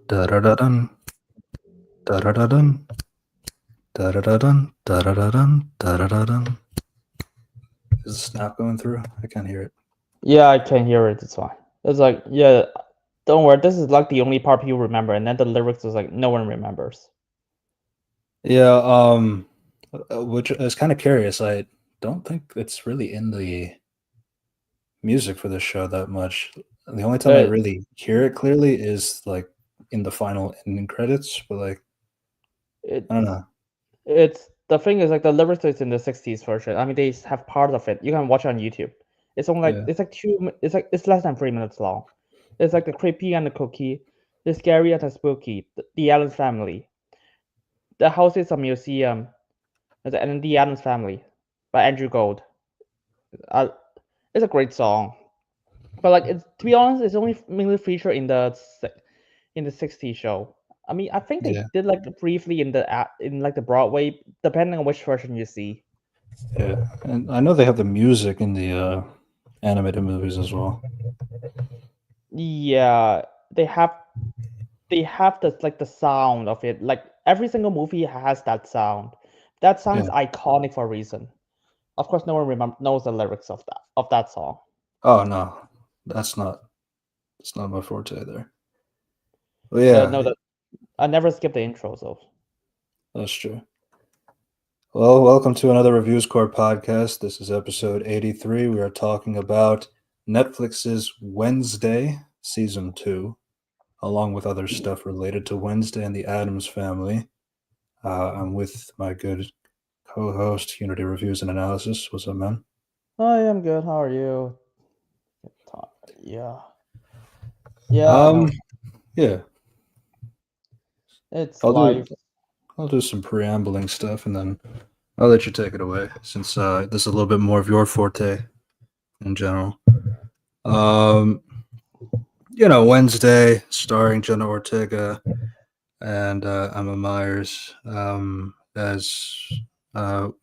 Da-da-da-dun, da-da-da-dun, da-da-da-dun, da-da-da-dun, da-da-da-dun. Is the snap going through? I can't hear it. Yeah, I can hear it. It's fine. It's like, yeah, don't worry. This is like the only part people remember, and then the lyrics is like no one remembers. Yeah, which is kind of curious. I don't think it's really in the music for this show that much. The only time I Uh, really hear it clearly is like in the final ending credits, but like I don't it's know. it's the thing is like the lyrics is in the '60s version. I mean, they have part of it. You can watch it on YouTube. It's only like Yeah, it's like it's less than 3 minutes long. It's like the creepy and the cookie, the scary and the spooky, the Addams Family, the house is a museum, and then the Addams Family by Andrew Gold. Uh, it's a great song. But like, it's to be honest, it's only mainly featured in the '60s show. I mean, I think they yeah, did like briefly in like the Broadway, depending on which version you see. yeah. And I know they have the music in the animated movies as well. Yeah, they have they have the like the sound of it. Like every single movie has that sound. That sound is Yeah. iconic for a reason. Of course, no one knows the lyrics of that song. Oh no, that's not it's not my forte there. But No, yeah, that I never skip the intro, so that's true. Well, welcome to another Reviews Corp podcast. This is episode 83. We are talking about Netflix's Wednesday season 2, along with other stuff related to Wednesday and the Addams Family. I'm with my good co-host, Unity Reviews and Analysis. What's up, man? I am good. How are you? Yeah, yeah. Um, No, yeah, it's I'll do life. I'll do some preambling stuff, and then I'll let you take it away since this is a little bit more of your forte in general. Um, Wednesday, starring Jenna Ortega and Emma Myers. As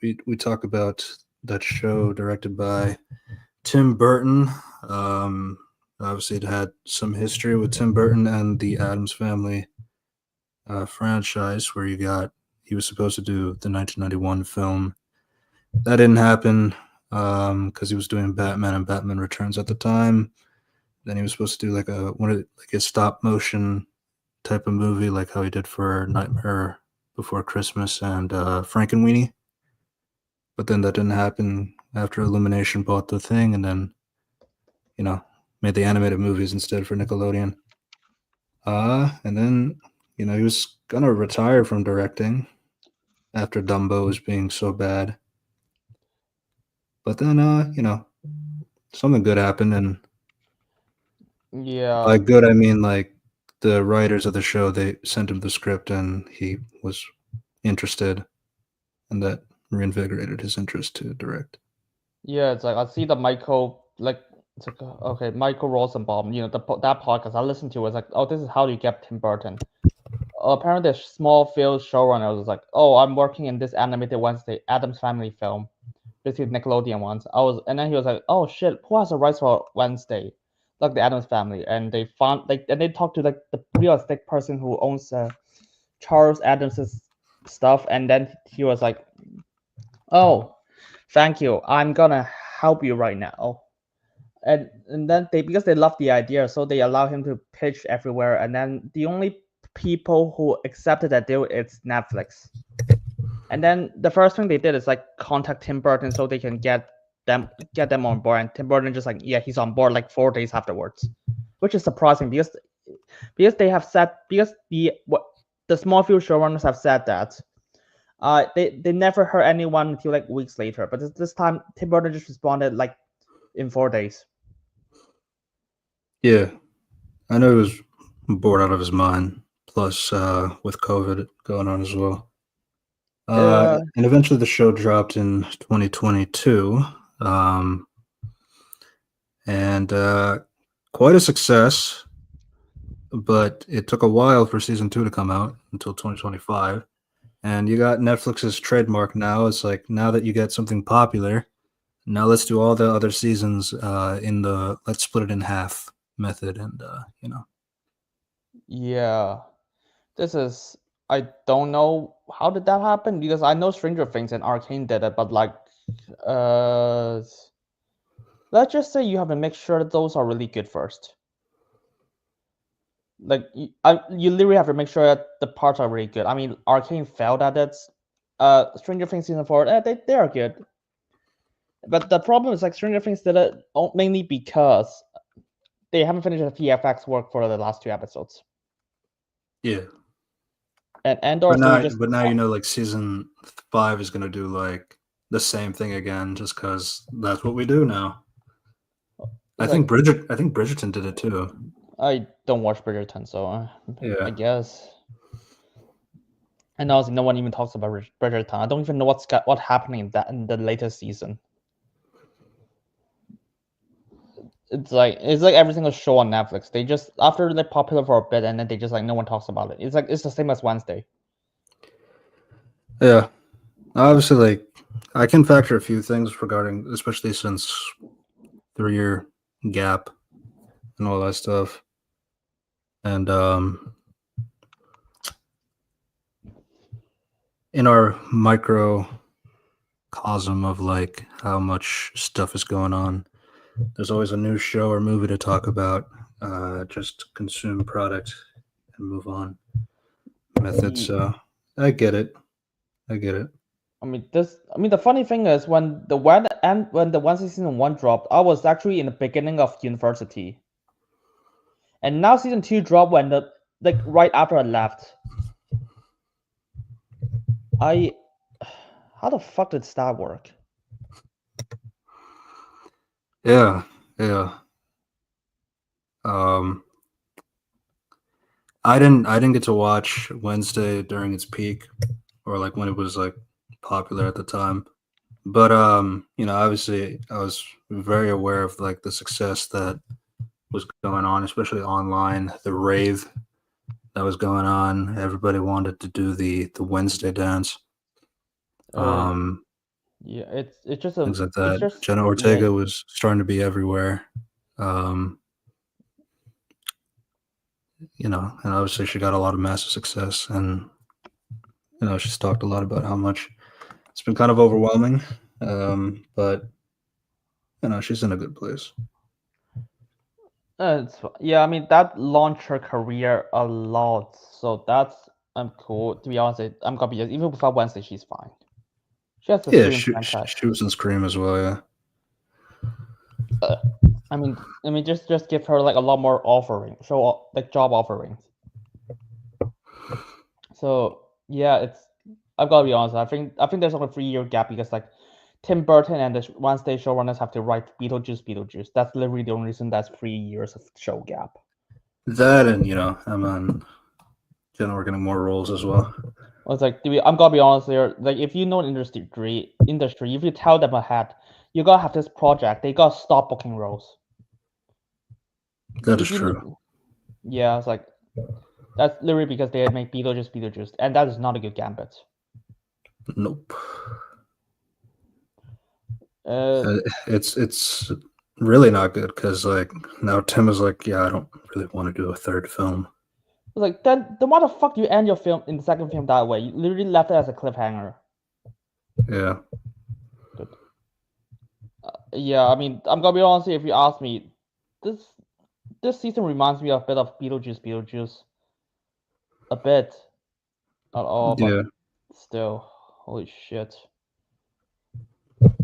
we talk about that show directed by Tim Burton. Um, Obviously, it had some history with Tim Burton and the Addams Family franchise, where he was supposed to do the 1991 film. That didn't happen because he was doing Batman and Batman Returns at the time. Then he was supposed to do like a stop motion type of movie, like how he did for Nightmare Before Christmas and Frankenweenie. But then that didn't happen after Illumination bought the thing, and then you know made the animated movies instead for Nickelodeon. And then he was gonna retire from directing after Dumbo was being so bad. But then something good happened, and by Yeah, good I mean like the writers of the show, they sent him the script and he was interested, and that reinvigorated his interest to direct. yeah. It's like I see the Michael like it's like okay, Michael Rosenbaum. That podcast I listened to was like, oh, this is how you get Tim Burton. Apparently, a small field showrunner was like, oh, I'm working in this animated Wednesday Addams Family film, basically Nickelodeon ones. And then he was like, oh shit, who has the rights for Wednesday? Like the Addams Family, and they found like, and they talked to like the real estate person who owns Charles Adams's stuff, and then he was like, oh, thank you, I'm gonna help you right now. And then they, because they love the idea, so they allow him to pitch everywhere, and then the only people who accepted that deal is Netflix. And then the first thing they did is like contact Tim Burton so they can get them on board, and Tim Burton just like, yeah, he's on board like 4 days afterwards, which is surprising because they have said, because the Smallville showrunners have said that they never heard anyone until like weeks later, but this time Tim Burton just responded like in 4 days. Yeah, I know he was bored out of his mind. Plus, with COVID going on as well. Uh, And eventually, the show dropped in 2022, um, and quite a success. But it took a while for season 2 to come out until 2025. And you got Netflix's trademark now. It's like, now that you get something popular, now let's do all the other seasons in the let's split it in half method, and yeah. This is I don't know how did that happen because I know Stranger Things and Arcane did it, but like, let's just say you have to make sure that those are really good first. Like you literally have to make sure that the parts are really good. I mean, Arcane failed at it. Stranger Things season 4, they are good, but the problem is like Stranger Things did it mainly because they haven't finished the VFX work for the last 2 episodes. Yeah. And Andor But now you know, like season 5 is gonna do like the same thing again, just because that's what we do now. I think Bridgerton did it too. I don't watch Bridgerton, so Yeah. I guess. And honestly, no one even talks about Bridgerton. I don't even know what's happening in the latest season. It's like every single show on Netflix. They just after they're popular for a bit, and then they just like no one talks about it. It's the same as Wednesday. Yeah. Obviously, like I can factor a few things regarding, especially since 3-year gap and all that stuff. And in our microcosm of like how much stuff is going on, there's always a new show or movie to talk about. Just consume product and move on method. So I get it. I mean, the funny thing is when the Wednesday season 1 dropped, I was actually in the beginning of university, and now season 2 dropped when right after I left. How the fuck did that work? Yeah. I didn't get to watch Wednesday during its peak, or like when it was like popular at the time. But you know, obviously I was very aware of like the success that was going on, especially online, the rave that was going on. Everybody wanted to do the Wednesday dance. Yeah, it's just things like that. just Jenna Ortega was starting to be everywhere. You know, and obviously she got a lot of massive success, and you know, she's talked a lot about how much it's been kind of overwhelming. But you know, she's in a good place. yeah, I mean that launched her career a lot, so that's cool. To be honest, I'm gonna be even without Wednesday, she's fine. She has the Scream franchise. She was in Scream as well. Yeah. I mean, just give her like a lot more offering, show like job offerings. So yeah, I've got to be honest. I think there's like a 3-year gap because like Tim Burton and the Wednesday showrunners have to write Beetlejuice. That's literally the only reason that's 3 years of show gap. That, and you know, I'm on Jenna working more roles as well. It's like, I'm gonna be honest here. Like, if you know an industry, if you tell them ahead, you gotta have this project, they gotta stop booking roles. That is true. Yeah, it's like that's literally because they make Beetlejuice, and that is not a good gambit. Nope. It's really not good because like now Tim is like, yeah, I don't really want to do a third film. It's like then why the fuck do you end your film in the second film that way? You literally left it as a cliffhanger. Yeah. Good. Yeah, I mean, I'm gonna be honest here, if you ask me, this season reminds me a bit of Beetlejuice. A bit. Not all, but still. Holy shit.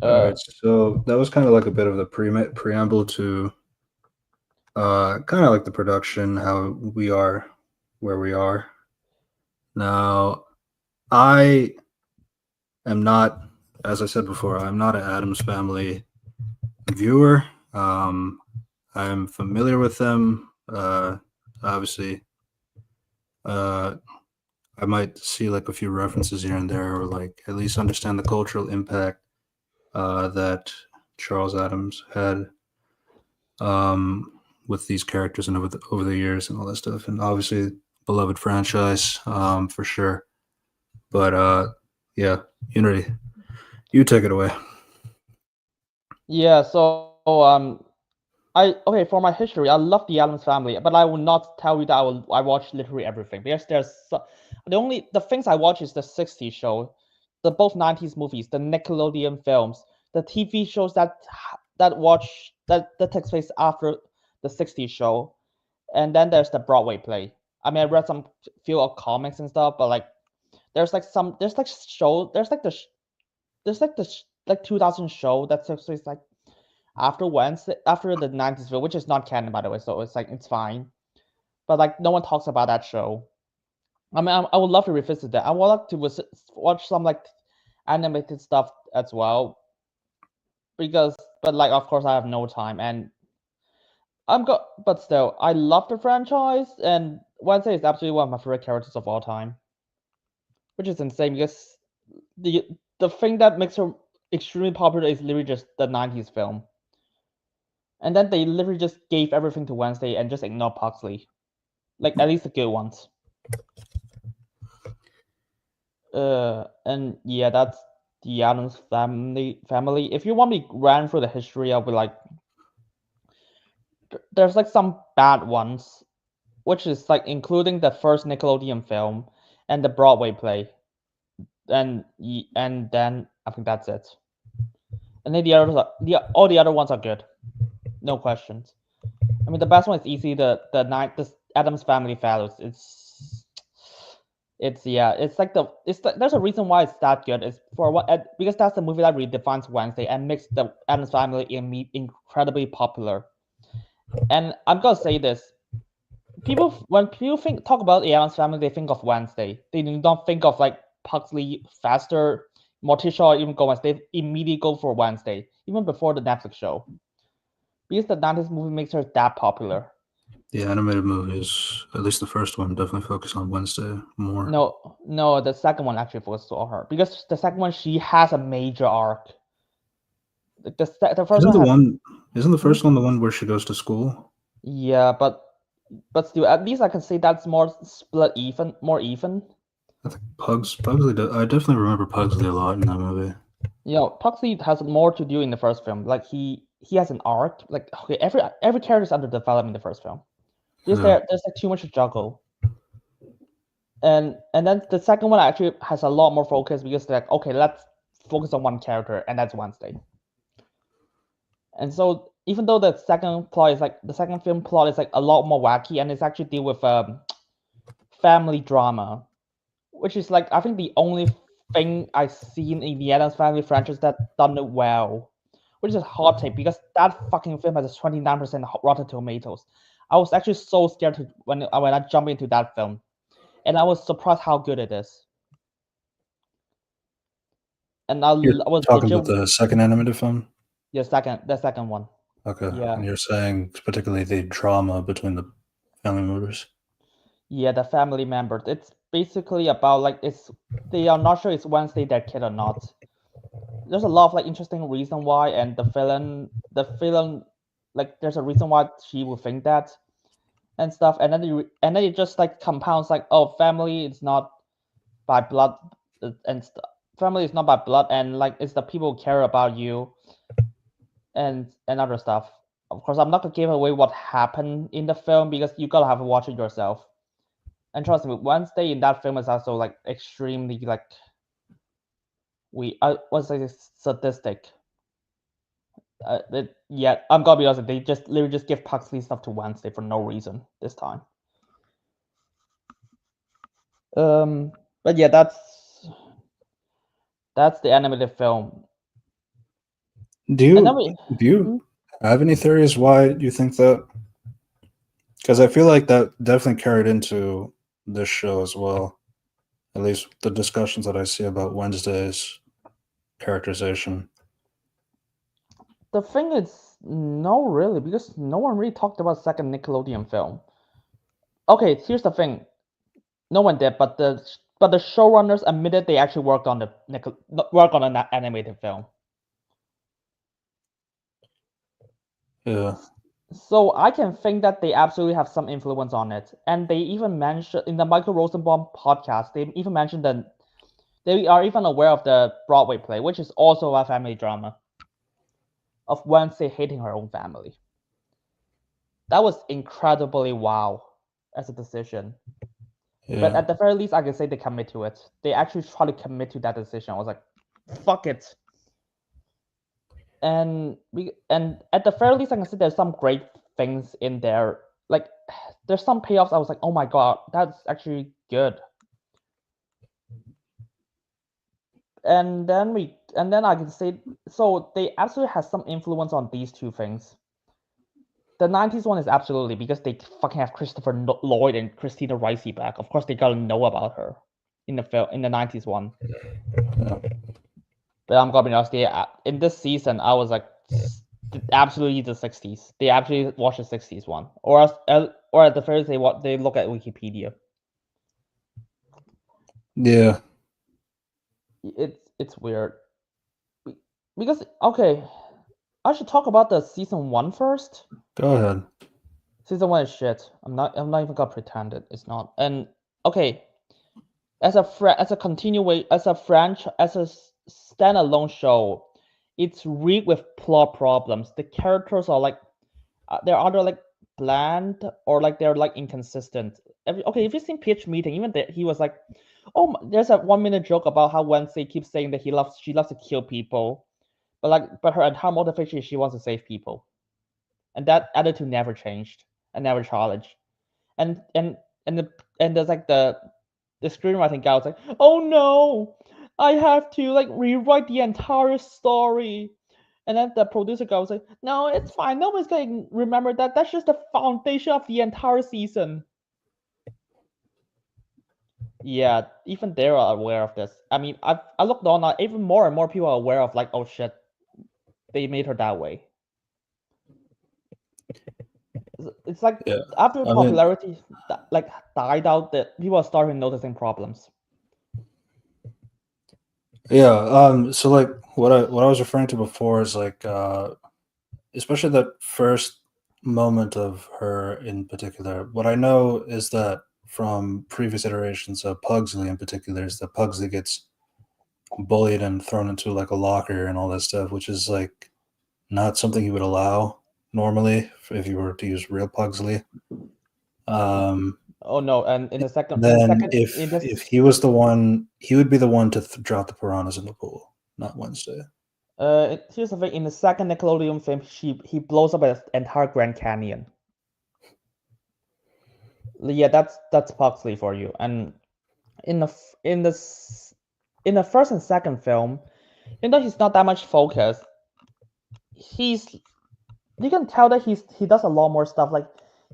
All right, so that was kind of like a bit of the preamble to kind of like the production, how we are where we are. Now, I am not, as I said before, I'm not an Addams Family viewer. I'm familiar with them. Obviously, I might see like a few references here and there, or like at least understand the cultural impact that Charles Addams had with these characters and over the years and all that stuff. And obviously, beloved franchise for sure. But yeah, Unity, you take it away. Yeah, so Okay, for my history, I love the Addams Family, but I will not tell you that I watch literally everything because the things I watch is the '60s show, the both '90s movies, the Nickelodeon films, the TV shows that takes place after the '60s show, and then there's the Broadway play. I mean, I read some few of comics and stuff, but like there's like show there's like the sh- there's like the sh- like 2000 show that takes place like after the '90s film, which is not canon by the way, so it's like it's fine. But like no one talks about that show. I mean, I would love to revisit that. I would like to watch some like animated stuff as well because, but like of course I have no time and but still I love the franchise and Wednesday is absolutely one of my favorite characters of all time, which is insane because the the thing that makes her extremely popular is literally just the '90s film. And then they literally just gave everything to Wednesday and just ignored Pugsley. Like at least the good ones. And yeah, that's the Addams family. If you want me to run through the history, I'll be like, there's like some bad ones, which is like including the first Nickelodeon film and the Broadway play, and then I think that's it. And then all the other ones are good, no questions. I mean, the best one is easy. The Addams Family Fellows. It's like there's a reason why it's that good. It's for what because that's the movie that redefines Wednesday and makes the Addams Family incredibly popular. And I'm gonna say this: when people talk about the Addams Family, they think of Wednesday. They do not think of like Pugsley, Faster, Morticia, or even Gomez. They immediately go for Wednesday, even before the Netflix show, because the '90s movie makes her that popular. The animated movies, at least the first one, definitely focus on Wednesday more. No, the second one actually focuses on her because the second one she has a major arc. The first Isn't one the has one? Isn't the first one the one where she goes to school? yeah, but still, at least I can say that's more more even. I think Pugsley. I definitely remember Pugsley a lot in that movie. You know, Pugsley has more to do in the first film. Like he has an arc. Like okay, every character is underdeveloped in the first film because Yeah. there's like too much to juggle. And then the second one actually has a lot more focus because they're like okay, let's focus on one character and that's Wednesday. And so even though the second film plot is like a lot more wacky and it's actually deal with family drama, which is like I think the only thing I've seen in the Addams Family franchise that done it well, which is a hot take because that fucking film has a 29% Rotten Tomatoes. I was actually so scared when I jumped into that film, and I was surprised how good it is. And I You're was talking legit about the second animated film? the second one. Okay. Yeah. And you're saying particularly the drama between the family members? Yeah, the family members. It's basically about like they are not sure it's Wednesday their kid or not. There's a lot of like interesting reason why, and the villain, like there's a reason why she would think that and stuff, and then it just like compounds like oh family is not by blood family is not by blood and like it's the people who care about you and other stuff. Of course, I'm not gonna give away what happened in the film because you gotta have to watch it yourself. And trust me, Wednesday in that film is also like extremely like I was like sadistic. Yeah, I'm gonna be honest. They just literally just give Pugsley stuff to Wednesday for no reason this time. But yeah, that's the animated film. Do And then you have any theories why you think that? Because I feel like that definitely carried into this show as well. At least the discussions that I see about Wednesday's characterization. the thing is, no, really, because no one really talked about second Nickelodeon film. Okay, here's the thing: no one did, but the showrunners admitted they actually worked on an animated film. Yeah. So I can think that they absolutely have some influence on it. And they even mentioned in the Michael Rosenbaum podcast, they even mentioned that they are even aware of the Broadway play, which is also a family drama of Wednesday hating her own family. that was incredibly wow as a decision. Yeah. But at the very least, I can say they commit to it. They actually try to commit to that decision. I was like, fuck it. And at the very least, I can say there's some great things in there. Like there's some payoffs. I was like, oh my god, that's actually good. And then I can say, so they absolutely have some influence on these two things. The 90s one is absolutely because they fucking have Christopher Lloyd and Christina Ricci back. Of course, they gotta know about her in the 90s one. Yeah. But I'm gonna be honest, in this season, I was like, absolutely the 60s. They actually watch the 60s one, or at the very least, they look at Wikipedia. Yeah. It's weird because okay, I should talk about the season 1 first. Go ahead. Season 1 is shit. I'm not even gonna pretend it's not. And okay, as a standalone show, it's rigged with plot problems. The characters are like they're either like bland or like they're like inconsistent. If you've seen Pitch Meeting, even he was like, oh, there's a 1 minute joke about how Wednesday keeps saying that she loves to kill people, but her entire motivation is she wants to save people, and that attitude never changed and never challenged. And there's like the screenwriting guy was like, oh no, I have to like rewrite the entire story. And then the producer guy was like, no, it's fine. Nobody's going to remember that. That's just the foundation of the entire season. Yeah, even they are aware of this. I mean, I looked on, even more and more people are aware of like, oh shit, they made her that way. It's like after popularity like died out, that people are starting noticing problems. Yeah. So like what I was referring to before is like especially that first moment of her in particular. What I know is that from previous iterations of Pugsley in particular is that Pugsley gets bullied and thrown into like a locker and all that stuff, which is like not something you would allow normally if you were to use real Pugsley. Oh no! And in the second, if he was the one, he would be the one to drop the piranhas in the pool, not Wednesday. Here's the thing: in the second Nickelodeon film, he blows up an entire Grand Canyon. Yeah, that's Pugsley for you. And in the first and second film, even though he's not that much focused, you can tell that he does a lot more stuff. Like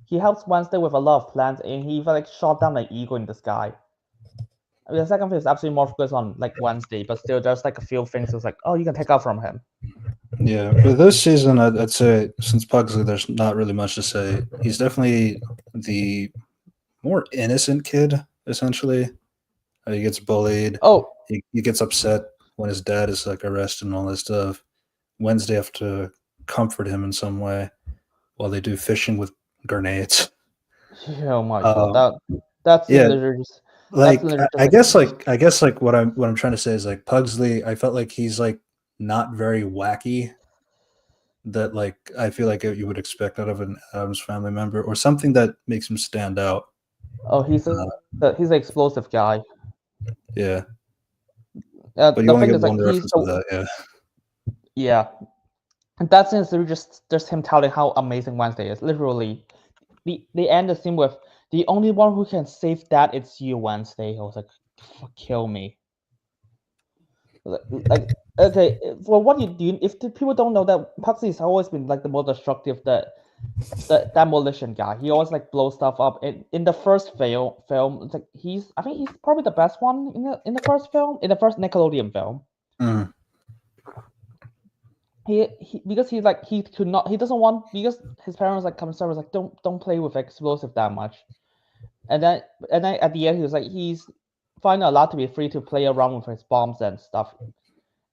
he helps Wednesday with a lot of plans, and he even like shot down an eagle in the sky. I mean, the second film is absolutely more focused on like Wednesday, but still there's like a few things that's like, oh, you can take out from him. Yeah, but this season, I'd say since Pugsley, there's not really much to say. He's definitely the more innocent kid, essentially. He gets bullied. Oh, he gets upset when his dad is like arrested and all this stuff. Wednesday have to comfort him in some way while they do fishing with grenades. Oh my god, that's yeah. just, like I guess what I'm trying to say is like Pugsley, I felt like he's like not very wacky, that like I feel like you would expect out of an Addams Family member, or something that makes him stand out. Oh, he's an explosive guy. Yeah. But you only get one reference to that, yeah. Yeah. And that sense, just him telling how amazing Wednesday is. Literally, they end the scene with, the only one who can save that, it's you, Wednesday. I was like, kill me. Like, okay, for what you do, if the people don't know that Pugsley has always been like the most destructive, the demolition guy. He always like blows stuff up. In the first film, it's like I think he's probably the best one in the first film, in the first Nickelodeon film. Mm. He because he could not, he doesn't want, because his parents like concerned was like, don't play with explosive that much. And then at the end he was like, he's finally allowed to be free to play around with his bombs and stuff.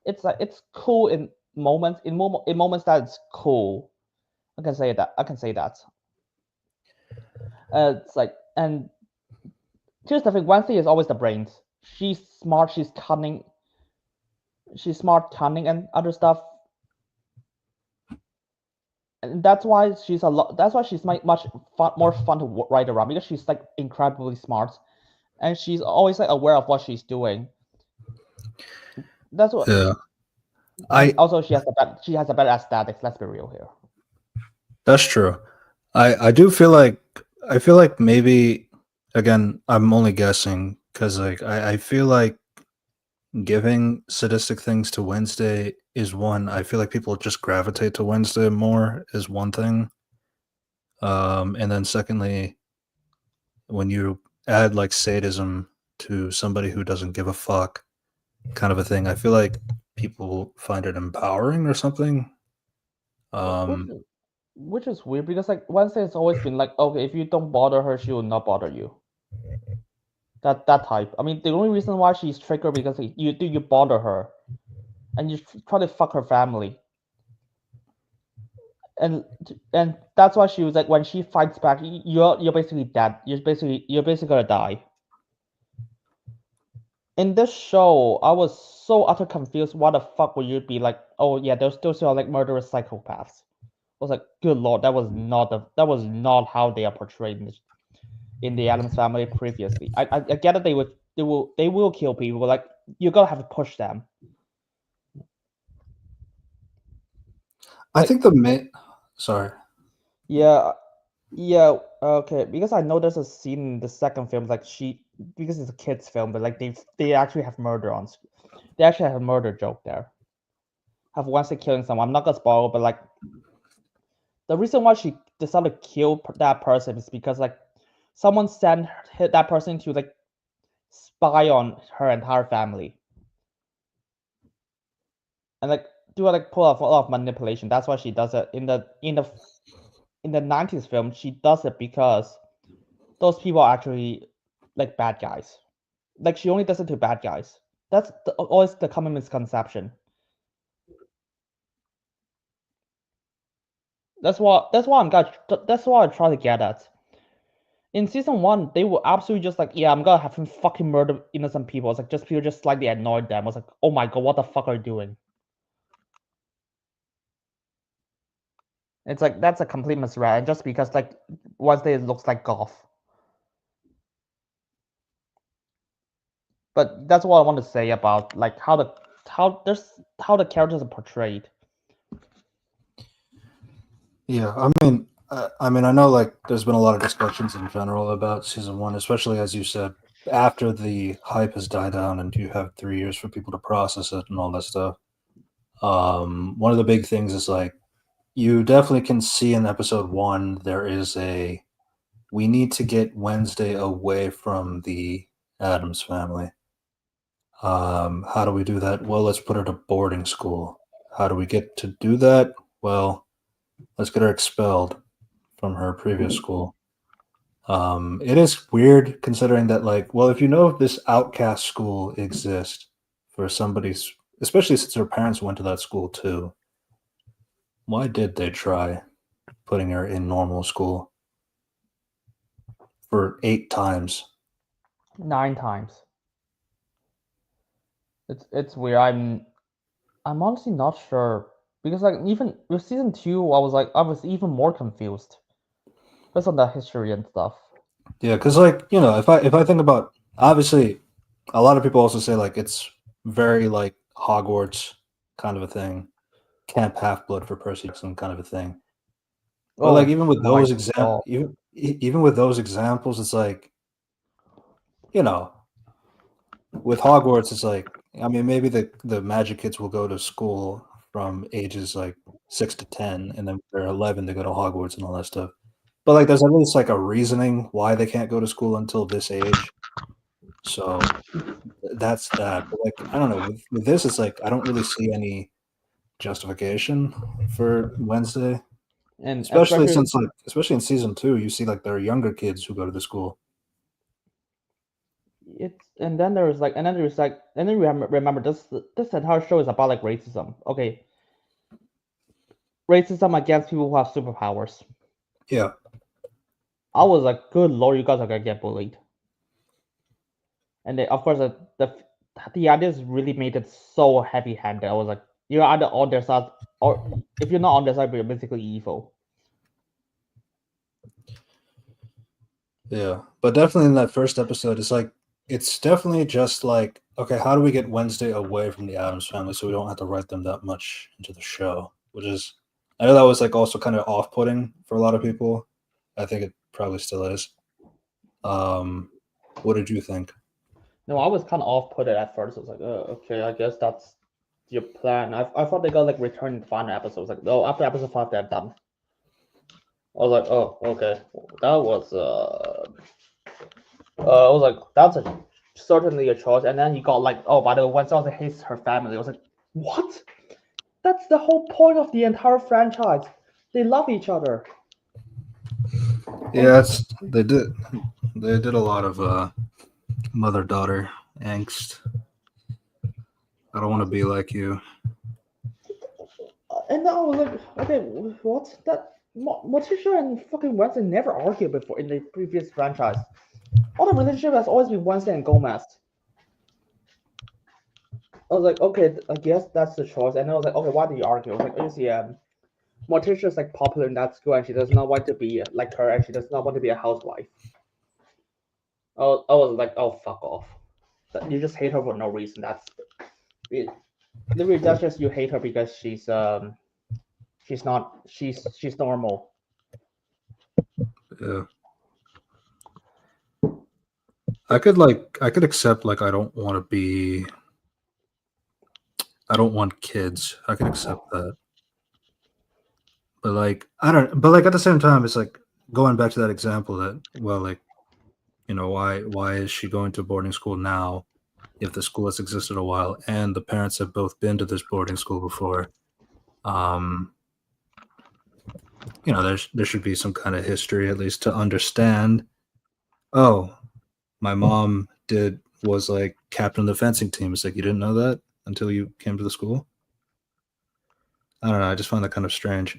It's like, it's cool in moments that it's cool. I can say that. It's like, and here's the thing: Wednesday is always the brains. She's smart. She's cunning. She's smart, cunning, and other stuff. and that's why she's a lot. That's why she's much more fun to write around, because she's like incredibly smart, and she's always like aware of what she's doing. That's what. Yeah. And I also she has a better aesthetics. Let's be real here. That's true. I do feel like I feel like maybe again I'm only guessing because like I feel like giving sadistic things to Wednesday is one. I feel like people just gravitate to Wednesday more is one thing. And then secondly, when you add like sadism to somebody who doesn't give a fuck, kind of a thing, I feel like people find it empowering or something. Which Um, is which is weird, because like Wednesday has always been like, okay, if you don't bother her, she will not bother you. That type. I mean, the only reason why she's triggered because you bother her, and you try to fuck her family, and and that's why she was like, when she fights back, you're basically dead. You're basically gonna die. In this show, I was so utter confused. What the fuck would you be like? Oh yeah, there's still like murderous psychopaths. I was like, good lord, that was not how they are portrayed in the Addams Family previously. I get that they will kill people, but like, you gotta have to push them. I Like, think the main. Sorry. yeah, yeah, okay. Because I know there's a scene in the second film, like because it's a kids film, but like they actually have murder on. They actually have a murder joke there. Have Wednesday killing someone. I'm not gonna spoil, but like, the reason why she decided to kill that person is because like someone sent that person to like spy on her entire family, and like do like pull off a lot of manipulation. That's why she does it in the 90s film. She does it because those people are actually like bad guys. Like, she only does it to bad guys. That's always the common misconception. That's what I try to get at. In season one, they were absolutely just like, yeah, I'm gonna have him fucking murder innocent people. It's like, just people just slightly annoyed them. I was like, oh my god, what the fuck are you doing? It's like, that's a complete misread, and just because like Wednesday looks like golf. But that's what I want to say about like how the characters are portrayed. Yeah, I know like there's been a lot of discussions in general about season one, especially as you said, after the hype has died down and you have 3 years for people to process it and all that stuff. One of the big things is like you definitely can see in episode one there is a we need to get Wednesday away from the Addams family. How do we do that? Well, let's put her to boarding school. How do we get to do that? Well, let's get her expelled from her previous school. It is weird considering that, like, well, if you know this outcast school exists for somebody's, especially since her parents went to that school too, why did they try putting her in normal school for 8 times? 9 times. It's weird. I'm honestly not sure, because like even with season two, I was even more confused based on the history and stuff. Yeah, because like if I think about obviously, a lot of people also say like it's very like Hogwarts kind of a thing, Camp Half Blood for Percy Jackson kind of a thing. But like Oh my god. even with those examples, it's like you know with Hogwarts, it's like I mean maybe the Magic kids will go to school from ages like 6 to 10, and then when they're 11 they go to Hogwarts and all that stuff. But like there's at least like a reasoning why they can't go to school until this age. So that's that. But like I don't know with this, it's like I don't really see any justification for Wednesday. And Especially especially since, like, especially in season 2, you see, like, there are younger kids who go to the school. it's and then there's like and then remember this entire show is about like racism. Okay. Racism against people who have superpowers. Yeah. I was like, good lord, you guys are gonna get bullied. And they, of course, the ideas really made it so heavy-handed. I was like, you're either on their side, or if you're not on their side, you're basically evil. Yeah, but definitely in that first episode, it's definitely just like, okay, how do we get Wednesday away from the Addams Family so we don't have to write them that much into the show? Which is, I know that was like also kind of off-putting for a lot of people. I think it probably still is. What did you think? No, I was kind of off put it at first. I was like, oh, okay, I guess that's your plan. I thought they got like return in the final episode. I was like, no, after episode 5, they're done. I was like, oh, okay, that was I was like, that's certainly a choice. And then you got like, oh, by the way, Wednesday also hates her family. I was like, what? That's the whole point of the entire franchise. They love each other. Yeah, they did a lot of mother-daughter angst. I don't want to be like you. And then I was like, okay, what? That Morticia and fucking Wednesday never argued before in the previous franchise. All the relationship has always been Wednesday and Gomez. I was like, okay, I guess that's the choice. And I was like, okay, why do you argue? I was like, oh, you see, Morticia is like popular in that school, and she does not want to be like her, and she does not want to be a housewife. I was like, oh, fuck off. You just hate her for no reason. That's it. Literally, that's just you hate her because she's not she's normal. Yeah. I could accept like I don't want kids. I could accept that. But like I don't but like at the same time it's like going back to that example that well like why is she going to boarding school now if the school has existed a while and the parents have both been to this boarding school before? There should be some kind of history at least to understand. Oh, my mom was like captain of the fencing team. It's like you didn't know that until you came to the school. I don't know. I just find that kind of strange.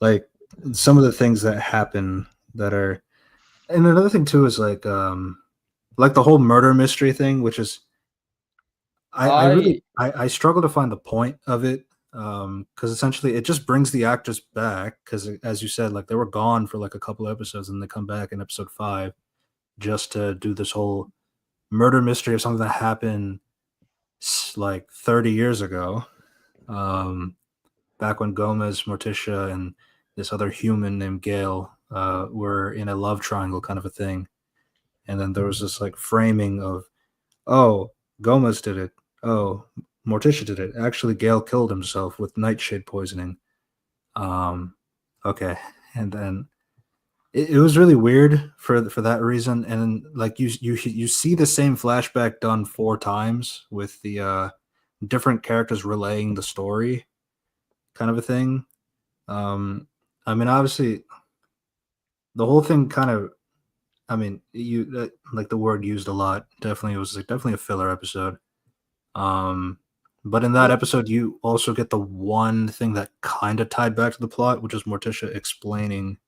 Like some of the things that happen that are, and another thing too is like the whole murder mystery thing, which is I struggle to find the point of it because essentially it just brings the actors back because as you said like they were gone for like a couple episodes and they come back in episode 5 just to do this whole murder mystery of something that happened like 30 years ago, back when Gomez, Morticia, and this other human named Gail were in a love triangle kind of a thing. And then there was this like framing of, oh, Gomez did it. Oh, Morticia did it. Actually, Gail killed himself with nightshade poisoning. Okay. And then it was really weird for that reason. And like you see the same flashback done 4 times with the different characters relaying the story kind of a thing. I mean, obviously, the whole thing kind of, I mean, like the word used a lot. Definitely, it was like definitely a filler episode. But in that episode, you also get the one thing that kind of tied back to the plot, which is Morticia explaining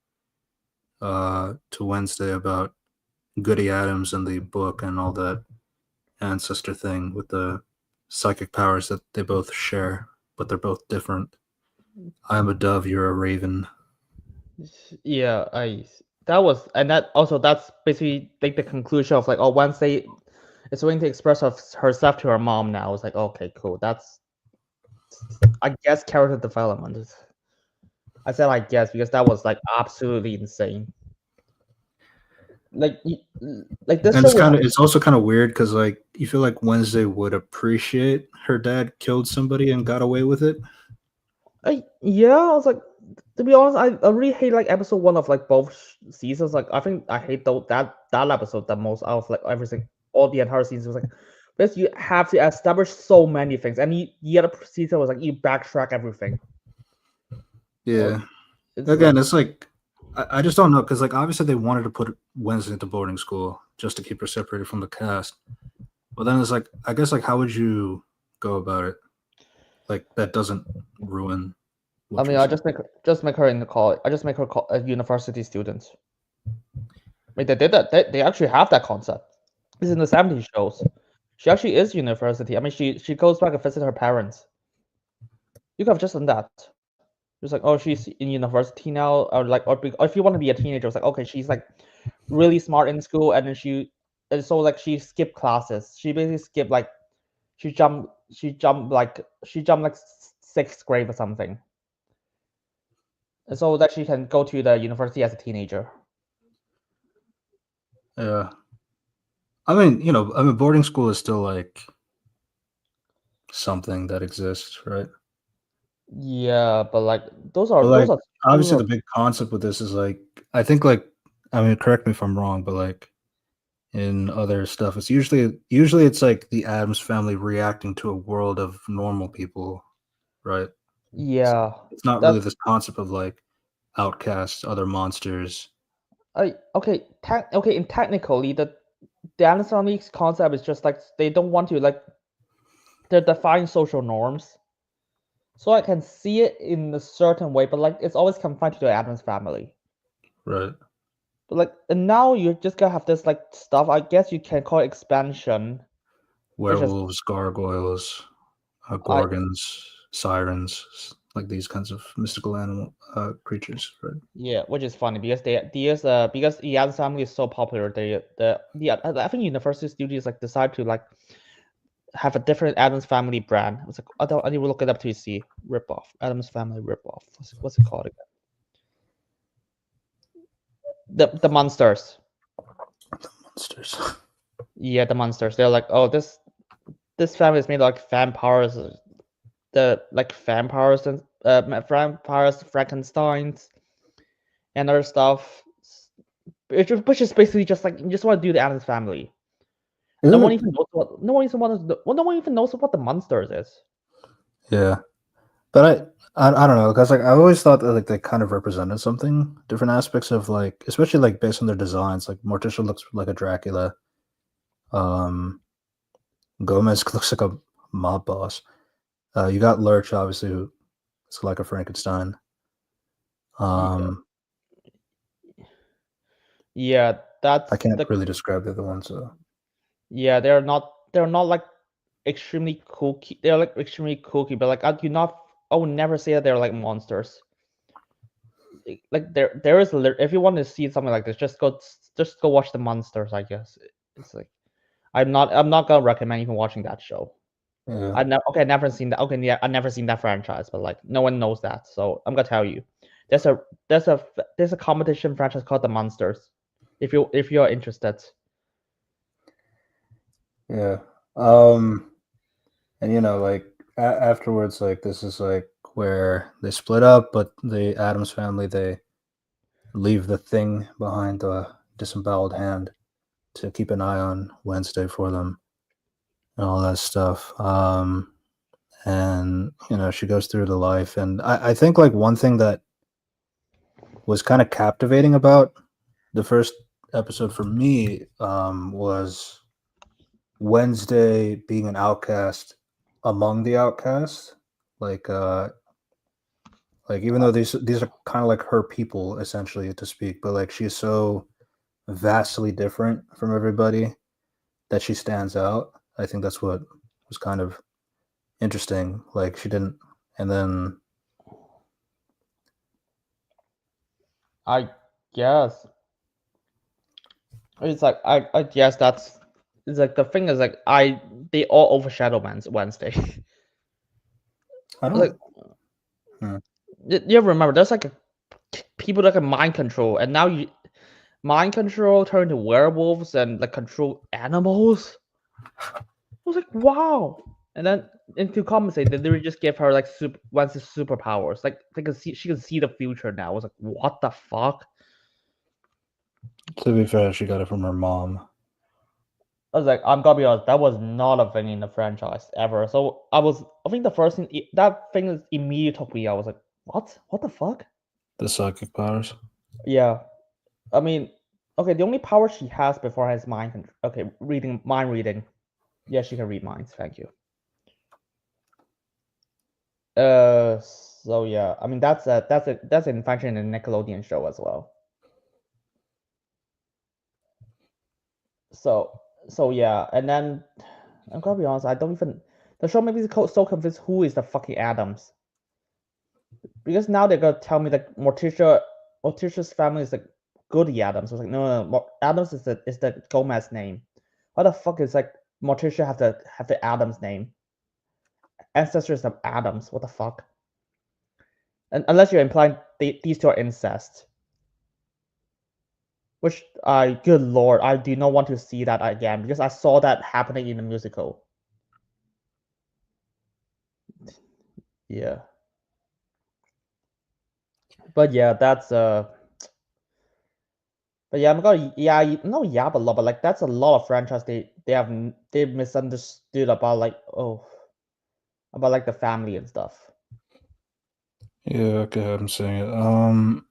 to Wednesday about Goody Adams and the book and all that ancestor thing with the psychic powers that they both share, but they're both different. I'm a dove, you're a raven. Yeah, that's basically like the conclusion of like, oh, Wednesday is going to express herself to her mom now. It's like, okay, cool. That's, I guess, character development. I said I guess because that was like absolutely insane. Like this And show it's also kind of weird because like you feel like Wednesday would appreciate her dad killed somebody and got away with it. Yeah, I was like, to be honest, I really hate like episode 1 of like both seasons. Like I think I hate that episode the most out of like everything, all the entire season was like, because you have to establish so many things, and the other season was like you backtrack everything. Yeah. Again, it's like I just don't know because like obviously they wanted to put Wednesday into boarding school just to keep her separated from the cast. But then it's like I guess like how would you go about it? Like that doesn't ruin. I mean, I just make her in the college. I just make her a university student. I mean, they did that. They actually have that concept. It's in the 70s shows. She actually is university. I mean, she goes back and visits her parents. You could have just done that. Just like, oh, she's in university now, or like, or if you want to be a teenager, it's like, okay, she's like really smart in school, and then she skipped classes. She basically skipped like she jumped like sixth grade or something, so that she can go to the university as a teenager. Yeah. I mean, boarding school is still like something that exists, right? Yeah, but like those But are those like are those obviously are the big concept with this is like I think like I mean correct me if I'm wrong, but like in other stuff it's usually it's like the Addams family reacting to a world of normal people, right? It's, yeah. it's not really That this concept of like outcasts, other monsters. I okay. Okay, and technically, the Addams Family's concept is just like they don't want to like they define social norms. So I can see it in a certain way, but like it's always confined to the Addams Family. Right. But like and now you're just gonna have this like stuff. I guess you can call it expansion, which is Werewolves, gargoyles, I gorgons, sirens, like these kinds of mystical animal creatures, right? yeah, which is funny because because the Addams Family is so popular. I think Universal Studios like decide to like have a different Addams Family brand. It's like I need to look it up to see ripoff. Addams Family ripoff. What's it called again? The monsters. Monsters. Yeah, the monsters. They're like, oh, this family is made like vampires, vampires and vampires, Frankenstein's, and other stuff. Which is basically just like you just want to do the Addams Family. No Isn't one it? even knows what no one even no one even knows what the monsters is. Yeah. But I don't know because like I always thought that like they kind of represented something, different aspects of like, especially like based on their designs. Like Morticia looks like a Dracula. Um, Gomez looks like a mob boss. You got Lurch, obviously, who looks like a Frankenstein. Yeah, Um, yeah, I that's can't the really describe the other ones. So yeah. They're not like extremely kooky. They're like extremely kooky, but like I would never say that they're like monsters. Like there is if you want to see something like this, just go watch the monsters. I guess it's like I'm not gonna recommend even watching that show. yeah, I never seen that. Okay, yeah, I never seen that franchise, but like no one knows that. So I'm gonna tell you, there's a there's a competition franchise called the Monsters. If you're interested, yeah. And like afterwards, like this is like where they split up, but the Adams family they leave the thing behind the disemboweled hand to keep an eye on Wednesday for them and all that stuff. And she goes through the life, and I think like one thing that was kind of captivating about the first episode for me was Wednesday being an outcast among the outcasts, like even though these are kind of like her people essentially to speak, but like she's so vastly different from everybody that she stands out. I think that's what was kind of interesting. Like she didn't, and then I guess it's like I guess that's it's like the thing is like they all overshadow Wednesday. I Like don't. Hmm. you ever remember there's like people that can mind control, and now you mind control turn to werewolves and like control animals. I was like, wow. And then and to compensate, they literally just give her like Wednesday's superpowers. Like she can see the future now. I was like, what the fuck? To be fair, she got it from her mom. I was like, I'm gonna be honest, that was not a thing in the franchise ever. So I think the first thing that thing is immediately took me. I was like, what? What the fuck? The psychic powers. Yeah, I mean, okay, the only power she has before has mind control. Okay, mind reading. Yeah, she can read minds. Thank you. So yeah, I mean that's an function in a Nickelodeon show as well. So so yeah, and then I'm gonna be honest, I don't even the show maybe is so confused who is the fucking Adams because now they're gonna tell me that Morticia's family is like Goody Addams. I was like, no, Addams is the Gomez name. Why the fuck is like Morticia have the Addams name? Ancestors of Addams. What the fuck? And unless you're implying these two are incest. Which good lord, I do not want to see that again because I saw that happening in the musical. Yeah. But yeah, that's But yeah, I'm gonna but like that's a lot of franchise they misunderstood about like about like the family and stuff. Yeah, okay, I'm saying it.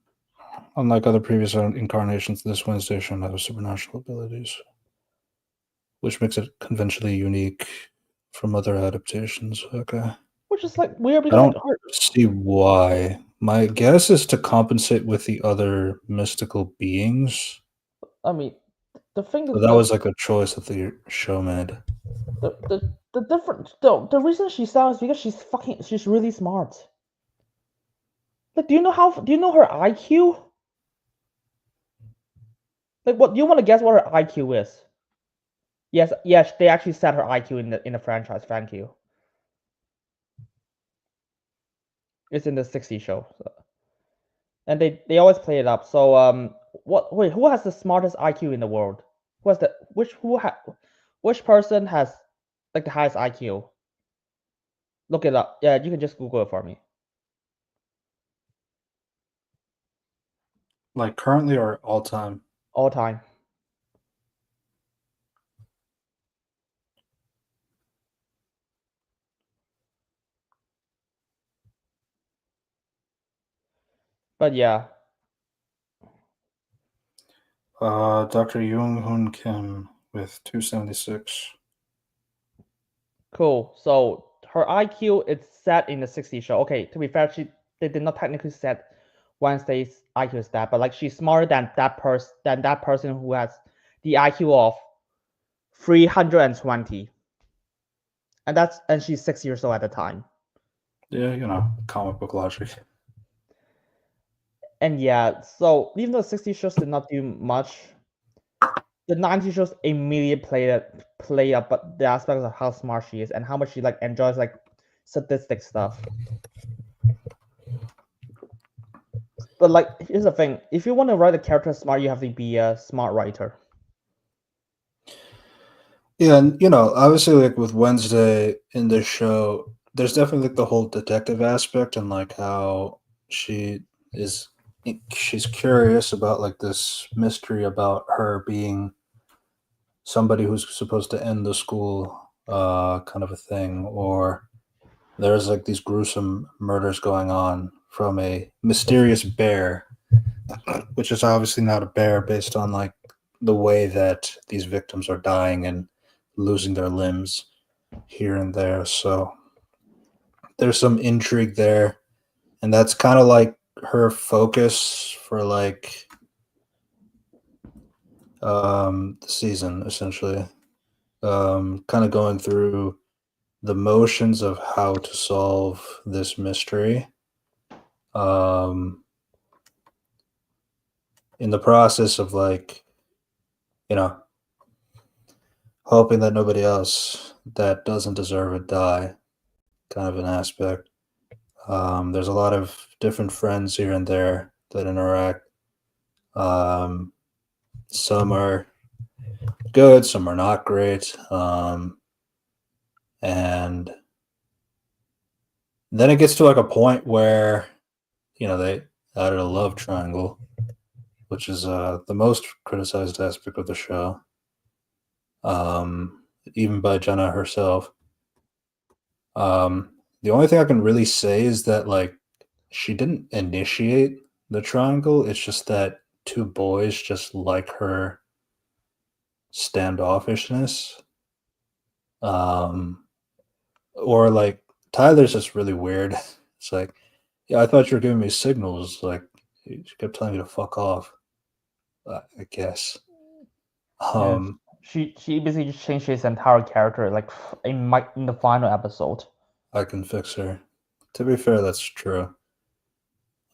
Unlike other previous incarnations, this Wednesday shouldn't have supernatural abilities, which makes it conventionally unique from other adaptations. Okay. Which is like weird I because like don't see why. My guess is to compensate with the other mystical beings. I mean the thing So that that was like a choice that the show made. the different the reason she sounds because she's really smart. Like do you know her IQ? Like what do you want to guess what her IQ is? Yes, they actually set her IQ in the franchise. Thank you. It's in the 60 show. So. And they always play it up. So who has the smartest IQ in the world? Who has the which person has like the highest IQ? Look it up. Yeah, you can just Google it for me. Like currently or all time? All time. But yeah. Dr. Young Hoon Kim with 276. Cool. So her IQ is set in the 60 show. Okay, to be fair, they did not technically set Wednesday's IQ is that, but like she's smarter than that person who has the IQ of 320. And she's 6 years old at the time. Yeah, comic book logic. And yeah, so even though the 60 shows did not do much, the 90 shows immediately play up but the aspects of how smart she is and how much she like enjoys like sadistic stuff. But like here's the thing, if you want to write a character smart, you have to be a smart writer. Yeah, and obviously like with Wednesday in this show, there's definitely like the whole detective aspect and like how she's curious about like this mystery about her being somebody who's supposed to end the school kind of a thing, or there's like these gruesome murders going on from a mysterious bear, which is obviously not a bear based on like the way that these victims are dying and losing their limbs here and there. So there's some intrigue there, and that's kind of like her focus for like the season essentially. Kind of going through the motions of how to solve this mystery. In the process of like, hoping that nobody else that doesn't deserve it die, kind of an aspect. There's a lot of different friends here and there that interact. Some are good, some are not great. And then it gets to like a point where, they added a love triangle, which is the most criticized aspect of the show, even by Jenna herself. The only thing I can really say is that like she didn't initiate the triangle. It's just that two boys just like her standoffishness. Or like Tyler's just really weird. It's like, yeah, I thought you were giving me signals. Like she kept telling me to fuck off. I guess. She basically just changed his entire character like in the final episode. I can fix her. To be fair, that's true.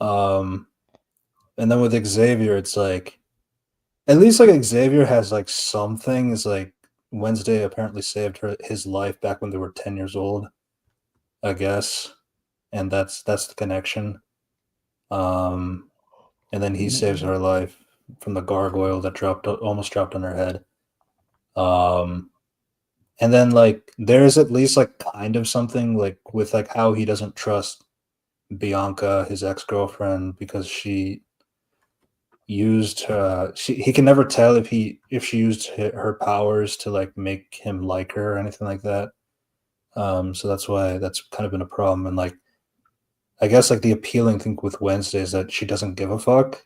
And then with Xavier, it's like At least like Xavier has like something. Is like Wednesday apparently saved his life back when they were 10 years old, I guess, and that's the connection. Um, and then he saves her life from the gargoyle that almost dropped on her head. Um, and then like there's at least like kind of something like with like how he doesn't trust Bianca, his ex-girlfriend, because she used he can never tell if she used her powers to like make him like her or anything like that. So that's why that's kind of been a problem. And like I guess like the appealing thing with Wednesday is that she doesn't give a fuck,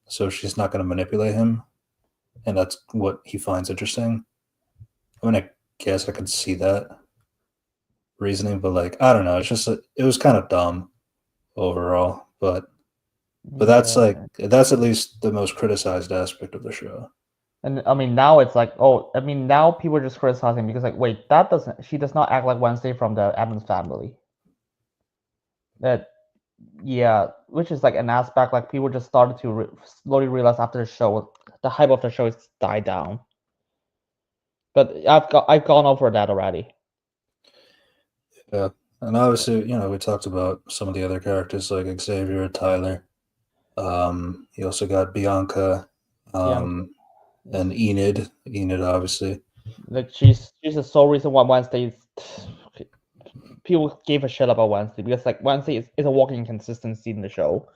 so she's not going to manipulate him, and that's what he finds interesting. I mean, I guess I could see that reasoning, but like I don't know, it's just it was kind of dumb overall. But that's Yeah. like that's at least the most criticized aspect of the show. And I mean now it's like, oh, I mean now people are just criticizing because like, wait, she does not act like Wednesday from the Addams Family. That, yeah, which is like an aspect like people just started to slowly realize after the show, the hype of the show has died down. But I've gone over that already. Yeah, and obviously, we talked about some of the other characters like Xavier, Tyler. You also got Bianca, Yeah, and Enid. Enid, obviously. like she's the sole reason why Wednesday is people gave a shit about Wednesday because like Wednesday is a walking inconsistency in the show.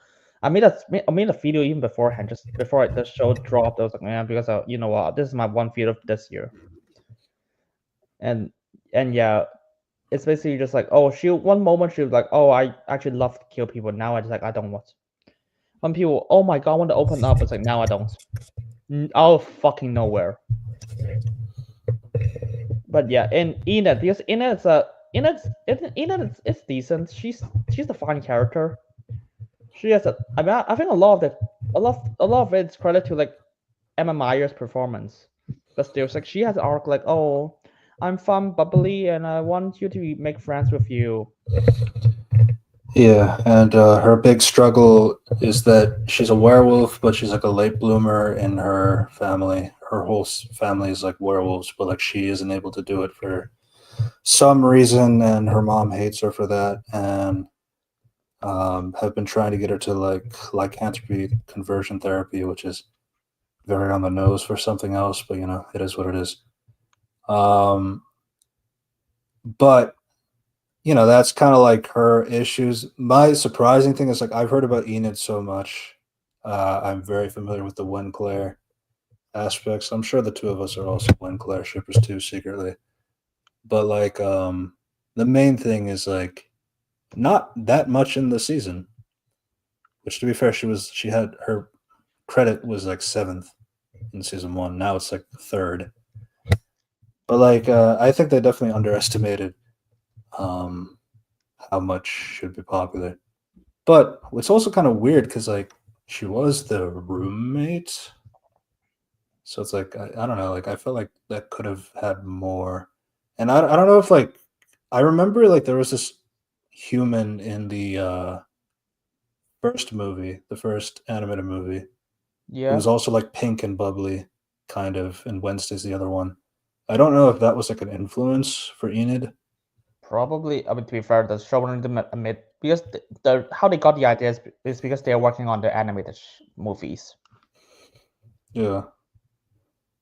I made a video even beforehand, just before the show dropped. I was like, man, because you know what, this is my one video of this year, and yeah, it's basically just like, oh, she one moment she was like, oh, I actually love to kill people. Now I just like I don't want. When people, oh my god, I want to open up. It's like now I don't. Out of fucking nowhere. But yeah, and Enid, because Enid's it's decent. She's the fun character. She has I mean, I think a lot of it, a lot of it's credit to like Emma Meyer's performance. But there's like she has an arc like, oh, I'm fun, bubbly, and I want you to make friends with you. Yeah, and her big struggle is that she's a werewolf, but she's like a late bloomer in her family. Her whole family is like werewolves, but like she isn't able to do it for some reason, and her mom hates her for that, and have been trying to get her to like lycanthropy conversion therapy, which is very on the nose for something else, but it is what it is. Um, but that's kind of like her issues. My surprising thing is like I've heard about Enid so much. I'm very familiar with the Winclair aspects. I'm sure the two of us are also Winclair shippers too, secretly. But like, the main thing is like not that much in the season. Which, to be fair, she had her credit was like 7th in season 1. Now it's like 3rd. But like, I think they definitely underestimated um, how much should be popular. But it's also kind of weird because like she was the roommate, so it's like I don't know. Like I felt like that could have had more, and I don't know if like I remember like there was this human in the first movie, the first animated movie, who Yeah, was also like pink and bubbly, kind of, and Wednesday's the other one. I don't know if that was like an influence for Enid. probably. I mean, to be fair, the showrunner didn't admit because how they got the idea is because they are working on the animated movies. Yeah,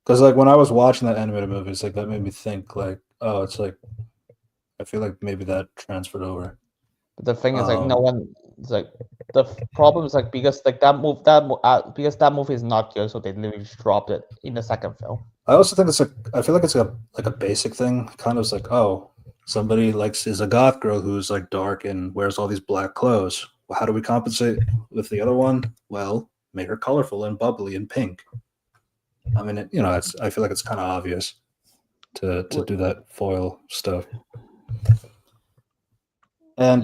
because like when I was watching that animated movie, it's like that made me think like, oh, it's like I feel like maybe that transferred over. But the thing is, like, no Um, one. It's like the problem is like because like because that movie is not good, so they literally just dropped it in the second film. I also think it's like I feel like it's like a basic thing, kind of like, oh, somebody likes is a goth girl who's like dark and wears all these black clothes. Well, how do we compensate with the other one? Well, make her colorful and bubbly and pink. I mean, it's I feel like it's kind of obvious to do that foil stuff. And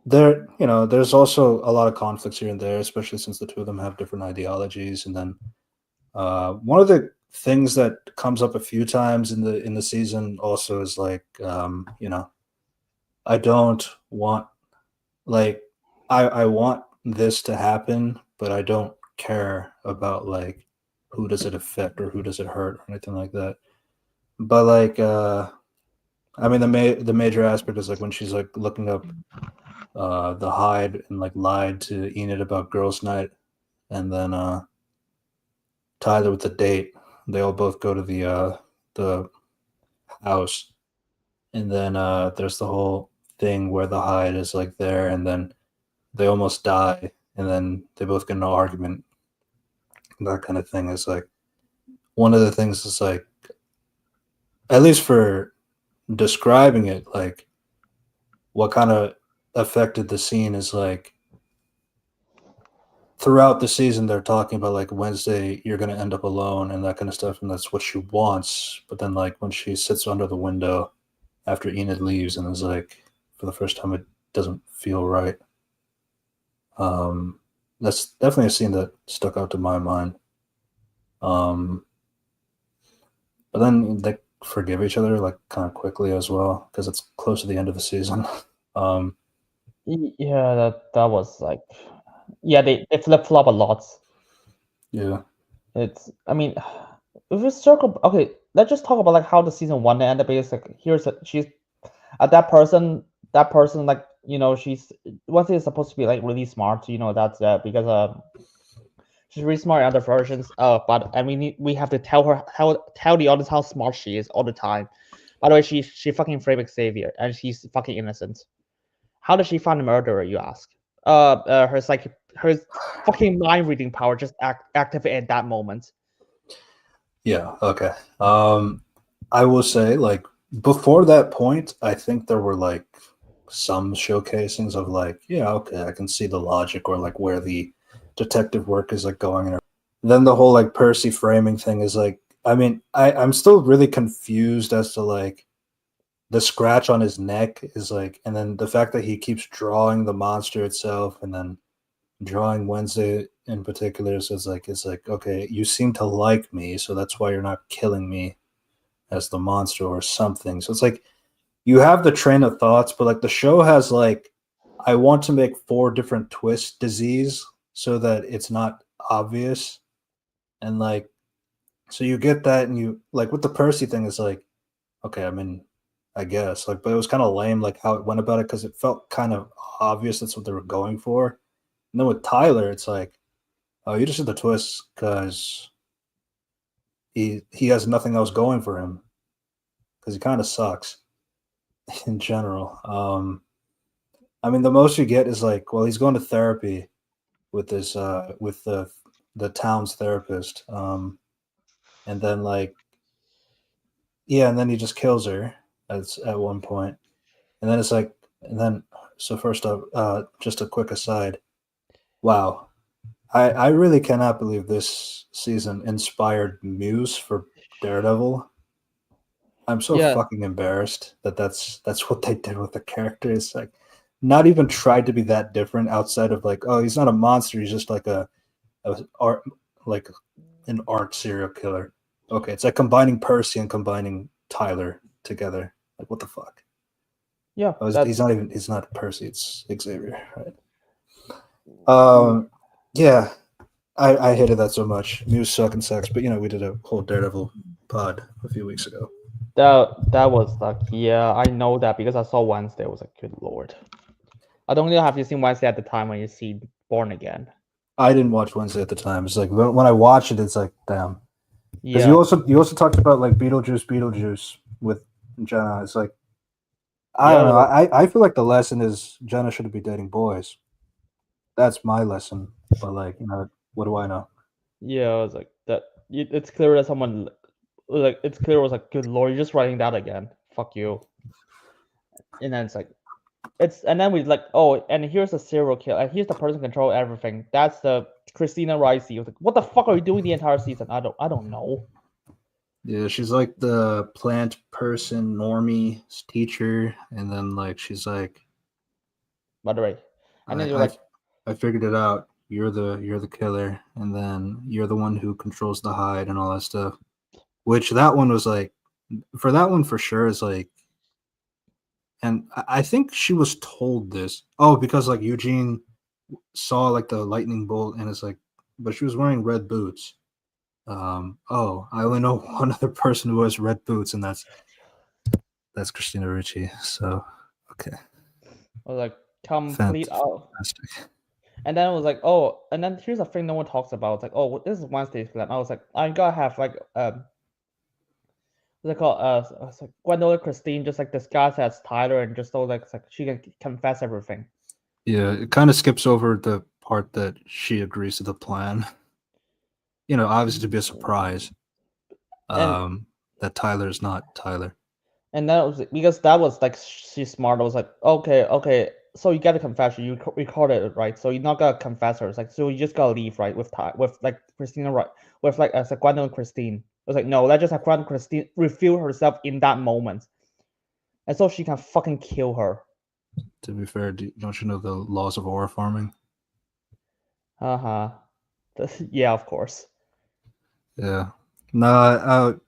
there's also a lot of conflicts here and there, especially since the two of them have different ideologies. And then one of the things that comes up a few times in the season also is like, I don't want like I want this to happen, but I don't care about like who does it affect or who does it hurt or anything like that. But like, I mean, the major aspect is like when she's like looking up the hide and like lied to Enid about girls' night, and then Tyler with the date. They all both go to the house, and then there's the whole thing where the hide is like there, and then they almost die, and then they both get in an argument. That kind of thing is like one of the things is like, at least for describing it, like what kind of affected the scene is like throughout the season they're talking about like Wednesday you're going to end up alone and that kind of stuff, and that's what she wants. But then like when she sits under the window after Enid leaves and is like, for the first time, it doesn't feel right. That's definitely a scene that stuck out to my mind. But then they forgive each other like kind of quickly as well because it's close to the end of the season. Yeah, that was like, yeah, they flip flop a lot. Yeah. It's, I mean, if we circle, okay, let's just talk about like how the season one ended. Because like she's that person like, you know, she's Wednesday is supposed to be like really smart, you know, that's because she's really smart in other versions. But I mean, we have to tell the audience how smart she is all the time. By the way, she fucking framed Xavier and she's fucking innocent. How does she find the murderer, you ask? Her fucking mind reading power just activate at that moment. Yeah. Okay. I will say, like, before that point, I think there were like some showcasings of like, yeah, okay, I can see the logic or like where the detective work is like going. And then the whole like Percy framing thing is like, I mean, I'm still really confused as to like the scratch on his neck is like, and then the fact that he keeps drawing the monster itself and then drawing Wednesday in particular. So it's like, okay, you seem to like me, so that's why you're not killing me as the monster or something. So it's like you have the train of thoughts, but like the show has like, I want to make 4 different twist disease so that it's not obvious. And like, so you get that, and you like with the Percy thing is like, okay, I mean, I guess like, but it was kind of lame like how it went about it because it felt kind of obvious that's what they were going for. And then with Tyler, it's like, oh, you just did the twist because he has nothing else going for him because he kind of sucks in general. I mean, the most you get is like, well, he's going to therapy with this with the town's therapist, and then like, yeah, and then he just kills her at one point, and then it's like, and then so first up, just a quick aside. Wow, I really cannot believe this season inspired Muse for Daredevil. I'm so Yeah, fucking embarrassed that that's what they did with the character. It's like not even tried to be that different outside of like, oh, he's not a monster. He's just like a art, like an art serial killer. Okay, it's like combining Percy and combining Tyler together. Like what the fuck? yeah, Oh, that's he's not Percy. It's Xavier, right? mm, Yeah, I hated that so much. Muse suck and sucks, but you know we did a whole Daredevil pod a few weeks ago. that was like, yeah, I know that because I saw Wednesday. I was like, good lord. I don't know, have you seen Wednesday at the time when you see Born Again? I didn't watch Wednesday at the time. It's like when I watch it, it's like damn. Because Yeah, you also talked about like Beetlejuice with Jenna. It's like I yeah, don't know. like, I feel like the lesson is Jenna shouldn't be dating boys. That's my lesson. But like, you know, what do I know? yeah, I was like that. It's clear that someone like, it's clear. I was like, good lord, you're just writing that again. Fuck you. And then it's like, and then we like, oh, and here's the serial kill, and here's the person control everything. That's the Christina Ricci. I was like, what the fuck are you doing the entire season? I don't know. Yeah, she's like the plant person, normie teacher, and then like she's like, By the way, and then you're I I, like, I figured it out. You're the killer, and then you're the one who controls the hide and all that stuff. Which that one was like, for that one for sure is like, and I think she was told this. Oh, because like Eugene saw like the lightning bolt, and it's like, but she was wearing red boots, I only know one other person who wears red boots, and that's Christina Ricci. So okay, I was like complete out. fantastic. And then it was like, oh, and then here's a thing no one talks about. It's like, oh, this is Wednesday's plan. I was like, I'm gonna have like what's it called? It's like Gwendolyn Christine just like disguised as Tyler and just so like it's like she can confess everything. Yeah, it kind of skips over the part that she agrees to the plan. Obviously to be a surprise. And That Tyler is not Tyler. and then it was because that was like she's smart. I was like, okay, so you get a confession, you recorded it, right? So you're not gonna confess her. It's like so you just gotta leave, right? With like Christina, right? With like as a Gwendolyn Christine. I was like, no, let's just have Gwendolyn Christine reveal herself in that moment, and so she can fucking kill her. To be fair, don't you know the laws of aura farming? Uh-huh. Yeah, of course. Yeah. No,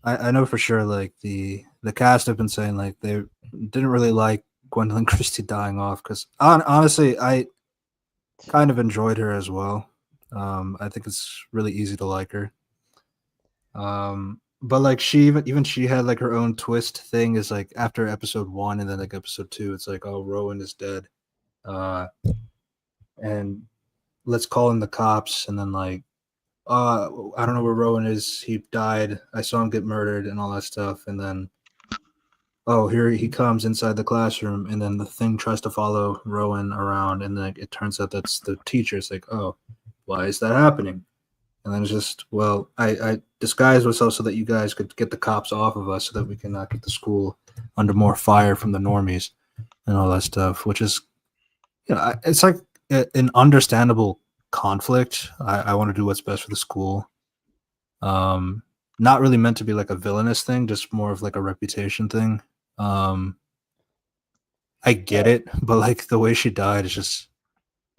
I know for sure. Like the cast have been saying like they didn't really like Gwendolyn Christie dying off because honestly, I kind of enjoyed her as well. I think it's really easy to like her. But like even she had like her own twist thing. Is like after episode 1 and then like episode 2, it's like, oh, Rowan is dead. And let's call in the cops, and then like I don't know where Rowan is. He died. I saw him get murdered and all that stuff. And then, oh, here he comes inside the classroom. And then the thing tries to follow Rowan around. And then it turns out that's the teacher. It's like, oh, why is that happening? And then it's just, well, I disguised myself so that you guys could get the cops off of us so that we can not get the school under more fire from the normies and all that stuff, which is, it's like an understandable conflict. I want to do what's best for the school. Not really meant to be like a villainous thing, just more of like a reputation thing. I get it, but like the way she died is just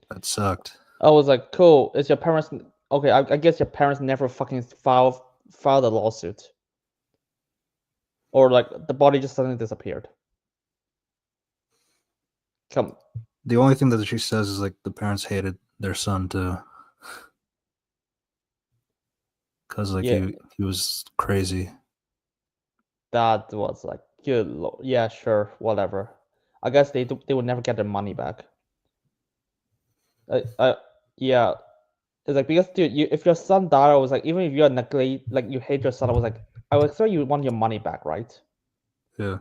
that sucked. I was like, cool. Is your parents okay? I guess your parents never fucking filed a lawsuit, or like the body just suddenly disappeared. Come, The only thing that she says is like the parents hated their son too, because like yeah, he was crazy. that was like good. Yeah, sure, whatever. I guess they would never get their money back. Yeah, it's like because dude, if your son died, I was like, even if you're neglect, like you hate your son, I was like, I would expect you want your money back, right? Yeah,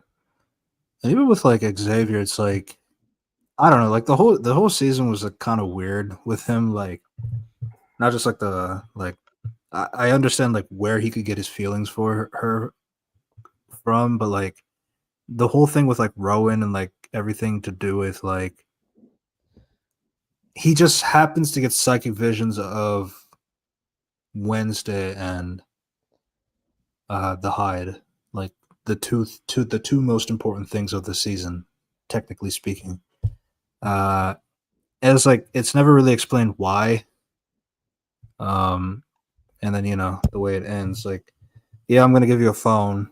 and even with like Xavier, it's like I don't know, like the whole season was like kind of weird with him, like not just like the like I understand like where he could get his feelings for her from, but like the whole thing with like Rowan and like everything to do with like he just happens to get psychic visions of Wednesday and the Hyde, like the two most important things of the season, technically speaking. Uh, and it's like it's never really explained why. And then the way it ends, like, yeah, I'm gonna give you a phone,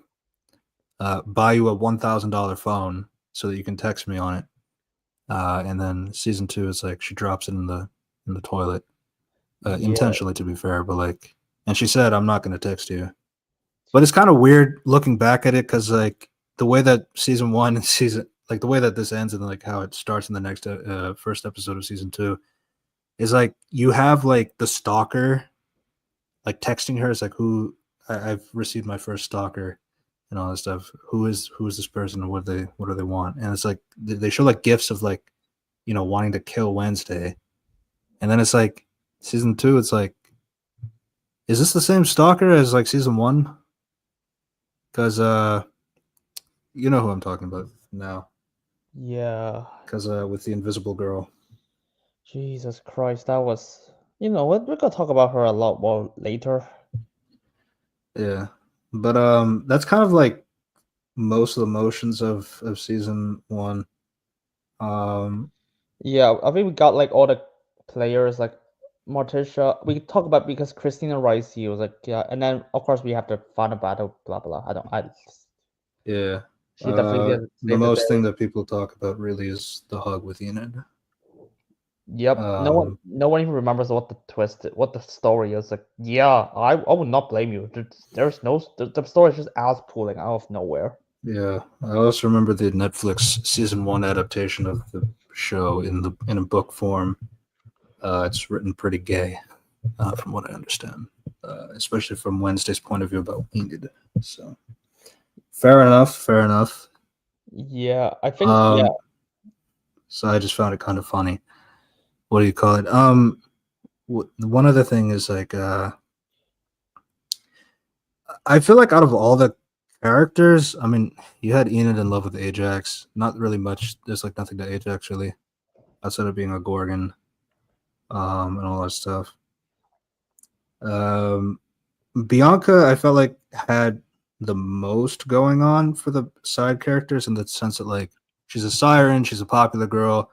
buy you a $1,000 phone so that you can text me on it. And then season 2 is like she drops it in the toilet, Yeah, intentionally to be fair, but like, and she said, "I'm not going to text you." But it's kind of weird looking back at it because like the way that season 1 and season like the way that this ends and like how it starts in the next first episode of season 2 is like you have like the stalker like texting her. It's like I've received my first stalker and all this stuff. Who is this person and what do they want? And it's like they show like gifts of like wanting to kill Wednesday, and then it's like season 2. It's like, is this the same stalker as like season 1? Because you know who I'm talking about now. yeah. Because with the invisible girl. Jesus Christ, that was. You know what? We're gonna talk about her a lot more later. Yeah, but that's kind of like most of the motions of season 1. Um, Yeah, I think we got like all the players like Morticia. We talk about because Christina Rice was like yeah, and then of course we have the final battle. Blah blah. I yeah. she definitely did The save the most thing day. that people talk about really is the hug with Enid. Yep. No one even remembers what the story is. Like, yeah, I would not blame you. There's no the story is just ass pulling out of nowhere. Yeah, I also remember the Netflix season 1 adaptation of the show in a book form. It's written pretty gay, from what I understand, especially from Wednesday's point of view about Enid. So, fair enough. Fair enough. Yeah, I think yeah. So I just found it kind of funny. What do you call it? One other thing is like, I feel like out of all the characters, I mean, you had Enid in love with Ajax. Not really much. There's like nothing to Ajax really, outside of being a Gorgon, and all that stuff. Bianca, I felt like had the most going on for the side characters in the sense that like she's a siren, she's a popular girl,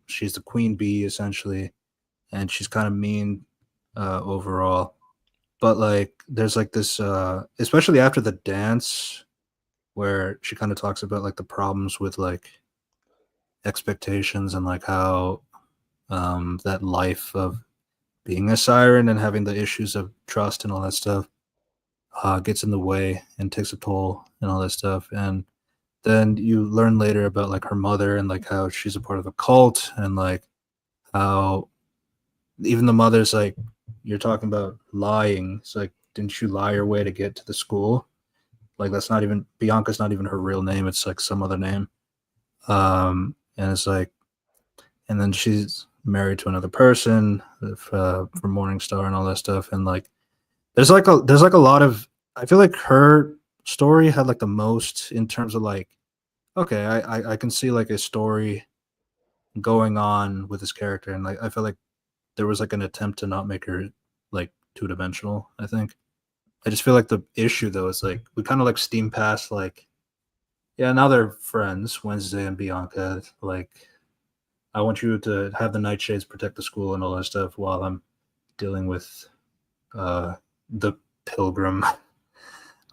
she's the queen bee essentially, and she's kind of mean overall. But like there's like this especially after the dance where she kind of talks about like the problems with like expectations and like how that life of being a siren and having the issues of trust and all that stuff gets in the way and takes a toll and all that stuff. And then you learn later about like her mother and like how she's a part of a cult and like how even the mother's like, you're talking about lying. It's like, didn't you lie your way to get to the school? Like that's not even Bianca's not even her real name. It's like some other name. And it's like, and then she's married to another person from Morningstar and all that stuff. And like, there's like a lot of. I feel like her story had like the most in terms of like, okay, I can see like a story going on with this character, and like I feel like there was like an attempt to not make her like 2-dimensional. I think. I just feel like the issue though is like we kind of like steam past like, yeah, now they're friends, Wednesday and Bianca. Like, I want you to have the Nightshades protect the school and all that stuff while I'm dealing with the Pilgrim.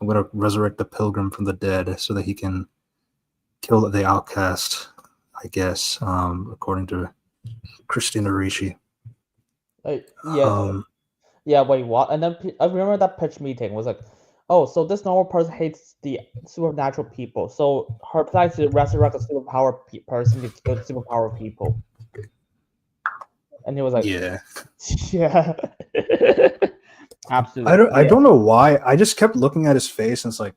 I'm gonna resurrect the Pilgrim from the dead so that he can kill the outcast, I guess, according to Christina Ricci. Yeah. Yeah, wait, what? And then I remember that pitch meeting was like, oh, so this normal person hates the supernatural people. So her plan is to resurrect a superpower person to kill superpower people. And he was like, yeah, yeah, absolutely. I don't know why. I just kept looking at his face and it's like,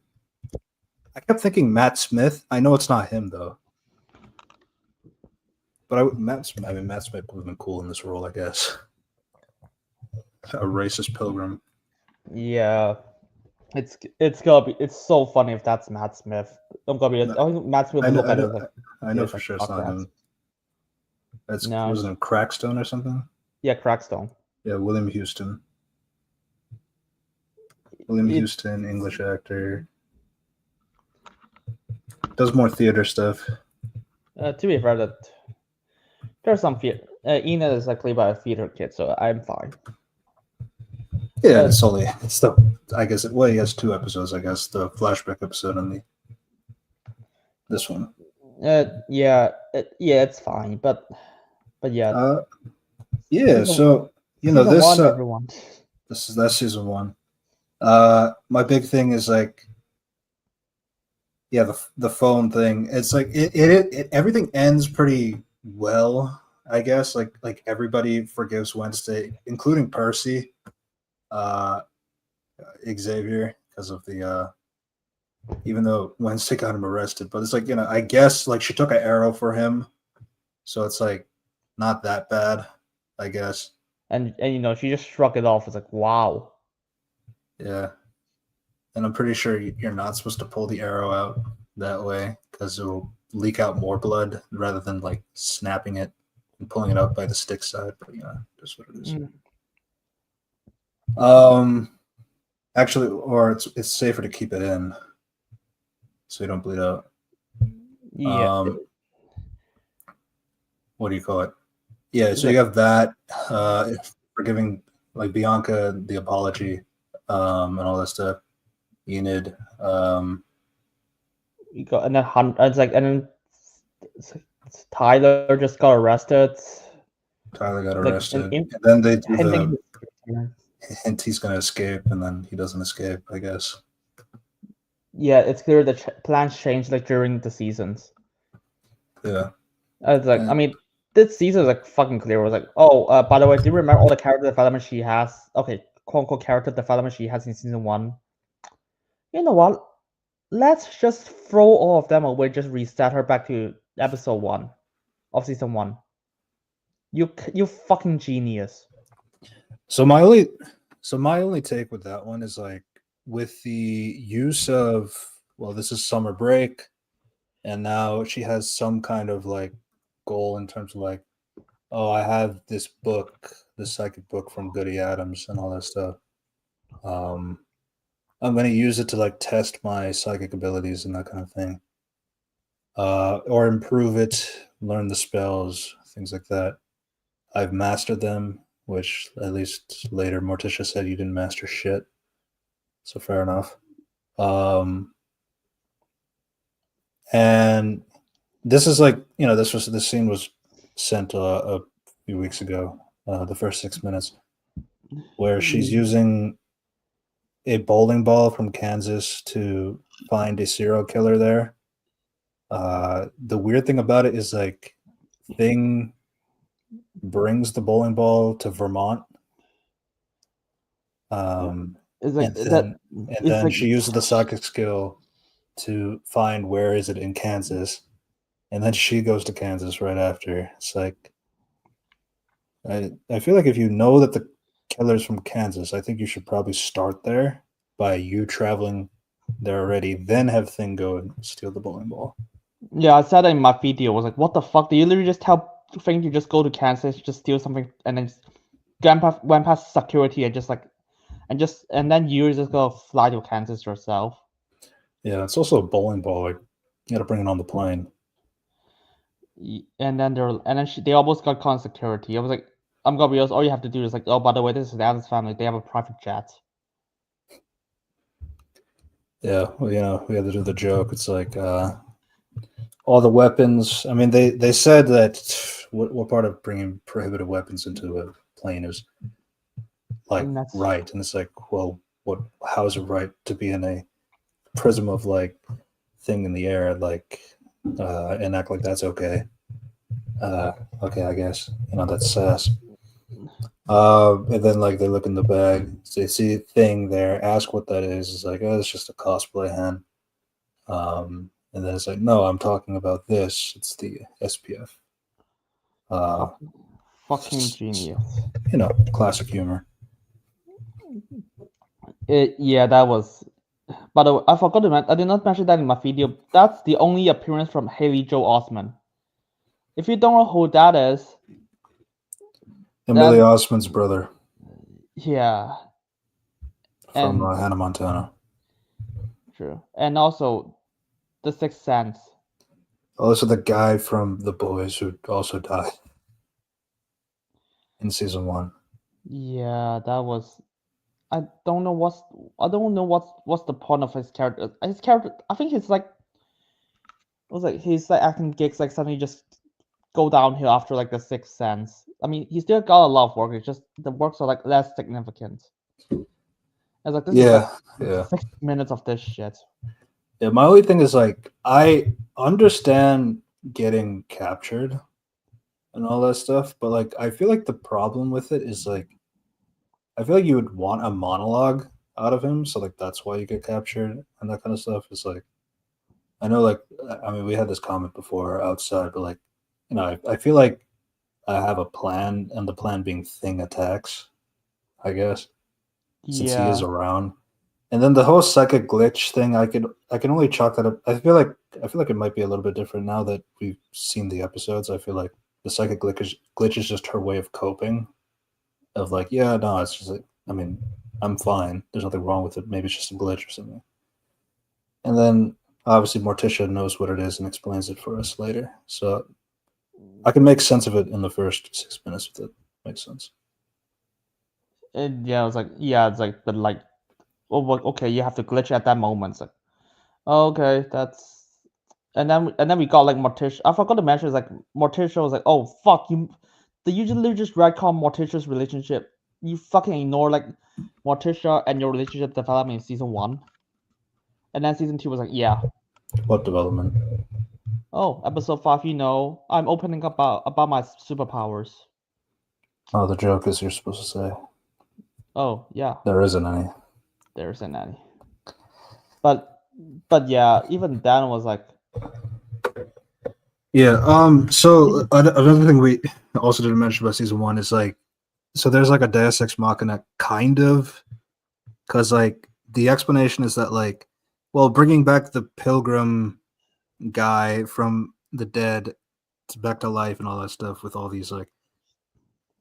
I kept thinking Matt Smith. I know it's not him though. But Matt Smith would have been cool in this role, I guess. A racist pilgrim. Yeah, it's gonna be. It's so funny if that's Matt Smith. I'm gonna be. I think Matt Smith would look at it like. I know for sure it's not him. That's was it Crackstone or something? Yeah, Crackstone. Yeah, William Houston. Houston, English actor. Does more theater stuff. To be fair, that there's some theater. Enid is played by a theater kid, so I'm fine. Yeah, it's the. I guess he has 2 episodes. I guess the flashback episode and this one. Yeah, it's fine, but yeah. Yeah, so this one, everyone. That's season 1. My big thing is like, yeah, the phone thing. It's like it everything ends pretty well, I guess. Like everybody forgives Wednesday, including Percy, Xavier, because of the even though Wednesday got him arrested. But it's like, I guess like she took an arrow for him, so it's like not that bad, I guess. And she just shrugged it off. It's like, wow. Yeah. And I'm pretty sure you're not supposed to pull the arrow out that way because it will leak out more blood rather than like snapping it and pulling it out by the stick side. But that's what it is. Actually, or it's safer to keep it in so you don't bleed out. Yeah. What do you call it? Yeah, so you have that forgiving like Bianca, the apology, and all that stuff. Enid. You got, and then it's like, and then Tyler just got arrested. Tyler got Like arrested, and then they do hinting the his hint he's gonna escape, and then he doesn't escape, I guess. yeah, it's clear the plans changed like during the seasons. Yeah. It's like, I And mean, this season is like fucking clear. It was like, oh, by the way, do you remember all the character development she has? Okay, quote unquote character development she has in season 1. You know what? Let's just throw all of them away. Just reset her back to episode 1 of season 1. You fucking genius. so my only take with that one is like with the use of, well, this is summer break, and now she has some kind of like goal in terms of like, oh, I have this book, the psychic book from Goody Adams and all that stuff. Um, I'm going to use it to like test my psychic abilities and that kind of thing, or improve it, learn the spells, things like that. I've mastered them, which at least later Morticia said you didn't master shit. So fair enough. And this is like, this scene was sent a few weeks ago, the first 6 minutes, where she's using a bowling ball from Kansas to find a serial killer there. The weird thing about it is like Thing brings the bowling ball to Vermont. It's like And that. then she uses the psychic skill to find where is it in Kansas, and then she goes to Kansas right after. It's like I feel like if you know that the killer's from Kansas, I think you should probably start there by you traveling there already, then have Thing go and steal the bowling ball. Yeah, I said that in my video. I was like, what the fuck? Do you literally just tell Thing to just go to Kansas, just steal something, and then went past security and just like, and then you just go fly to Kansas yourself. Yeah, it's also a bowling ball. Like, you got to bring it on the plane. And then they almost got caught in security. I was like, I'm gonna be honest, all you have to do is like, oh, by the way, this is the Addams Family. They have a private jet. Yeah, well, we had to do the joke. It's like all the weapons. I mean, they said that what part of bringing prohibited weapons into a plane is like right, and it's like, well, how is it right to be in a prism of like thing in the air, like and act like that's okay? Okay, I guess that's sass. And then like they look in the bag, they see a thing there, ask what that is. It's like, oh, it's just a cosplay hen. And then it's like, no, I'm talking about this. It's the SPF. Fucking genius. Classic humor. Yeah, that was. By the way, I forgot to mention. I did not mention that in my video. That's the only appearance from Haley Joel Osment. If you don't know who that is, Emily Osment's brother. Yeah. From Hannah Montana. True. And also, The Sixth Sense. Also, the guy from The Boys who also died in season 1. Yeah, that was. I don't know what's the point of his character. His character, I think he's like. It was like he's like acting gigs like suddenly just go downhill after like The Sixth Sense. I mean, he still got a lot of work. It's just the works are like less significant. It's like this is like 6 minutes of this shit. Yeah, my only thing is like I understand getting captured and all that stuff, but like I feel like the problem with it is like I feel like you would want a monologue out of him, so like that's why you get captured and that kind of stuff. Is like I know, like I mean, we had this comment before outside, but like I feel like I have a plan, and the plan being Thing attacks, I guess, since he is around. And then the whole psychic glitch thing, I can only chalk that up. I feel like it might be a little bit different now that we've seen the episodes. I feel like the psychic glitch is just her way of coping. Of like, yeah, no, it's just like, I mean, I'm fine. There's nothing wrong with it. Maybe it's just a glitch or something. And then obviously Morticia knows what it is and explains it for us later. So I can make sense of it in the first 6 minutes if that makes sense. Yeah, it's like, but like, oh, okay, you have to glitch at that moment. It's like, okay, that's And then we got like Morticia. I forgot to mention, is like Morticia was like, oh fuck you, they usually just retcon Morticia's relationship. You fucking ignore like Morticia and your relationship development in season 1, and then season 2 was like, yeah, What development? oh, episode 5, I'm opening up about my superpowers. Oh, the joke is you're supposed to say Oh yeah, there isn't any. there isn't any. But yeah, even Dan was like, Yeah. So another thing we also didn't mention about season 1 is like, so there's like a Deus Ex Machina kind of, because like the explanation is that like, well, bringing back the pilgrim guy from the dead back to life and all that stuff with all these like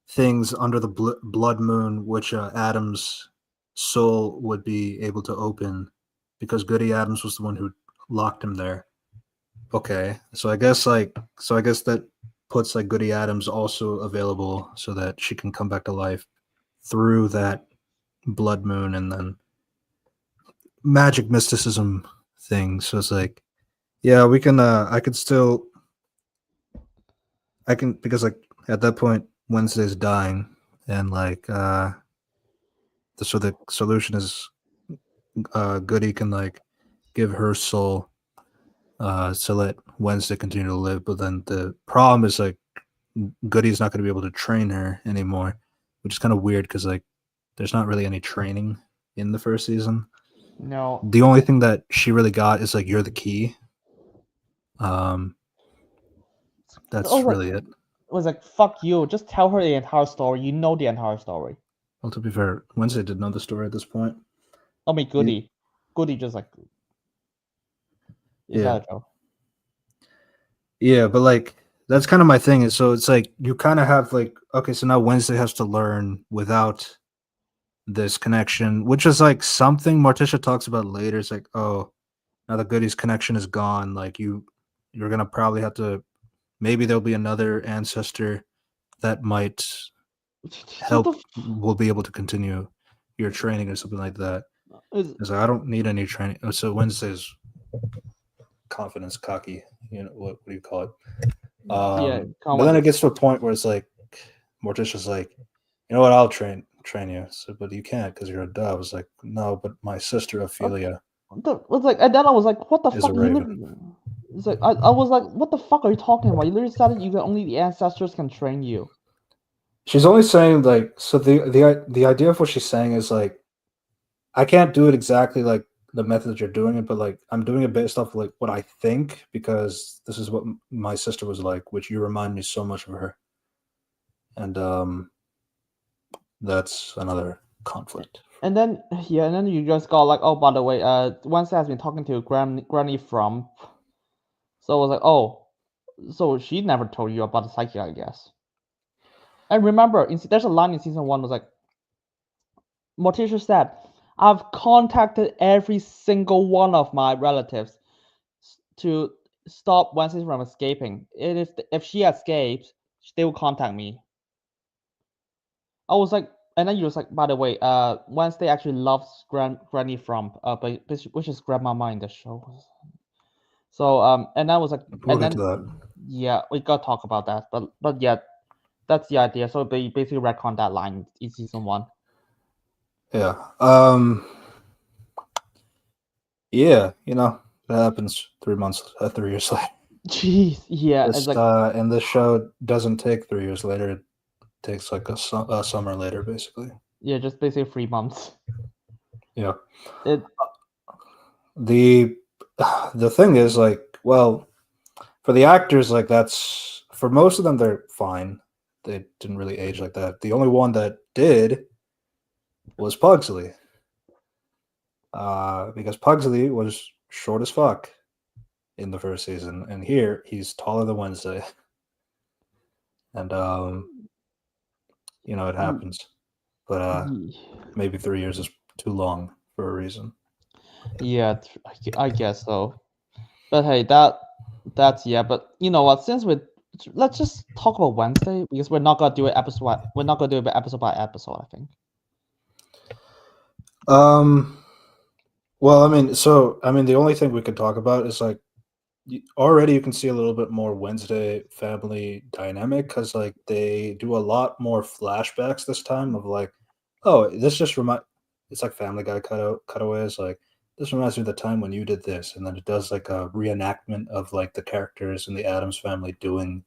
things under the blood moon, which Adam's soul would be able to open because Goody Adams was the one who locked him there. Okay, so I guess that puts like Goody Adams also available so that she can come back to life through that blood moon and then magic mysticism thing. So it's like, yeah, we can. I can, because like at that point Wednesday's dying, and like so the solution is Goody can like give her soul to let Wednesday continue to live, but then the problem is like Goody's not going to be able to train her anymore, which is kind of weird because like there's not really any training in the first season. no. The only thing that she really got is like, you're the key. That's really it. It was like, fuck you, just tell her the entire story. You know the entire story. Well, to be fair, Wednesday did know the story at this point. I mean, Goody just like, is that a joke? Yeah, but like that's kind of my thing. Is so it's like you kind of have like, okay, so now Wednesday has to learn without this connection, which is like something Morticia talks about later. It's like, oh, now the Goody's connection is gone. Like you're gonna probably have to, maybe there'll be another ancestor that might help, will be able to continue your training or something like that. It's like, I don't need any training. So Wednesday's confidence, cocky, what do you call it? Yeah, but then it gets to a point where it's like Morticia's like, you know what, I'll train you. So, but you can't because you're a dove. It's like, no, but my sister Ophelia was like, and then I was like, what the is fuck? a raven. It's like, I was like, what the fuck are you talking about? You literally said that only the ancestors can train you. She's only saying like, so the idea of what she's saying is like, I can't do it exactly like the method that you're doing it, but like I'm doing it based off of like what I think, because this is what my sister was like, which you remind me so much of her. And that's another conflict. And then you just got like, oh, by the way, Wednesday has been talking to Granny from. So I was like, oh, so she never told you about the psychic, I guess. And remember, there's a line in season 1 was like, Morticia said, I've contacted every single one of my relatives to stop Wednesday from escaping. And if she escapes, they will contact me. I was like, and then you was like, by the way, Wednesday actually loves Granny from, which is Grandmama in the show. So and I was like, we'll get to that. Yeah, we got to talk about that. But yeah, that's the idea. So they basically retcon that line in season 1. Yeah. Yeah, that happens 3 years later. Jeez, yeah. It's like, and this show doesn't take 3 years later. It takes like a summer later, basically. Yeah, just basically 3 months. Yeah. The thing is like, well, for the actors, like that's, for most of them, they're fine. They didn't really age like that. The only one that did was Pugsley. Because Pugsley was short as fuck in the first season, and here he's taller than Wednesday. And it happens. But maybe 3 years is too long for a reason. Yeah, I guess so. But hey, that's yeah. But you know what? Let's just talk about Wednesday, because we're not gonna do it episode. We're not gonna do it episode by episode, I think. Well, the only thing we could talk about is like already you can see a little bit more Wednesday family dynamic because like they do a lot more flashbacks this time of like, oh, this just remind. It's like Family Guy cutaways. Like this reminds me of the time when you did this, and then it does like a reenactment of like the characters in the Addams Family doing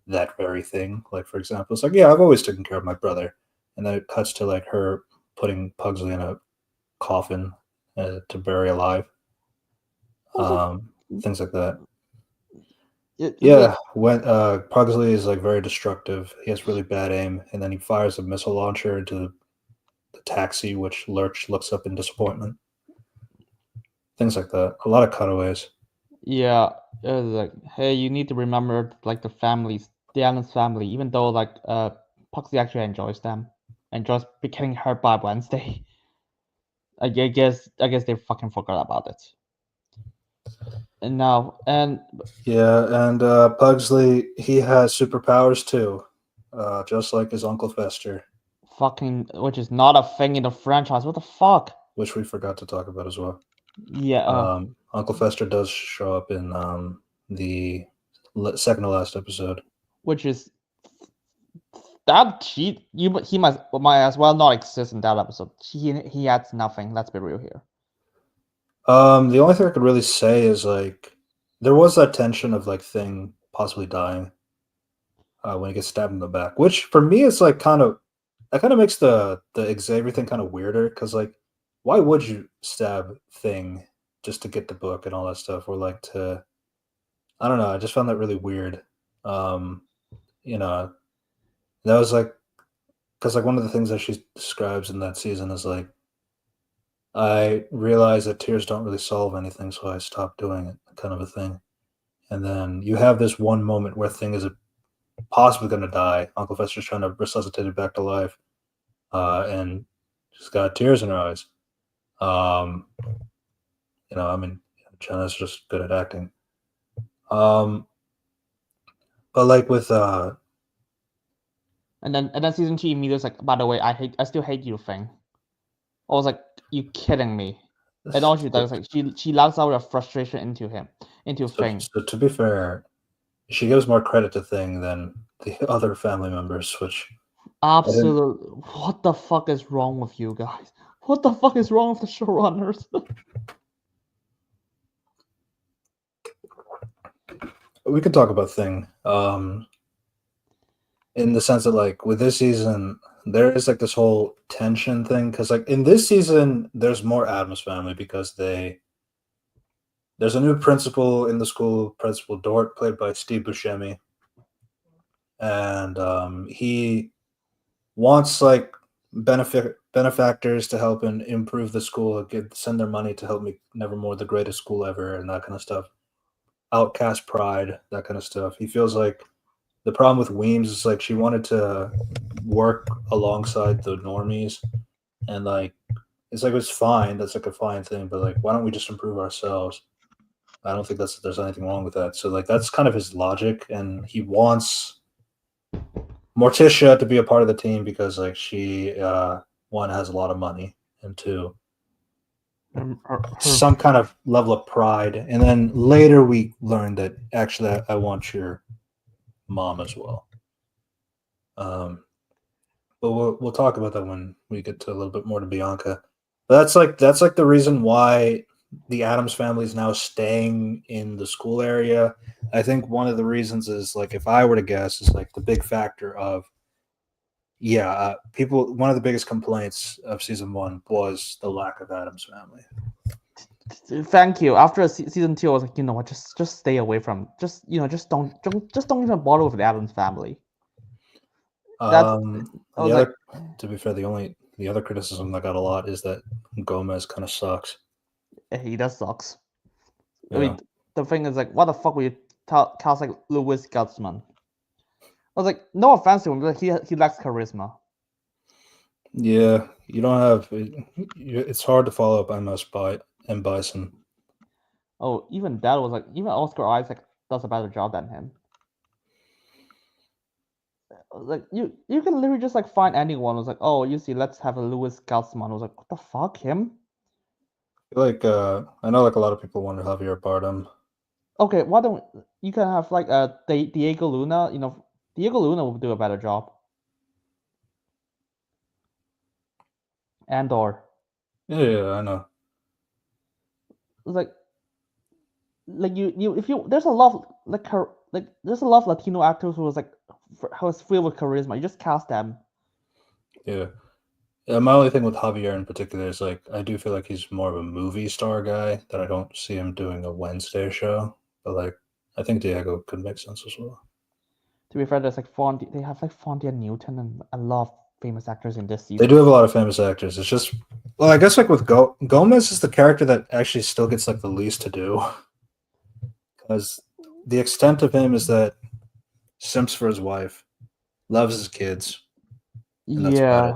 that very thing. Like for example, it's like, yeah, I've always taken care of my brother, and then it cuts to like her putting Pugsley in a coffin to bury alive. Things like that. Yeah, when Pugsley is like very destructive. He has really bad aim, and then he fires a missile launcher into the taxi, which Lurch looks up in disappointment. Things like that. A lot of cutaways. Yeah, it was like, hey, you need to remember like the Addams family, even though like Puxley actually enjoys them, enjoys getting hurt by Wednesday. I guess they fucking forgot about it. And now yeah, and Pugsley, he has superpowers too, just like his Uncle Fester, fucking, which is not a thing in the franchise. What the fuck? which we forgot to talk about as well. Yeah. Uncle Fester does show up in the second to last episode, which is that he might as well not exist in that episode. He adds nothing. Let's be real here. The only thing I could really say is like there was that tension of like Thing possibly dying when he gets stabbed in the back, which for me is like kind of makes the Xavier thing kind of weirder because like why would you stab Thing just to get the book and all that stuff, or like to I don't know, I just found that really weird. You know, that was like because like one of the things that she describes in that season is like I realized that tears don't really solve anything, so I stopped doing it, kind of a thing. And then you have this one moment where Thing is possibly going to die. Uncle Fester's trying to resuscitate it back to life, and she's got tears in her eyes. I mean, Jenna's just good at acting. But like with and then season 2 immediately was like, by the way, I still hate you, Thing. I was like, you kidding me? And all she does like she lets out her frustration into Thing. So to be fair, she gives more credit to Thing than the other family members, which absolutely. What the fuck is wrong with you guys? What the fuck is wrong with the showrunners? we could talk about Thing. In the sense that like with this season, there is like this whole tension thing because like in this season, there's more Addams Family because there's a new principal in the school, Principal Dort, played by Steve Buscemi, and he wants like benefactors to help and improve the school, send their money to help make Nevermore the greatest school ever, and that kind of stuff. Outcast pride, that kind of stuff. He feels like the problem with Weems is like she wanted to work alongside the normies, and like it's like it's fine. That's like a fine thing, but like why don't we just improve ourselves? I don't think there's anything wrong with that. So like that's kind of his logic, and he wants Morticia to be a part of the team because like she one has a lot of money, and two some kind of level of pride. And then later we learned that actually I want your mom as well. But we'll talk about that when we get to a little bit more to Bianca. But that's like the reason why the Addams family is now staying in the school area. I think one of the reasons is like if I were to guess is like the big factor of people. One of the biggest complaints of season 1 was the lack of Addams family. Thank you. After season 2, I was like, you know what, just stay away from, just don't even bother with the Addams family. To be fair, the other criticism that got a lot is that Gomez kind of sucks. He does sucks. Yeah. I mean, the thing is like, what the fuck were you cast like Louis Gutzman? I was like, no offense to him, but he lacks charisma. Yeah, you don't have. It's hard to follow up M. Bison. Oh, even that was like, even Oscar Isaac does a better job than him. Like you can literally just like find anyone who's like, oh, you see, let's have a Louis Gutzman. I was like, what the fuck, him? Like I know like a lot of people wonder Javier Bardem. Okay, why don't you can have like Diego Luna? You know, Diego Luna will do a better job. Andor, Yeah, I know. like you if you there's a lot of, like there's a lot of Latino actors who was like who was filled with charisma. You just cast them. Yeah. Yeah, my only thing with Javier in particular is like I do feel like he's more of a movie star guy that I don't see him doing a Wednesday show. But like I think Diego could make sense as well. To be fair, there's like they have like Fondia Newton and a lot of famous actors in this They season. do have a lot of famous actors. It's just well, I guess like with Gomez is the character that actually still gets like the least to do. Because the extent of him is that simps for his wife, loves his kids, and that's about it.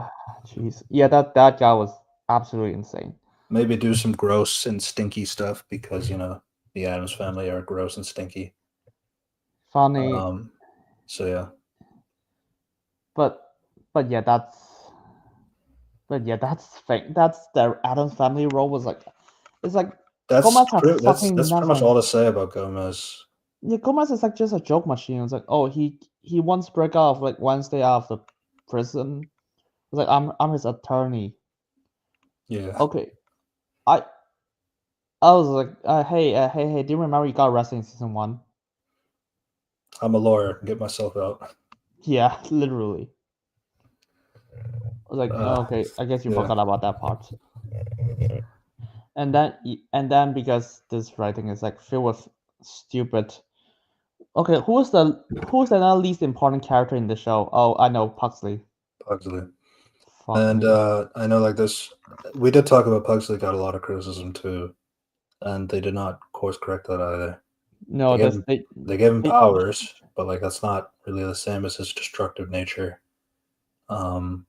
Yeah, jeez. Yeah, that guy was absolutely insane. Maybe do some gross and stinky stuff because the Addams family are gross and stinky. Funny, Um, so yeah, but but yeah, that's the Addams Family role was like it's like Gomez has fucking that's pretty much nothing. all to say about Gomez. Yeah, Gomez is like just a joke machine. It's like, oh, he once break out of like Wednesday out of the prison. It's like I'm his attorney. Yeah, Okay, I I was like, hey, do you remember you got arrested in season 1? I'm a lawyer. Get myself out. Yeah, literally. I was like, Uh, oh, okay, I guess you yeah, forgot about that part. And then because this writing is like filled with stupid. Okay, who's the least important character in the show? Oh, I know, Pugsley. Pugsley. Fuck And me. I know like this. We did talk about Pugsley got a lot of criticism too, and they did not course correct that either. They No, gave this him they gave him they powers, but like that's not really the same as his destructive nature. Um,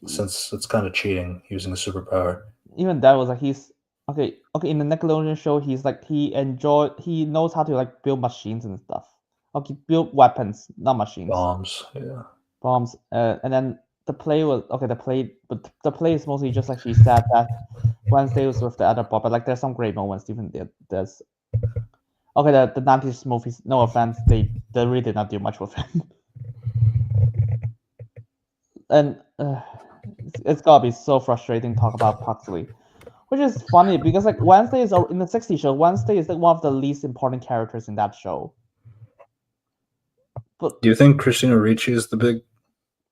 since it's kind of cheating using a superpower. even that was like he's okay in the Nickelodeon show he knows how to like build machines and stuff. Okay, build weapons, not machines. Bombs, yeah. Bombs. And then the play was okay. But the play is mostly just like she said that Wednesday was with the other Bob, but like there's some great moments. Even there's okay. The 90s movies. No offense, they really did not do much with him. And it's gotta be so frustrating to talk about Pugsley, which is funny because like Wednesday is in the 60s show. Wednesday is like one of the least important characters in that show. But Do you think Christina Ricci is the big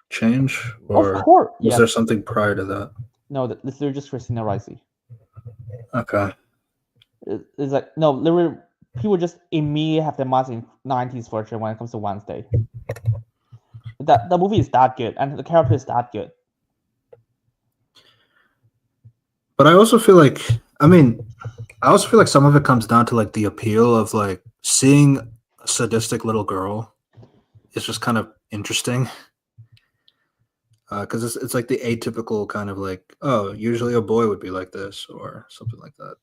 change, of or course, was yes. there something prior to that? No, they're just Christina Ricci. Okay. It's like no, literally, people just immediately have their minds in 90s version when it comes to Wednesday. That the movie is that good, and the character is that good. But I also feel like, I also feel like some of it comes down to like the appeal of like seeing a sadistic little girl is just kind of interesting. Because it's like the atypical kind of like, oh, usually a boy would be like this or something like that.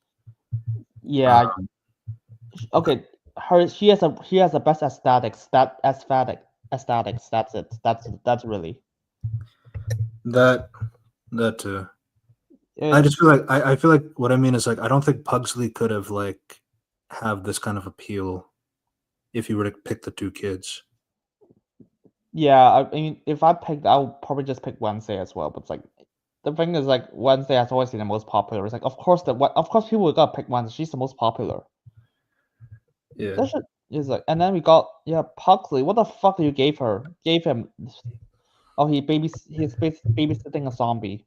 Yeah. Um, Okay. She has the best aesthetics. Aesthetics. That's it. That's really. that that too. I It's just feel like I feel like what I mean is like I don't think Pugsley could have like have this kind of appeal if you were to pick the two kids. yeah. I mean, if I picked, I would probably just pick Wednesday as well. But it's like the thing is like Wednesday has always been the most popular. It's like of course people would gotta pick Wednesday. She's the most popular. Yeah. That shit is like, and then we got Pugsley. What the fuck you gave him? Oh, he's babysitting a zombie.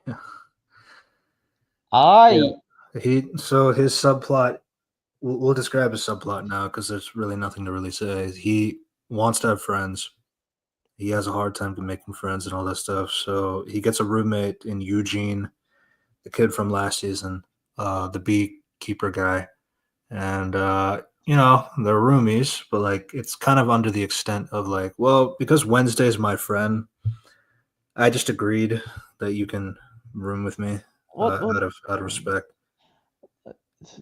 Yeah. I Yeah. So his subplot, we'll describe his subplot now because there's really nothing to really say. He wants to have friends. He has a hard time to making friends and all that stuff. So he gets a roommate in Eugene, the kid from last season, the beekeeper guy. And they're roomies, but like it's kind of under the extent of like, well, because Wednesday's my friend, I just agreed that you can room with me what out of respect.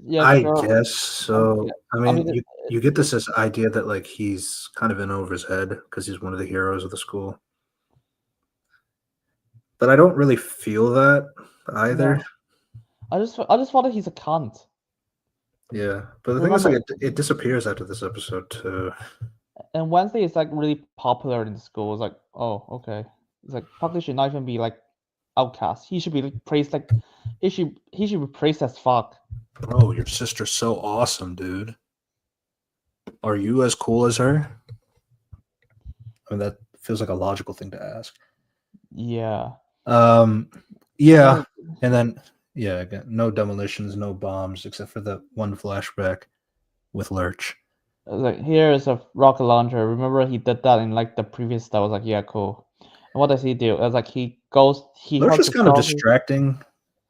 yeah I sure. guess Yeah, so. I I mean, mean you get it, this idea that like he's kind of in over his head because he's one of the heroes of the school, but I don't really feel that either. no. I just thought that he's a cunt. Yeah, but the thing is, Remember, like, it disappears after this episode too. and Wednesday is like really popular in the school. It's like, oh, okay. It's like Puckley should not even be like outcast. He should be like, praised like he should be praised as fuck. Bro, your sister's so awesome, dude. Are you as cool as her? I mean, that feels like a logical thing to ask. Yeah. Yeah, and then yeah, again, no demolitions, no bombs, except for the one flashback with Lurch. It's like here is a rocket launcher. Remember he did that in like the previous stuff. I was like, yeah, cool. And what does he do? It's like he Lurch hurts is the kind of trophy. distracting.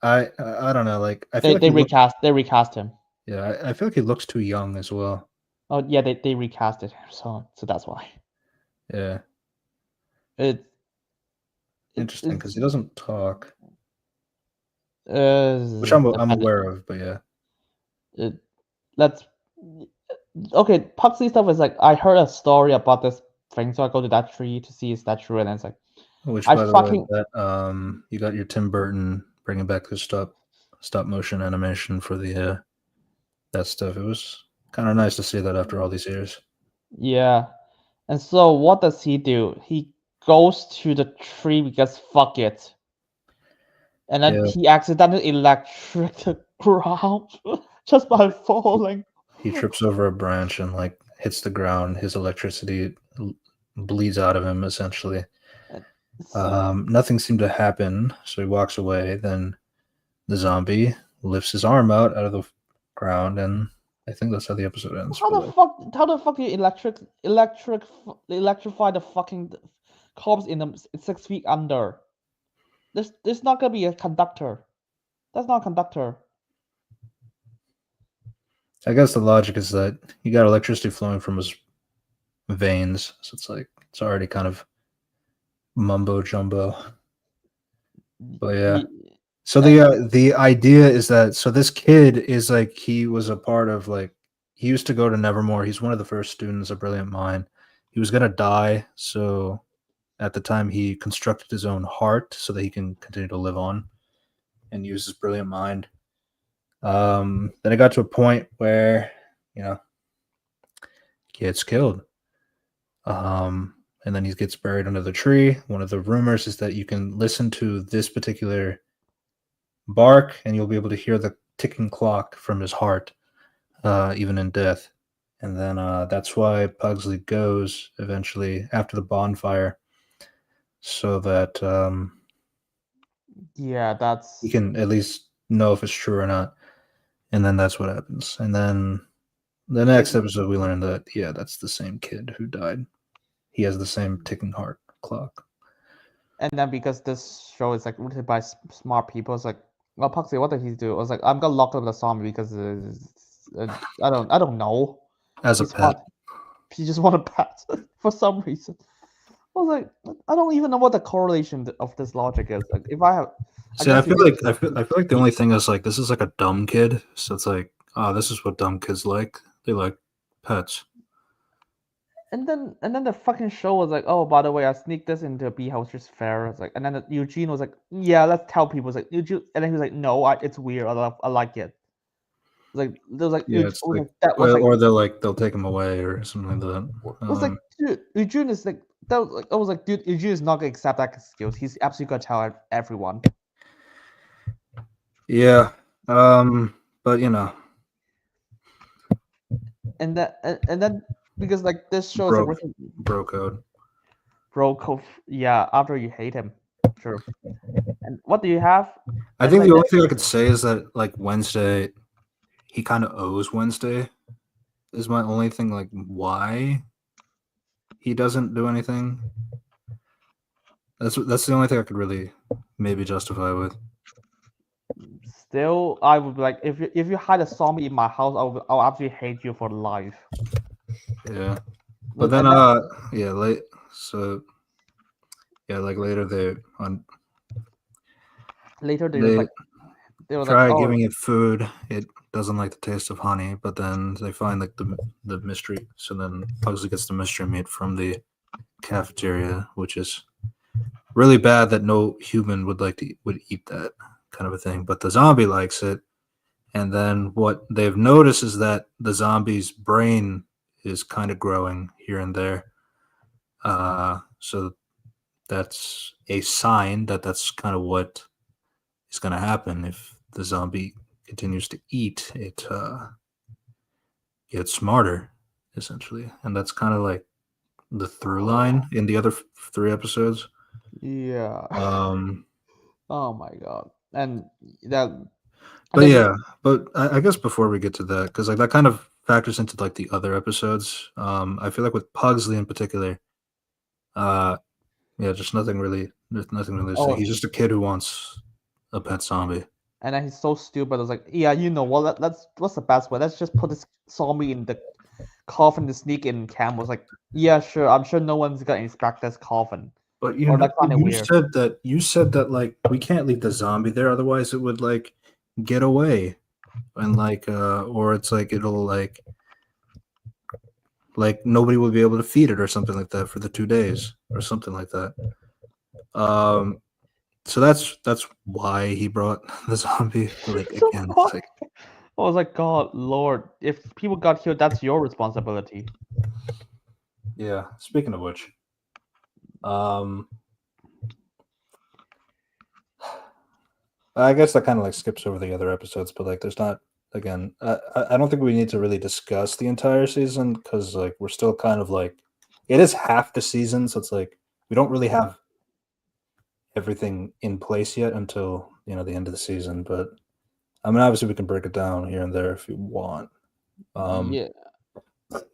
I don't know. Like I feel They like they recast him. yeah, I feel like he looks too young as well. Oh yeah, they recast it. So that's why. Yeah, It interesting because he doesn't talk, which is I'm aware of. But yeah, it, let's okay. Puxley stuff is like I heard a story about this thing, so I go to that tree to see is that true, and it's like which I by the way, fucking that you got your Tim Burton bringing back the stop motion animation for the that stuff. It was kind of nice to see that after all these years. yeah. And so what does he do? He goes to the tree because fuck it. And then Yeah, he accidentally electric the ground just by falling. he trips over a branch and like hits the ground. His electricity bleeds out of him essentially. Nothing seemed to happen, so he walks away. Then the zombie lifts his arm out of the ground, and I think that's how the episode ends. How the fuck? How the fuck you electrify the fucking corpse in the 6 feet under? There's not gonna be a conductor. That's not a conductor. I guess the logic is that you got electricity flowing from his veins, so it's like it's already kind of mumbo jumbo. But yeah. So the idea is that so this kid is like he was a part of like he used to go to Nevermore. He's one of the first students, a brilliant mind. He was gonna die, so at the time he constructed his own heart so that he can continue to live on and use his brilliant mind. Then it got to a point where you know he gets killed. And then he gets buried under the tree. One of the rumors is that you can listen to this particular bark and you'll be able to hear the ticking clock from his heart, even in death. And then that's why Pugsley goes eventually after the bonfire, so that yeah, that's he can at least know if it's true or not. And then that's what happens. And then the next episode, we learn that yeah, that's the same kid who died. He has the same ticking heart clock. and then because this show is like written by smart people, it's like, well, Puxley, what did he do? I was like, I'm gonna lock up the zombie because I don't know. As a He's pet. smart. He just want a pet for some reason. I was like, I don't even know what the correlation of this logic is. Like, if I have, See, I feel like the only thing is like this is like a dumb kid, so it's like, oh, this is what dumb kids like. They like pets. and then the fucking show was like, oh, by the way, I sneaked this into a bee house just fair. It's like, and then Eugene was like, yeah, let's tell people. It's like Eugene, and then he was like, no, it's weird. I like it. Like there was like Yeah, it's like, that was like or they'll take him away or something like that. it was like dude, Eugene is like that was like I was like dude, Eugene is not gonna accept that skills. He's absolutely gonna tell everyone. Yeah, but you know, And then because like this show is like bro code. yeah, after you hate him, sure. And what do you have? I think the only thing I could say is that like Wednesday, he kind of owes Wednesday. Is my only thing like why he doesn't do anything. That's the only thing I could really maybe justify with. Still, I would be like if you hide a zombie in my house, I'll absolutely hate you for life. Yeah, but then yeah, late so yeah, like later they try like, giving it food. It doesn't like the taste of honey, but then they find like the mystery. So then Pugsley gets the mystery meat from the cafeteria, which is really bad that no human would eat that kind of a thing. But the zombie likes it, And then what they've noticed is that the zombie's brain is kind of growing here and there. So that's a sign that that's kind of what is going to happen if the zombie continues to eat. It gets smarter, essentially, and that's kind of like the through line in the other three episodes. Yeah. Um, Oh my god. And that and but then yeah, but I guess before we get to that, because like that kind of factors into like the other episodes. I feel like with Pugsley in particular, uh, yeah, just nothing really. There's nothing really to say. oh He's just a kid who wants a pet zombie. and then he's so stupid. I was like, yeah, you know what? Let's what's the best way? Let's just put this zombie in the coffin to sneak in. Cam was like, yeah, sure. I'm sure no one's gonna inspect this coffin. But Or that's kind of weird. you said that like we can't leave the zombie there, otherwise it would like get away, and like or it's like it'll like nobody will be able to feed it or something like that for the 2 days or something like that. Um, so that's why he brought the zombie. Like So again, it's what? like I was like, God, Lord, if people got killed, that's your responsibility. yeah. Speaking of which, um, I guess that kind of like skips over the other episodes, but like there's not again. I don't think we need to really discuss the entire season because like we're still kind of like it is half the season, so it's like we don't really have everything in place yet until the end of the season. But I mean, obviously we can break it down here and there if you want. Um, Yeah.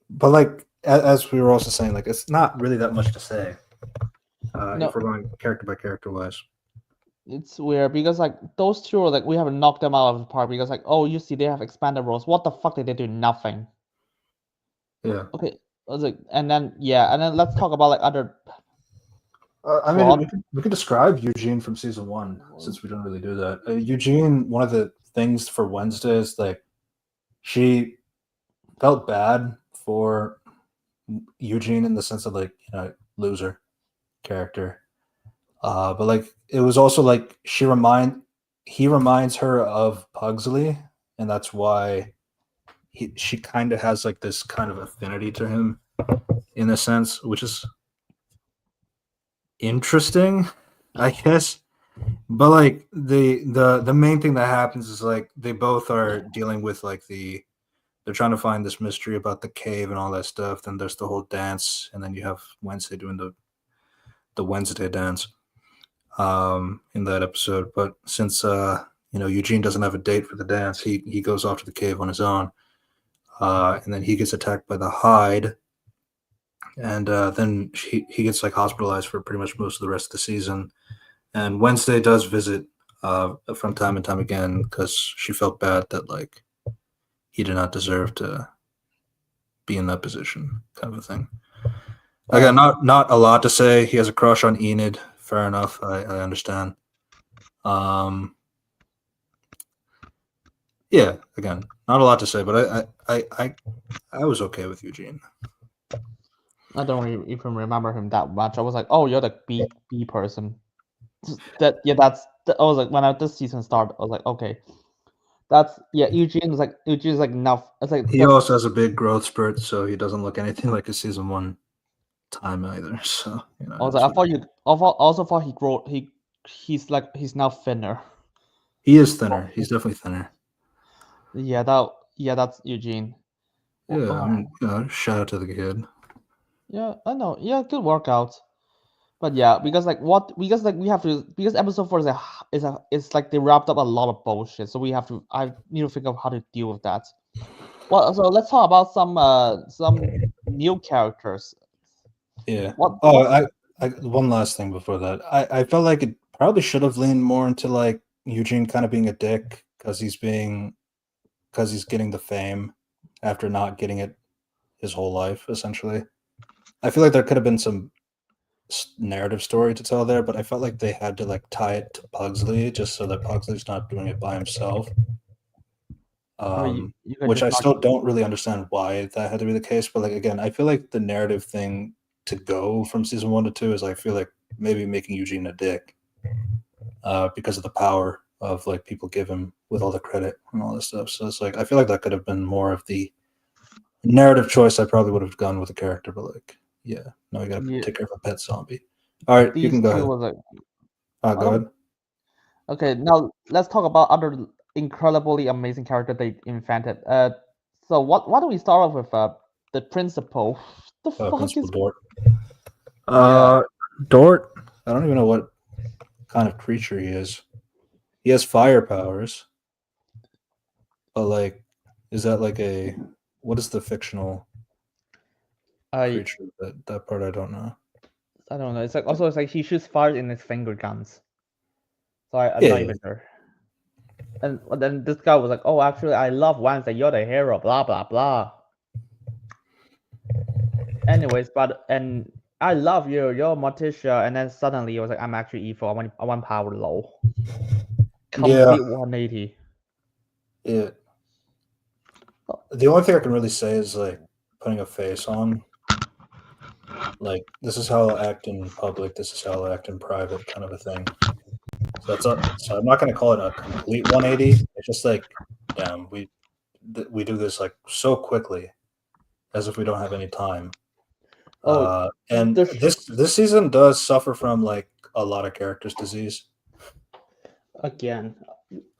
but like as we were also saying, like it's not really that much to say if No, we're going character by character wise. it's weird because like those two are like we haven't knocked them out of the park because like oh you see they have expanded roles. What the fuck did they do? Nothing. Yeah. Okay. I was like, and then yeah, and then let's talk about like other I mean, plot. we could describe Eugene from season one since we don't really do that. Eugene, one of the things for Wednesday is like she felt bad for Eugene in the sense of like loser character, but like it was also like he reminds her of Pugsley, and that's why she kind of has like this kind of affinity to him in a sense, which is interesting, I guess. But like the main thing that happens is like they both are dealing with like they're trying to find this mystery about the cave and all that stuff. Then there's the whole dance, and then you have Wednesday doing the Wednesday dance in that episode. But since Eugene doesn't have a date for the dance, he goes off to the cave on his own, and then he gets attacked by the Hyde, and then he gets like hospitalized for pretty much most of the rest of the season. And Wednesday does visit from time and time again because she felt bad that like he did not deserve to be in that position, kind of a thing. Again, not a lot to say. He has a crush on Enid. Fair enough. I understand. Yeah. Again, not a lot to say, but I was okay with Eugene. I don't even remember him that much. I was like, oh, you're the B person. That yeah, I was like when this season started, I was like, okay, that's yeah. Eugene's like enough. It's like He that's. also has a big growth spurt, so he doesn't look anything like a season one time either. So I was like, also thought he's now thinner. he is thinner. He's definitely thinner. Yeah, that's Eugene. Yeah, I Oh, mean, shout out to the kid. yeah, I know. Yeah, good workout. But yeah, because we have to because episode 4 is like they wrapped up a lot of bullshit, so I need to think of how to deal with that. Well, so let's talk about some new characters. Yeah. What Oh, what I one last thing before that. I felt like it probably should have leaned more into like Eugene kind of being a dick because he's getting the fame after not getting it his whole life, essentially. I feel like there could have been some narrative story to tell there, but I felt like they had to like tie it to Pugsley just so that Pugsley's not doing it by himself. I mean, you could Which just I not. still don't really understand why that had to be the case. But like again, I feel like the narrative thing to go from season 1 to 2 is I feel like maybe making Eugene a dick because of the power of like people give him with all the credit and all this stuff. So it's like I feel like that could have been more of the narrative choice. I probably would have gone with the character, but like, yeah, no, you gotta take care of a pet zombie. All right, you These can go two ahead. was like, Go ahead. okay, now let's talk about other incredibly amazing character they invented. So why don't we start off with the principal? The fuck Principal is Dort. yeah. Dort. I don't even know what kind of creature he is. He has fire powers, but like, is that like a what is the fictional creature? That part I don't know. I don't know. It's like also it's like he shoots fire in his finger guns. So I'm Yeah, not even sure. And then this guy was like, "Oh, actually, I love Wednesday. You're the hero." Blah blah blah. Anyways, and I love you. You're Morticia. And then suddenly it was like, "I'm actually evil. I want power low." Complete 180. Yeah. The only thing I can really say is like putting a face on. Like this is how I'll act in public. This is how I'll act in private, kind of a thing. So so I'm not going to call it a complete 180. It's just like, damn, we do this like so quickly, as if we don't have any time. And this season does suffer from like a lot of characters' disease. Again.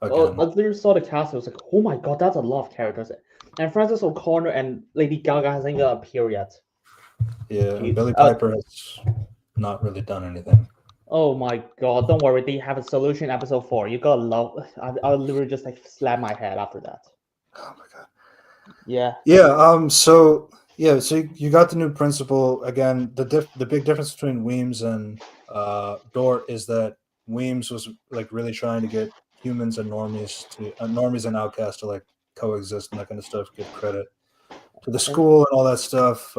I literally saw the cast. I was like, oh my god, that's a lot of characters. And Francis O'Connor and Lady Gaga hasn't even appeared yet. Yeah, Billy Piper has not really done anything. Oh my god, don't worry, they have a solution episode 4. You gotta love. I'll literally just like slap my head after that. Oh my god. Yeah. Yeah. So you got the new principal again. The big difference between Weems and Dort is that Weems was like really trying to get humans and normies and outcasts to like coexist and that kind of stuff. Give credit to the school and all that stuff.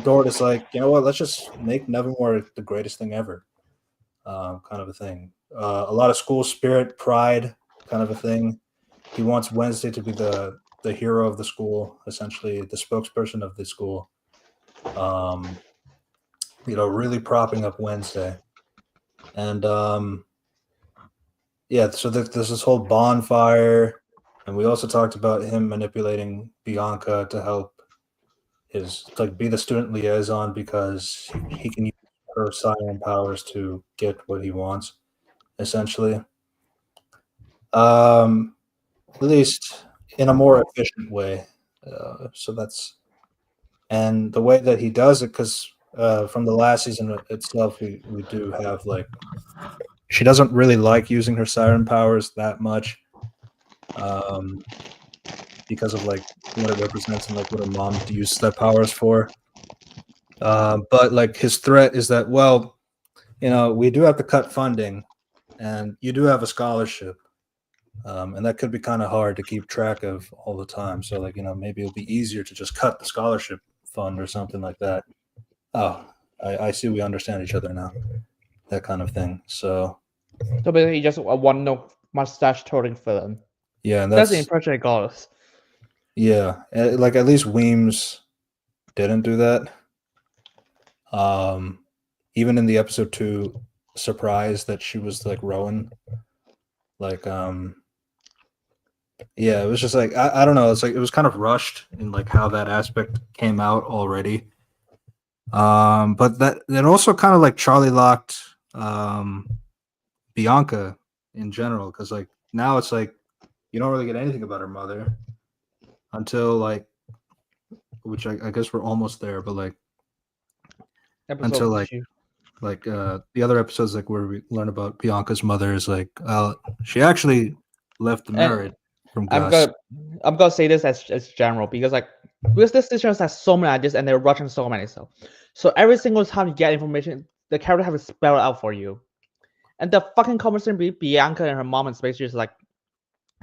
Dort is like, you know what? Let's just make Nevermore the greatest thing ever. Kind of a thing. A lot of school spirit, pride, kind of a thing. He wants Wednesday to be the hero of the school, essentially the spokesperson of the school. Really propping up Wednesday. And so there's this whole bonfire, and we also talked about him manipulating Bianca to help be the student liaison because he can use her siren powers to get what he wants, essentially. At least in a more efficient way. And the way that he does it, because from the last season itself, we do have like she doesn't really like using her siren powers that much, because of like what it represents and like what her mom uses that powers for. But like his threat is that, well, we do have to cut funding, and you do have a scholarship. And that could be kind of hard to keep track of all the time. So, like, maybe it'll be easier to just cut the scholarship fund or something like that. Oh, I see. We understand each other now. That kind of thing. So basically, just one mustache twirling villain. Yeah, and that's the impression I got. Yeah, like at least Weems didn't do that. Even in the episode 2 surprise that she was like Rowan, like yeah, it was just like I don't know. It's like it was kind of rushed in like how that aspect came out already. But that also kind of like Charlie locked Bianca in general, because like now it's like you don't really get anything about her mother until like, which I guess we're almost there, but like until like the other episodes, like where we learn about Bianca's mother is like she actually left the marriage from Gus. I'm gonna say this as general because this series has so many ideas and they're rushing so many stuff. So every single time you get information, the character have to spell it out for you. And the fucking conversation between Bianca and her mom in space is like,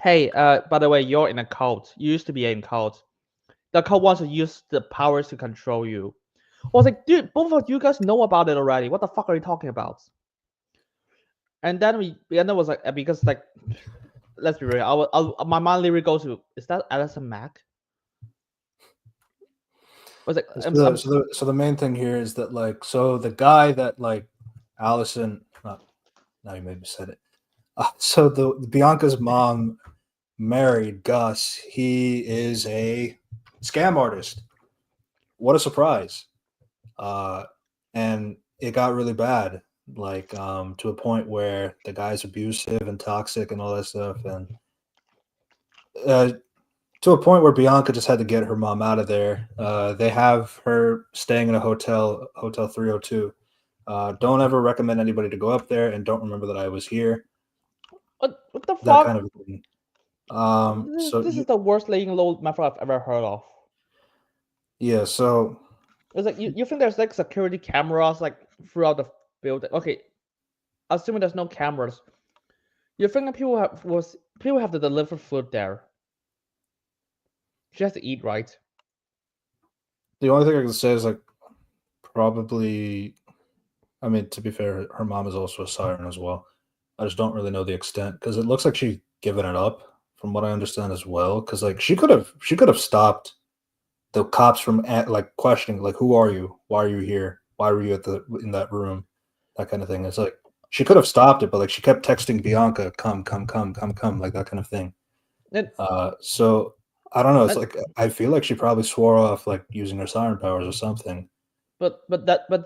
hey, by the way, you're in a cult. You used to be in a cult. The cult wants to use the powers to control you. I was like, dude, both of you guys know about it already. What the fuck are you talking about? And then Bianca was like, because like, let's be real. My mind literally goes to, is that Allison Mack? Was like, so the main thing here is that like, so the guy that like Allison, now you maybe said it. So the Bianca's mom married Gus. He is a scam artist. What a surprise. And it got really bad, like to a point where the guy's abusive and toxic and all that stuff. And uh, to a point where Bianca just had to get her mom out of there. They have her staying in a Hotel 302. Don't ever recommend anybody to go up there, and don't remember that I was here. What the That fuck? kind of thing. This is the worst laying low method I've ever heard of. Yeah, so It's like you think there's like security cameras like throughout the building. Okay, assuming there's no cameras, you think that people have to deliver food there. She has to eat, right? the only thing I can say is like probably. I mean, to be fair, her mom is also a siren as well. I just don't really know the extent because it looks like she's given it up, from what I understand as well. Because like she could have stopped the cops from like questioning, like, who are you? Why are you here? Why were you in that room? That kind of thing. It's like she could have stopped it, but like she kept texting Bianca, come, come, come, come, come, like that kind of thing. And, So I don't know. It's and like I feel like she probably swore off like using her siren powers or something. but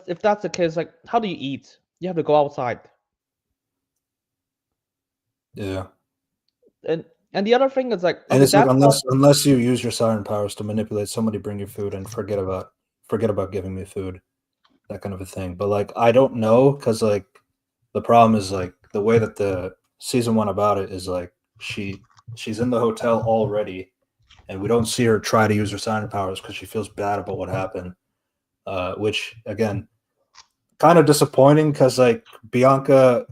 if that's the case, like how do you eat? You have to go outside. Yeah. And the other thing is like And okay, it's like that's not unless you use your siren powers to manipulate somebody, bring you food, and forget about giving me food, that kind of a thing. But like I don't know because like the problem is like the way that the season went about it is like she's in the hotel already, and we don't see her try to use her siren powers because she feels bad about what happened. Which again, kind of disappointing because like Bianca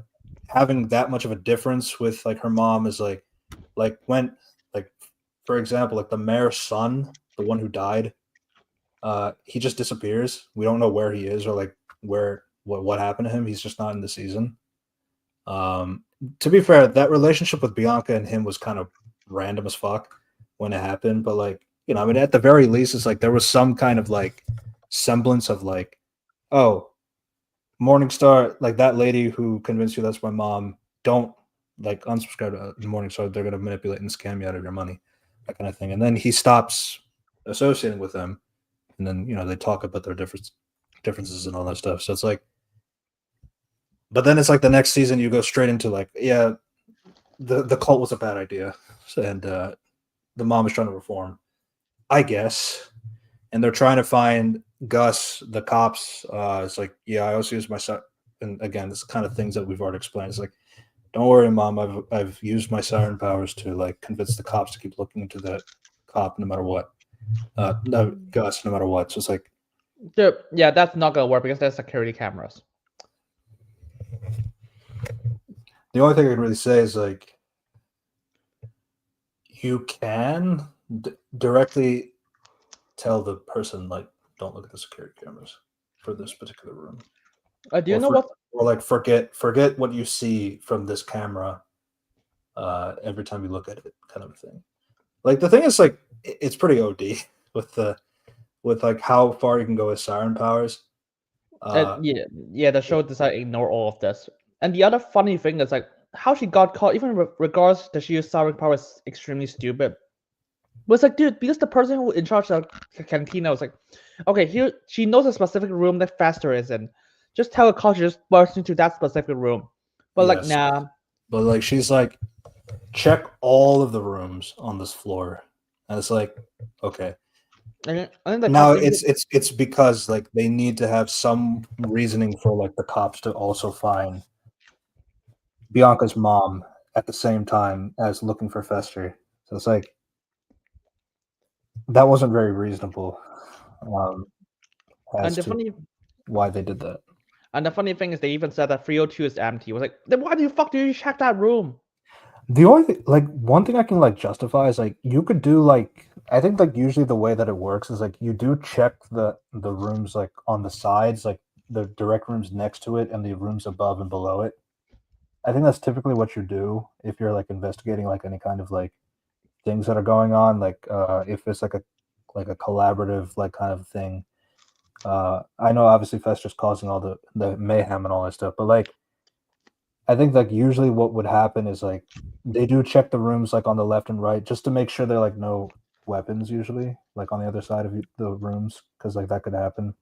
having that much of a difference with like her mom is like when like for example like the mayor's son, the one who died, he just disappears. We don't know where he is or like where what happened to him. He's just not in the season. um to be fair, that relationship with Bianca and him was kind of random as fuck when it happened, but like I mean at the very least it's like there was some kind of like semblance of like, oh, Morningstar, like that lady who convinced you that's my mom, don't like unsubscribe to Morningstar. They're going to manipulate and scam you out of your money, that kind of thing. And then he stops associating with them, and then they talk about their differences and all that stuff. So it's like, but then it's like the next season you go straight into like, yeah, the cult was a bad idea, and the mom is trying to reform, I guess, and they're trying to find Gus. The cops, it's like, yeah, I also use my son. And again, this kind of things that we've already explained. It's like, don't worry, mom. I've used my siren powers to like convince the cops to keep looking into that cop no matter what. No, Gus, no matter what. So it's like, yeah, that's not gonna work because there's security cameras. the only thing I can really say is like, you can directly tell the person like, don't look at the security cameras for this particular room. Do you know what? Or like forget what you see from this camera every time you look at it, kind of a thing. Like the thing is like it's pretty OD with like how far you can go with siren powers. Yeah, the show decided to ignore all of this. And the other funny thing is like how she got caught, even regards that she used siren power is extremely stupid. But it's like, dude, because the person who in charge of the cantina was like, okay, here she knows a specific room that Faster is in. Just tell the call she just burst into that specific room. But like, Yes. nah. But like she's like, check all of the rooms on this floor, and it's like, okay. And then the Now cop, it's because like they need to have some reasoning for like the cops to also find Bianca's mom at the same time as looking for Fester. So it's like that wasn't very reasonable and as the to funny why they did that. and the funny thing is they even said that 302 is empty. It was like, then why the fuck do you check that room? The only thing, like one thing I can like justify is like you could do like I think like usually the way that it works is like you do check the rooms like on the sides, like the direct rooms next to it and the rooms above and below it. I think that's typically what you do if you're like investigating like any kind of like things that are going on, like if it's like a collaborative like kind of thing. I know obviously Fester's causing all the mayhem and all that stuff, but like I think like usually what would happen is like they do check the rooms like on the left and right just to make sure there are like no weapons usually like on the other side of the rooms because like that could happen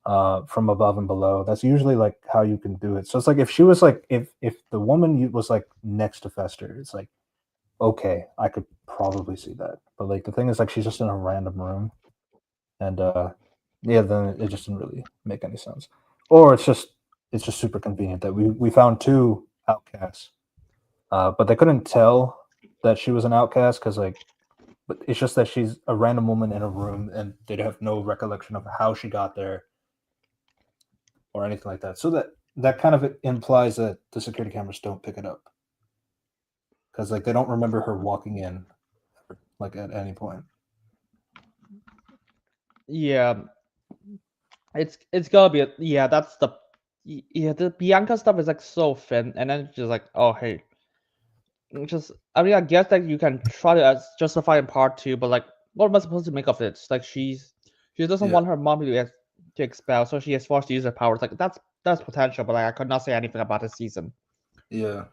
from above and below. That's usually like how you can do it. So it's like if she was like if the woman was like next to Fester, it's like okay, I could probably see that. But like the thing is like she's just in a random room and yeah, then it just didn't really make any sense. Or it's just super convenient that we found two outcasts, but they couldn't tell that she was an outcast because like, but it's just that she's a random woman in a room and they'd have no recollection of how she got there or anything like that. So that kind of implies that the security cameras don't pick it up because like they don't remember her walking in like at any point. Yeah, it's gotta be yeah. That's the yeah. The Bianca stuff is like so thin, and then just like oh hey, just I mean I guess that you can try to justify in part two, but like what am I supposed to make of it? Like she doesn't Yeah, want her mom to expel, so she is forced to use her powers. Like that's potential, but like I could not say anything about this season. yeah.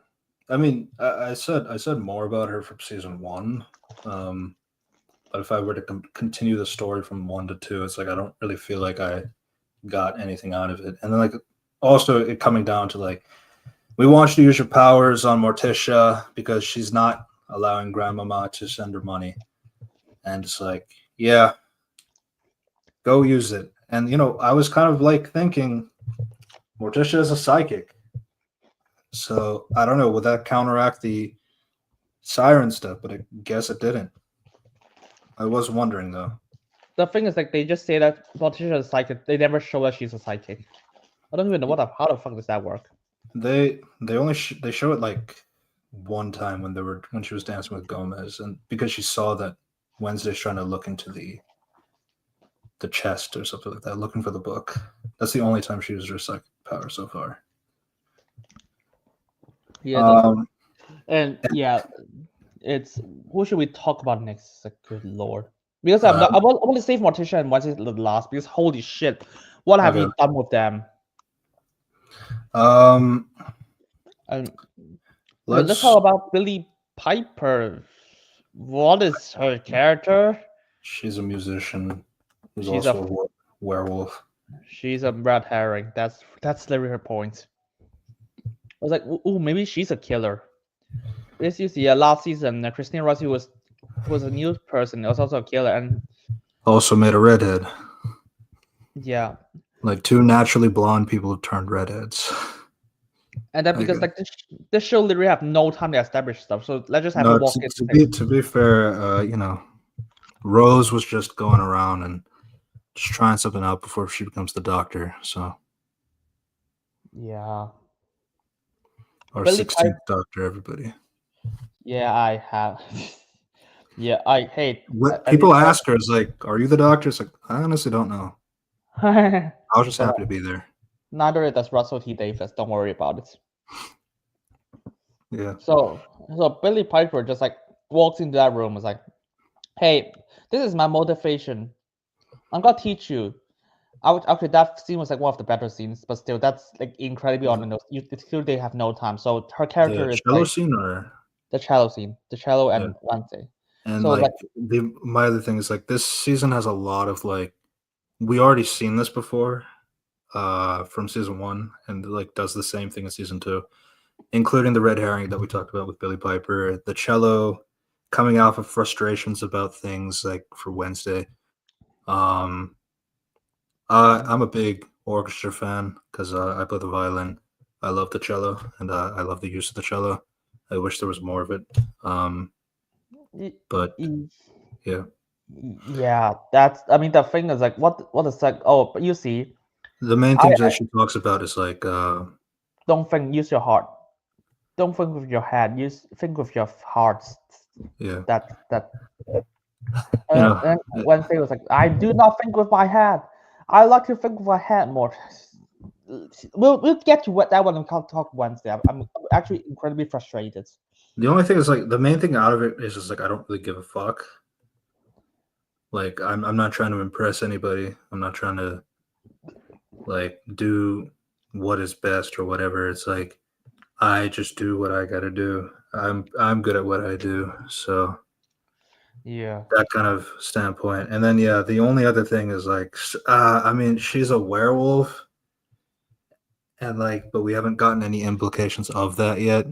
I mean, I said more about her from season one, but if I were to continue the story from 1 to 2, it's like I don't really feel like I got anything out of it. And then like also it coming down to like we want you to use your powers on Morticia because she's not allowing Grandmama to send her money, and it's like yeah, go use it. And you know I was kind of like thinking Morticia is a psychic, so I don't know would that counteract the siren stuff, but I guess it didn't. I was wondering though. The thing is like they just say that Morticia is psychic. They never show that she's a psychic. I don't even know how the fuck does that work. They only they show it like one time when she was dancing with Gomez, and because she saw that Wednesday's trying to look into the chest or something like that, looking for the book. That's the only time she used her psychic power so far. Yeah, and yeah, it's who should we talk about next? Like, good lord, because I'm uh, not. I want to save Morticia and Wednesday the last because holy shit, what have okay. you done with them? Um, And let's let's. talk about Billy Piper. What is her character? She's a musician who's She's a also a werewolf. she's a red herring. That's literally her point. I was like, oh, maybe she's a killer. This you see, last season, Christine Rossi was a new person. Was also a killer, and Also made a redhead. yeah, Like two naturally blonde people have turned redheads. and then because like this show literally have no time to establish stuff, so let's just have her No, walk in. to be fair, you know, Rose was just going around and just trying something out before she becomes the doctor. So, Yeah, or Billy 16th Piper. Doctor, everybody. Yeah, I have. Yeah, I hate. What I mean, people ask her is like, "Are you the doctor?" It's like, I honestly don't know. I was just but happy to be there. neither does Russell T Davis. Don't worry about it. Yeah, So Billy Piper just like walks into that room. Is like, hey, this is my motivation. I'm gonna teach you. Actually, that scene was like one of the better scenes, but still, that's like incredibly on the nose. It's clear they have no time. So her character the is cello like scene, or the cello scene, the cello yeah, and Wednesday. and So like, like my other thing is like this season has a lot of like we already seen this before, from season one, and like does the same thing in season two, including the red herring that we talked about with Billy Piper, the cello coming off of frustrations about things like for Wednesday. Um, I'm a big orchestra fan because I play the violin. I love the cello and I love the use of the cello. I wish there was more of it. But yeah, yeah, that's. I mean, the thing is like, what is like? Oh, but you see, the main I things that she talks about is like, don't think. Use your heart. Don't think with your head. Think with your heart. yeah, That you know, and Wednesday was like, I do not think with my head. I like to think with my head more. We'll get to what that when we talk Wednesday. I'm actually incredibly frustrated. the only thing is like the main thing out of it is just like I don't really give a fuck. Like I'm not trying to impress anybody. I'm not trying to like do what is best or whatever. It's like I just do what I gotta do. I'm good at what I do, so Yeah. that kind of standpoint. And then yeah, the only other thing is like, I mean, she's a werewolf, and like, but we haven't gotten any implications of that yet.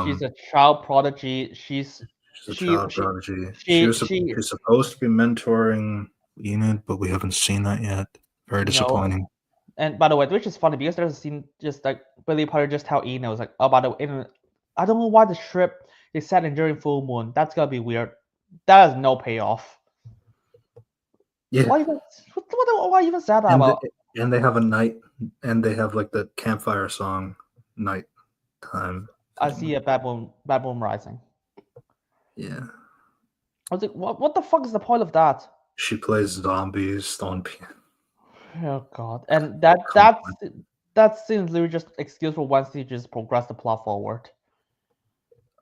She's a child prodigy. She's a She child she prodigy. she she She's supposed to be mentoring Enid, but we haven't seen that yet. Very no. disappointing. And by the way, which is funny because there's a scene just like Billy Potter just tell Eno was like, oh, by the way, I don't know why the strip is set in during full moon. That's gonna be weird. That has no payoff. Yeah, Why even say that and about? and they have a night, and they have like the campfire song, night time. I see a bad moon rising. Yeah, I was like, what the fuck is the point of that? she plays zombies on piano. Oh god, and that seems literally just excuse for Wednesday to just progress the plot forward.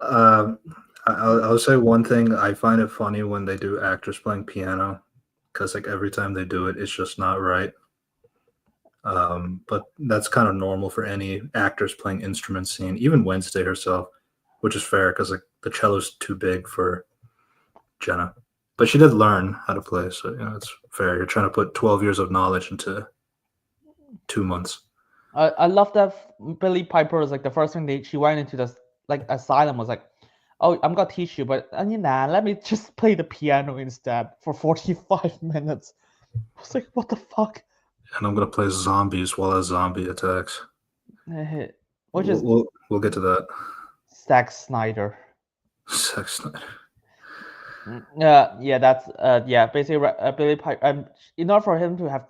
Um, I'll say one thing. I find it funny when they do actors playing piano, because like every time they do it, it's just not right. But that's kind of normal for any actors playing instruments scene, even Wednesday herself, which is fair because like the cello's too big for Jenna. But she did learn how to play, so you know it's fair. You're trying to put 12 years of knowledge into 2 months. I love that Billy Piper is like the first thing she went into this like asylum was like, oh, I'm gonna teach you, but let me just play the piano instead for 45 minutes. I was like, what the fuck? And I'm gonna play zombies while a zombie attacks. Which is We'll get to that. Zack Snyder. Zack Snyder. Yeah, that's basically Billy Piper. In order for him to have,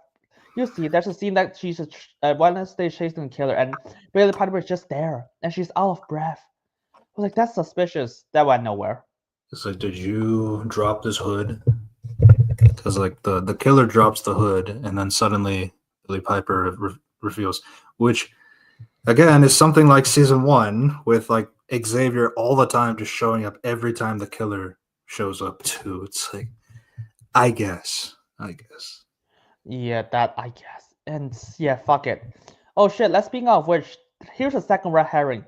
you see, there's a scene that she's Wednesday chasing the killer, and Billy Piper is just there, and she's out of breath. I was like, that's suspicious. That went nowhere. It's like, did you drop this hood? Because like the killer drops the hood, and then suddenly Billy Piper reveals, which again is something like season 1 with like Xavier all the time just showing up every time the killer shows up too. It's like, I guess. Yeah, that I guess. And yeah, fuck it. Oh shit, let's speak of which, here's a second red herring.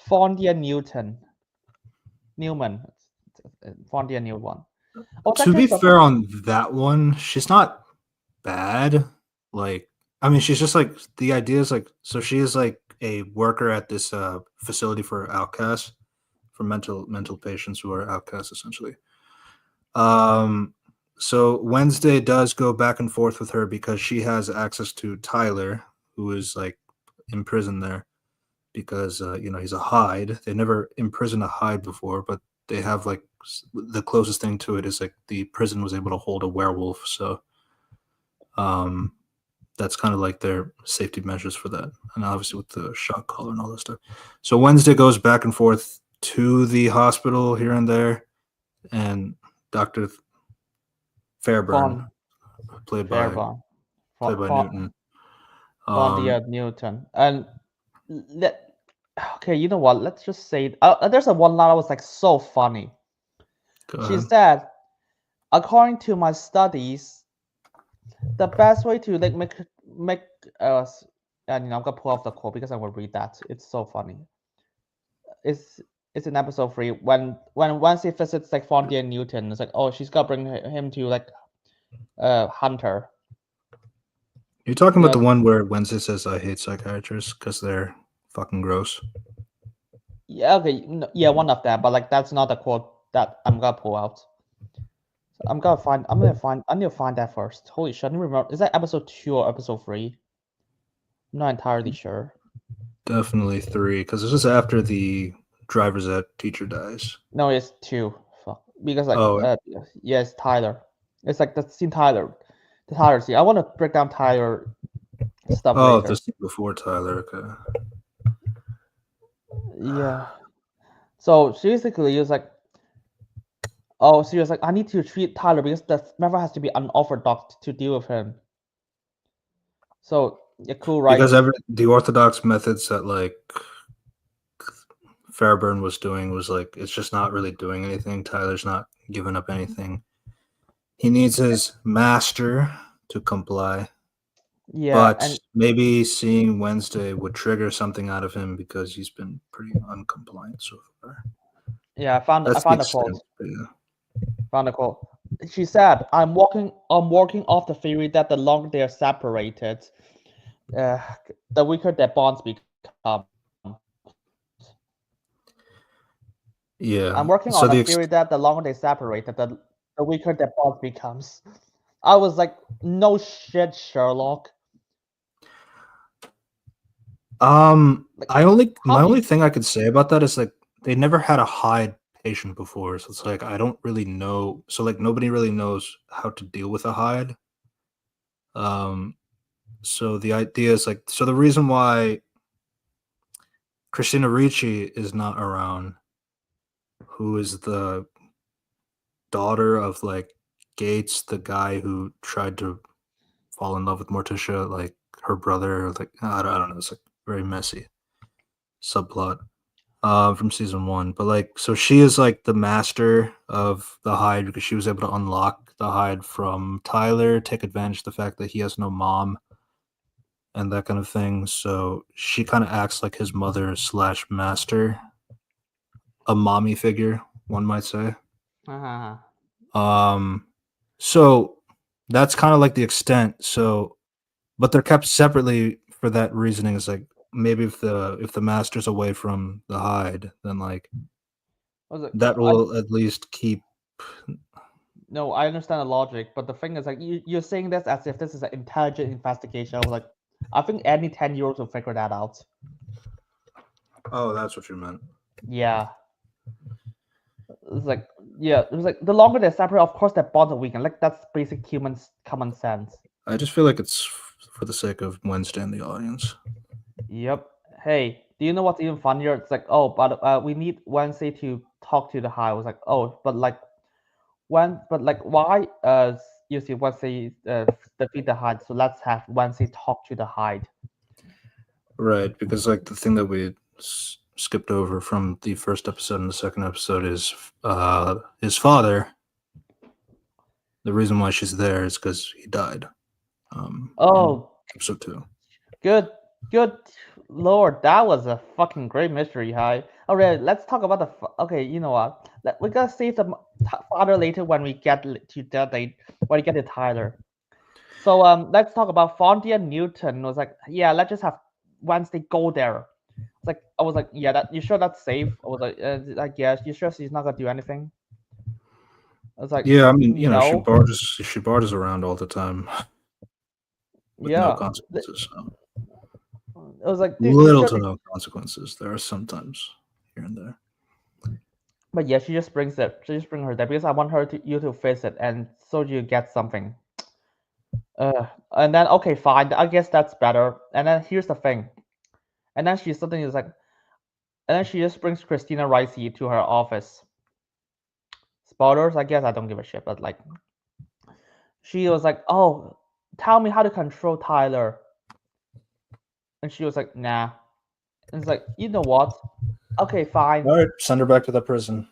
Fondia Newman. Fondia Newman. Oh, To be fair on that one, she's not bad. Like, I mean, she's just like, the idea is like, so she is like a worker at this facility for outcasts, for mental patients who are outcasts essentially. So Wednesday does go back and forth with her because she has access to Tyler, who is like in prison there because he's a Hyde. They never imprisoned a Hyde before, but they have like the closest thing to it is like the prison was able to hold a werewolf. So that's kind of like their safety measures for that, and obviously with the shock collar and all that stuff. So Wednesday goes back and forth to the hospital here and there, and Dr. Fairburn, played by Newton. Fondia Newton. And okay, you know what? Let's just say there's a one line that was like so funny. She said, according to my studies, the best way to like make and I'm gonna pull off the quote because I'm gonna read that. It's so funny. It's in episode 3 when Wednesday visits like Fondia Newton. It's like, oh, she's gonna bring him to like Hunter. You're talking about the one where Wednesday says, I hate psychiatrists because they're fucking gross. Yeah, okay, yeah, one of them, but like that's not a quote that I'm gonna pull out. So I need to find that first. Holy shit, I don't remember. Is that episode 2 or episode 3? I'm not entirely sure. Definitely 3, because this is after the driver's ed teacher dies. No, it's 2. Fuck. Because like yes, Tyler. It's like the scene Tyler. The Tyler scene. I want to break down Tyler stuff later. The scene before Tyler, okay. Yeah. So basically, it was like, oh, she was like, I need to treat Tyler because the member has to be unorthodox to deal with him. So yeah, cool, right? Because the orthodox methods that like Fairburn was doing was like, it's just not really doing anything. Tyler's not giving up anything. He needs his master to comply. Yeah, But and maybe seeing Wednesday would trigger something out of him because he's been pretty uncompliant so far. yeah, I That's the found a quote. extent. But yeah. Found a quote. She said, I'm working off the theory that the longer they are separated, uh, the weaker their bonds become. I'm Yeah. working on the So theory that the longer they separate, the weaker their bond becomes. I was like, no shit, Sherlock. Like, I only how my do you? only thing I could say about that is like they never had a Hyde patient before, so it's like I don't really know. So like nobody really knows how to deal with a Hyde. Um, so the idea is like so the reason why Christina Ricci is not around, who is the daughter of like Gates, the guy who tried to fall in love with Morticia, like her brother, like I don't know, it's like very messy subplot from season one. But like, so she is like the master of the Hyde because she was able to unlock the Hyde from Tyler, take advantage of the fact that he has no mom and that kind of thing. So she kind of acts like his mother slash master, a mommy figure, one might say. Uh, Um, so that's kind of like the extent. So, but they're kept separately for that reasoning. Is like maybe if the master's away from the Hyde, then like I was like, that I will at least keep. no, I understand the logic, but the thing is, like, you're saying this as if this is an intelligent investigation. I was like, I think any 10-year-old will figure that out. Oh, that's what you meant. Yeah, it's like, yeah, it was like the longer they're separate, of course, their bonds are weakened. Like that's basic human common sense. I just feel like it's for the sake of Wednesday and the audience. Yep. Hey, do you know what's even funnier? It's like, oh, but we need Wednesday to talk to the high. I was like, oh, but like why? You see, Wednesday defeat the Hyde, so let's have Wednesday talk to the Hyde. Right, because like the thing that we skipped over from the first episode and the second episode is his father. The reason why she's there is because he died. In Oh, episode two. good, good Lord, that was a fucking great mystery, High. Alright, let's talk about the. Okay, you know what? We gotta save the father later when we get to that date. When we get to Tyler. So let's talk about Fondy and Newton. Was like, yeah, let's just have Wednesday go there. It's like I was like, yeah, that you sure that's safe? I was like yes, you sure she's not gonna do anything? I was like, Yeah, I mean, no, she barges around all the time with no yeah. consequences. So. I was like, dude, you Little sure? to no consequences. There are sometimes here and there. But yeah, she just brings it. She just bring her there because I want her to you to face it, and so you get something. And then okay, fine. I guess that's better. And then here's the thing. And then she suddenly is like, and then she just brings Christina Ricci to her office. Spoilers, I guess I don't give a shit, but like, she was like, oh, tell me how to control Tyler. And she was like, nah. And it's like, you know what? Okay, fine. All right, send her back to the prison.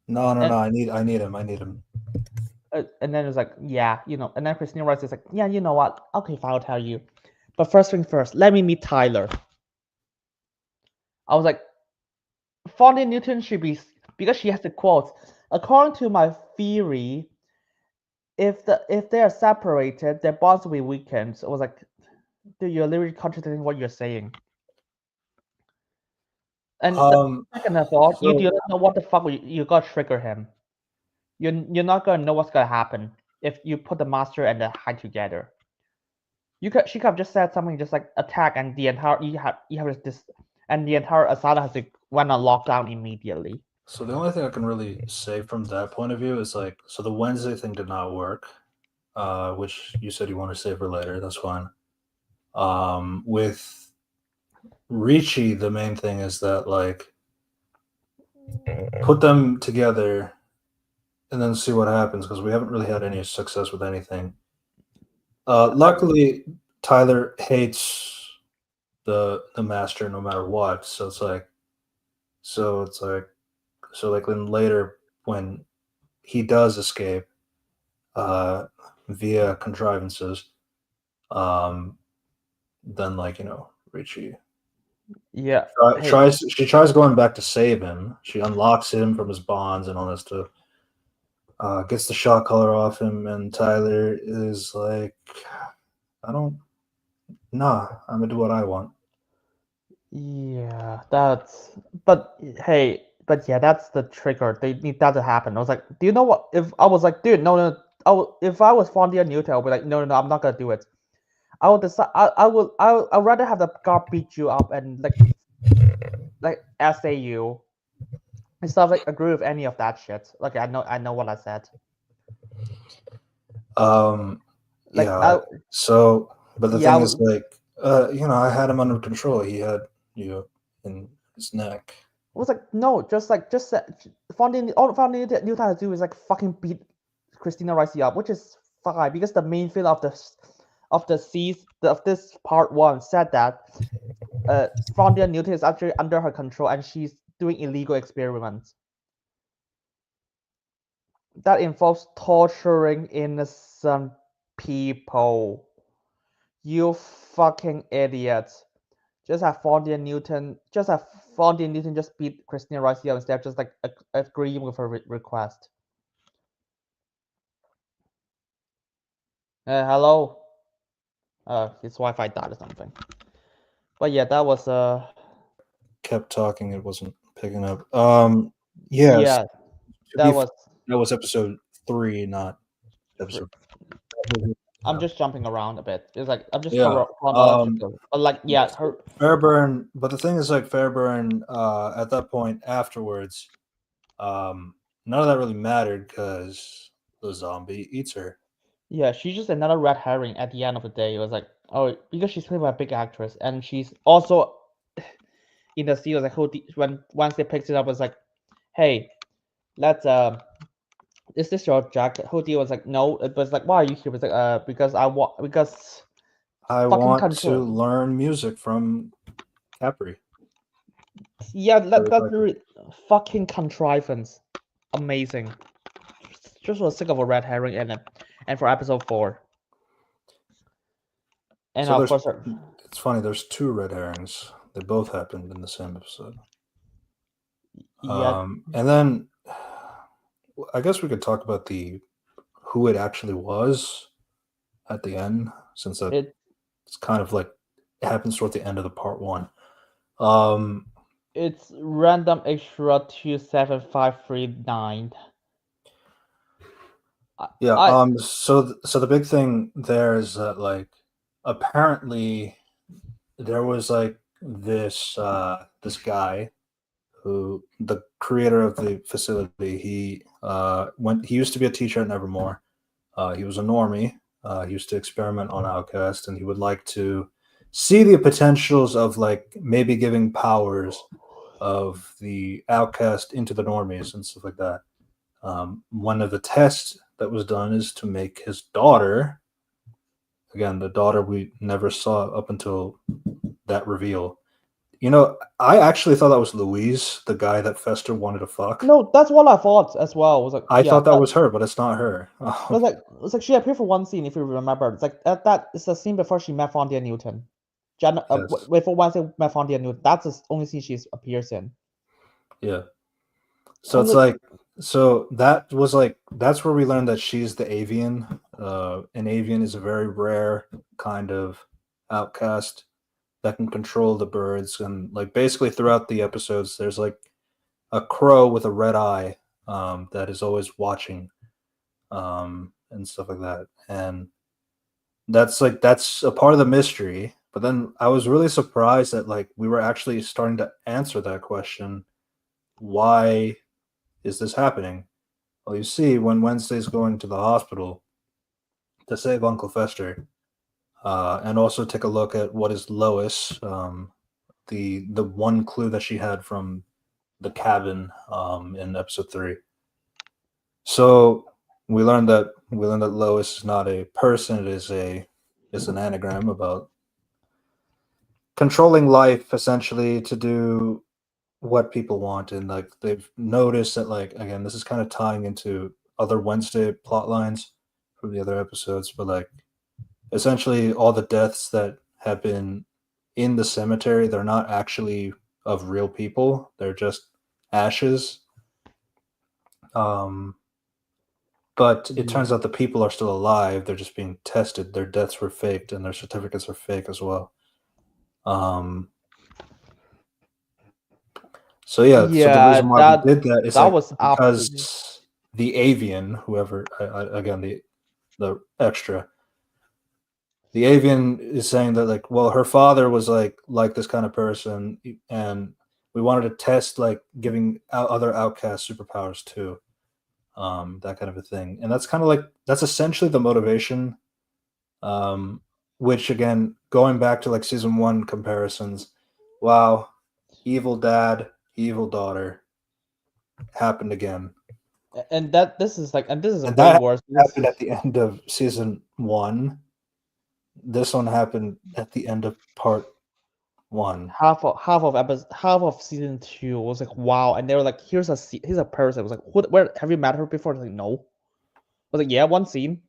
No. And I need him. I need him. and then it's like, yeah, and then Christina Rice is like, yeah, you know what? Okay, fine, I'll tell you. But first thing first, let me meet Tyler. I was like, Fonda Newton should be because she has the quote. According to my theory, if they are separated, their bonds will be weakened. So I was like, dude, you're literally contradicting what you're saying. And second of all, you do not know what the fuck you got to trigger him. You're not gonna know what's gonna happen if you put the master and the high together. She could have just said something just like attack, and the entire you have this, and the entire asylum has to went on lockdown immediately. So the only thing I can really say from that point of view is like, so the Wednesday thing did not work, which you said you want to save for later. That's fine. With Ricci, the main thing is that like put them together and then see what happens because we haven't really had any success with anything. Luckily, Tyler hates the master no matter what. So like then later when he does escape via contrivances, um, then Richie Yeah. Hey. tries going back to save him. She unlocks him from his bonds and all that stuff. Gets the shot collar off him, and Tyler is like, I don't, nah, I'm gonna do what I want. Yeah, that's. But hey, but yeah, that's the trigger. They need that to happen. I was like, do you know what? If I was like, dude, no, no, if I was Fondia Newton, I would be like, no, no, no, I'm not gonna do it. I would decide. I'd rather have the guard beat you up and like SA you instead of like agree with any of that shit. Like I know what I said. Like Yeah. So, but the yeah, thing is, like, I had him under control. He had in his neck. I was like, no, just Fondia. All Fondia Newton has to do is like fucking beat Christina Ricci up, which is fine because the main film of this part one said that Fondia Newton is actually under her control and she's doing illegal experiments that involves torturing innocent people. You fucking idiots! Just have Fondia Newton just beat Christina Ricci up instead of just like agreeing with her request. Hello. His Wi-Fi died or something. But yeah, that was Kept talking, it wasn't picking up. yeah, that was. That was episode 3, not episode. I'm just jumping around a bit. It's like I'm just Yeah. chronological. But like yeah, her Fairburn, but the thing is, like, Fairburn, at that point afterwards, none of that really mattered because the zombie eats her. yeah, she's just another red herring at the end of the day. It was like, oh, because she's played by a big actress and she's also in the scene was like when once they picked it up, it was like, hey, let's is this your jacket? Hoodie was like, no. It was like, why are you here? It was like, because I want control. to learn music from Capri. Yeah, that's really fucking contrivance. Amazing. Just was sick of a red herring in it. And for episode 4. And So of course, it's funny. There's 2 red herrings. They both happened in the same episode. yeah, And then I guess we could talk about who it actually was at the end, since it's kind of like it happens toward the end of the part 1. It's random extra 27539. Yeah. So the big thing there is that, like, apparently there was like this guy who, the creator of the facility, he used to be a teacher at Nevermore. He was a normie. He used to experiment on Outcast, and he would like to see the potentials of, like, maybe giving powers of the Outcast into the normies and stuff like that. One of the tests that was done is to make his daughter, again, the daughter we never saw up until that reveal. I actually thought that was Louise, the guy that Fester wanted to fuck. No, that's what I thought as well. Was like, I thought that was her, but it's not her. It was like she appeared for one scene, if you remember. It's like that is the scene before she met Fondia Newton. Jenna, Yes. before Wednesday met Fondia Newton. That's the only scene she appears in. Yeah. So it's like, so that was like, that's where we learned that she's the avian. An avian is a very rare kind of outcast that can control the birds, and, like, basically throughout the episodes there's like a crow with a red eye that is always watching and stuff like that, and that's a part of the mystery. But then I was really surprised that, like, we were actually starting to answer that question. Why is this happening? Well, you see, when Wednesday's going to the hospital to save Uncle Fester, and also take a look at what is Lois, the one clue that she had from the cabin in episode 3. So we learned that Lois is not a person; it is an anagram about controlling life, essentially, to do what people want. And, like, they've noticed that, like, again, this is kind of tying into other Wednesday plot lines from the other episodes, but, like, essentially all the deaths that have been in the cemetery. They're not actually of real people. They're just ashes. Um, but it turns out the people are still alive. They're just being tested. Their deaths were faked, and their certificates are fake as well. So yeah, so the Yeah, reason why we that did that is that like was absolutely. because the avian, whoever, again the extra, the avian is saying that like, well, her father was like this kind of person, and we wanted to test like giving other outcasts superpowers too, that kind of a thing, and that's kind of like that's essentially the motivation. Which again, going back to like season one comparisons, wow, evil dad, evil daughter happened again. And that this is like, and this is And way that worse. happened at the end of season one. This one happened at the end of part one. Half of season 2 was like, wow, and they were like, here's a person. I was like, where have you met her before? I was like, no. I was like, yeah, one scene.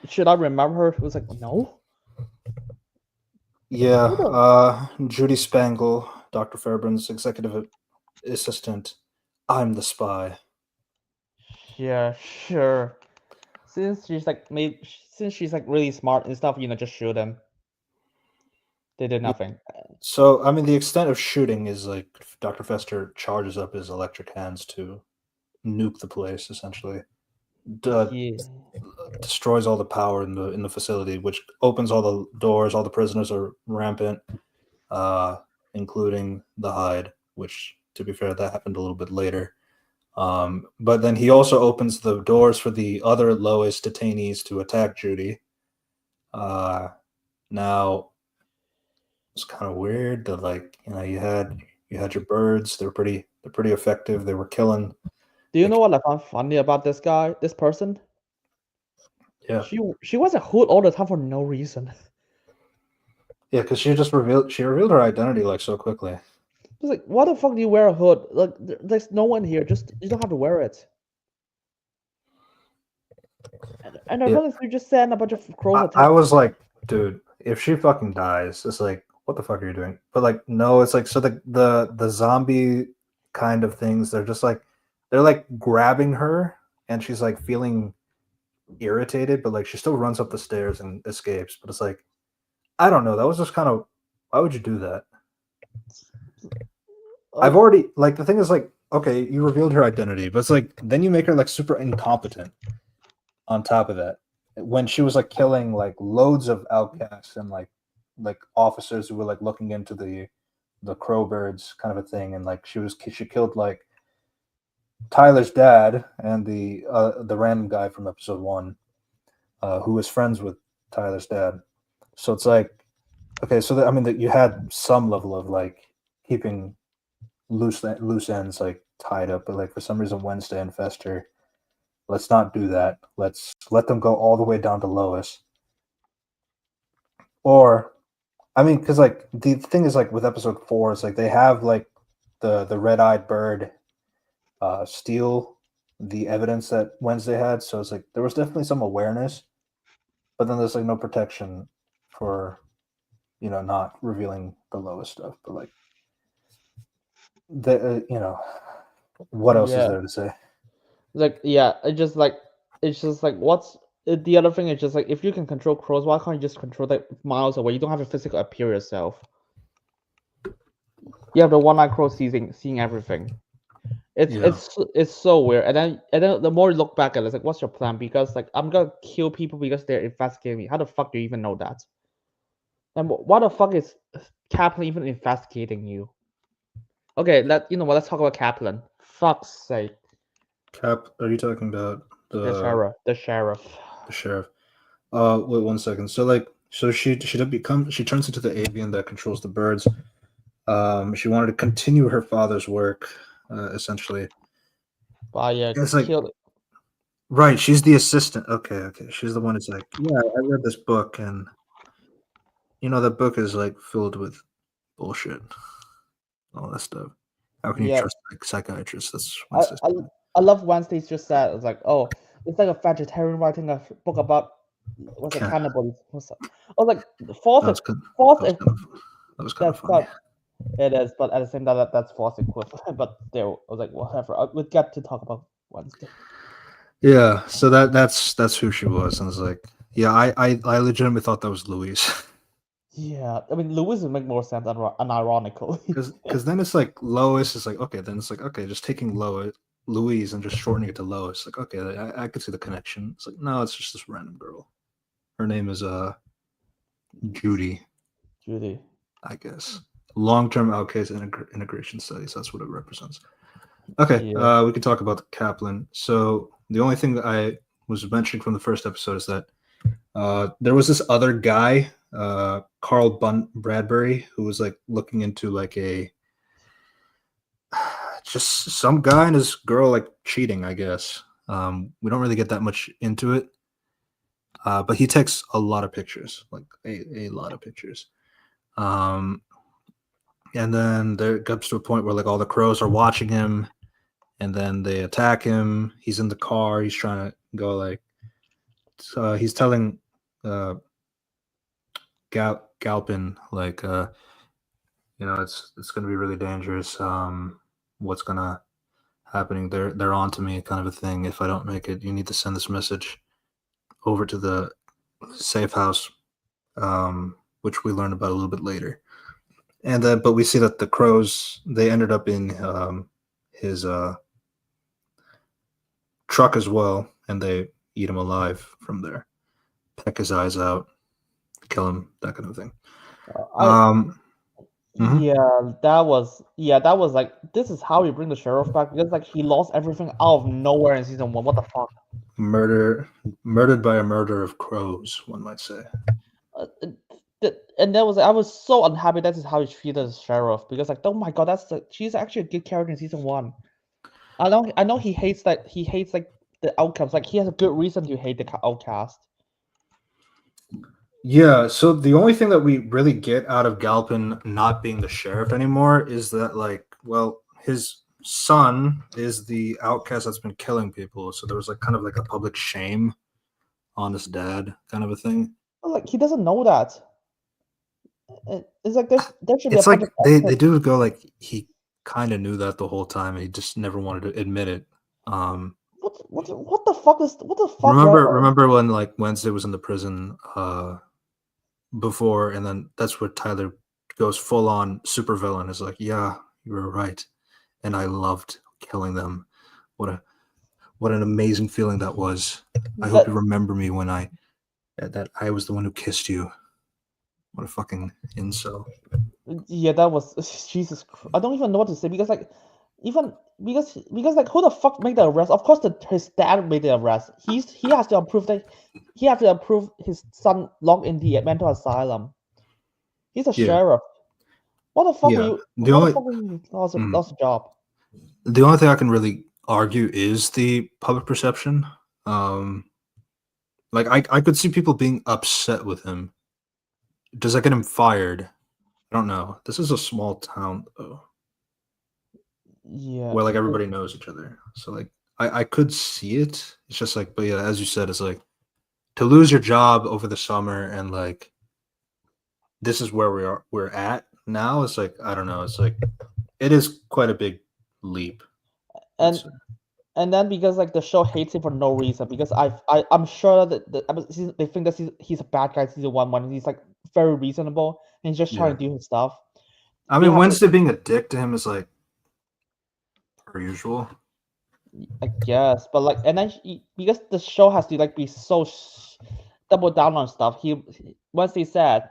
Should I remember her? It was like, no. Yeah, Judy Spangle, Dr. Fairbairn's executive assistant. I'm the spy. Yeah, sure. Since she's like really smart and stuff, just shoot them. They did Yeah. nothing. So, I mean, the extent of shooting is like Dr. Fester charges up his electric hands to nuke the place, essentially. Yeah. Destroys all the power in the facility, which opens all the doors. All the prisoners are rampant, including the Hyde. Which, to be fair, that happened a little bit later. But then he also opens the doors for the other Lois detainees to attack Judy. Now it's kind of weird that you had your birds. They're pretty effective. They were killing. Do you know what I found funny about this guy, this person? Yeah, She was a hood all the time for no reason. yeah, because she revealed her identity like so quickly. It's like, why the fuck do you wear a hood? Like, there's no one here. Just you don't have to wear it. And I Yeah, realized you just sent a bunch of crows I attack. was like, dude, if she fucking dies, it's like, what the fuck are you doing? But like, no, it's like, so the zombie kind of things, they're like grabbing her, and she's like feeling irritated, but like she still runs up the stairs and escapes. But it's like, I don't know, that was just kind of, why would you do that? I've already like the thing is like, okay, you revealed her identity, but it's like then you make her like super incompetent on top of that. When she was like killing like loads of outcasts and like officers who were like looking into the crowbirds kind of a thing, and like she killed like Tyler's dad and the random guy from episode one, who was friends with Tyler's dad. So it's like, okay, so I mean that you had some level of like keeping loose ends like tied up, but like for some reason Wednesday and Fester, let's not do that. Let's let them go all the way down to Lois. Or, I mean, because like the thing is like with episode four, it's like they have like the red-eyed bird steal the evidence that Wednesday had. So it's like there was definitely some awareness, but then there's like no protection for not revealing the Lois stuff. But like the what else is there to say? Like, yeah, it's just like what's the other thing is just like if you can control crows, why can't you just control that miles away? You don't have to physically appear yourself. You have the one-eyed crow seeing everything. It's so weird. And then the more you look back at it, it's like, what's your plan? Because like I'm gonna kill people because they're investigating me. How the fuck do you even know that? And why the fuck is Kaplan even investigating you? Okay, let's talk about Kaplan. Fuck's sake. Cap, are you talking about The sheriff. the sheriff? Wait 1 second. So like, so she turns into the avian that controls the birds. She wanted to continue her father's work, essentially. But yeah, It's like, killed. right, she's the assistant. Okay, she's the one who's like, yeah, I read this book, and that book is like filled with bullshit, all that stuff. How can you Yeah, trust like psychiatrists? That's my I, sister. I I love Wednesday's just said it's like, oh, it's like a vegetarian writing a book about was a Yeah, cannibal. I was like false. that was good. False. That was kind of that was kind of That's funny. but it is. But at the same time, that's false equivalent. But still, I was like, whatever. We'll get to talk about Wednesday. Yeah, so that's who she was, and I was like, yeah, I legitimately thought that was Louise, Yeah, I mean, Louis would make more sense unironically. because then it's like Lois is like, okay, then it's like, okay, just taking Louise and just shortening it to Lois, like, okay, I could see the connection. It's like, no, it's just this random girl. Her name is Judy, Judy. I guess. Long-term outcast integration studies. That's what it represents. Okay, Yeah. we can talk about the Kaplan. So the only thing that I was mentioning from the first episode is that there was this other guy, Carl Bradbury, who was like looking into like a just some guy and his girl like cheating, I guess. We don't really get that much into it, but he takes a lot of pictures, like a lot of pictures. And then there comes to a point where like all the crows are watching him, and then they attack him. He's in the car. He's trying to go like. He's telling Galpin like it's gonna be really dangerous. What's gonna happening? They're on to me, kind of a thing. If I don't make it, you need to send this message over to the safe house, which we learn about a little bit later. And then, but we see that the crows they ended up in his truck as well, and they eat him alive from there, peck his eyes out, kill him, that kind of thing. I Mhm. that was like this is how you bring the sheriff back because like he lost everything out of nowhere in season 1. What the fuck? Murdered by a murder of crows, one might say. Uh, and that was I was so unhappy that is how he treated the sheriff because like oh my god she's actually a good character in season 1. I know he hates like the outcomes like he has a good reason to hate the outcast. Yeah, so the only thing that we really get out of Galpin not being the sheriff anymore is that, like, well, his son is the outcast that's been killing people. So there was like kind of like a public shame on his dad, kind of a thing. But, like he doesn't know that. It's like there should be a It's like public they do go like he kind of knew that the whole time and he just never wanted to admit it. what the fuck Remember when like Wednesday was in the prison before, and then that's where Tyler goes full on supervillain. Is like, yeah, you were right, and I loved killing them. What an amazing feeling that was. I hope you remember me when that I was the one who kissed you. What a fucking incel. Yeah, that was Jesus Christ. I don't even know what to say because like even because like who the fuck made the arrest? Of course his dad made the arrest. He has to approve that he has to approve his son locked in the mental asylum. He's a Yeah, sheriff. What the fuck were yeah. you lost a job? The only thing I can really argue is the public perception. Like I could see people being upset with him. Does that get him fired? I don't know. This is a small town though, Yeah. where like everybody knows each other. So like I could see it. It's just like, but yeah, as you said, it's like to lose your job over the summer and like this is where we're at now. It's like I don't know. It's like it is quite a big leap. I'd And say. and then because like the show hates him for no reason because I'm sure that they think that he's a bad guy season 1 when he's like very reasonable and he's just trying Yeah. to do his stuff. I They mean, have to, Wednesday being a dick to him is like per usual. I guess, but like and then because the show has to like be so double down on stuff. Once he said,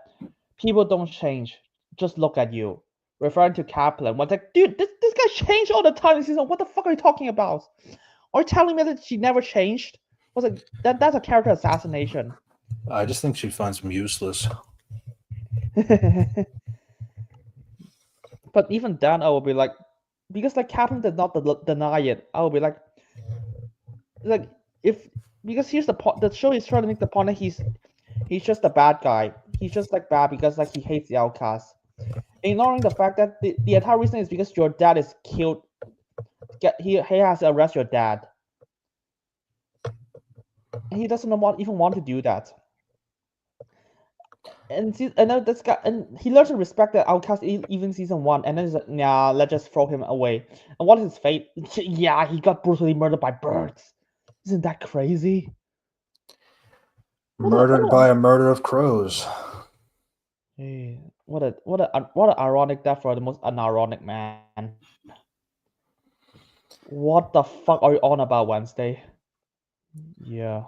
"People don't change, just look at you," referring to Kaplan. Was like, dude, this guy changed all the time in season. What the fuck are you talking about? Are you telling me that she never changed? Was like that's a character assassination. I just think she finds him useless. But even then, I will be like, because like Kaplan did not deny it. I will be like if because here's the point. The show is trying to make the point that he's just a bad guy. He's just like bad because like he hates the outcast. Ignoring the fact that the entire reason is because your dad is killed. He has to arrest your dad. And he doesn't even want to do that. And then this guy, and he learns to respect the outcast even season 1, and then he's like, nah, let's just throw him away. And what is his fate? Yeah, he got brutally murdered by birds. Isn't that crazy? Murdered by a murder of crows. Hey, what an ironic death for the most unironic man. What the fuck are you on about, Wednesday? Yeah.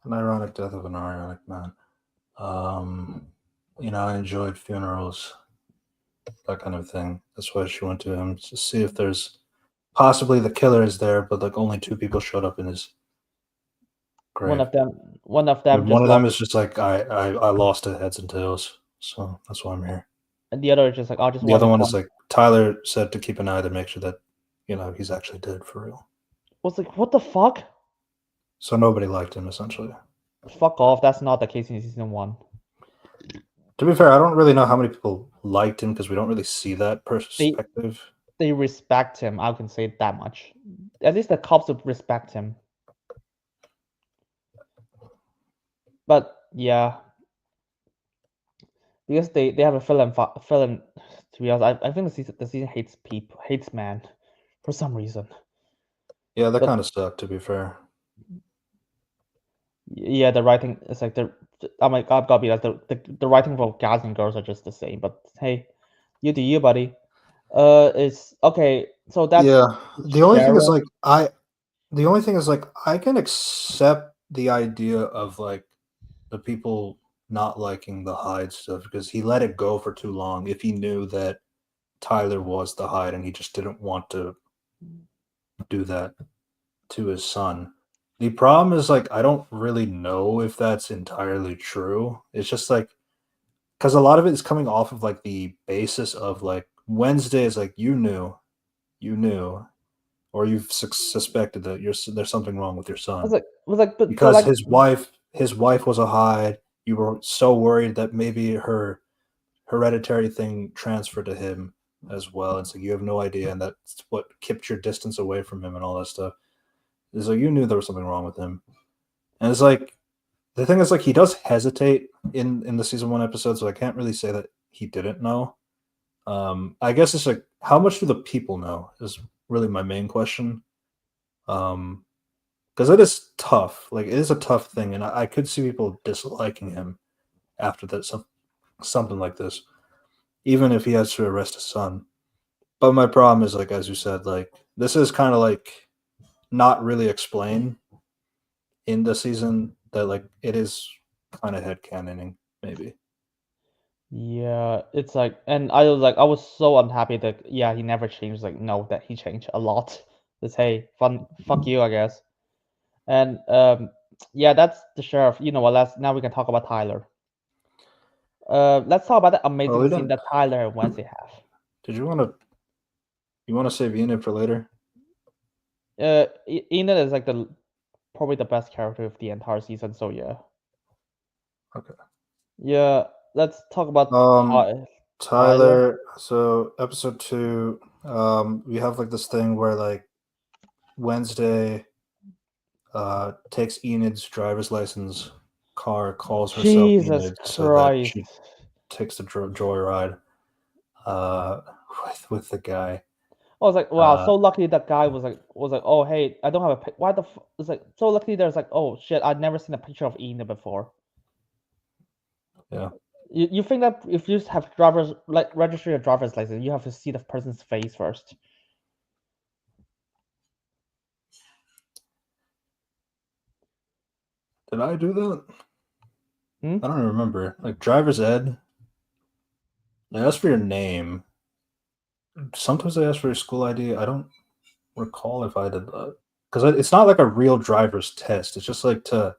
An ironic death of an ironic man. I enjoyed funerals, that kind of thing. That's why she went to him to see if there's possibly the killer is there, but like only 2 people showed up in his grave. One of them One just of them is just like I lost it heads and tails, so that's why I'm here. And the other is just like, I just The other one is like Tyler said to keep an eye to make sure that he's actually dead for real. Was like, what the fuck? So nobody liked him essentially. Fuck off. That's not the case in season 1. To be fair, I don't really know how many people liked him because we don't really see that perspective. They respect him. I can say that much. At least the cops would respect him. But yeah, because they have a villain. To be honest, I think the season hates man, for some reason. Yeah, that kind of sucked. To be fair. Yeah, the writing is like oh my god, gotta be like the writing for guys and girls are just the same. But hey, you do you, buddy. It's okay. So that's The only thing is like I can accept the idea of like the people not liking the Hyde stuff because he let it go for too long. If he knew that Tyler was the Hyde and he just didn't want to do that to his son. The problem is like I don't really know if that's entirely true. It's just like because a lot of it is coming off of like the basis of like Wednesday is like you knew, or you've suspected that there's something wrong with your son. Because his wife was a Hyde. You were so worried that maybe her hereditary thing transferred to him as well. It's like you have no idea, and that's what kept your distance away from him and all that stuff. It's like you knew there was something wrong with him, and it's like the thing is like he does hesitate in the season 1 episode, so I can't really say that he didn't know. I guess it's like how much do the people know is really my main question. Because it is tough. Like it is a tough thing, and I could see people disliking him after that something like this, even if he has to arrest his son. But my problem is like as you said, like this is kind of like not really explained in the season that like it is kind of headcanoning maybe. Yeah, it's like, and I was so unhappy that he never changed. Like, no, that he changed a lot. Just hey, fuck you, I guess. And yeah, that's the sheriff. You know what? Now we can talk about Tyler. Let's talk about the amazing scene that Tyler and Wednesday have. Did you want to save Enid for later? Enid is like probably the best character of the entire season. So yeah. Okay. Yeah, let's talk about Tyler. So episode 2, we have like this thing where like Wednesday takes Enid's driver's license car, calls herself Enid, so that she takes the joyride with the guy. I was like, wow, so lucky that guy was like, oh hey, I don't have a why the it's like so lucky there's like, oh shit, I'd never seen a picture of Enid before. Yeah. You think that if you have register your driver's license, you have to see the person's face first. Did I do that? I don't remember. Like driver's ed, they ask for your name. Sometimes they ask for your school ID. I don't recall if I did that because it's not like a real driver's test. It's just like to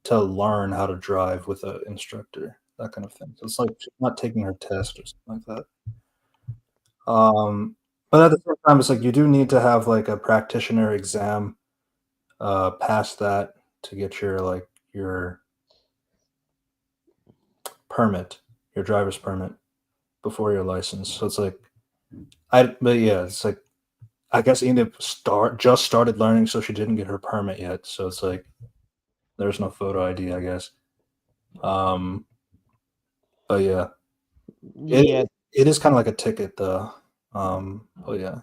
learn how to drive with an instructor, that kind of thing. So it's like she's not taking her test or something like that. But at the same time, it's like you do need to have like a practitioner exam, pass that to get your permit, your driver's permit before your license. So it's like, it's like, I guess Enid just started learning, so she didn't get her permit yet. So it's like, there's no photo ID, I guess. But yeah, Yeah, it is kind of like a ticket though. Oh yeah,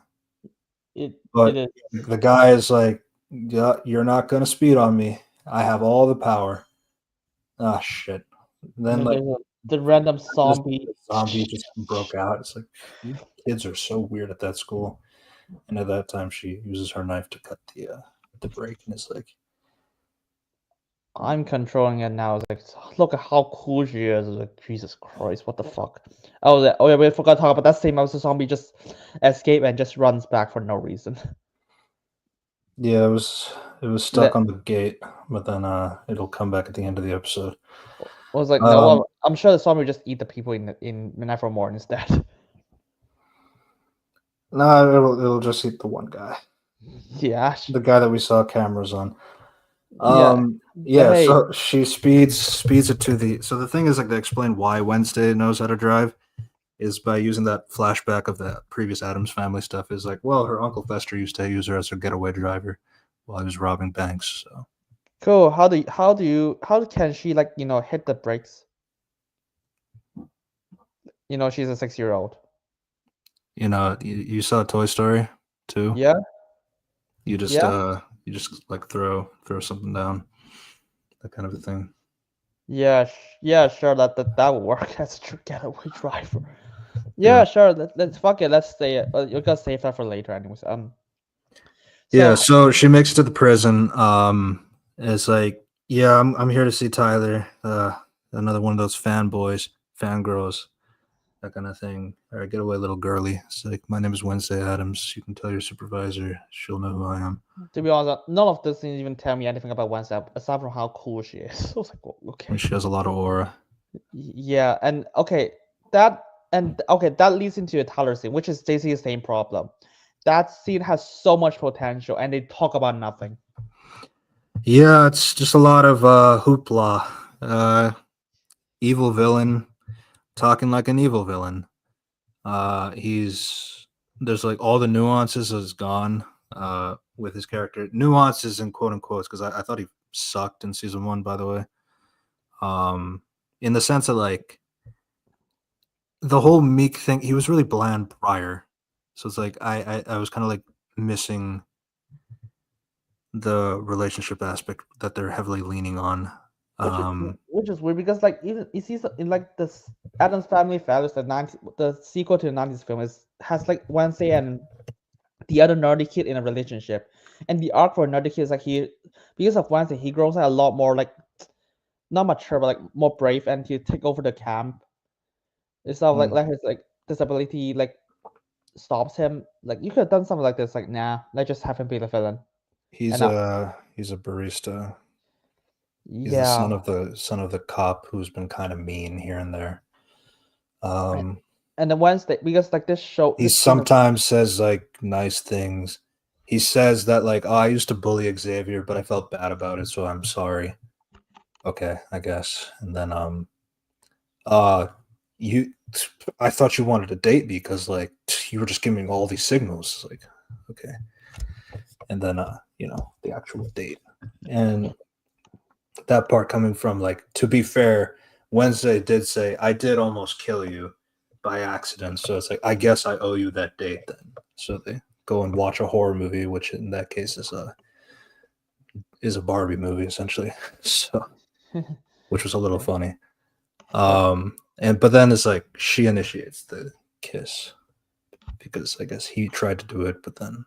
it but is. the guy is like, yeah, you're not gonna speed on me. I have all the power. Ah shit. Then like There's the random this zombie. zombie just broke out. It's like you kids are so weird at that school. And at that time, she uses her knife to cut the break, and it's like, I'm controlling it now. It's like, look at how cool she is. It's like, Jesus Christ, what the fuck? Oh yeah, we forgot to talk about that same episode. Zombie just escape and just runs back for no reason. yeah, it was stuck That on the gate, but then it'll come back at the end of the episode. was like, no, Um, I'm sure the zombie will just eat the people in Midnight for More instead. no, it'll just eat the one guy, Yeah, the guy that we saw cameras on. yeah. Yeah, Hey, so she speeds it to the. So the thing is, like, they explain why Wednesday knows how to drive is by using that flashback of the previous Addams Family stuff. Is like, well, her uncle Fester used to use her as her getaway driver while he was robbing banks. So cool. How can she like hit the brakes? She's a 6-year-old. you saw Toy Story too. Yeah, You just yeah, you just like throw something down, that kind of a thing. yeah, yeah. Sure, that would work as a getaway driver. Yeah, Yeah. sure. Let's fuck it. Let's say it. You gotta save that for later, anyways. Yeah, So so she makes it to the prison. It's like, yeah, I'm here to see Tyler. Another one of those fanboys, fangirls, that kind of thing. All right, get away, little girly. It's like, my name is Wednesday Addams. You can tell your supervisor. She'll know who I am. to be honest, none of this things even tell me anything about Wednesday, aside from how cool she is. I was like, well, okay, And she has a lot of aura. yeah, and that leads into a Tyler scene, which is basically the same problem. That scene has so much potential, and they talk about nothing. Yeah, it's just a lot of hoopla. Evil villain talking like an evil villain. He's there's like all the nuances is gone with his character. Nuances and quote unquotes because I thought he sucked in season one, by the way. In the sense of like the whole Meek thing, he was really bland prior, so it's like I was kind of like missing the relationship aspect that they're heavily leaning on. Which is weird because like even you see in like this Addams Family Values, the sequel to the 90s film has like Wednesday and the other nerdy kid in a relationship, and the arc for nerdy kid is like because of Wednesday he grows like a lot more like not mature but like more brave, and he take over the camp. It's not like his like disability like stops him. Like you could have done something like this. Like nah, let's just have him be the villain. He's And now, a barista. He's the yeah, son of the cop who's been kind of mean here and there. and, Um, and then Wednesday because like he this scene. sometimes says like nice things. He says that like, oh, I used to bully Xavier, but I felt bad about it, so I'm sorry. Okay, I guess. And then uh you I thought you wanted to date me because like you were just giving me all these signals. Like, okay. And then the actual date. And that part coming from like, to be fair, Wednesday did say, I did almost kill you by accident. So it's like, I guess I owe you that date then. So they go and watch a horror movie, which in that case is a Barbie movie essentially. So which was a little funny. But then it's like she initiates the kiss because I guess he tried to do it, but then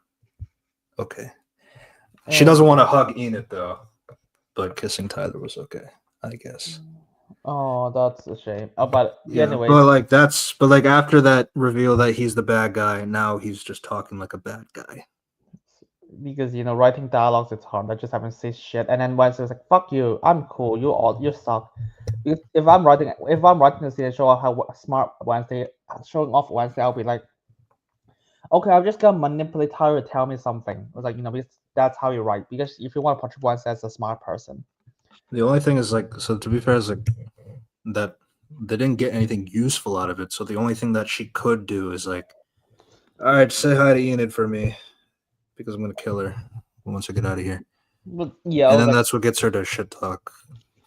okay. She doesn't want to hug Enid though, but kissing Tyler was okay, I guess. Oh, that's a shame. But Yeah, anyways, but like after that reveal that he's the bad guy, now he's just talking like a bad guy. because writing dialogues it's hard. I just haven't say shit, and then once it's like fuck you, I'm cool, you suck. Because if I'm writing the scene and show off how smart Wednesday, showing off Wednesday, I'll be like, okay, I'm just gonna manipulate her to tell me something. It's like because that's how you write. Because if you want to portray Wednesday as a smart person, The only thing is like, so to be fair, is like that they didn't get anything useful out of it. So the only thing that she could do is like, all right, say hi to Enid for me because I'm gonna kill her once I get out of here. but yeah, I And was then like, that's what gets her to shit talk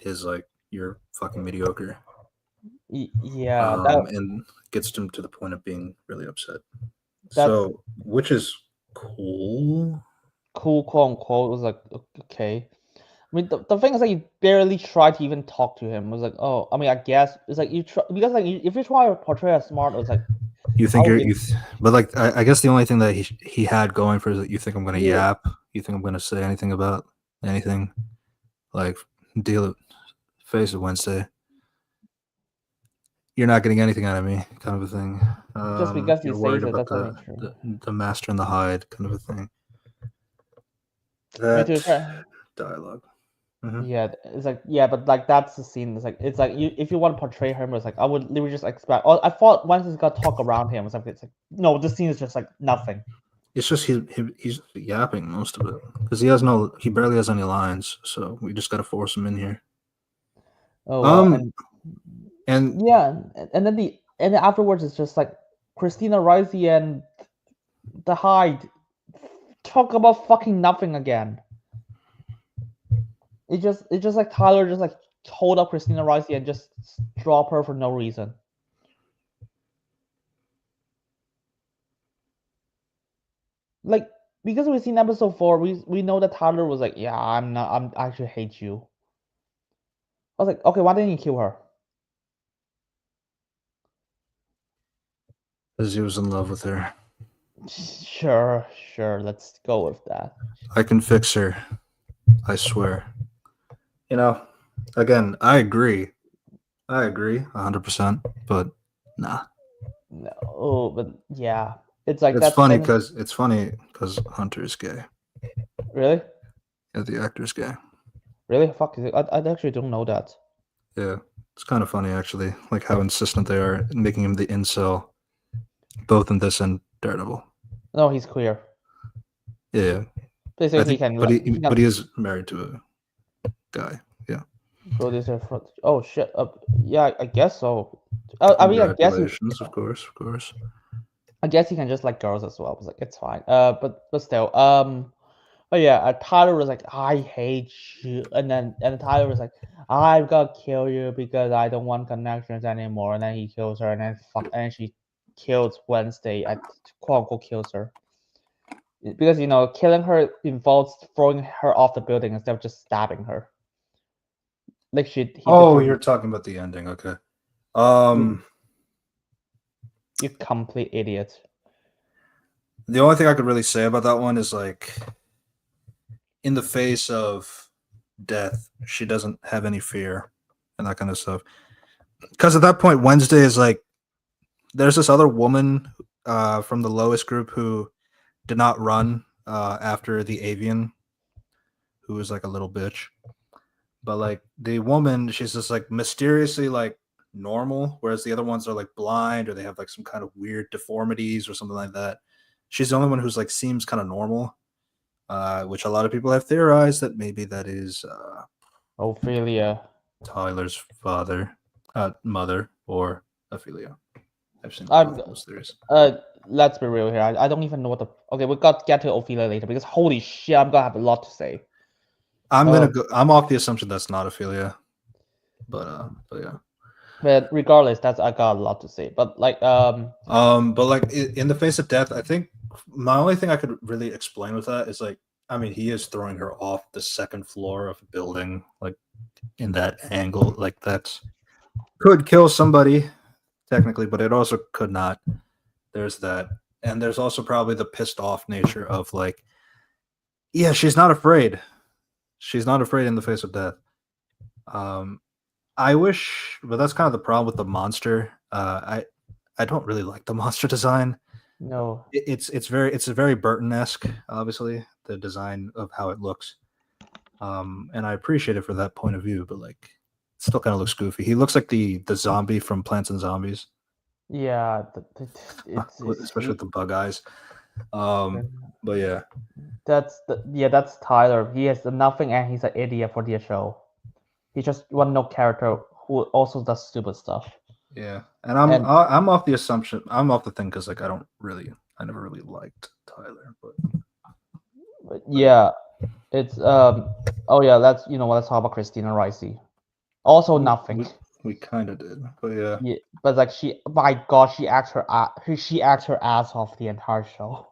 is like, you're fucking mediocre. Yeah, and gets him to the point of being really upset. that's So, which is cool. cool, quote unquote. It was like okay. I mean, the thing is like you barely tried to even talk to him. It was like, oh, I mean, I guess it's like you try because like if you try to portray as smart, it was like You think I'll you're give but like I guess the only thing that he had going for is that you think I'm gonna yeah. yap. You think I'm gonna say anything about anything like deal it face it Wednesday. You're not getting anything out of me, kind of a thing. Just because he You're says worried it about doesn't mean true. the master and the hide, kind of a thing. I mean, to That be fair, dialogue. Mhm. yeah, it's like yeah, but like that's the scene. It's like you if you want to portray him, it's like I would literally just expect. Oh, I thought once he's got talk around him or something, it's like no, this scene is just like nothing. It's just he's yapping most of it because he barely has any lines, so we just got to force him in here. Oh well, Um, and yeah, and then afterwards it's just like Christina Ricci and the Hyde talk about fucking nothing again. It's just like Tyler just like hold up Christina Ricci and just drop her for no reason. Like because we've seen episode 4, we know that Tyler was like, yeah, I actually hate you. I was like, okay, why didn't you kill her? because he was in love with her, Sure, let's go with that. I can fix her. I swear. You know, again, I agree. 100%. But nah, No, but yeah, it's like it's that's funny thing. because Hunter is gay. Really, Yeah, the actor's gay. really, fuck. I actually don't know that. Yeah, it's kind of funny actually, like how insistent they are in making him the incel, both in this and Daredevil. No, he's queer. Yeah, I Basically, think, he but can he is married to a guy. Yeah, producer for. Oh shit. Yeah, I guess so. I mean, congratulations, of course, of course. I guess he can just like girls as well. It's like it's fine. But still. But yeah, Tyler was like, I hate you, and Tyler was like, I've got to kill you because I don't want connections anymore. And then he kills her, and then she kills Wednesday. Quote unquote kills her because killing her involves throwing her off the building instead of just stabbing her. Like he did Oh, for you're me. talking about the ending. Okay. Um, You complete idiot. the only thing I could really say about that one is like, in the face of death, she doesn't have any fear and that kind of stuff. Because at that point, Wednesday is like, there's this other woman from the lowest group who did not run after the avian, who was like a little bitch. But like the woman, she's just like mysteriously like normal, whereas the other ones are like blind or they have like some kind of weird deformities or something like that. She's the only one who's like seems kind of normal, which a lot of people have theorized that maybe that is Ophelia. Tyler's mother, or Ophelia. I've seen I'm both those theories. let's be real here. I don't even know what the. Okay, we got to get to Ophelia later because holy shit, I'm gonna have a lot to say. I'm off the assumption that's not Ophelia, but yeah. But regardless, I got a lot to say. But like But like in the face of death, I think my only thing I could really explain with that is like, I mean, he is throwing her off the second floor of a building, like in that angle, like that's could kill somebody technically, but it also could not. There's that, and there's also probably the pissed off nature of like, yeah, she's not afraid. She's not afraid in the face of death. Um, I wish, but that's kind of the problem with the monster. I don't really like the monster design. no. It's a very Burton-esque, obviously, the design of how it looks. And I appreciate it for that point of view, but like it still kind of looks goofy. He looks like the zombie from Plants and Zombies, Yeah, it's especially with the bug eyes. But yeah, that's Tyler. He has nothing and he's an idiot for the show. He's just one no character who also does stupid stuff. yeah, and And I'm off the assumption. I'm off the thing because like I never really liked Tyler, but yeah, it's oh yeah, let's let's talk about Christina Ricci. Also nothing. We kind of did, but yeah. Yeah, but like my God, she acts her ass off the entire show,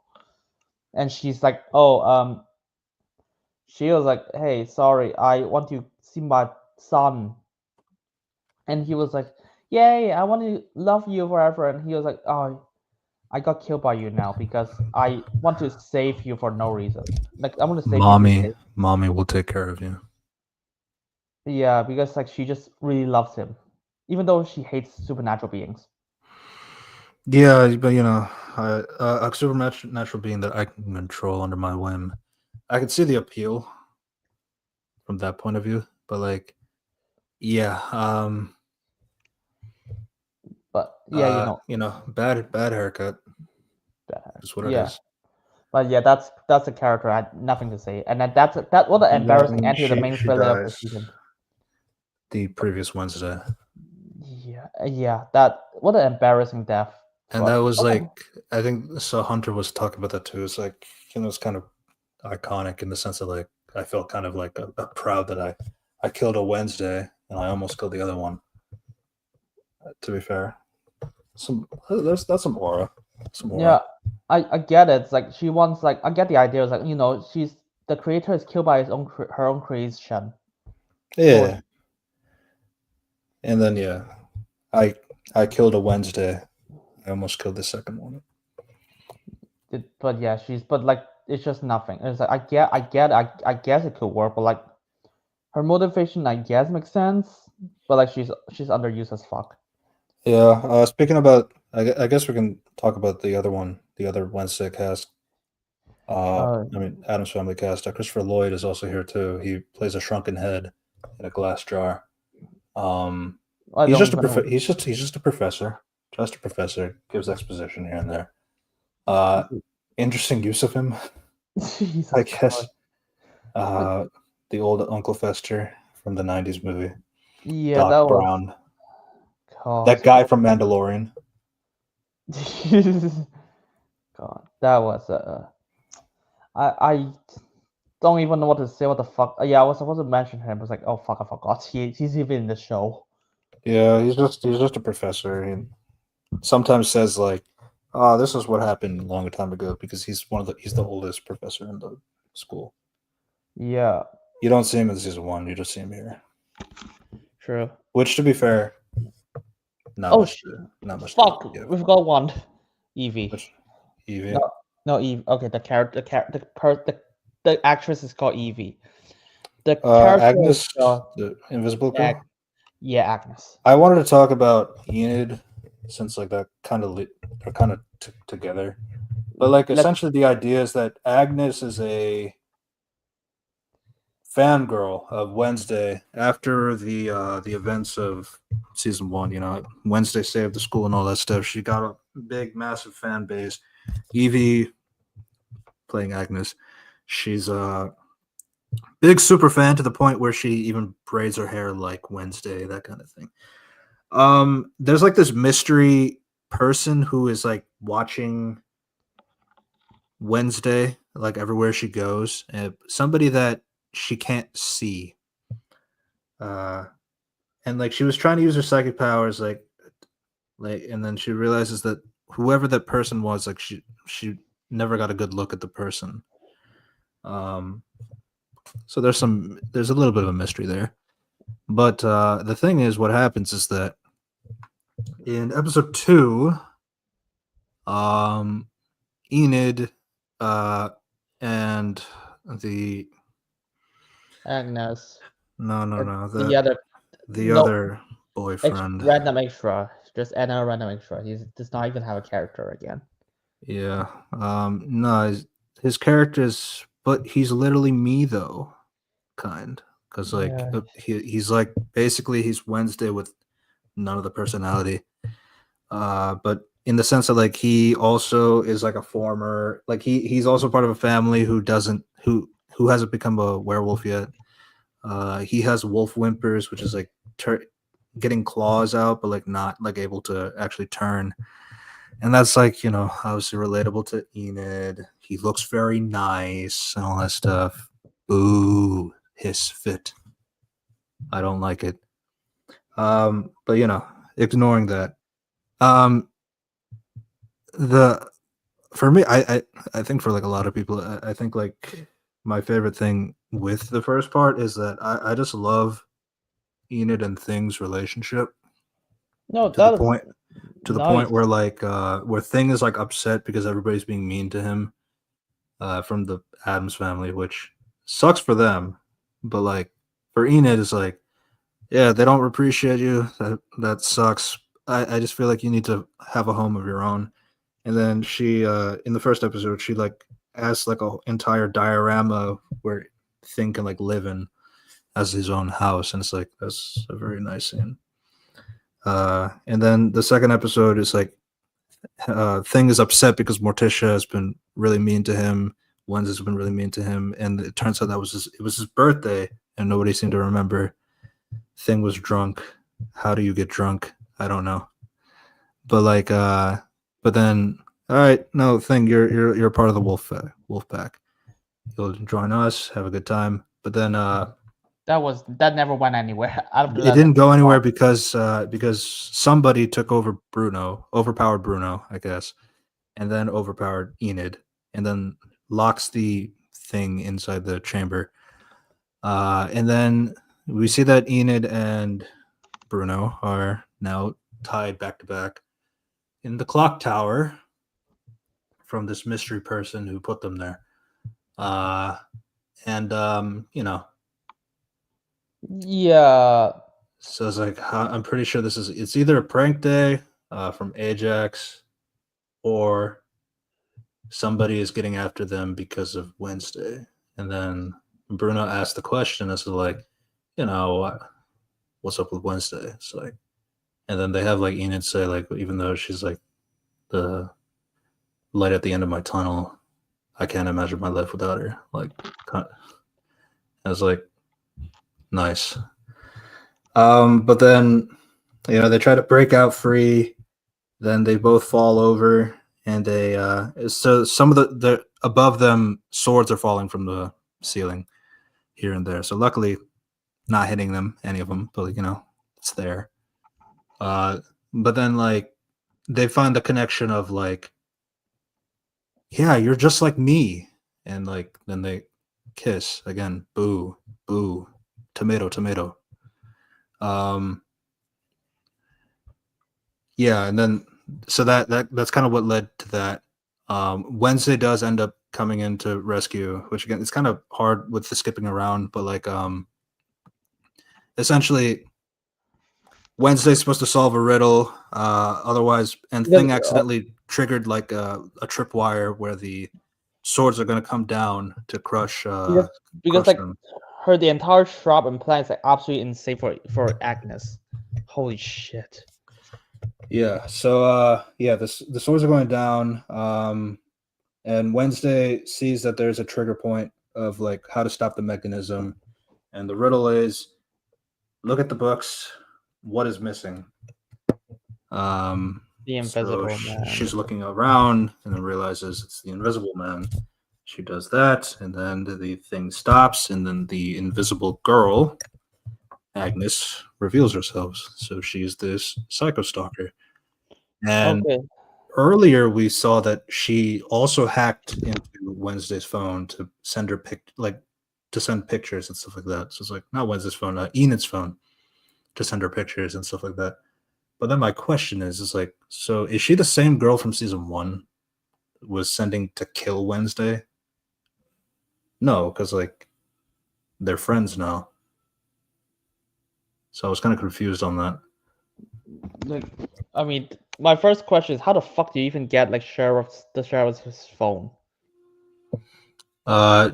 and she's like, oh, she was like, hey, sorry, I want to see my son, and he was like, yay, I want to love you forever, and he was like, oh, I got killed by you now because I want to save you for no reason. Like I want to save you to save. Mommy will take care of you. Yeah, because like she just really loves him, even though she hates supernatural beings. Yeah, but a supernatural being that I can control under my whim. I can see the appeal from that point of view, but like, yeah, But yeah, bad haircut is what it yeah. is. But yeah, that's a character I had nothing to say, and then that what an And embarrassing then end to the main she villain of the dies season. the previous Wednesday. Yeah, that what an embarrassing death. And that was like, I think so. Hunter was talking about that too. It's like, it's kind of iconic in the sense of like, I felt kind of like proud that I killed a Wednesday and I almost killed the other one. To be fair, that's some aura. Some aura. Yeah, I get it. It's like she wants like I get the idea. It's like she's the creator is killed by her own creation. Yeah. And then yeah, I killed a Wednesday. I almost killed the second one. But yeah, but like it's just nothing. It's like I guess it could work, but like her motivation I guess makes sense, but like she's underused as fuck. Yeah. Speaking about, I guess we can talk about the other one, the other Wednesday cast. I mean, Addams Family cast. Christopher Lloyd is also here too. He plays a shrunken head in a glass jar. He's just a professor. Just a professor. Gives exposition here and there. Interesting use of him, I guess. The old Uncle Fester from the '90s movie. Yeah, Doc Brown. God. That guy from Mandalorian. God, that was I don't even know what to say. What the fuck? Yeah, I was supposed to mention him. I was like, oh fuck, I forgot. He's even in the show. Yeah, he's just a professor. He sometimes says like, "Oh, this is what happened a long time ago," because he's the oldest professor in the school. Yeah. You don't see him in season 1. You just see him here. True. Which, to be fair, not much. Fuck, we've got one. Evie. Which, Evie? No, Eve. Okay, the actress is called Evie. The character Agnes, the invisible girl. Yeah, Agnes. I wanted to talk about Enid, since like that they're kind of together, but like essentially the idea is that Agnes is a fangirl of Wednesday after the events of season 1. Wednesday saved the school and all that stuff. She got a big, massive fan base. Evie, playing Agnes, she's a big super fan to the point where she even braids her hair like Wednesday, that kind of thing. There's like this mystery person who is like watching Wednesday like everywhere she goes, somebody that she can't see, and like she was trying to use her psychic powers, like and then she realizes that whoever that person was, like she never got a good look at the person. So there's a little bit of a mystery there, but the thing is, what happens is that in episode 2, Enid and the Agnes. No. The no, other boyfriend. Random extra. Just Anna random extra. He does not even have a character again. Yeah. No, his character's, but he's literally me though, because like he's like basically he's Wednesday with none of the personality. But in the sense that like he also is like a former, like he's also part of a family who hasn't become a werewolf yet. He has wolf whimpers, which is like getting claws out, but like not like able to actually turn. And that's like, obviously relatable to Enid. He looks very nice and all that stuff. Boo, hiss fit. I don't like it. But ignoring that, um, the for me, I think for like a lot of people, I think like my favorite thing with the first part is that I just love Enid and Thing's relationship No, to the that is point nice. where like where Thing is like upset because everybody's being mean to him from the Addams family, which sucks for them, but like for Enid it's like, yeah, they don't appreciate you. That sucks. I just feel like you need to have a home of your own. And then she in the first episode she like has like a entire diorama where Thing can like live in as his own house, and it's like that's a very nice scene. And then the second episode is like Thing is upset because Morticia has been really mean to him. Wednesday's been really mean to him, and it turns out it was his birthday, and nobody seemed to remember. Thing was drunk. How do you get drunk? I don't know. But like, but then, all right, no Thing, you're part of the wolf pack. You'll join us, have a good time. But then, That never went anywhere. After it that, didn't go anywhere because somebody took over overpowered Bruno, I guess, and then overpowered Enid, and then locks the Thing inside the chamber. And then we see that Enid and Bruno are now tied back to back in the clock tower from this mystery person who put them there. And yeah, so it's like I'm pretty sure it's either a prank day from Ajax or somebody is getting after them because of Wednesday. And then Bruno asked the question as to like, what's up with Wednesday? It's like, and then they have like Enid say like, even though she's like the light at the end of my tunnel, I can't imagine my life without her. Like, I was like, nice. But then, they try to break out free. Then they both fall over, and so some of the above them swords are falling from the ceiling here and there. So luckily, not hitting them, any of them, but it's there. But then like they find the connection of like, yeah, you're just like me, and like then they kiss again. Boo, boo, tomato, tomato. Um, yeah, and then so that's kind of what led to that. Wednesday does end up coming in to rescue, which again it's kind of hard with the skipping around, but like essentially Wednesday's supposed to solve a riddle, otherwise, and because Thing accidentally triggered like a tripwire where the swords are going to come down to crush because crush like them. the entire shop and plan is like absolutely insane for Agnes. Holy shit. Yeah. So the swords are going down, and Wednesday sees that there's a trigger point of like how to stop the mechanism, and the riddle is look at the books. What is missing? The invisible man. She's looking around and then realizes it's the invisible man. She does that, and then the thing stops, and then the invisible girl, Agnes, reveals herself. So she's this psycho stalker. And Okay. earlier we saw that she also hacked into Wednesday's phone to send her to send pictures and stuff like that. So it's like not Wednesday's phone, Enid's phone to send her pictures and stuff like that. But then my question is like, so is she the same girl from season 1 was sending to kill Wednesday? No, because like they're friends now. So I was kind of confused on that. Like, I mean, my first question is how the fuck do you even get like the sheriff's phone?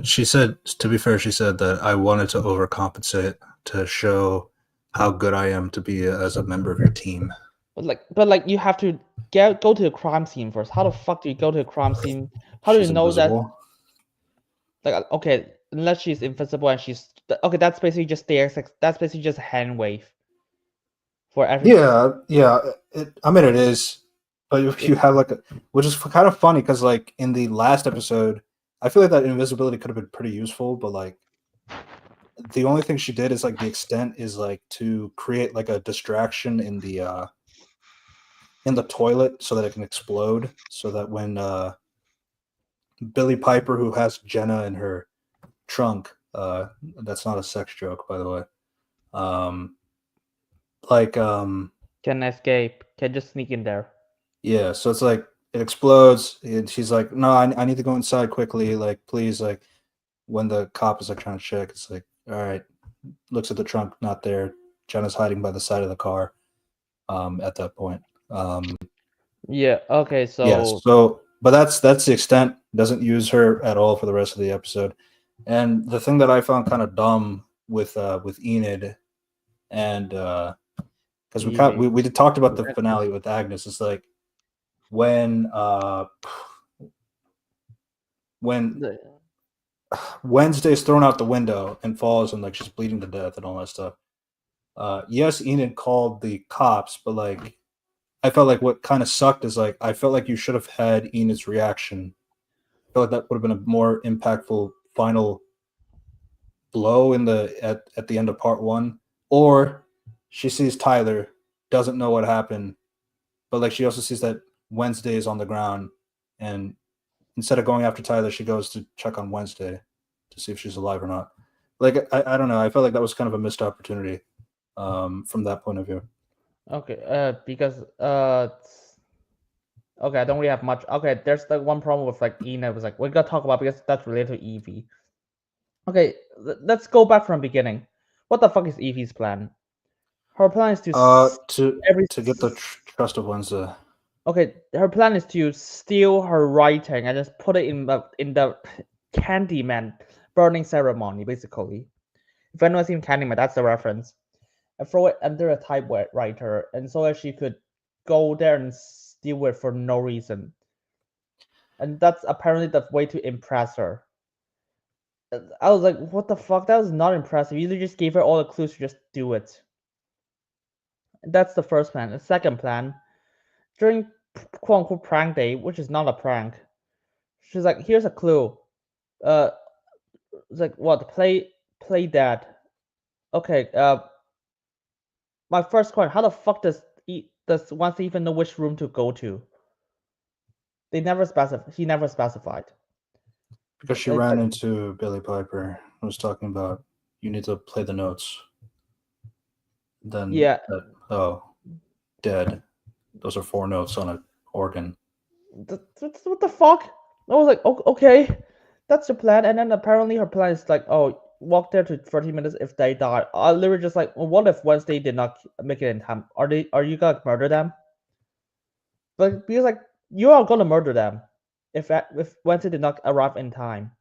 She said, to be fair, she said that I wanted to overcompensate to show how good I am to be as a member of your team. But like you have to go to the crime scene first. How the fuck do you go to the crime scene? How do you She's know invisible. that? Like, okay, unless she's invisible and she's okay, that's basically just that's basically just a hand wave for every. Yeah. I mean, it is, but if you have which is kind of funny because like in the last episode, I feel like that invisibility could have been pretty useful, but like the only thing she did is like the extent is like to create like a distraction in the toilet so that it can explode, so that when Billy Piper, who has Jenna in her trunk, that's not a sex joke, by the way. Um, like Can escape. Can just sneak in there. yeah, so it's like it explodes, and she's like, "No, I need to go inside quickly. Like, please." Like, when the cop is like trying to check, it's like, "All right." Looks at the trunk, not there. Jenna's hiding by the side of the car. At that point, Yeah. Okay. yes. So So, but that's the extent. Doesn't use her at all for the rest of the episode. And the thing that I found kind of dumb with Enid, and because Evie. we did talked about the finale with Agnes. It's like when when The- Wednesday's thrown out the window and falls and like she's bleeding to death and all that stuff. Yes, Enid called the cops, but like I felt like what kind of sucked is like I felt like you should have had Enid's reaction. I feel like that would have been a more impactful final blow in the at the end of part one. Or she sees Tyler, doesn't know what happened, but like she also sees that Wednesday is on the ground, and instead of going after Tyler, she goes to check on Wednesday to see if she's alive or not. Like I don't know. I felt like that was kind of a missed opportunity from that point of view. okay. Because okay, I don't really have much. Okay, there's the one problem with like Ina was like we gotta talk about because that's related to Evie. Okay, let's go back from the beginning. What the fuck is Evie's plan? Her plan is to every. To get the trust of Wednesday. Okay, her plan is to steal her writing and just put it in the Candyman burning ceremony, basically. If anyone's seen Candyman, that's the reference. And throw it under a typewriter, and so that she could go there and steal it for no reason. And that's apparently the way to impress her. I was like, what the fuck? That was not impressive. You just gave her all the clues to just do it. That's the first plan. The second plan, during quote unquote prank day, which is not a prank, she's like, here's a clue. Uh, it's like what? Play dead. Okay. My first question: how the fuck does Wednesday even know which room to go to? They never specified. He never specified. Because she ran into Billy Piper. I was talking about you need to play the notes. Then yeah, dead. Those are 4 notes on an organ. what the fuck? I was like, okay, that's the plan. And then apparently her plan is like, oh, walk there to 30 minutes if they die. I literally just like, well, what if Wednesday did not make it in time? Are you gonna murder them? But because like you are gonna murder them if Wednesday did not arrive in time.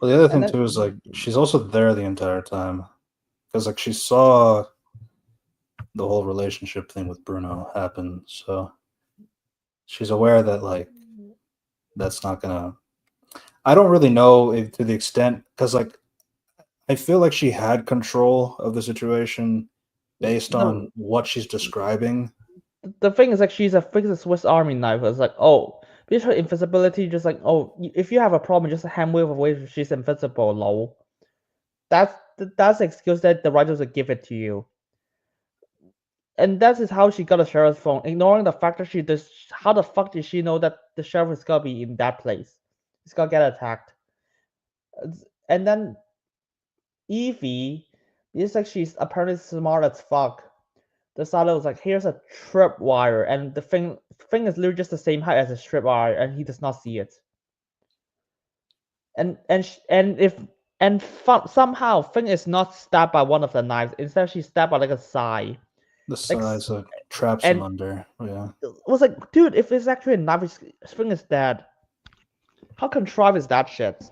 Well, the other thing too is like she's also there the entire time because like she saw the whole relationship thing with Bruno happen, so she's aware that like that's not gonna. I don't really know if to the extent because like I feel like she had control of the situation based on what she's describing. The thing is like she's a fixed Swiss Army knife. It's like, oh, because her invisibility, just like, oh, if you have a problem, just a hand wave away, she's invisible. Lol. That's the excuse that the writers would give it to you. And that is how she got a sheriff's phone, ignoring the fact that she does. How the fuck did she know that the sheriff is gonna be in that place? He's gonna get attacked. And then Evie, it's like she's apparently smart as fuck. Decided was like, here's a tripwire, and the thing is literally just the same height as a tripwire, and he does not see it. Somehow Finn is not stabbed by one of the knives. Instead, she's stabbed by like a side. The size like traps him under. Yeah. It was like, dude, if it's actually a knife, Finn is dead. How contrived is that shit?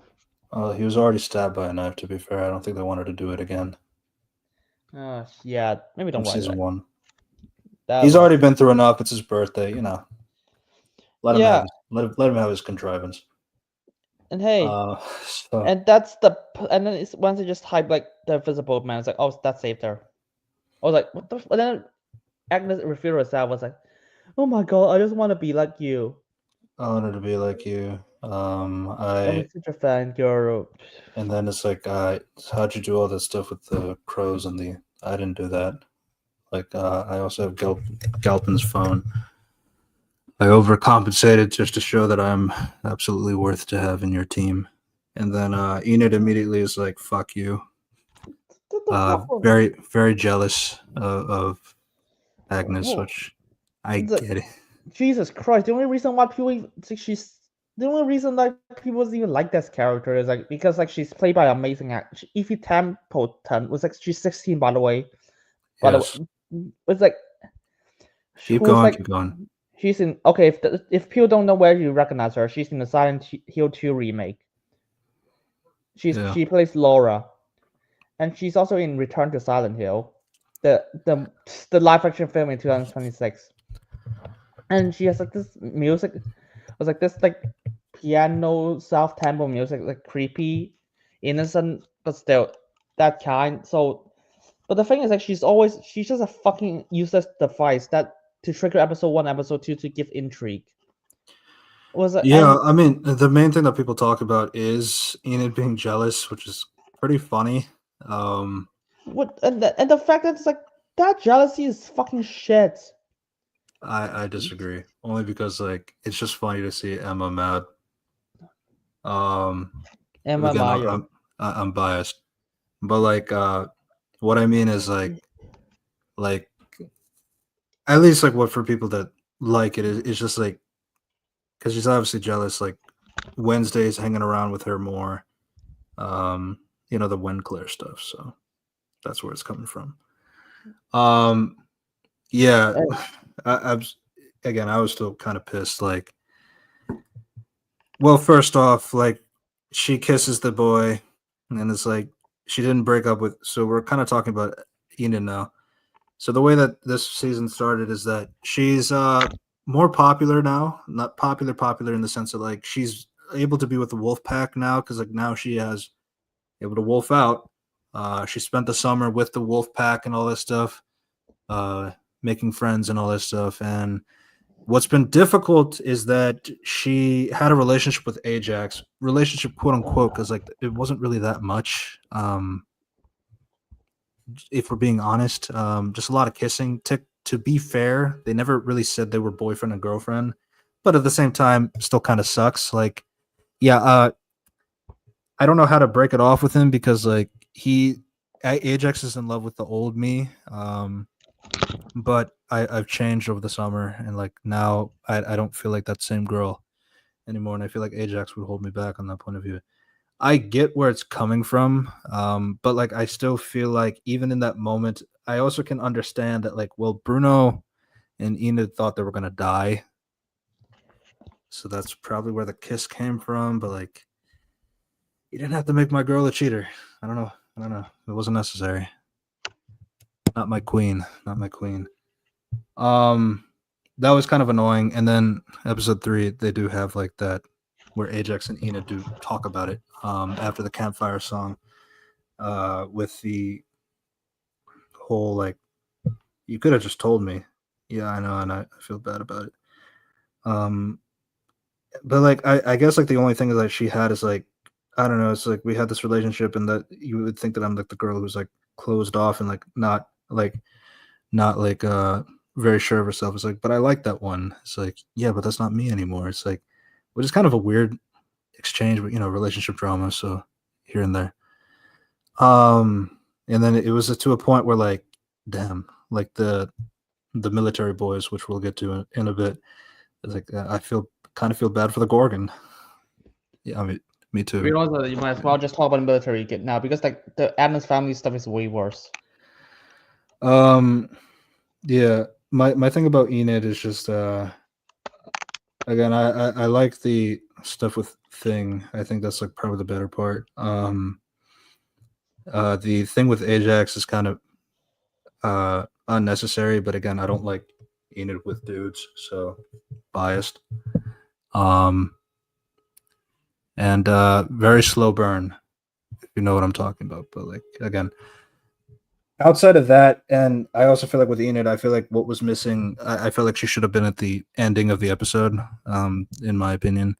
He was already stabbed by a knife. To be fair, I don't think they wanted to do it again. Yeah, maybe don't write season 1. That He's already been through enough. It's his birthday, you know. Let him have his contrivance. And hey, and that's and then it's once they just type like the visible man, it's like, oh, that saved her. I was like, what the? And then Agnes revealed herself. Was like, oh my god, I just want to be like you. I wanted to be like you. I'm I such a fan, girl. and then it's like, how'd you do all that stuff with the crows and the? I didn't do that. Like, I also have Galpin's phone. I overcompensated just to show that I'm absolutely worth to have in your team. And then Enid immediately is like, "Fuck you." What the fuck? Very, very jealous of Agnes, Well, which I the, get it. Jesus Christ! The only reason why people she's the only reason like people even like this character is like because like she's played by amazing act. Ify Templeton was like she's 16 by the way. By the Yes. way, it's like Keep who's going. like Keep going. she's in okay. If people don't know where you recognize her, she's in the Silent Hill 2 remake. Yeah. She plays Laura, and she's also in Return to Silent Hill, the live action film in 2026. And she has like this music, it was like this like piano self tempo music, like creepy, innocent, but still that kind. So, but the thing is like she's just a fucking useless device that to trigger episode 1, episode 2 to give intrigue. Yeah, I mean, the main thing that people talk about is Enid being jealous, which is pretty funny. What and the fact that it's like that jealousy is fucking shit. I disagree, only because like it's just funny to see Emma mad. Emma Again, Meyer. I'm biased, but like what I mean is like at least like what for people that like it is it's just like because she's obviously jealous. Like Wednesday's hanging around with her more. The Winclair stuff. So that's where it's coming from. Yeah, I was still kind of pissed. Like, well, first off, like she kisses the boy, and it's like she didn't break up with. So we're kind of talking about Enid now. So the way that this season started is that she's more popular now. Not popular in the sense that like she's able to be with the wolf pack now because like now she has able to wolf out. She spent the summer with the wolf pack and all this stuff, making friends and all this stuff. And what's been difficult is that she had a relationship with Ajax, relationship quote unquote, because like it wasn't really that much. If we're being honest, just a lot of kissing. To be fair, they never really said they were boyfriend and girlfriend, but at the same time, still kind of sucks. Like, yeah, I don't know how to break it off with him because like Ajax is in love with the old me. But I've changed over the summer and like now I don't feel like that same girl anymore. And I feel like Ajax would hold me back on that point of view. I get where it's coming from. But like I still feel like even in that moment, I also can understand that like, well, Bruno and Enid thought they were gonna die. So that's probably where the kiss came from, but like you didn't have to make my girl a cheater. I don't know. It wasn't necessary. Not my queen. Not my queen. That was kind of annoying. And then episode 3, they do have like that where Ajax and Enid do talk about it. After the campfire song, with the whole like, you could have just told me. Yeah, I know, and I feel bad about it. But like, I guess like the only thing that she had is like, I don't know. It's like we had this relationship, and that you would think that I'm like the girl who's like closed off and like not like very sure of herself. It's like, but I like that one. It's like, yeah, but that's not me anymore. It's like, which is kind of a weird exchange, but relationship drama. So here and there. And then it was to a point where like, damn, like the military boys, which we'll get to in a bit. It's like I kind of feel bad for the Gorgon. Yeah, I mean, me too. You realize that you might as well just talk about the military now because like the Addams Family stuff is way worse. Yeah, my thing about Enid is just again, I like the stuff with Thing. I think that's like probably the better part. The thing with Ajax is kind of unnecessary, but again, I don't like Enid with dudes, so biased. And very slow burn, if you know what I'm talking about. But like again, outside of that, and I also feel like with Enid, I feel like what was missing, I feel like she should have been at the ending of the episode, in my opinion.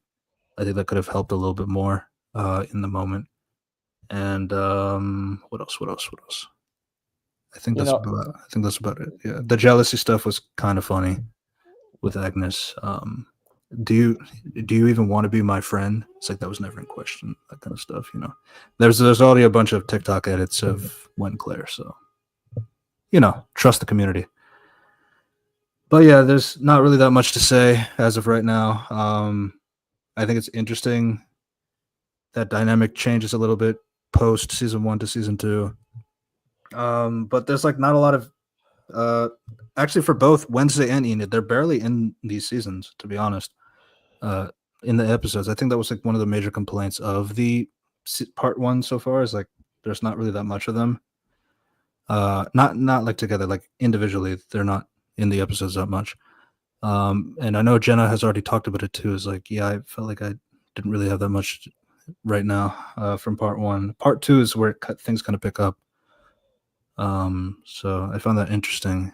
I think that could have helped a little bit more in the moment. And what else? What else? What else? I think that's about it. Yeah, the jealousy stuff was kind of funny with Agnes. Do you even want to be my friend? It's like that was never in question. That kind of stuff, you know. There's already a bunch of TikTok edits of When Claire, so trust the community. But yeah, there's not really that much to say as of right now. I think it's interesting that dynamic changes a little bit post season 1 to season 2. But there's like not a lot of actually for both Wednesday and Enid, they're barely in these seasons, to be honest. In the episodes, I think that was like one of the major complaints of the part 1 so far is like there's not really that much of them. Not like together, like individually, they're not in the episodes that much. And I know Jenna has already talked about it too. Is like, yeah, I felt like I didn't really have that much right now from part 1. Part 2 is where things kind of pick up. So I found that interesting,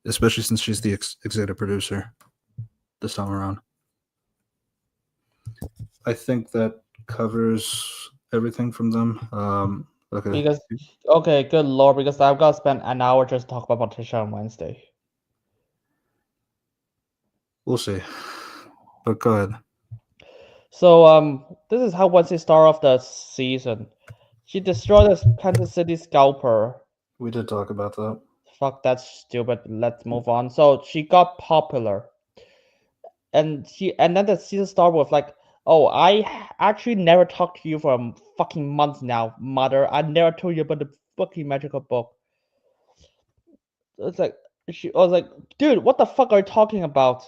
especially since she's the executive producer this time around. I think that covers everything from them. Okay. Good lord, because I've got to spend an hour just talk about Patricia on Wednesday. We'll see. But go ahead. So this is how Wednesday started off the season. She destroyed the Kansas City scalper. We did talk about that. Fuck, that's stupid. Let's move on. So she got popular, and then the season started with like, oh, I actually never talked to you for a fucking month now, mother. I never told you about the fucking magical book. It's like I was like, dude, what the fuck are you talking about?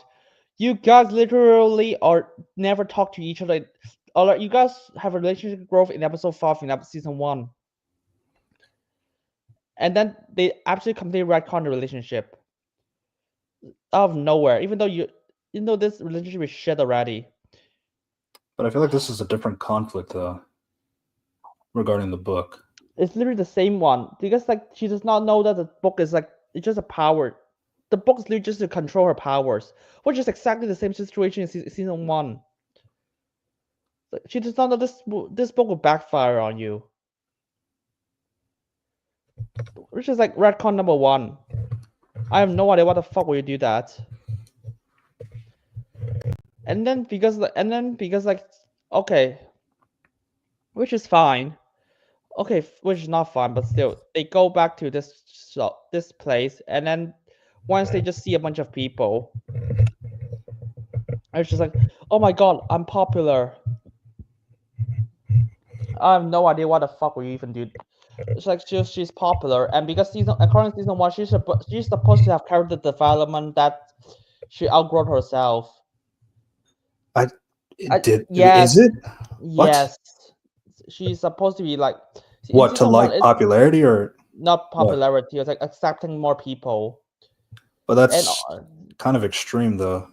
You guys literally are never talk to each other. Or you guys have a relationship growth in episode 5 in season 1. And then they absolutely completely retcon the relationship out of nowhere, even though this relationship is shit already. But I feel like this is a different conflict though regarding the book. It's literally the same one because like she does not know that the book is like it's just a power. The book is literally just to control her powers, which is exactly the same situation in season 1. She does not know this book will backfire on you, which is like retcon number 1. I have no idea what the fuck will you do that. And then because like okay, which is fine. Okay, which is not fine, but still, they go back to this place, and then once they just see a bunch of people, it's just like, oh my god, I'm popular. I have no idea what the fuck we even do. It's like she's popular, and because according to season 1, she's supposed to have character development that she outgrown herself. Yes. Is it? Yes. She's supposed to be like what to like popularity or not popularity. It's like accepting more people. But that's kind of extreme though.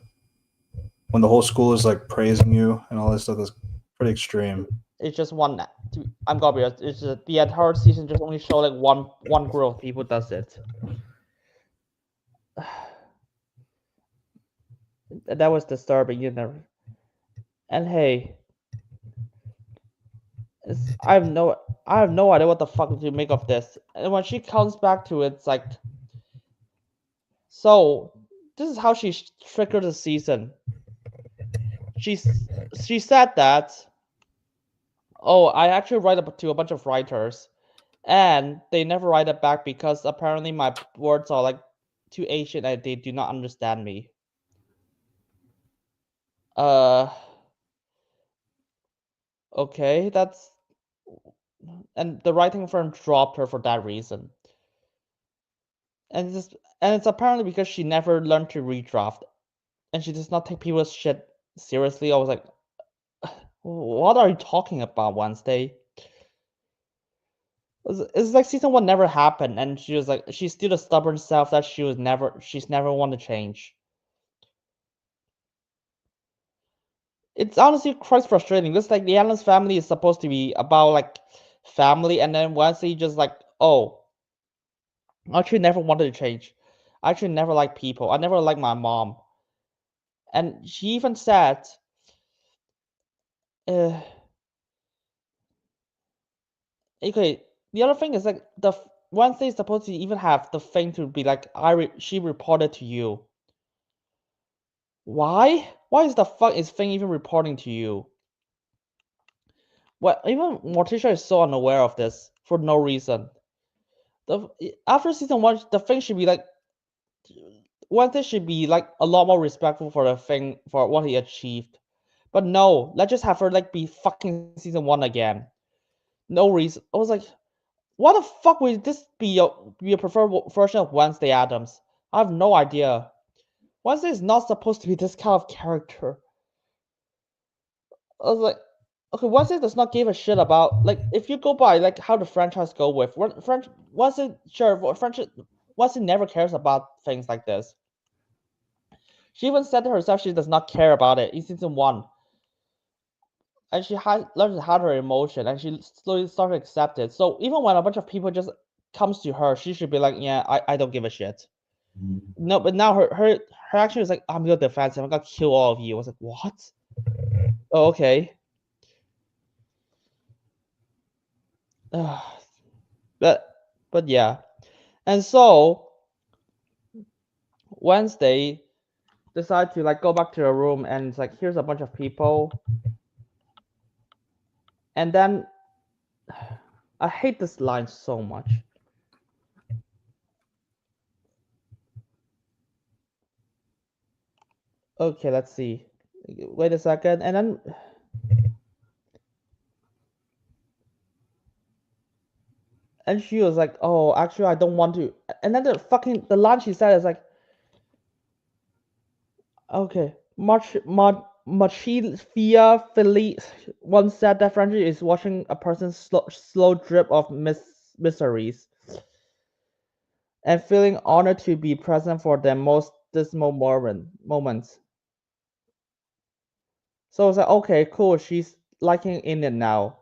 When the whole school is like praising you and all this stuff, that's pretty extreme. It's just one. I'm gonna be honest. It's just the entire season just only show like one group of people does it. That was disturbing, you know. And hey, I have no idea what the fuck to make of this. And when she comes back to it, it's like, so this is how she triggered the season. She said that, oh, I actually write up to a bunch of writers, and they never write it back because apparently my words are like too Asian and they do not understand me. Okay, and the writing firm dropped her for that reason. And it's apparently because she never learned to redraft, and she does not take people's shit seriously. I was like, what are you talking about, Wednesday? It's like season 1 never happened, and she was like, she's still the stubborn self that she's never want to change. It's honestly quite frustrating. It's like the Addams Family is supposed to be about like family, and then Wednesday just like, oh, I actually never wanted to change. I actually never liked people. I never liked my mom. And she even said, uh, okay. The other thing is like Wednesday is supposed to even have the thing to be like she reported to you. Why? Why is the fuck is thing even reporting to you? Well, even Morticia is so unaware of this for no reason. After season 1, the thing should be like Wednesday should be like a lot more respectful for the thing for what he achieved. But no, let's just have her like be fucking season 1 again. No reason. I was like, what the fuck would this be a preferred version of Wednesday Addams? I have no idea. Wednesday is not supposed to be this kind of character. I was like, okay, Wednesday does not give a shit about like if you go by like how the franchise go with Wednesday Wednesday never cares about things like this. She even said to herself she does not care about it in season 1. And she learns to hide her emotion, and she slowly starts to accept it. So even when a bunch of people just comes to her, she should be like, "Yeah, I don't give a shit." No, but now her action is like, "I'm gonna defend him. I'm gonna kill all of you." I was like, "What?" Oh, okay. But yeah, and so Wednesday decide to like go back to her room, and it's like, here's a bunch of people, and then I hate this line so much. Okay, let's see. Wait a second, and then and she was like, "Oh, actually, I don't want to." And then the line she said is like, "Okay, Machia Philly once said that friendship is watching a person's slow drip of miseries and feeling honored to be present for their most dismal moments." So it's like, okay, cool. She's liking in it now.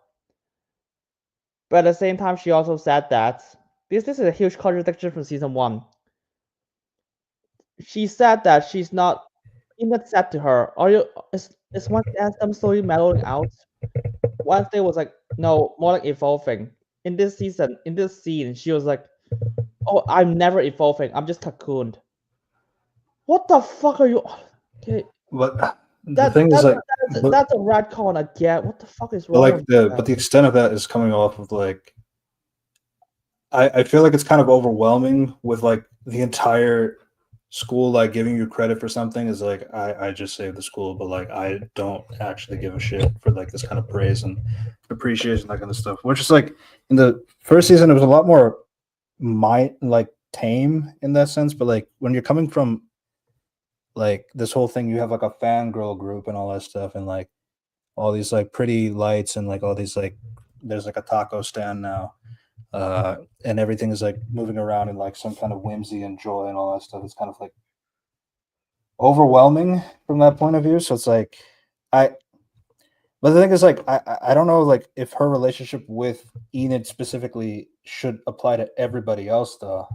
But at the same time, she also said that this is a huge contradiction from season 1. She said that she's not. Enid said to her, "Are you is one anthem slowly mellowing out?" Wednesday was like, "No, more like evolving." In this season, in this scene, she was like, "Oh, I'm never evolving. I'm just cocooned." What the fuck are you? Okay, But the thing is, like, that's a retcon again. What the fuck is but wrong with that? but the extent of that is coming off of like, I feel like it's kind of overwhelming with like the entire school like giving you credit for something is like I just saved the school, but like I don't actually give a shit for like this kind of praise and appreciation, that kind of stuff. Which is like in the first season it was a lot more like tame in that sense, but like when you're coming from like this whole thing, you have like a fangirl group and all that stuff, and like all these like pretty lights and like all these like there's like a taco stand now, and everything is like moving around in like some kind of whimsy and joy and all that stuff. It's kind of like overwhelming from that point of view. So it's like I but the thing is like I don't know like if her relationship with Enid specifically should apply to everybody else though.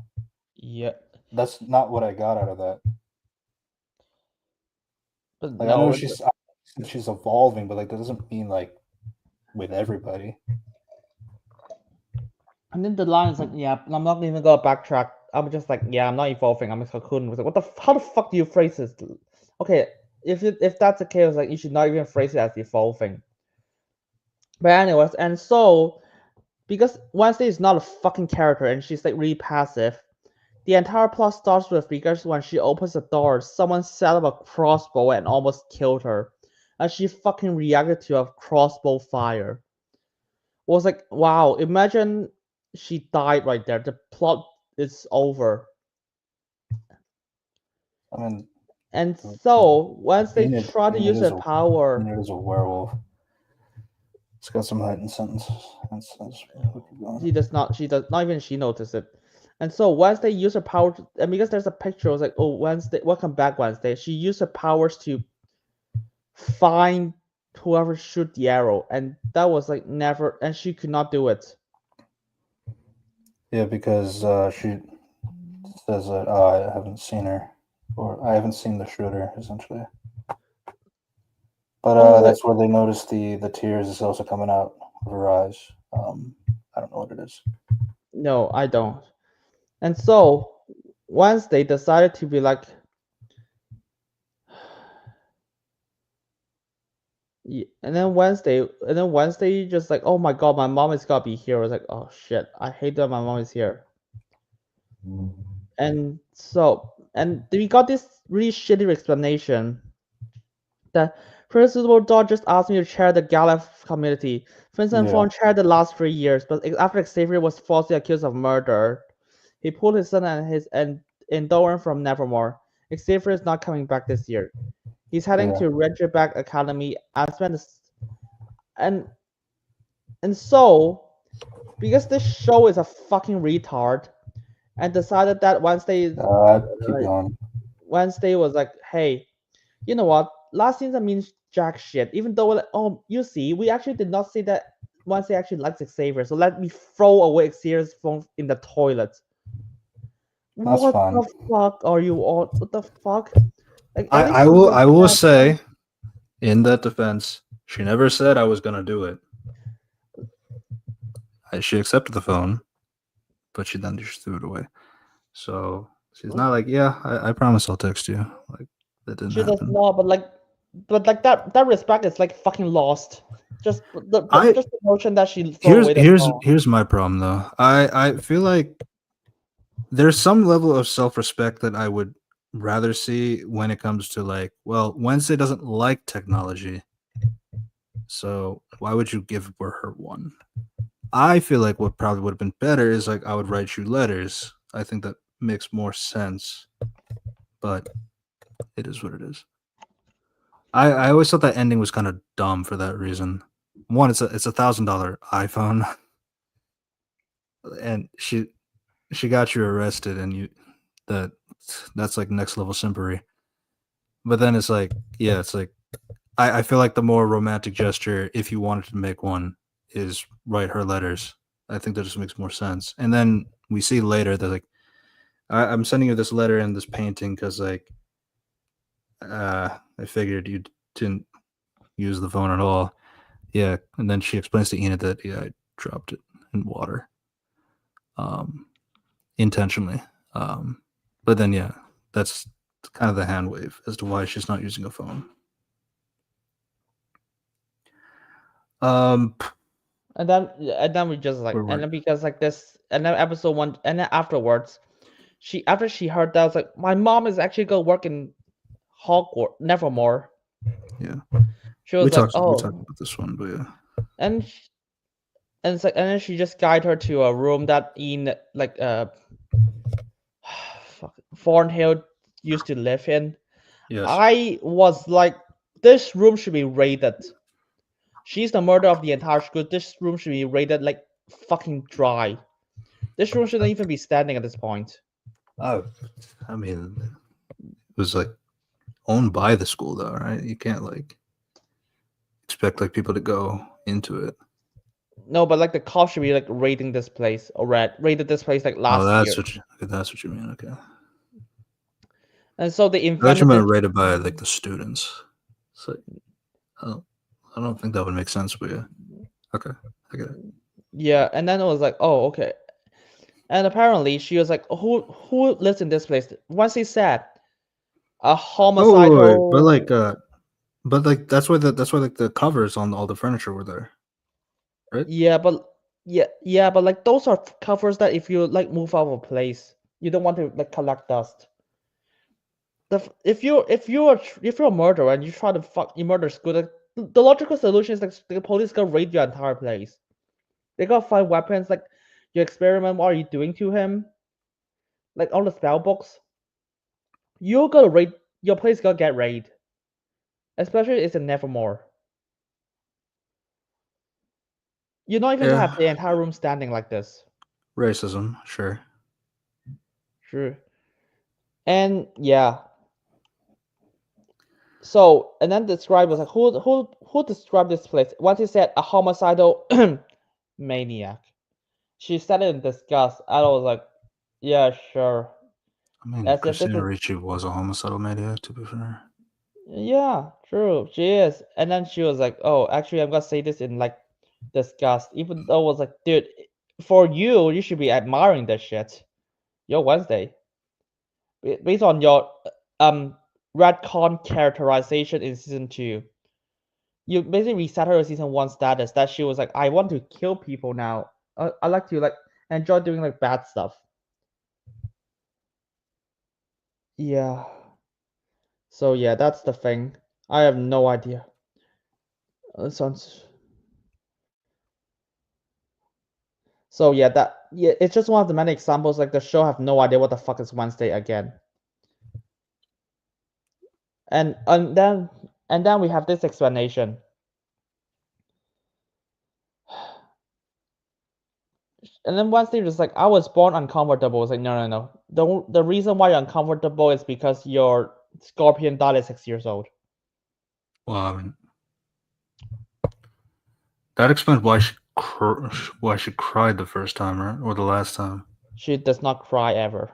Yeah, That's not what I got out of that. but Like I know no. she's evolving, but like that doesn't mean like with everybody. And then the line is like, "Yeah, I'm not even gonna backtrack. I'm just like, yeah, I'm not evolving. I'm just cocoon." I was like, what the? How the fuck do you phrase this? Okay, if that's the case, like you should not even phrase it as evolving. But anyways, and so because Wednesday is not a fucking character and she's like really passive, the entire plot starts with because when she opens the door, someone set up a crossbow and almost killed her, and she fucking reacted to a crossbow fire. Was like, wow, imagine she died right there. The plot is over. I mean, And so once they try to use Enid her power, is a werewolf. It's got some heightened sentence. she does not even she notice it. And so Wednesday used her power and because there's a picture, I was like, oh, Wednesday, welcome back, Wednesday. She used her powers to find whoever shoot the arrow, and that was like never, and she could not do it. Yeah, because she says that I haven't seen her, or I haven't seen the shooter, essentially. But I was like, that's where they noticed the tears is also coming out of her eyes. I don't know what it is. no, I don't. And so once they decided to be like, and then Wednesday, just like, oh my god, my mom is gotta be here. I was like, oh shit, I hate that my mom is here. And so, and we got this really shitty explanation that Principal Dodd just asked me to chair the gala committee. Vincent Yeah, Vaughn chaired the last 3 years, but after Xavier was falsely accused of murder, he pulled his son and Doran from Nevermore. Xavier is not coming back this year. He's heading yeah. to Ridgeback Academy. And and so because this show is a fucking retard, and decided that Keep going. Wednesday was like, hey, you know what? Last season means jack shit. Even though, like, oh, you see, we actually did not say that Wednesday actually likes Xavier, so let me throw away Xavier's phone in the toilet. That's What fine. the fuck are you all? What the fuck? Like, I, at least I you will would I will have say, in that defense, she never said I was gonna do it. She accepted the phone, but she then just threw it away. So she's not like, yeah, I promise I'll text you. Like that didn't she does happen. not, but like that respect is like fucking lost. Just I just the notion that she threw away the phone. here's my problem though. I feel like there's some level of self-respect that I would rather see when it comes to like, well, Wednesday doesn't like technology, so why would you give her one? I feel like what probably would have been better is like I would write you letters. I think that makes more sense, but it is what it is. I always thought that ending was kind of dumb for that reason. One, it's a $1,000 iPhone, and she got you arrested, and that that's like next level simpery. But then it's like, yeah, it's like I feel like the more romantic gesture, if you wanted to make one, is write her letters. I think that just makes more sense. And then we see later that like I'm sending you this letter and this painting because like I figured you didn't use the phone at all. Yeah, and then she explains to Enid that yeah, I dropped it in water, um, intentionally. But then yeah, that's kind of the hand wave as to why she's not using a phone. Um, And then we just like, where and were then because like this, and then episode one, and then afterwards, after she heard that, I was like, my mom is actually gonna work in Hogwarts, Nevermore. yeah, She was like, we talked oh, about this one, but yeah, and and it's like, and then she just guided her to a room that in like Thornhill used to live in. yes. I was like, this room should be raided. She's the murder of the entire school. This room should be raided like fucking dry. This room shouldn't even be standing at this point. Oh, I mean, it was like owned by the school, though, right? You can't like expect like people to go into it. No, but like the cops should be like raiding this place or raided this place like Oh, last year. that's what you mean. Okay, And so they I thought you invented meant this. rated by like the students. So I don't think that would make sense, but yeah. Okay, I get it. Yeah, and then it was like, oh, okay. And apparently she was like, who lives in this place? Once he said a Oh, wait, homicidal. but like that's why like the covers on all the furniture were there, right? Yeah, but but like those are covers that if you like move out of a place, you don't want to like collect dust. If you're a murderer and you try to you murder school, like, the logical solution is like the police gonna raid your entire place. They gotta find weapons. Like your experiment, what are you doing to him? Like all the spell books. You're gonna raid your place. Gonna get raided, especially it's in Nevermore. You're not even gonna have Yeah, the entire room standing like this. racism, sure. True. And yeah. So and then the scribe was like, who described this place? Once he said a homicidal maniac. She said it in disgust. I was like, yeah, sure. I mean, As if this Christina is Ricci was a homicidal maniac, to be fair. Yeah, true. She is. And then she was like, "Oh, actually, I'm gonna say this in like disgust." Even though I was like, "Dude, for you, you should be admiring this shit. You're Wednesday, based on your um retcon characterization in season 2. You basically reset her season 1 status that she was like, I want to kill people now. I like to like enjoy doing like bad stuff." Yeah. So yeah, that's the thing. I have no idea. Sounds. So yeah, it's just one of the many examples. Like the show have no idea what the fuck is Wednesday again. And then we have this explanation. And then Wednesday was like, I was born uncomfortable. It's like, no, no, no. The reason why you're uncomfortable is because your scorpion died at 6 years old. Well, I mean, that explains why she cried the first time, right, or the last time. She does not cry ever.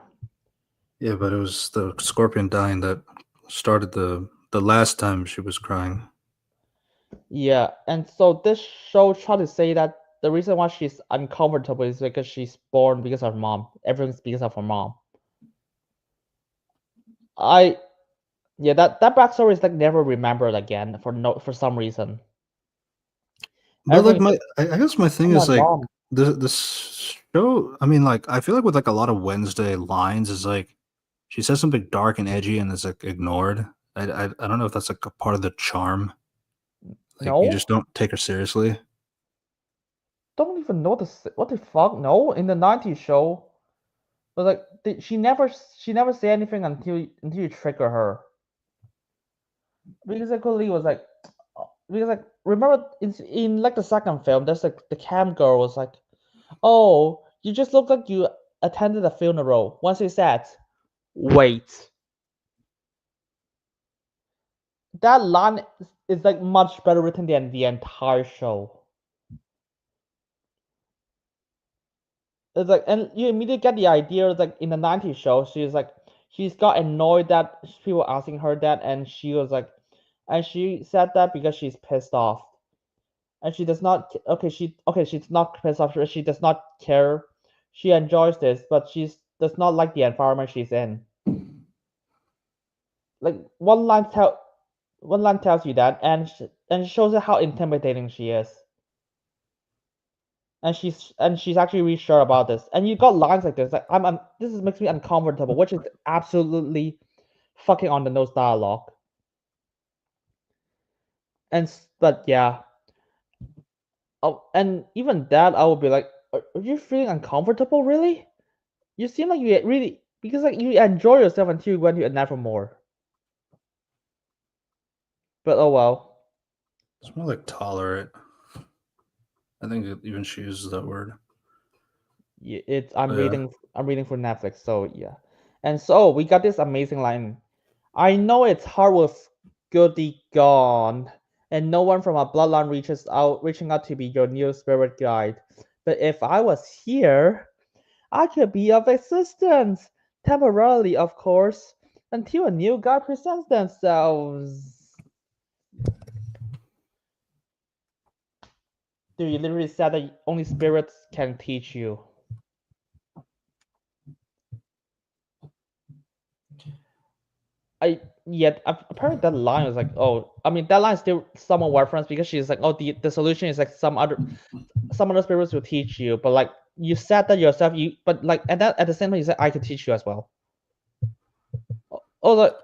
Yeah, but it was the scorpion dying that started the last time she was crying. Yeah, and so this show tried to say that the reason why she's uncomfortable is because she's born because of her mom. Everything's because of her mom. I Yeah, that backstory is like never remembered again for some reason. But like Everything I guess my thing oh my is like mom. the show. I mean, like I feel like with like a lot of Wednesday lines is like she says something dark and edgy and it's like ignored. I don't know if that's like a part of the charm. Like you just No, don't take her seriously. don't even know what the fuck. No, in the '90s show, but like she never say anything until you trigger her. Because like Lee was like, because like remember in like the second film, there's like the cam girl was like, oh, you just look like you attended a funeral. Once he said, wait, that line is like much better written than the entire show. It's like, and you immediately get the idea. Like in the '90s show, she's got annoyed that people asking her that, and she was like, and she said that because she's pissed off, and she does not. She's not pissed off. She does not care. She enjoys this, but she does not like the environment she's in. Like one line tells you that, and shows you how intimidating she is. And she's actually really sure about this. And you got lines like this, like this is makes me uncomfortable, which is absolutely fucking on the nose dialogue. But yeah, oh, and even that I would be like, are you feeling uncomfortable? Really? You seem like you really because like you enjoy yourself until you went to Nevermore. But oh well. It's more like tolerate. I think even she uses that word. It's I'm Yeah. reading for Netflix, so yeah. And so we got this amazing line. I know it's hard with Goody gone, and no one from our bloodline reaching out to be your new spirit guide. But if I was here, I could be of assistance. Temporarily, of course, until a new guide presents themselves. Dude, you literally said that only spirits can teach you. Apparently that line was like, oh, I mean that line is still somewhat referenced because she's like, oh, the solution is like some other spirits will teach you, but like you said that yourself, but like at the same time you said I could teach you as well. Oh, like,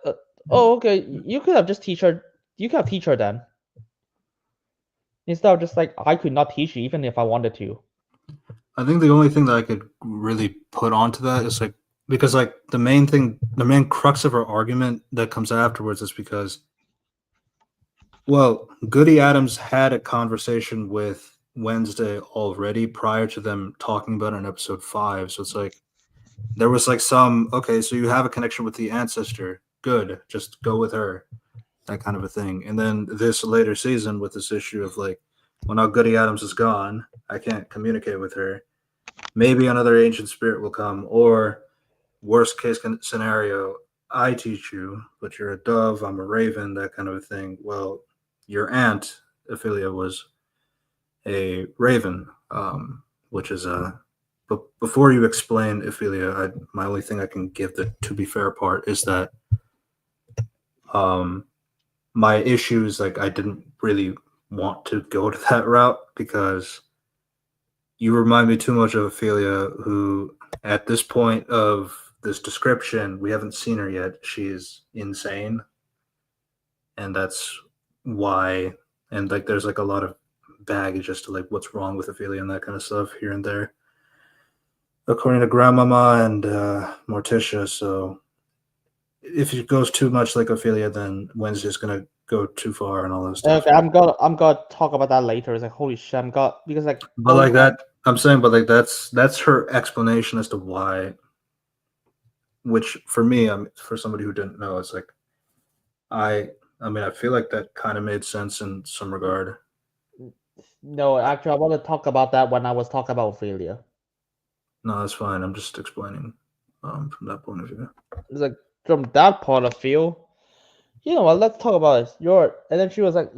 okay, you could have just teach her. You could have teach her then instead of just like I could not teach you even if I wanted to. I think the only thing that I could really put onto that is like because like the main crux of her argument that comes afterwards is because well, Goody Adams had a conversation with Wednesday already prior to them talking about it in episode 5. So it's like there was like some okay, so you have a connection with the ancestor. Good, just go with her. That kind of a thing. And then this later season with this issue of like, well, now Goody Adams is gone. I can't communicate with her. Maybe another ancient spirit will come, or worst case scenario, I teach you, but you're a dove, I'm a raven, that kind of a thing. Well, your aunt, Ophelia, was a raven, which is a. But before you explain Ophelia, my only thing I can give the to be fair part is that um, my issue is like I didn't really want to go to that route because you remind me too much of Ophelia, who at this point of this description, we haven't seen her yet. She is insane, and that's why. And like, there's like a lot of baggage as to like what's wrong with Ophelia and that kind of stuff here and there, according to Grandmama and Morticia. So if it goes too much like Ophelia, then Wednesday's gonna go too far and all that stuff. Okay, I'm gonna talk about that later. It's like holy shit, because like But like that, I'm saying, but like that's her explanation as to why. Which for me, for somebody who didn't know, it's like I I mean I feel like that kind of made sense in some regard. no, actually, I want to talk about that when I was talking about Ophelia. No, that's fine. I'm just explaining from that point of view. It's like from that point of view, you know what? Let's talk about it. And then she was like,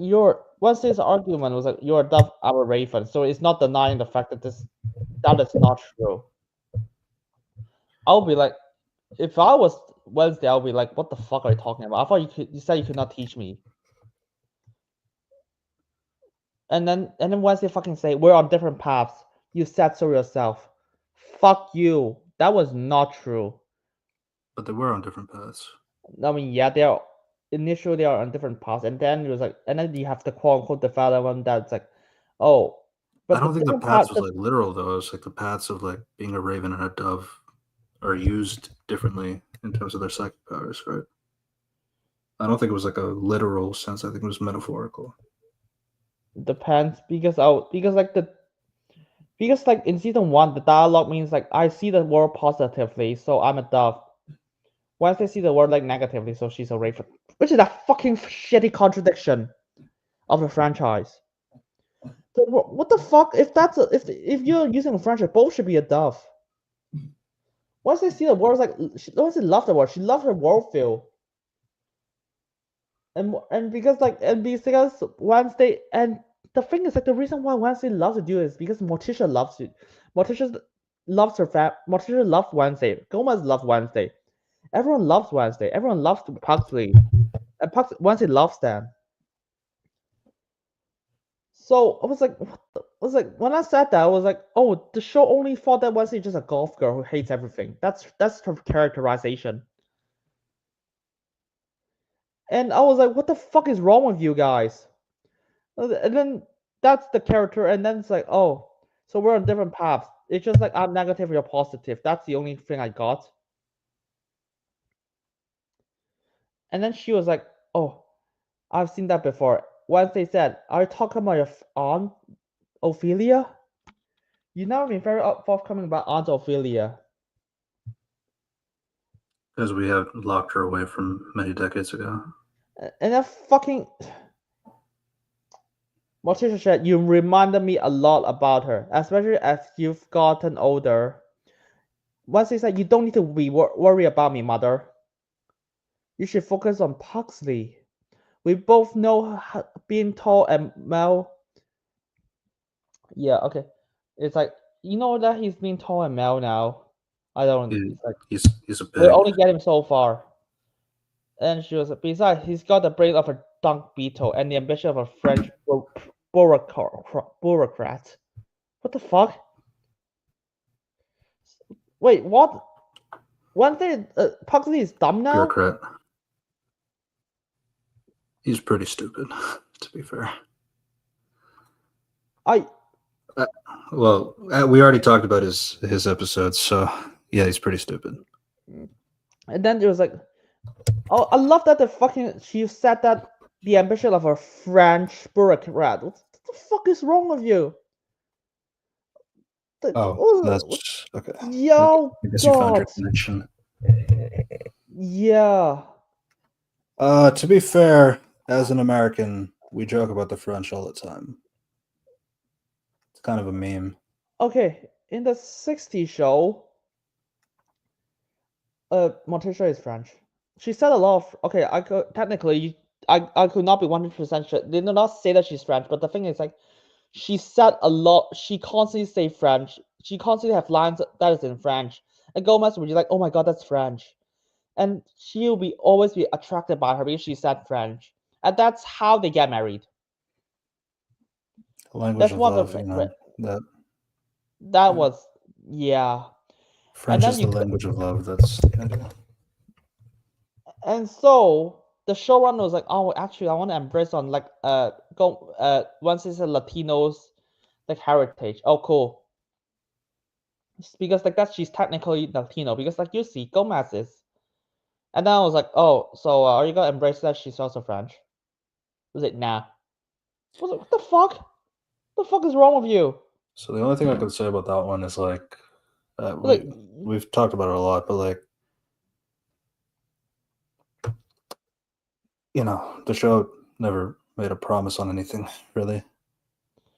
Wednesday's argument was like, you're a dove, I'm a raven. So it's not denying the fact that that is not true. I'll be like, if I was Wednesday, I'll be like, what the fuck are you talking about? I thought you said you could not teach me. And then Wednesday fucking say, we're on different paths. You said so yourself. Fuck you. That was not true. But they were on different paths. I mean, yeah, they are on different paths, and then it was like, and then you have the quote unquote development that's like, oh, but I don't think the paths was like literal though. It's like the paths of like being a raven and a dove are used differently in terms of their psychic powers, right? I don't think it was like a literal sense. I think it was metaphorical. Depends because like in season 1 the dialogue means like I see the world positively, so I'm a dove. Once they see the world like negatively, so she's a raven, which is a fucking shitty contradiction of the franchise. So what the fuck? If if you're using a franchise, both should be a dove. Once they see the world, once they love the world, she loves her worldview. And because Wednesday, and the thing is like the reason why Wednesday loves to do it is because Morticia loves it. Morticia loves her Morticia loves Wednesday. Gomez loves Wednesday. Everyone loves Wednesday. Everyone loves Pugsley. And Wednesday loves them. So I was like, when I said that, I was like, oh, the show only thought that Wednesday is just a golf girl who hates everything. That's her characterization. And I was like, what the fuck is wrong with you guys? And then that's the character, and then it's like, oh, so we're on different paths. It's just like I'm negative, you're positive. That's the only thing I got. And then she was like, oh, I've seen that before. Once they said, are you talking about your aunt Ophelia? You've never been very forthcoming about Aunt Ophelia. Because we have locked her away from many decades ago. And that fucking Morticia said, you reminded me a lot about her, especially as you've gotten older. Once they said, you don't need to be worry about me, mother. You should focus on Pugsley. We both know being tall and male. Yeah, okay. It's like, you know that he's being tall and male now. I don't. He's a pig. We only get him so far. And she was, besides, he's got the brain of a dung beetle and the ambition of a French bureaucrat. What the fuck? Wait, what? One thing, Pugsley is dumb now? Bureaucrat. He's pretty stupid, to be fair. Well, we already talked about his episodes, so yeah, he's pretty stupid. And then there was like, oh, I love that she said that the ambition of a French bureaucrat. What the fuck is wrong with you? That's okay. Yo, I guess you found your connection. Yeah. To be fair, as an American, we joke about the French all the time. It's kind of a meme. Okay, in the 60s show, Morticia is French. she said a lot of okay. I could technically, I could not be 100% sure. They did not say that she's French, but the thing is like, she said a lot. She constantly say French. She constantly have lines that is in French. And Gomez would be like, oh my god, that's French, and she'll be always be attracted by her because she said French, and that's how they get married. Language That's of one of love, the that that was yeah. And French then is the you language of love. That's the idea. and so the showrunner was like, oh, actually, I want to embrace on like go once it's a Latinos like heritage. Oh, cool. Because like that she's technically Latino because like you see Gomez is. And then I was like, oh, so are you gonna embrace that she's also French? Was it nah? I was like, what the fuck? What the fuck is wrong with you? So the only thing I could say about that one is like, Like, we've talked about it a lot, but like, the show never made a promise on anything really.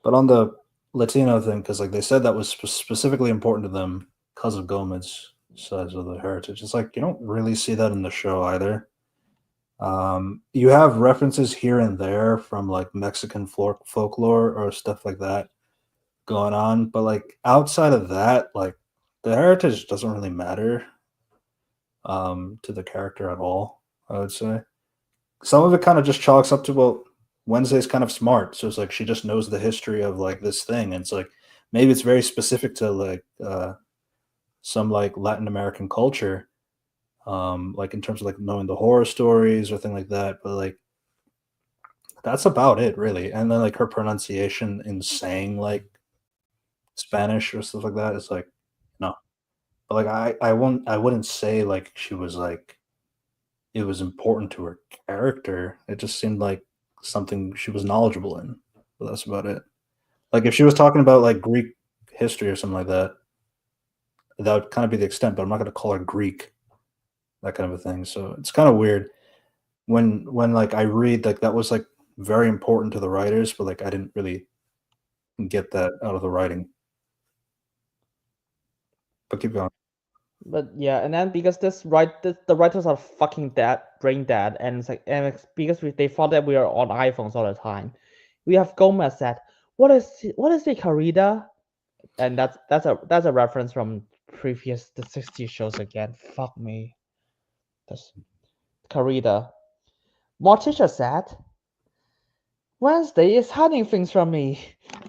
But on the Latino thing, because like they said that was specifically important to them because of Gomez's sides of the heritage. It's like you don't really see that in the show either. You have references here and there from like Mexican folklore or stuff like that going on, but like outside of that, like the heritage doesn't really matter to the character at all. I would say some of it kind of just chalks up to, well, Wednesday's kind of smart, so it's like she just knows the history of like this thing, and it's like maybe it's very specific to like some like Latin American culture, like in terms of like knowing the horror stories or thing like that, but like that's about it really. And then like her pronunciation in saying like Spanish or stuff like that is like no, but like I wouldn't say like she was like it was important to her character. It just seemed like something she was knowledgeable in. But that's about it. Like if she was talking about like Greek history or something like that, that would kind of be the extent. But I'm not going to call her Greek, that kind of a thing. So it's kind of weird when like I read like that was like very important to the writers, but like I didn't really get that out of the writing. But keep going. but yeah, and then because the writers are fucking dead, brain dead, and it's like, and it's because they thought that we are on iPhones all the time. We have Gomez said, what is the corrida? And that's a reference from previous the 60s shows again. Fuck me. That's corrida. Morticia said, Wednesday is hiding things from me.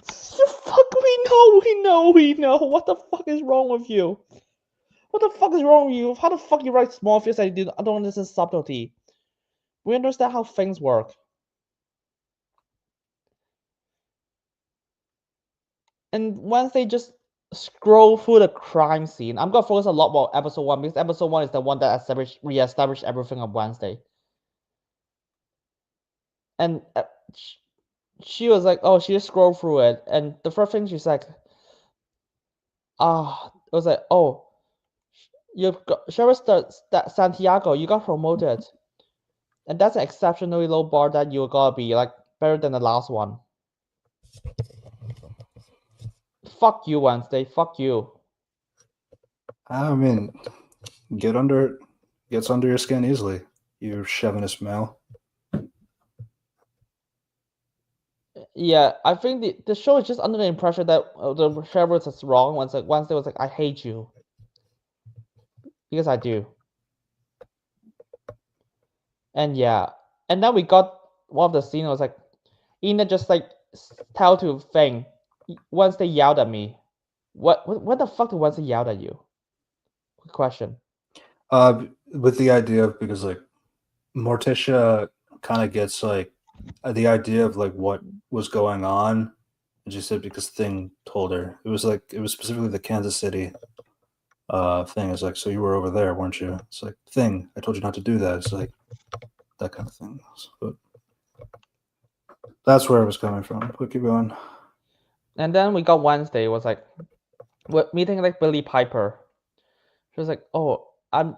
Fuck, we know. What the fuck is wrong with you? What the fuck is wrong with you? How the fuck you write small things and you don't understand subtlety? We understand how things work. And once they just scroll through the crime scene, I'm gonna focus a lot more on episode 1 because episode 1 is the one that re-established everything on Wednesday. And she was like, oh, she just scrolled through it, and the first thing she's like, it was like, oh, you Sheriff Santiago, you got promoted, and that's an exceptionally low bar that you gotta be like better than the last one. Fuck you, Wednesday. Fuck you. I mean, gets under your skin easily. You chauvinist male. Yeah, I think the show is just under the impression that the sheriff is wrong. Wednesday was like, I hate you. Because I do. And yeah. And then we got one of the scenes was like, Ina just like tell to Feng, Wednesday yelled at me. What the fuck did Wednesday yell at you? Good question. With the idea of because like Morticia kind of gets like the idea of like what was going on. And she said because Thing told her it was specifically the Kansas City thing. It's like, so you were over there, weren't you? It's like, Thing, I told you not to do that. It's like that kind of thing. But that's where it was coming from. But keep going. And then we got Wednesday was like meeting like Billy Piper. She was like, oh,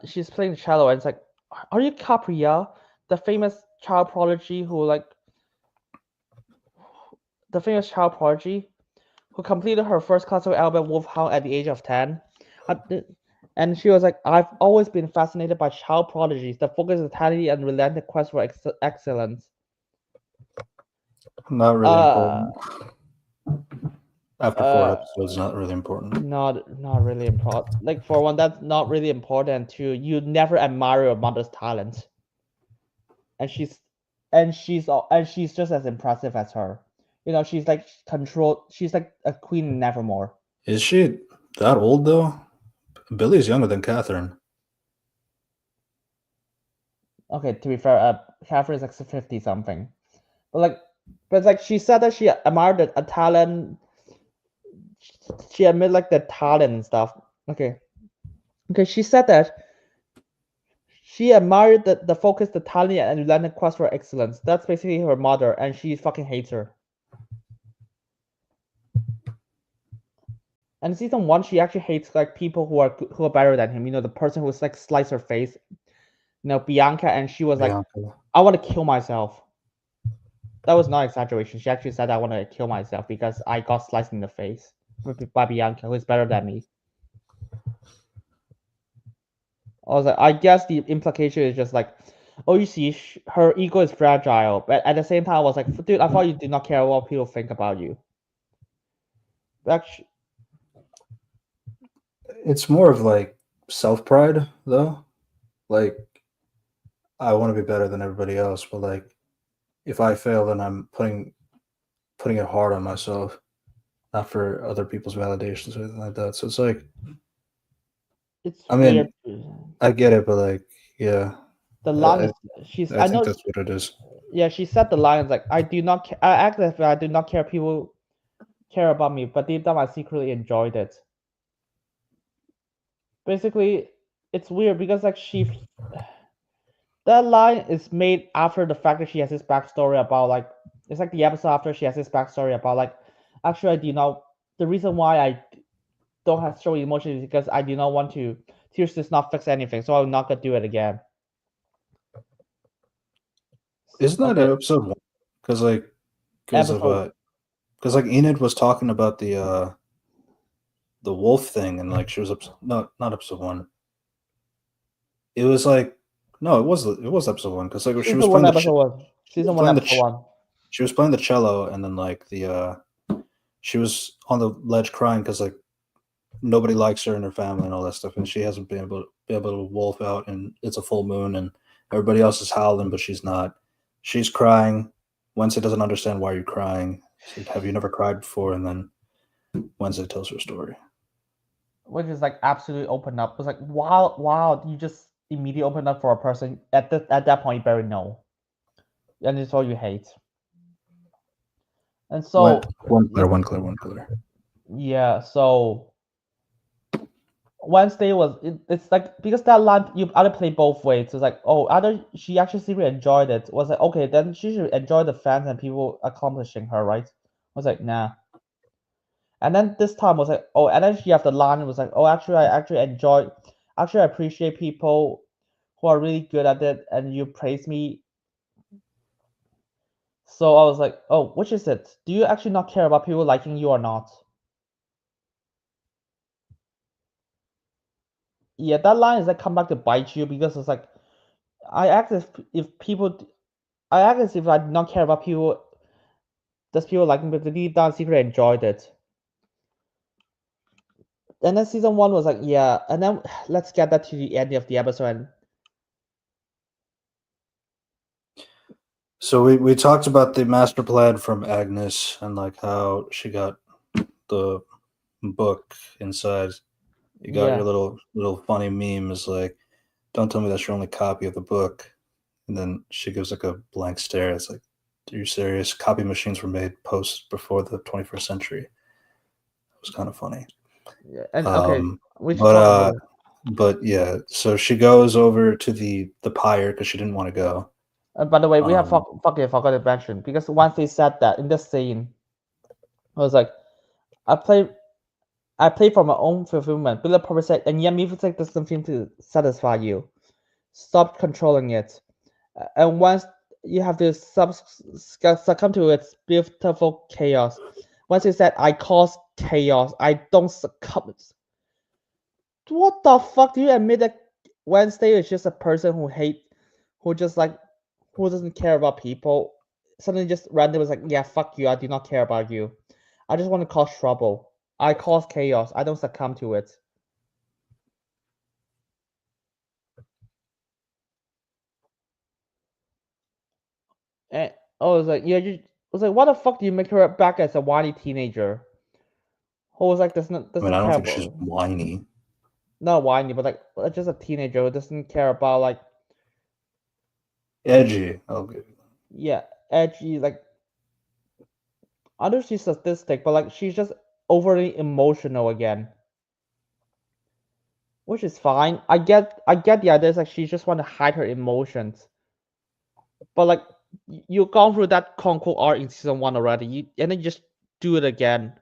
she's playing cello, and it's like, are you Capria, the famous child prodigy who completed her first classical album Wolfhound at the age of 10? And she was like, I've always been fascinated by child prodigies that focus on talent and relentless quest for excellence. Not really important. After 4 Uh, episodes, not really important. not really important. Like for one, that's not really important. Two, you never admire your mother's talent, and she's just as impressive as her. She's like control. She's like a queen in Nevermore. Is she that old though? Billy's younger than Catherine. Okay, to be fair, Catherine is like 50 something, but she said that she admired a talent. She admitted like the talent and stuff. Okay, she said that she admired the focus, the talent, and relentless quest for excellence. That's basically her mother, and she fucking hates her. And in season 1, she actually hates like people who are better than him. The person who's like sliced her face. Bianca, and she was like, I want to kill myself. That was not exaggeration. She actually said, I want to kill myself because I got sliced in the face by Bianca, who is better than me. I was like, I guess the implication is just like, oh, you see, her ego is fragile. But at the same time, I was like, dude, I thought you did not care what people think about you. Actually, it's more of like self-pride though. Like, I want to be better than everybody else, but like, if I fail, then I'm putting it hard on myself, not for other people's validations or anything like that. So it's like, I mean, I get it, but like, yeah, the line is I think that's what it is. Yeah, she said the lines like, I do not I act as if I do not care people care about me, but deep down I secretly enjoyed it. Basically, it's weird because like that line is made after the fact that she has this backstory about like, it's like the episode after she has this backstory about like, actually I do not, the reason why I don't have show emotion is because I do not want to, tears does not fix anything, so I'm not gonna do it again. Isn't that episode 1? Because like, because like Enid was talking about the wolf thing, and like she was not episode 1. It was like, no, it was episode 1, because like she was playing season 1 episode 1. She was playing the cello, and then like she was on the ledge crying because like nobody likes her in her family and all that stuff, and she hasn't been able to wolf out, and it's a full moon, and everybody else is howling, but she's not. She's crying. Wednesday doesn't understand why you're crying. She said, have you never cried before? And then Wednesday tells her story, which is like absolutely open up. It was like, wow, you just immediately open up for a person at that point. You better know, and it's all you hate. And so one clear. Yeah, so Wednesday it's like, because that line you either play both ways. It's like, oh, either she actually secretly enjoyed it. Was like, okay, then she should enjoy the fans and people accomplishing her, right? I was like, nah. And then this time was like, oh, and then she have the line was like, oh, actually I appreciate people who are really good at it, and you praise me. So I was like, oh, which is it? Do you actually not care about people liking you or not? Yeah, that line is like come back to bite you, because it's like, I act as if I did not care about people. Does people like me? But deep down, secretly enjoyed it. And then season 1 was like, yeah. And then let's get that to the end of the episode. So we talked about the master plan from Agnes, and like how she got the book inside. You got your little funny meme is like, don't tell me that's your only copy of the book. And then she gives like a blank stare. It's like, are you serious? Copy machines were made before the 21st century. It was kind of funny. Yeah, and okay, but yeah, so she goes over to the pyre because she didn't want to go. By the way, we have forgot to mention, because once they said that in this scene, I was like, I play for my own fulfillment. Billy probably said, and yet music doesn't seem to satisfy you. Stop controlling it. And once you have to succumb to its beautiful chaos. Once he said, I cause chaos, I don't succumb. what the fuck? Do you admit that Wednesday is just a person who just like, who doesn't care about people? Suddenly just randomly was like, yeah, fuck you. I do not care about you. I just want to cause trouble. I cause chaos. I don't succumb to it. And I was like, yeah, I was like, what the fuck do you make her back as a whiny teenager? Who was like, I doesn't mean, I don't care think she's about, whiny. not whiny, but like just a teenager who doesn't care about like, Edgy. Okay. yeah, edgy, like, I know she's sadistic, but like she's just overly emotional again, which is fine. I get the idea. It's like she just want to hide her emotions, but like you've gone through that Conquer arc in season 1 already, and then you just do it again,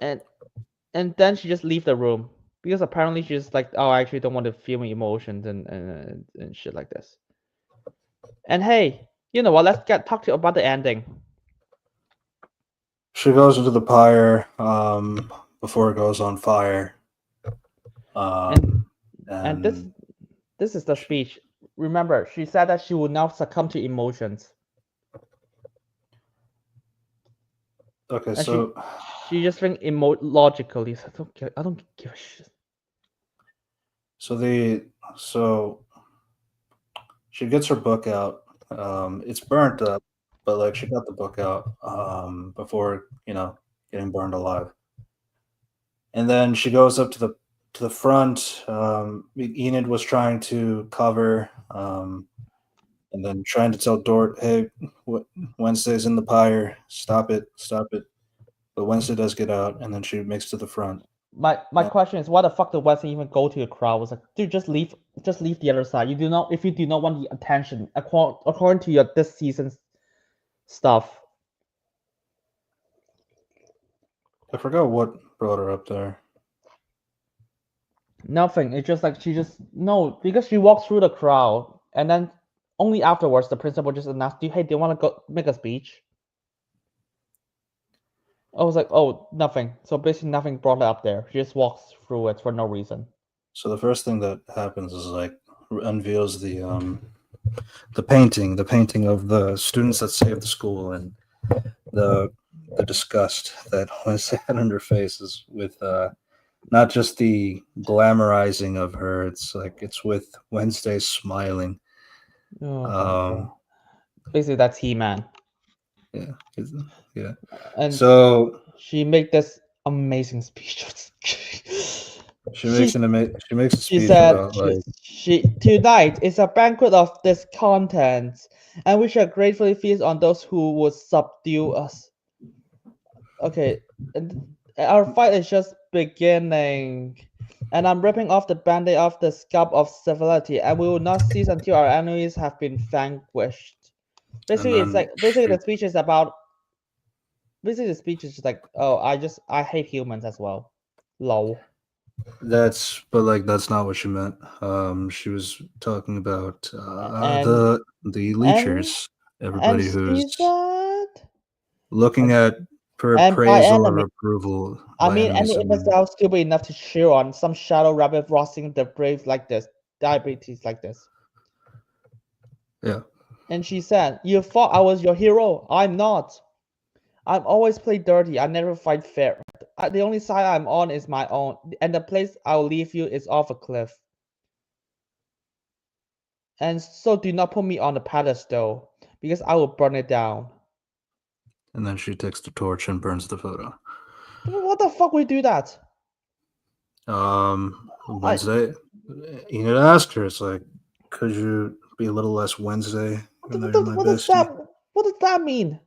and then she just leave the room because apparently she's like, oh, I actually don't want to feel my emotions and shit like this. And hey, you know what? Let's talk about the ending. She goes into the pyre before it goes on fire. And And this is the speech. Remember, she said that she would not succumb to emotions. okay, And so she just think logically. So I don't give a shit. so she gets her book out. It's burnt up, but like she got the book out before getting burned alive. And then she goes up to the front. Enid was trying to cover, and then trying to tell Dort, "Hey, Wednesday's in the pyre. Stop it, stop it." But Wednesday does get out, and then she makes to the front. My question is, why the fuck did Wesley even go to the crowd? I was like, dude, just leave the other side. You do not, if you do not want the attention, according to your this season's stuff. I forgot what brought her up there. Nothing. It's just like she just no, because she walked through the crowd, and then only afterwards the principal just announced, "Hey, do you want to go make a speech?" I was like, "Oh, nothing." So basically, nothing brought her up there. She just walks through it for no reason. So the first thing that happens is like unveils the painting of the students that saved the school, and the disgust that Wednesday had on her face is with not just the glamorizing of her. It's like it's with Wednesday smiling. Oh my Um, god! Basically, that's He-Man, yeah, yeah. and So she made this amazing speech. she she makes a she speech said about like she tonight is a banquet of this contents, and we shall gratefully feast on those who would subdue us. Okay, and our fight is just beginning, and I'm ripping off the band-aid off the scalp of civility, and we will not cease until our enemies have been vanquished. and Basically, it's then like basically the speech is about. Basically, the speech is just like, oh, I hate humans as well. Lol. that's not what she meant. She was talking about And the and leechers, everybody she who's said, looking at her and by appraisal or enemy, approval I by mean enemies. any I mean, imbecile stupid enough to cheer on some shadow rabbit rossing the brave like this, diabetes like this. yeah. And she said, "You thought I was your hero. I'm not. I'm always play dirty. I never fight fair. The only side I'm on is my own, and the place I'll leave you is off a cliff. And so do not put me on a pedestal, because I will burn it down." And then she takes the torch and burns the photo. What the fuck we do that? I Wednesday, Enid asked her, it's like, could you be a little less Wednesday, even though you're my what does bestie? that mean?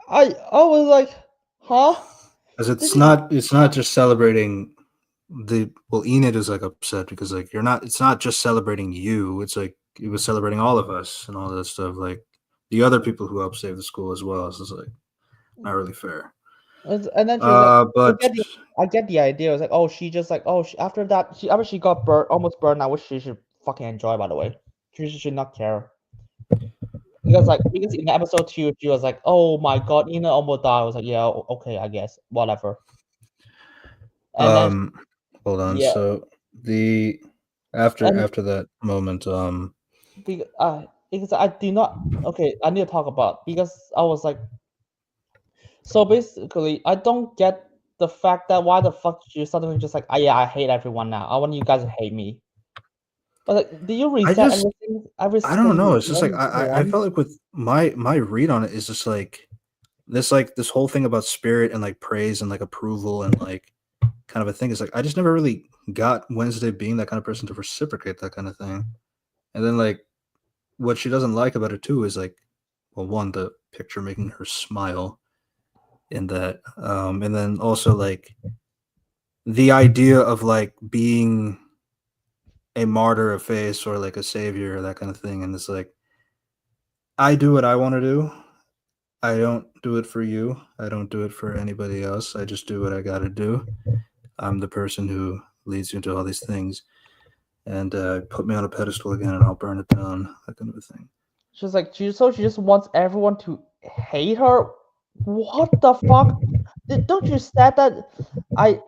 I I was like, huh? Because This is it's not just celebrating Enid is like upset because like it's not just celebrating you, it's like it was celebrating all of us and all that stuff, like the other people who helped save the school as well. So it's like not really fair. and then she was like, But I get the idea. It was like, oh, she just like, oh, after that, after she got almost burned out, which she should fucking enjoy, by the way. She should not care. because in episode 2 she was like, "Oh my god, Ina almost died." I was like, "Yeah, okay, I guess whatever." And then Hold on. yeah, So the after and after that moment, because I did not. Okay, I need to talk about because I was like, so basically, I don't get the fact that why the fuck you suddenly just like, yeah, I hate everyone now. I want you guys to hate me. But like, do you I reset just everything every I don't know. single It's just like I once? felt like with my read on it is just like this whole thing about spirit and like praise and like approval and like kind of a thing is like I just never really got Wednesday being that kind of person to reciprocate that kind of thing. And then like what she doesn't like about it too is like, well, one, the picture making her smile in that, and then also like the idea of like being a martyr of face or like a savior or that kind of thing. And it's like I do what I want to do. I don't do it for you. I don't do it for anybody else. I just do what I got to do. I'm the person who leads you into all these things, and put me on a pedestal again, and I'll burn it down. That kind of a thing. She's like, she just wants everyone to hate her. What the fuck? Don't you said that I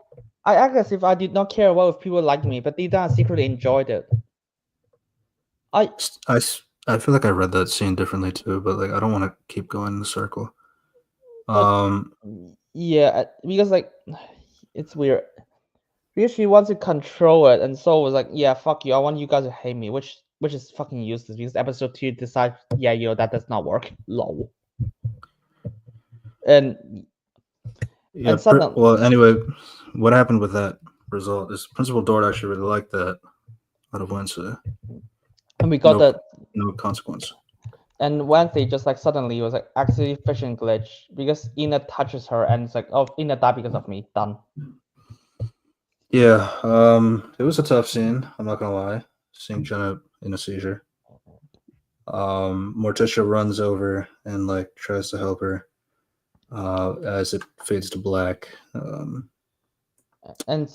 I act as if I did not care about if people liked me, but deep down I secretly enjoyed it. I I feel like I read that scene differently too, but like I don't want to keep going in the circle. but Um, yeah, because like it's weird. Because she wants to control it, and so was like, yeah, fuck you. I want you guys to hate me, which is fucking useless because episode 2 decides, yeah, that does not work. Lol. And yeah. suddenly, Well, anyway, what happened with that result is Principal Dort actually really liked that out of Wednesday. and we got No, that. no consequence. And Wednesday just like suddenly was like actually fishing glitch because Ina touches her and it's like, oh, Ina died because of me. Done. Yeah, it was a tough scene. I'm not gonna lie. Seeing Jenna in a seizure. Morticia runs over and like tries to help her. As it fades to black. And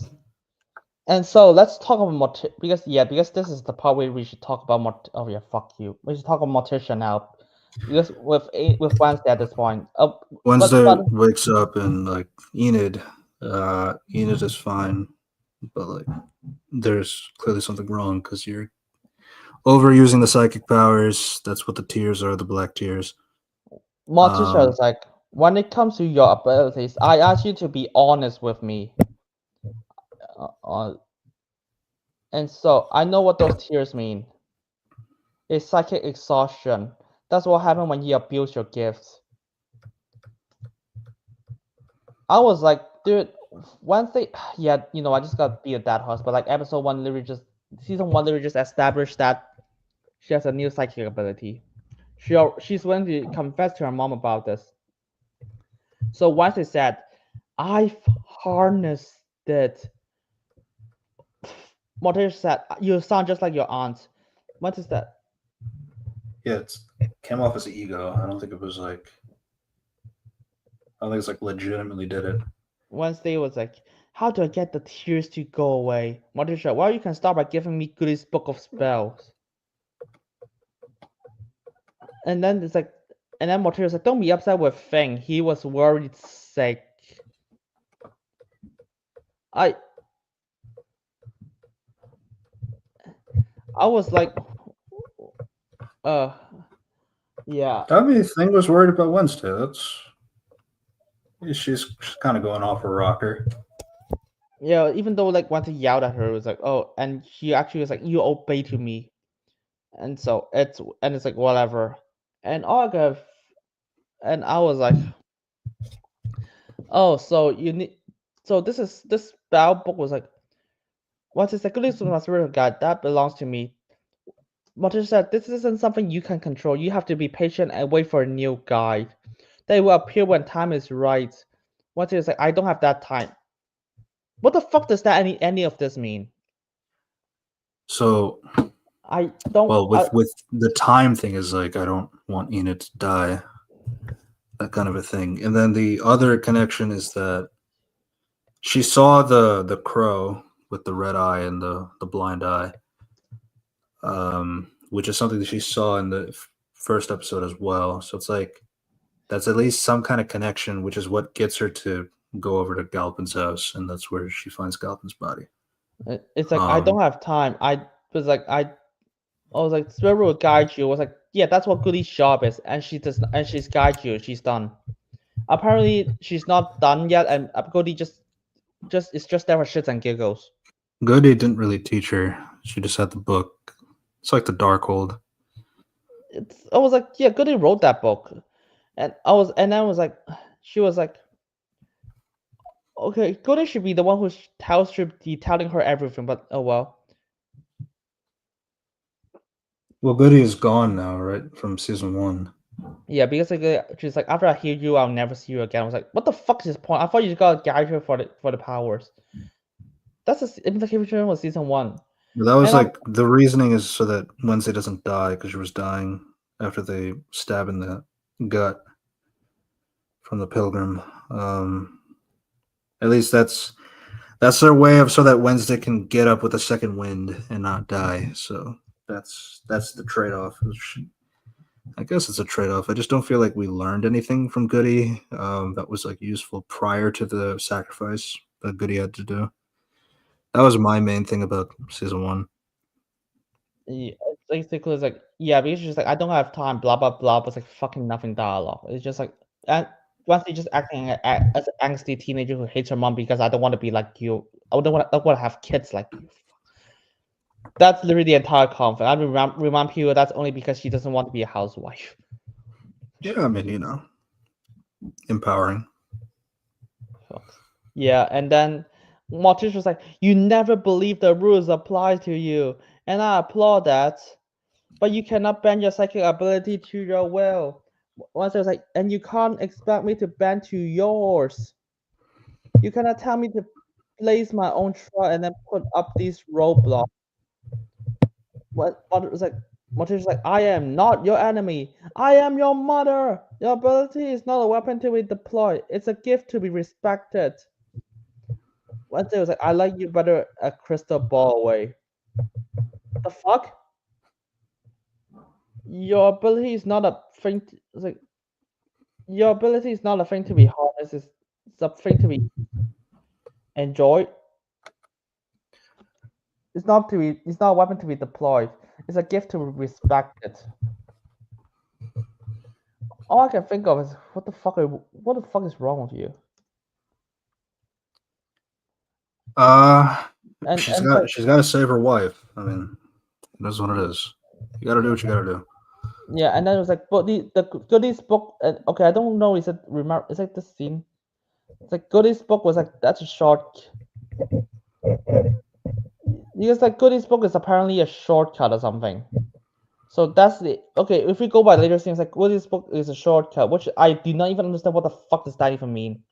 so let's talk about because this is the part where we should talk about oh yeah, fuck you. We should talk about Morticia now. Because with Wednesday at this point. Wednesday wakes up and like Enid is fine, but like there's clearly something wrong because you're overusing the psychic powers. That's what the tears are, the black tears. Morticia is like, when it comes to your abilities, I ask you to be honest with me. And so I know what those tears mean. It's psychic exhaustion. That's what happens when you abuse your gifts. I was like, dude, Wednesday, yeah, I just got beat at that horse, but like season 1 literally just established that she has a new psychic ability. She's going to confess to her mom about this. So Wednesday said, I've harnessed it. Morticia said, you sound just like your aunt. What is that? Yeah, it came off as ego. I don't think it was like. I think it's like legitimately did it. Wednesday was like, how do I get the tears to go away? Morticia, well, you can start by giving me Goody's book of spells. And then it's like, and then Morticia's like, don't be upset with Feng. He was worried sick. I was like, yeah. I mean, Thing was worried about Wednesday. She's kind of going off her rocker. Yeah, even though like Wednesday yelled at her, it was like, oh, and she actually was like, you obey to me. And so it's like whatever. And and I was like, oh, so you need this spell book was like, what is the goodness of my spiritual guide? That belongs to me. Morticia said, this isn't something you can control. You have to be patient and wait for a new guide. They will appear when time is right. Morticia said, I don't have that time. What the fuck does that any of this mean? So I don't. Well, with the time thing is like I don't want Enid to die, that kind of a thing. And then the other connection is that she saw the crow with the red eye and the blind eye, which is something that she saw in the first episode as well. So it's like that's at least some kind of connection, which is what gets her to go over to Galpin's house, and that's where she finds Galpin's body. It's like I Um, don't have time. I was like, Spirit will guide you. I was like, yeah, that's what Goody's job is, and she's guide you. She's done. Apparently, she's not done yet, and Goody it's just there for shits and giggles. Goody didn't really teach her. She just had the book. It's like the Darkhold. I was like, yeah, Goody wrote that book, and then I was like, she was like, okay, Goody should be the one who should be telling her everything, but oh well. Well, Goody is gone now, right? From season 1. Yeah, because like she's like, after I hear you, I'll never see you again. I was like, what the fuck is this point? I thought you just gotta guide her for the powers. That's the implication was season 1. But that was And like the reasoning is so that Wednesday doesn't die because she was dying after they stab in the gut from the pilgrim. At least that's their way of so that Wednesday can get up with a second wind and not die. So that's the trade off. I guess it's a trade off. I just don't feel like we learned anything from Goody that was like useful prior to the sacrifice that Goody had to do. That was my main thing about season 1. yeah, basically it's like, yeah, because she's like, I don't have time, blah blah blah, but it's like fucking nothing dialogue. It's just like, and Wednesday just acting as an angsty teenager who hates her mom because I don't want to be like you. I don't want to have kids like you. That's literally the entire conflict. I remind people that's only because she doesn't want to be a housewife. Yeah, I mean, empowering. Yeah, and then Morticia was like, you never believe the rules apply to you, and I applaud that. But you cannot bend your psychic ability to your will. Once I was like, and you can't expect me to bend to yours. You cannot tell me to place my own trust and then put up these roadblocks. What was like? Morticia's like, I am not your enemy. I am your mother. Your ability is not a weapon to be deployed. It's a gift to be respected. Wednesday was like, I like you better a crystal ball away. What the fuck? Your ability is not a thing. Like, your ability is not a thing to be harnessed. It's a thing to be enjoyed. It's not a weapon to be deployed. It's a gift to be respected. All I can think of is what the fuck is wrong with you? She's got to save her wife. I mean, that's what it is. You got to do what you got to do. Yeah, and then it was like, but the Goody's book. Okay, I don't know. Is it remember? Is like this scene? It's like Goody's book was like that's a short. Because like Goody's book is apparently a shortcut or something. So that's the okay. If we go by later things, like Goody's book is a shortcut, which I do not even understand what the fuck does that even mean.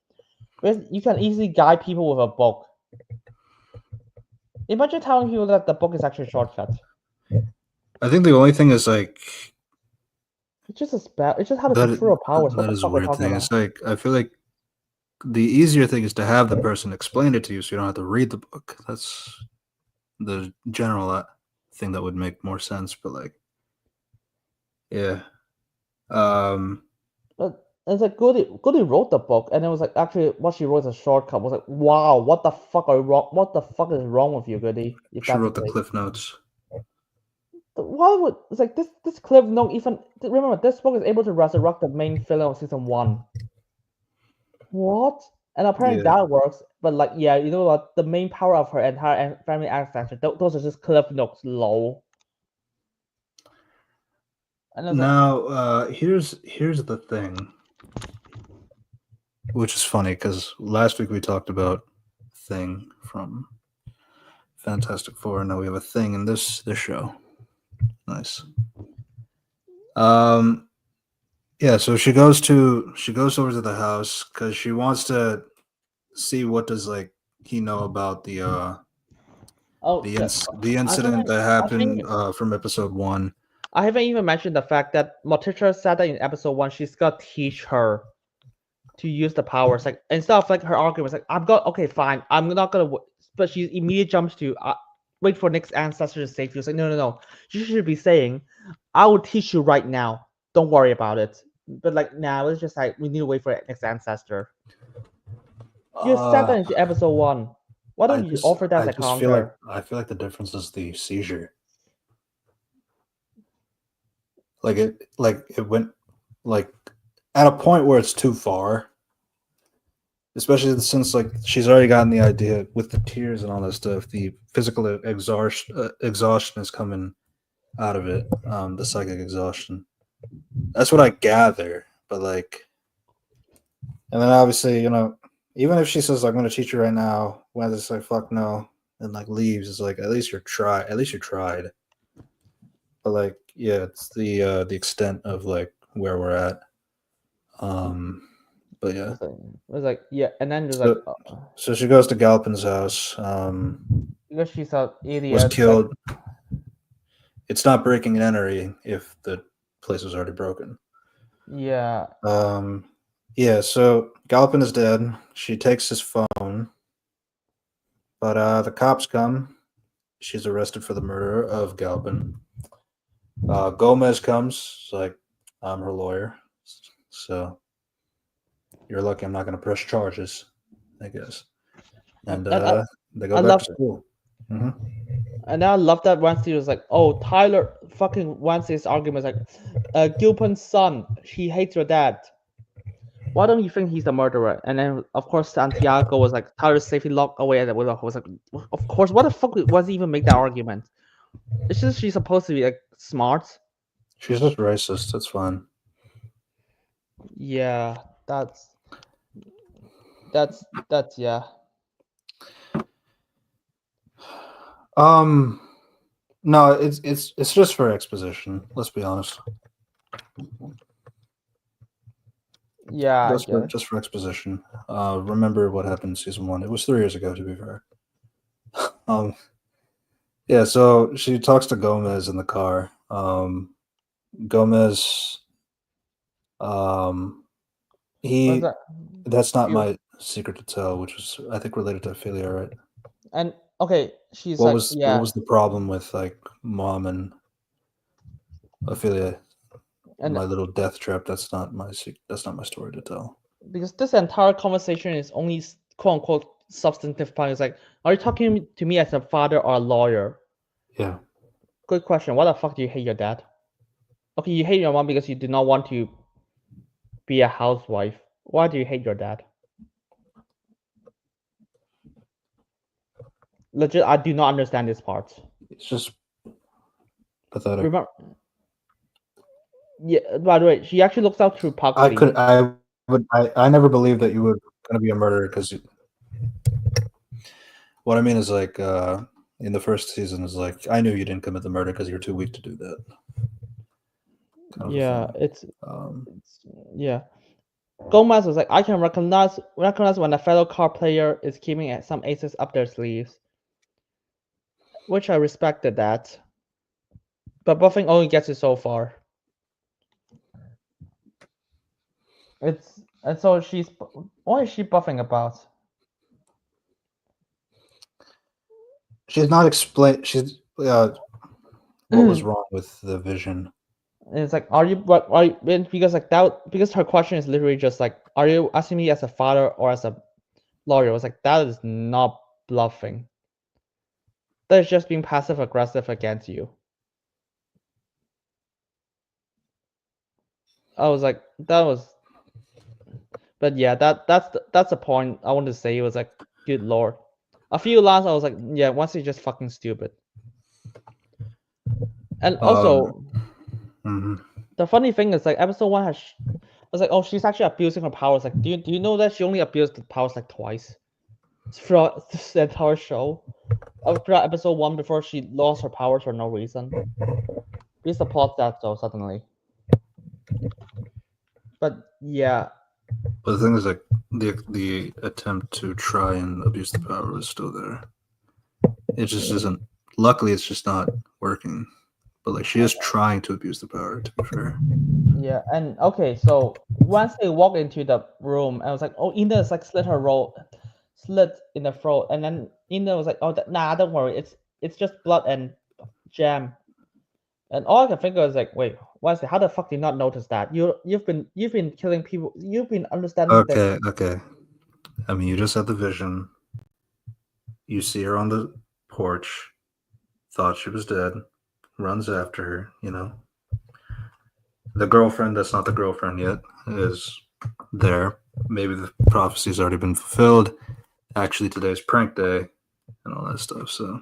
Because you can easily guide people with a book. Imagine telling people that the book is actually a shortcut. I think the only thing is like it's just a spell. It's just how to control powers. That is a weird thing. It's like I feel like the easier thing is to have the person explain it to you, so you don't have to read the book. That's the general thing that would make more sense. But like, yeah, but it's like Goody wrote the book, and it was like actually what she wrote is a shortcut. I was like, wow, what the fuck are wrong? What the fuck is wrong with you, Goody? She wrote the Cliff Notes. Why would it's like this Cliff Note even remember this book is able to resurrect the main villain of season 1. What? And apparently that works, but like yeah, you know what? The main power of her entire family ancestor, those are just Cliff Notes, lol. Now, here's the thing, which is funny because last week we talked about Thing from Fantastic Four, and now we have a Thing in this show. Nice. Yeah, so she goes over to the house because she wants to see what does like he know about the incident that happened from episode 1. I haven't even mentioned the fact that Morticia said that in episode 1 she's got to teach her to use the powers. Like instead of like her argument, like okay, fine, I'm not gonna. But she immediately jumps to wait for Nick's ancestor to save you. It's like no. You should be saying, I will teach you right now. don't worry about it. But like now, it's just like we need to wait for next ancestor. You're Uh, seven into episode 1. Why don't you offer that I as a just feel like counter? the difference is the seizure. It went like at a point where it's too far, especially since like she's already gotten the idea with the tears and all that stuff. The physical exhaustion is coming out of it. The psychic exhaustion. That's what I gather. But like, and then obviously, even if she says, "I'm going to teach you right now," when it's like, "Fuck no," and like leaves, it's like at least At least you tried. But like, yeah, it's the extent of like where we're at. But yeah. It's like yeah, and then there's like So she goes to Galpin's house. because she's an Was idiot. Like killed. It's not breaking and entering if the place was already broken. yeah, Yeah. So Galpin is dead. She takes his phone, but the cops come. She's arrested for the murder of Galpin. Gomez comes. It's like, I'm her lawyer, so you're lucky I'm not going to press charges, I guess. And they go I back love to school. Mm-hmm. and I love that Wednesday was like, oh, Tyler fucking Wednesday's argument is like, Gilpin's son, he hates your dad. Why don't you think he's the murderer? And then of course Santiago was like, Tyler's safely locked away at the window. I was like, of course, what the fuck was he even make that argument? It's just she's supposed to be like smart. She's just racist. That's fine. Yeah, that's yeah. No, it's just for exposition. Let's be honest. Yeah, Just for exposition. Remember what happened in season 1? It was 3 years ago, to be fair. Yeah. So she talks to Gomez in the car. Gomez, that's not my secret to tell, which was I think related to Ophelia, right? And okay, she's What like, was yeah. what was the problem with like Mom and Ophelia? And my little death trap. That's not my story to tell. Because this entire conversation is only quote unquote substantive part. It's like, are you talking to me as a father or a lawyer? Yeah. Good question. Why the fuck do you hate your dad? Okay, you hate your mom because you do not want to be a housewife. Why do you hate your dad? Legit, I do not understand this part. It's just pathetic. Remember, yeah. By the way, she actually looks out through Puxley. I never believed that you were going to be a murderer because. What I mean is like in the first season is like I knew you didn't commit the murder because you're too weak to do that. Yeah, it's yeah. Gomez was like, I can recognize when a fellow card player is keeping some aces up their sleeves, which I respected that. But buffing only gets you so far. And so what is she buffing about? She's not explain. What was wrong with the vision? And it's like, because like that, because her question is literally just like, are you asking me as a father or as a lawyer? It was like, that is not bluffing. That is just being passive aggressive against you. I was like, that was, but yeah, that's the point I wanted to say. It was like, good lord. A few lines I was like, yeah, once he's just fucking stupid. And also, the funny thing is like episode 1 I was like, oh, she's actually abusing her powers. Like, do you know that she only abused the powers like twice throughout the entire show? Throughout episode 1 before she lost her powers for no reason. We support that though suddenly. But yeah. But the thing is, like, the attempt to try and abuse the power is still there. It just isn't. Luckily, it's just not working. But like, she is trying to abuse the power. To be fair. Yeah, and okay, so once they walk into the room, I was like, oh, Ina is like slit in the throat, and then Ina was like, oh, nah, don't worry, it's just blood and jam. And all I can think of is like, wait, Wednesday, how the fuck did you not notice that? You've been killing people. You've been understanding things. Okay. I mean, you just had the vision. You see her on the porch, thought she was dead, runs after her, you know. The girlfriend that's not the girlfriend yet is there. Maybe the prophecy's already been fulfilled. Actually, today's prank day and all that stuff. So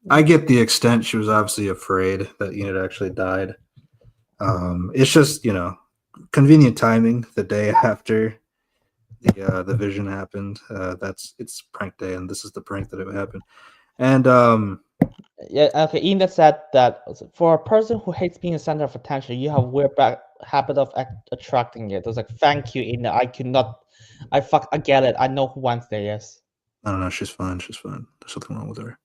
I get the extent. She was obviously afraid that Enid actually died. It's just, you know, convenient timing the day after the vision happened. It's prank day, and this is the prank that it would happen. And Yeah, okay. Ian said that for a person who hates being the center of attention, you have a weird habit of attracting it. It was like, thank you, Ian. I get it. I know who Wednesday is. I don't know. She's fine. She's fine. There's something wrong with her.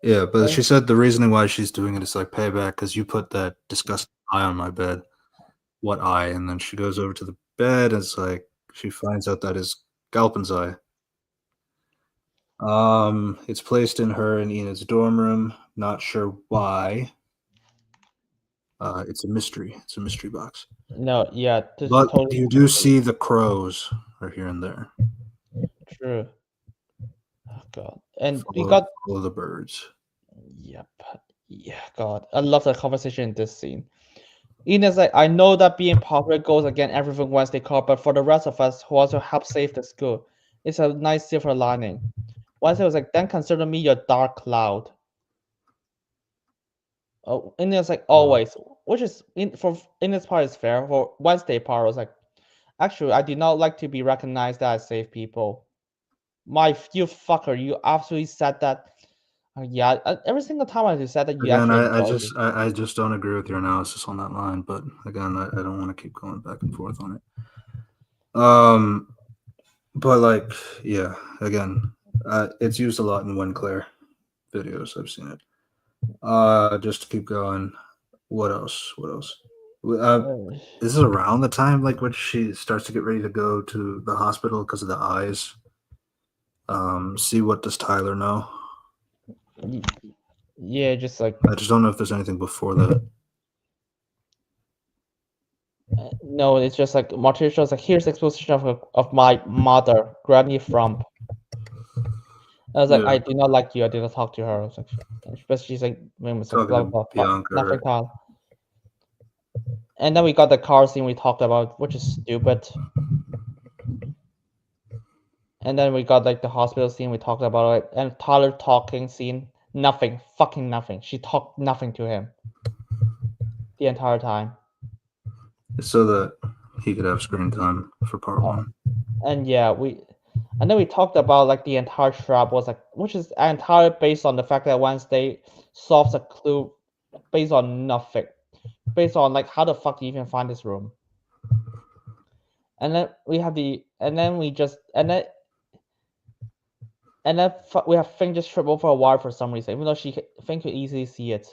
Yeah, but she said the reasoning why she's doing it is like payback because you put that disgusting eye on my bed. What eye? And then she goes over to the bed and it's like she finds out that is Galpin's eye. It's placed in her and Enid's dorm room. Not sure why. It's a mystery. It's a mystery box. No, yeah, this But totally you do see the crows are here and there. true. Oh god, and we Follow, got follow the birds. yep, yeah, God, I love the conversation in this scene. Ian's like, I know that being popular goes against everything Wednesday called, but for the rest of us who also help save the school, it's a nice silver lining. Wednesday was like, then consider me your dark cloud. Oh, and it's like always, which is in this part is fair. For Wednesday part, I was like, actually, I do not like to be recognized that I save people. You fucker, you absolutely said that. Yeah, every single time I said that, you Again, actually I enjoyed just it. I just don't agree with your analysis on that line. But again, I don't want to keep going back and forth on it. But like, yeah, again, it's used a lot in When Claire videos. I've seen it. Just to keep going. What else? What else? This is around the time like when she starts to get ready to go to the hospital because of the eyes. See what does Tyler know? Yeah, just like I just don't know if there's anything before that. no, it's just like Martisha's like, here's the exposition of my mother, Granny Frump. I was like, Yeah. I do not like you. I did not talk to her. I was like, but she's like, was like, Talking blah to blah blah, Bianca, nothing. right? And then we got the car scene we talked about, which is stupid. And then we got like the hospital scene we talked about it, and Tyler talking scene, nothing, fucking nothing. She talked nothing to him the entire time. So that he could have screen time for part one. And yeah, and then we talked about like the entire trap was like, which is entirely based on the fact that Wednesday solves a clue based on nothing, based on like how the fuck do you even find this room? And then we have we have Finn just trip over a wire for some reason, even though Finn could easily see it.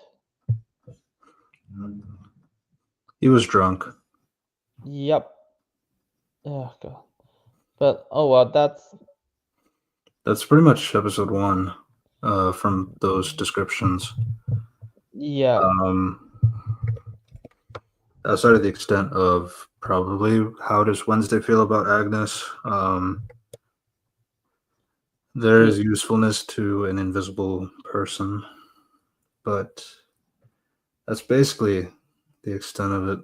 He was drunk. Yep. Oh god. But oh well, That's pretty much episode one. From those descriptions. yeah. Outside of the extent of probably how does Wednesday feel about Agnes, there is usefulness to an invisible person, but that's basically the extent of it.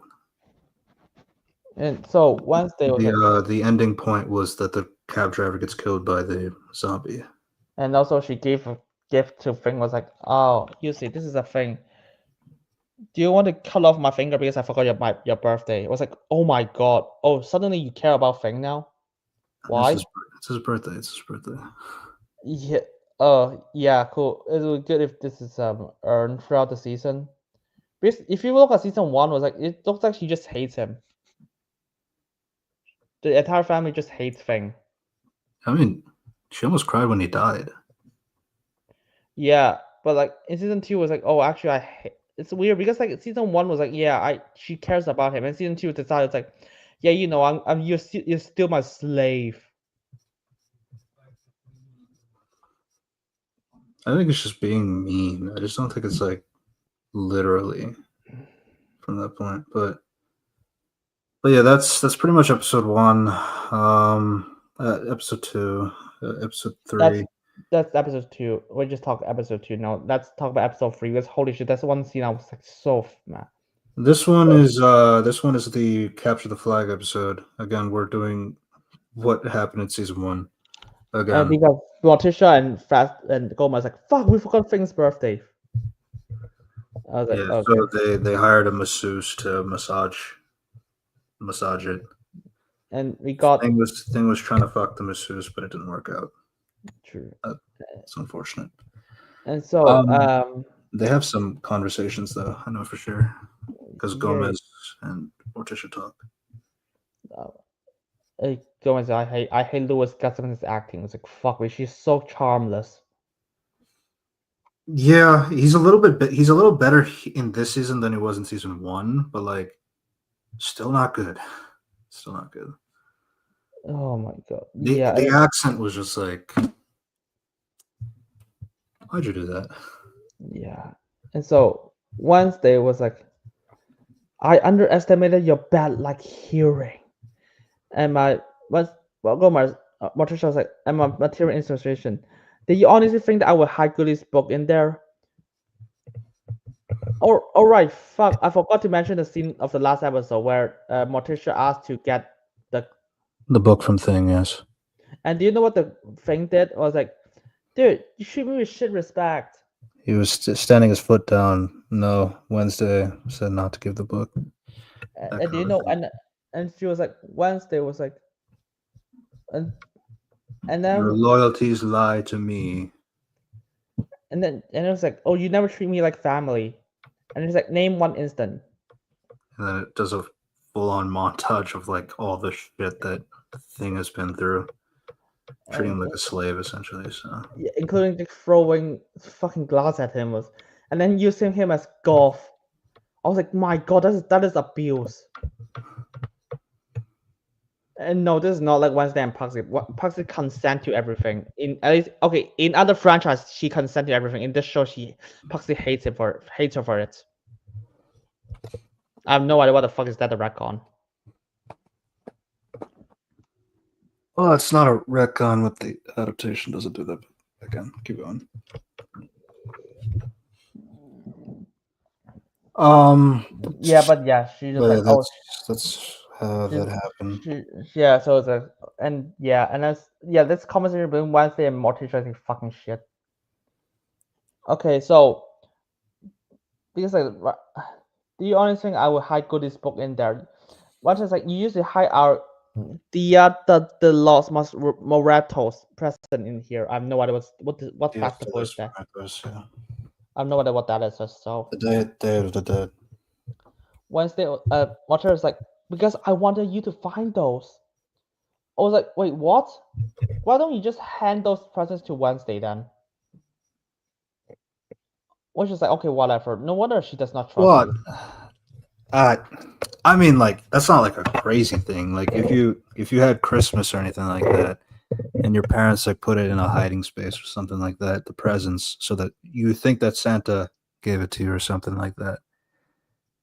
And so Wednesday was like, The ending point was that the cab driver gets killed by the zombie. and also she gave a gift to Finn, was like, oh, you see, this is a thing. Do you want to cut off my finger because I forgot your birthday? It was like, oh my god. Oh, suddenly you care about Finn now? Why? It's his birthday. It's his birthday. Yeah. Yeah, cool. It would be good if this is earned throughout the season. Because if you look at season 1, was like, it looks like she just hates him. The entire family just hates Finn. I mean, she almost cried when he died. Yeah, but like in season 2 was like, oh, actually, it's weird because like season 1 was like, yeah, she cares about him, and season 2 decided it's like, yeah, you know, you're still my slave. I think it's just being mean. I just don't think it's like literally from that point. But yeah, that's pretty much episode one. Episode two, episode That's three. that's episode 2. We just talked episode 2. Now let's talk about episode 3. Because holy shit, that's one scene I was like so mad. This one is the capture the flag episode. Again, we're doing what happened in season one. Again, Because Morticia and Fast and Gomez like, fuck, we forgot Finn's birthday. I was like, yeah. okay. So they hired a masseuse to massage it. And we got Thing was trying to fuck the masseuse, but it didn't work out. true. It's unfortunate. And so They have some conversations though. I know for sure because yeah, Gomez and Morticia talk. Gomez, I hate Louis Gutman's acting. It's like fuck me, she's so charmless. Yeah, he's a little better in this season than he was in season one, but like still not good. Still not good. Oh my god. The accent was just like, why'd you do that? Yeah. And so Wednesday was like, I underestimated your bad like hearing. And Gomez, Morticia was like, and my material illustration. Did you honestly think that I would hide Goody's book in there? All right, fuck. I forgot to mention the scene of the last episode where Morticia asked to get The book from Thing, yes. and do you know what the Thing did? I was like, dude, you treat me with shit respect. He was standing his foot down. No, Wednesday said not to give the book. And do you know? And she was like, Wednesday was like, and then your loyalties lie to me. And it was like, oh, you never treat me like family. And it's like, name one instant. And then it does a full-on montage of like all the shit that the Thing has been through, treating him like a slave essentially. So yeah, including like throwing fucking glass at him and then using him as golf. I was like, my god, that is abuse. And no, this is not like Wednesday and Puxy. Puxy consent to everything. In at least okay, in other franchise, she consent to everything. In this show, Puxy hates her for it. I have no idea what the fuck is that the retcon. well, it's not a retcon with the adaptation. Doesn't do that. Again, keep going. Yeah, but yeah, she just like that's how that happened. Yeah, so it's a and this conversation between Wednesday and Morticia is fucking shit. Okay, so because like, do you honestly think I would hide Goody's book in there? What is like you usually hide our the Los Moratos present in here. I have no idea what festival is that. Yeah. I have no idea what that is. So the Day of the Dead. Wednesday, Morticia is like, because I wanted you to find those. I was like, wait, what? Why don't you just hand those presents to Wednesday then? Which is like, okay, whatever. No wonder she does not trust What? you. I mean, like that's not like a crazy thing. Like if you had Christmas or anything like that, and your parents like put it in a hiding space or something like that, the presents, so that you think that Santa gave it to you or something like that,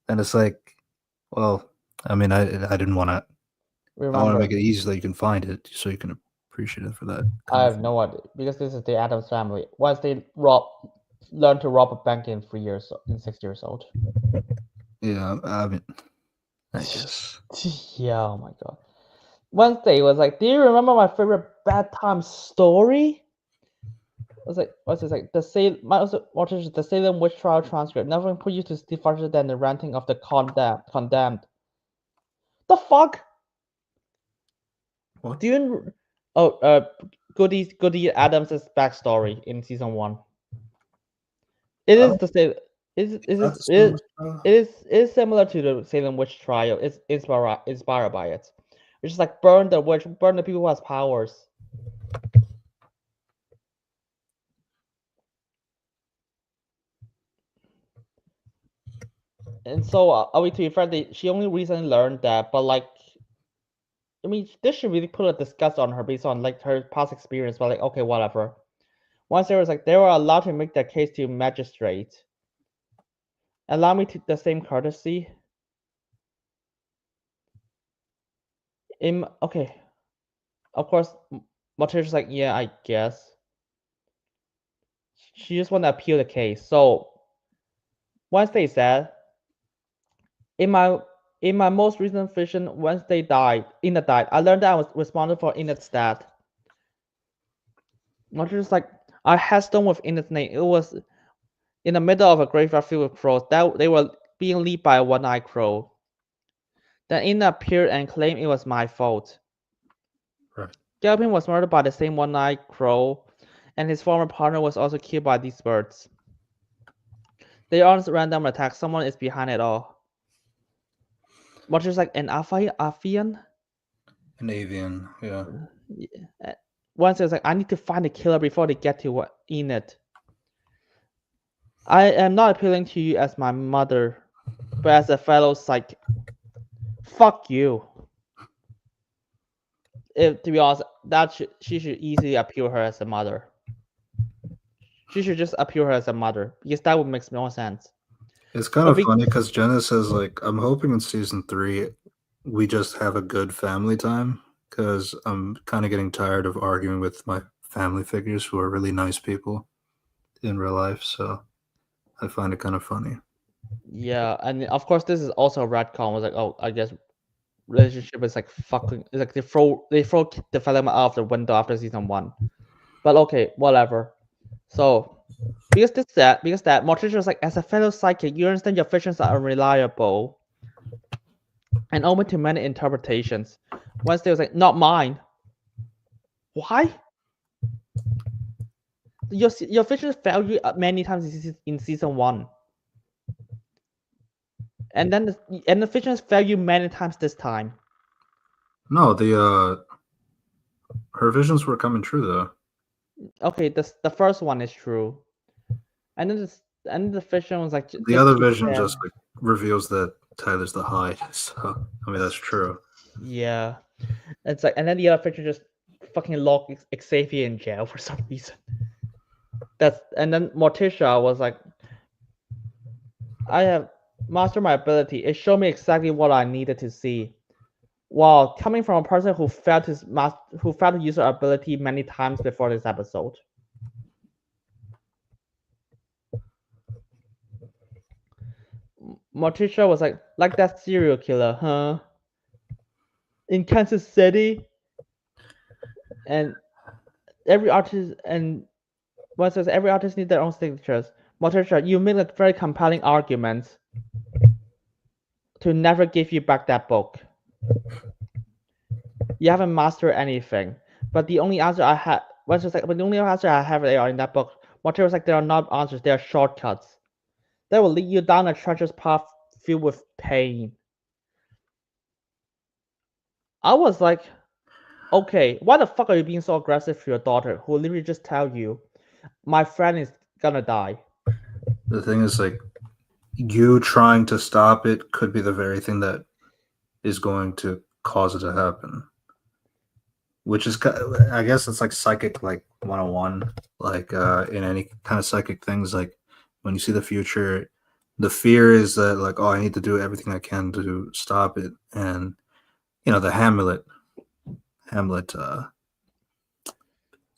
and it's like, well, I mean, I didn't want to. I want to make it easy so that you can find it, so you can appreciate it for that. I have no idea because this is the Addams Family. Once they learn to rob a bank in 6 years old. Yeah, I mean, I guess. Yeah, oh my god. Wednesday was like, do you remember my favorite bedtime story? I was like, what's this like? The Salem witch trial transcript. Nothing put you to sleep faster than the ranting of the condemned. The fuck? What? Do you? Goody Adams' backstory in season 1. It is the same. It is similar to the Salem witch trial. It's inspired by it. It's just like burn the witch, burn the people who has powers. And so, are we to be fair? She only recently learned that, but like, I mean, this should really put a disgust on her based on like her past experience. But like, okay, whatever. Once they were allowed to make their case to magistrate. Allow me to the same courtesy. Okay. Of course, Morticia's like, yeah, I guess. She just want to appeal the case. So Wednesday said, in my most recent vision, Wednesday died. Enid died. I learned that I was responsible for Enid's death. Morticia's like, I had stone with Enid's name. It was in the middle of a graveyard filled with crows. That they were being led by a one-eyed crow. Then Enid appeared and claimed it was my fault. Right. Gallopin was murdered by the same one-eyed crow, and his former partner was also killed by these birds. They aren't random attacks. Someone is behind it all. Morticia's like, an Avian? An avian, yeah. Once it's like, I need to find the killer before they get to Enid. I am not appealing to you as my mother, but as a fellow psychic. Fuck you. To be honest, she should easily appeal her as a mother. She should just appeal her as a mother, because that would make more sense. It's kind of funny because Jenna says, like, I'm hoping in season 3 we just have a good family time, because I'm kind of getting tired of arguing with my family figures who are really nice people in real life, so I find it kind of funny. Yeah, and of course this is also a retcon. Was like, oh, I guess relationship is like fucking. It's like they throw development out of the window after season 1. But okay, whatever. So because that Morticia was like, as a fellow psychic, you understand your visions are unreliable and open to many interpretations. Wednesday was like, not mine. Why? Your visions failed you many times in season 1. And then the visions failed you many times this time. No, her visions were coming true though. Okay, the first one is true, and then the vision was like the other vision just like reveals that Tyler's the Hyde. So I mean that's true. Yeah, it's like, and then the other vision just fucking locked Xavier in jail for some reason. And then Morticia was like, I have mastered my ability. It showed me exactly what I needed to see. While coming from a person who failed to use her ability many times before this episode. Morticia was like that serial killer, huh? In Kansas City, and every artist needs their own signatures. Morticia, you make a very compelling argument to never give you back that book. You haven't mastered anything, but the only answer I have, but the only answer I have in that book. Morticia was like, there are not answers, they are shortcuts. That will lead you down a treacherous path filled with pain. I was like, okay, why the fuck are you being so aggressive to your daughter, who literally just tell you, my friend is gonna die? The thing is, like, you trying to stop it could be the very thing that is going to cause it to happen. Which is, I guess it's like psychic, like 101, like in any kind of psychic things, like when you see the future, the fear is that, like, oh, I need to do everything I can to stop it. And, you know, the Hamlet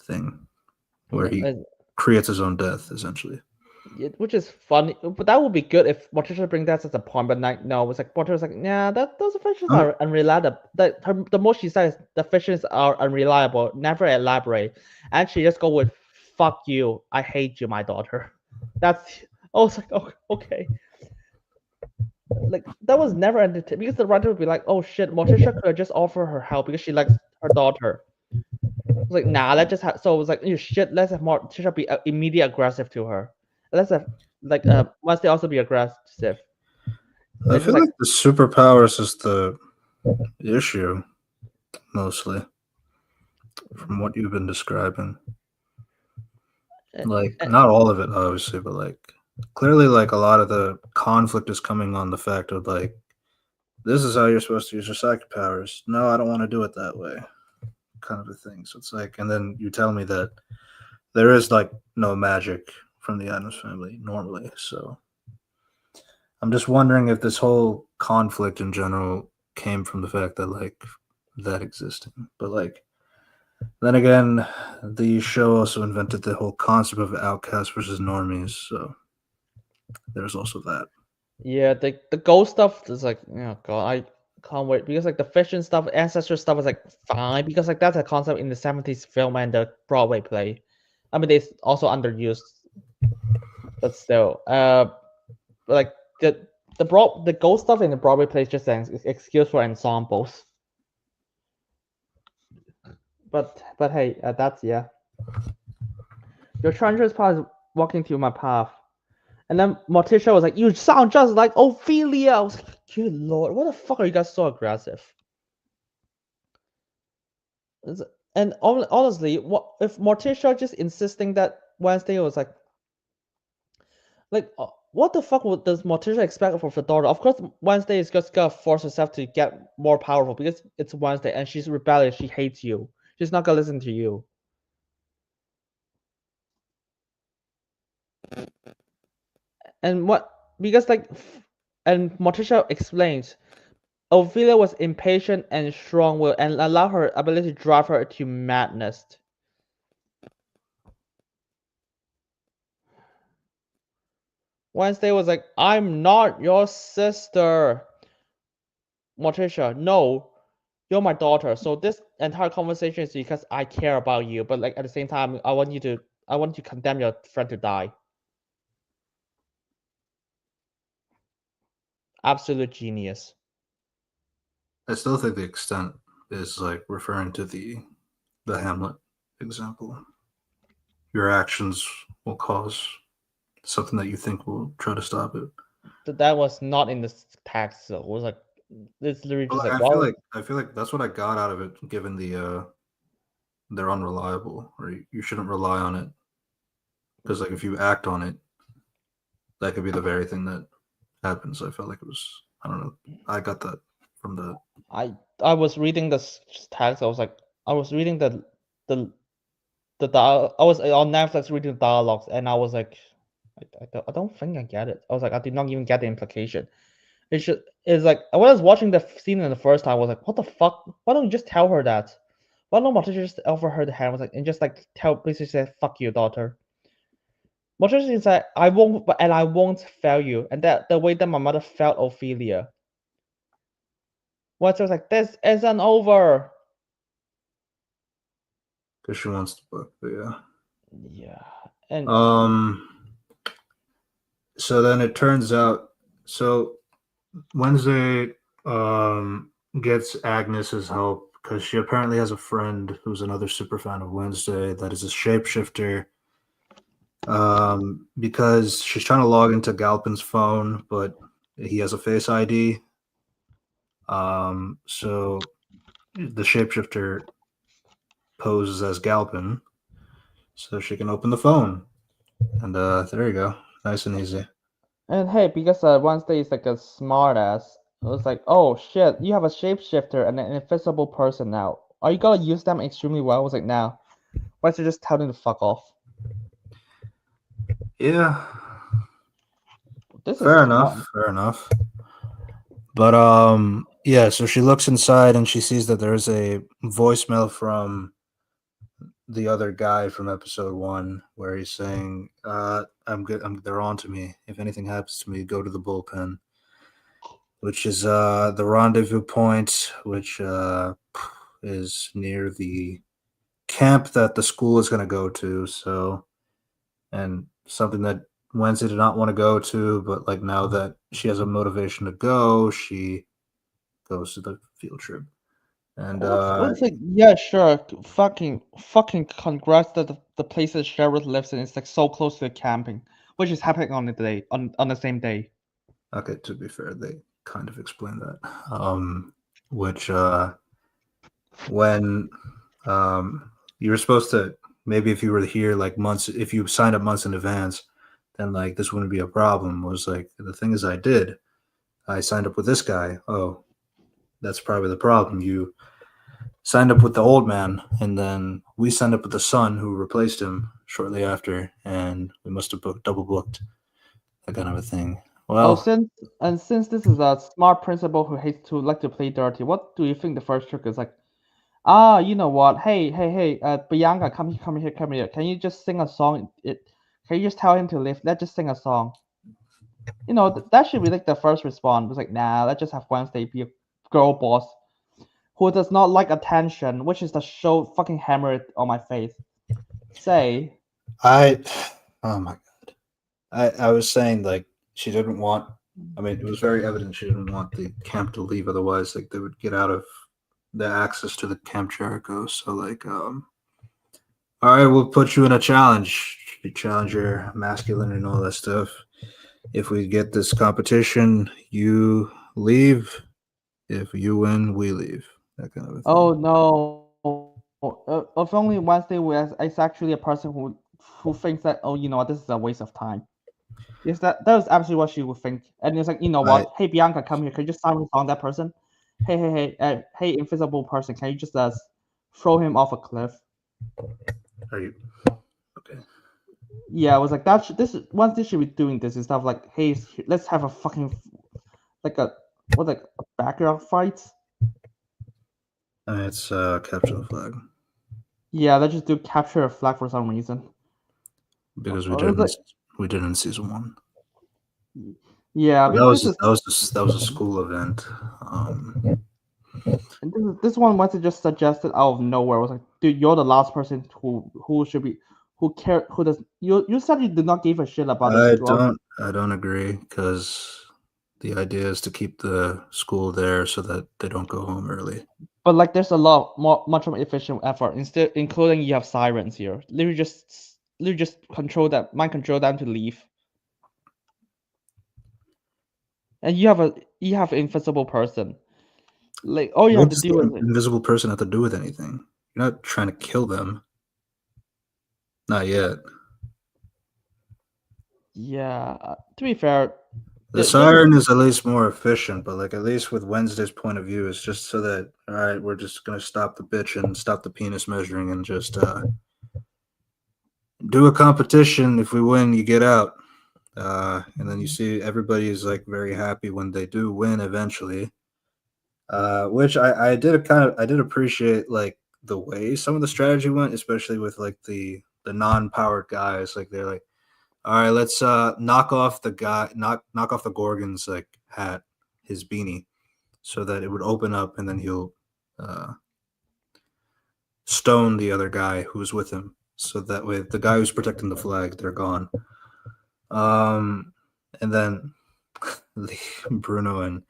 thing where he creates his own death, essentially. Which is funny, but that would be good if Morticia brings that as a point. But no, it's like Morticia was like, yeah, those visions are unreliable. The most she says, the visions are unreliable. Never elaborate, and she just go with, "Fuck you, I hate you, my daughter." I was like, oh, okay. Like that was never entertaining, because the writer would be like, oh shit, Morticia could have just offered her help because she likes her daughter. I was like, nah, let's just have. So it was like, you shit, let's have Morticia be immediately aggressive to her. Let's have must they also be aggressive? I feel like the superpowers is the issue, mostly, from what you've been describing. Like, not all of it, obviously, but like clearly, like a lot of the conflict is coming on the fact of like, this is how you're supposed to use your psychic powers. No, I don't want to do it that way, kind of a thing. So it's like, and then you tell me that there is like no magic from the Addams Family normally. So I'm just wondering if this whole conflict in general came from the fact that like that existing. But like then again, the show also invented the whole concept of outcasts versus normies. So there's also that. Yeah, the ghost stuff is like, oh god, I can't wait because like the fiction stuff, ancestor stuff is like fine because like that's a concept in the 70s film and the Broadway play. I mean, it's also underused, but still, like the ghost stuff in the Broadway play is just an excuse for ensembles. But hey, that's yeah. Your treacherous path is walking through my path. And then Morticia was like, "You sound just like Ophelia." I was like, "Good lord, what the fuck are you guys so aggressive?" And honestly, what if Morticia just insisting that Wednesday was like, what the fuck does Morticia expect from her daughter? Of course, Wednesday is just gonna force herself to get more powerful because it's Wednesday and she's rebellious. She hates you. She's not gonna listen to you. And what because and Morticia explains Ophelia was impatient and strong-willed and allowed her ability to drive her to madness. Wednesday was like, "I'm not your sister." Morticia, no, you're my daughter. So this entire conversation is because I care about you, but like at the same time, I want to condemn your friend to die. Absolute genius. I still think the extent is like referring to the Hamlet example. Your actions will cause something that you think will try to stop it. That was not in the text. So it was like it's literally But just like, like, well, I feel like that's what I got out of it, given they're unreliable, or you shouldn't rely on it because like if you act on it, that could be the very thing that happens. I felt like it was, I don't know, I got that from the. I was reading this text. I was reading the I was on Netflix reading the dialogues, and I was like, I don't think I get it. I was like, I did not even get the implication. It's like when I was watching the scene in the first time, I was like, what the fuck? Why don't you just tell her that? Why don't Morticia just offer her the hand? Was like, and just like basically say, fuck you, daughter. Morticia is like, I won't fail you, and that the way that my mother felt Ophelia. What was like, this isn't over. Because she wants the book, but yeah. Yeah, and So then it turns out, so Wednesday gets Agnes's help because she apparently has a friend who's another super fan of Wednesday that is a shapeshifter. Because she's trying to log into Galpin's phone, but he has a face ID. So the shapeshifter poses as Galpin, so she can open the phone, and there you go, nice and easy. And hey, because Wednesday is like a smartass, it was like, oh shit, you have a shapeshifter and an invisible person now. Are you gonna use them extremely well? I was like, nah. Why don't you just tell them to fuck off? Yeah, This is fair smart. enough, fair enough. But yeah, so she looks inside and she sees that there's a voicemail from the other guy from episode 1 where he's saying, I'm good, they're on to me. If anything happens to me, go to the bullpen. Which is the rendezvous point, which is near the camp that the school is going to go to. So, and something that Wednesday did not want to go to, but like now that she has a motivation to go, she goes to the field trip. And What's like, yeah, sure. Fucking congrats that the place that Sheriff lives in is like so close to the camping, which is happening on the day on the same day. okay, to be fair, they kind of explained that. Which when you were supposed to, maybe if you were here like months, if you signed up months in advance, then like this wouldn't be a problem. Was like the thing is I signed up with this guy. Oh, that's probably the problem. You signed up with the old man, and then we signed up with the son who replaced him. shortly after, and we must have double booked that kind of a thing. Oh, Well, since this is a smart principal who hates to like to play dirty, what do you think the first trick is like? Ah, you know what? Hey, Bianca, come here. Can you just sing a song? Can you just tell him to leave? Let's just sing a song. That should be like the first response. It's like, nah, let's just have Wednesday be a girl boss who does not like attention, which is the show fucking hammered on my face. Say, oh my god, I was saying like she didn't want. I mean, it was very evident she didn't want the camp to leave. Otherwise, like they would get out of the access to the Camp Jericho. So like, all right, we'll put you in a challenge. You challenge your masculine and all that stuff. If we get this competition, you leave. If you win, we leave. That kind of a thing. oh no, if only Wednesday was is actually a person who thinks that, oh, you know what, this is a waste of time. Yes, that was absolutely what she would think. And it's like, you know what? Hey, Bianca, come here. Can you just sound on that person? Hey, invisible person. Can you just throw him off a cliff? Are you okay? Yeah, I was like, this once they should be doing this and stuff like, hey, let's have a fucking like a backyard fights. It's capture the flag. Yeah, let's just do capture a flag for some reason. Because we did in season 1. Yeah, that was a school event. And this one was just suggested out of nowhere. It was like, dude, you're the last person who should be who does you said you did not give a shit about this. I don't agree because the idea is to keep the school there so that they don't go home early. But like, there's a much more efficient effort. Instead, including you have sirens here. Literally just mind control them to leave. And you have an invisible person. Like, all you have to do is invisible person have to do with anything. You're not trying to kill them. Not yet. Yeah, to be fair, the siren is at least more efficient, but like at least with Wednesday's point of view, it's just so that all right, we're just gonna stop the bitch and stop the penis measuring and just do a competition. If we win, you get out, and then you see everybody is like very happy when they do win eventually. Which I did appreciate like the way some of the strategy went, especially with like the non-powered guys. Like they're like, all right, let's knock off the Gorgon's like hat, his beanie, so that it would open up and then he'll stone the other guy who's with him. So that way the guy who's protecting the flag, they're gone. And then Bruno and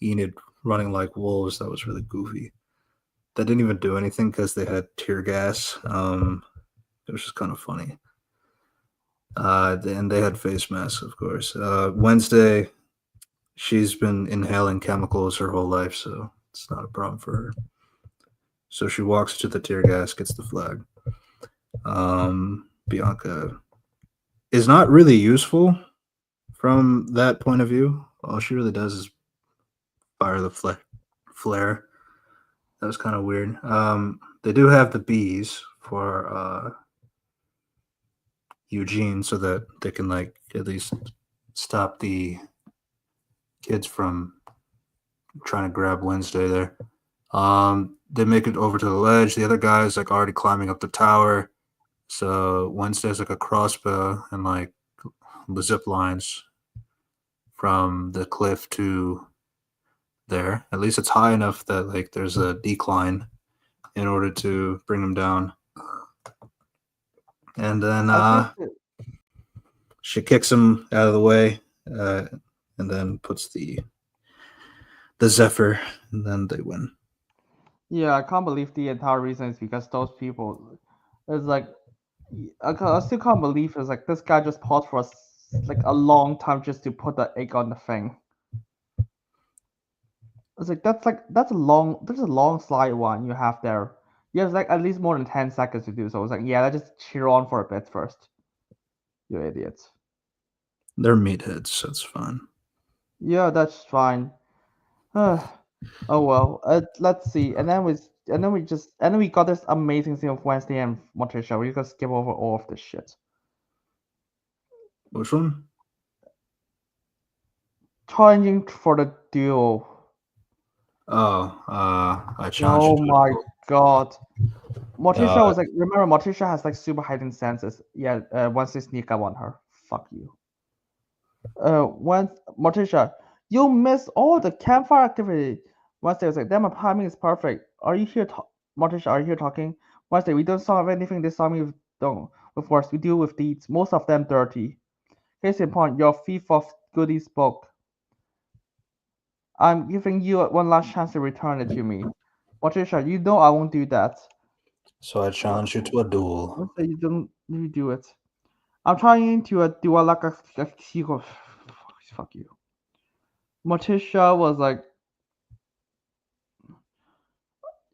Enid running like wolves, that was really goofy. That didn't even do anything because they had tear gas. It was just kind of funny. And they had face masks, of course. Wednesday, she's been inhaling chemicals her whole life, so it's not a problem for her. So she walks to the tear gas, gets the flag. Bianca is not really useful from that point of view. All she really does is fire the flare. That was kind of weird. They do have the bees for Eugene so that they can like at least stop the kids from trying to grab Wednesday there. They make it over to the ledge. The other guy's like already climbing up the tower. So Wednesday's like a crossbow and like the zip lines from the cliff to there. At least it's high enough that like there's a decline in order to bring them down. And then she kicks him out of the way and then puts the Zephyr, and then they win. Yeah, I can't believe the entire reason is because those people. It's like I still can't believe it's like this guy just paused for like a long time just to put the egg on the thing. It's like there's a long slide one you have there. You have like at least more than 10 seconds to do so. It's like, yeah, let's just cheer on for a bit first. You idiots. They're meatheads, so it's fine. Yeah, that's fine. Oh well. Let's see. And then and then we got this amazing scene of Wednesday and Morticia. We just skip over all of this shit. Which one? Challenging for the duo. Oh, I challenge you Oh to a my duel. god. Morticia Uh, was like, remember, Morticia has like super heightened senses. Yeah, once they sneak up on her. Fuck you. Once Morticia, you missed all the campfire activity. Wednesday was like, damn, my timing is perfect. Are you here, Morticia? Are you here talking? Wednesday, we don't solve anything. They saw me with words. We deal with deeds. Most of them dirty. Case in point, your thief of goodies book. I'm giving you one last chance to return it to me. Morticia, you know I won't do that. so I challenge you to a duel. Wednesday, you don't you do it. I'm trying to do a like a sequel. Fuck you. Morticia was like,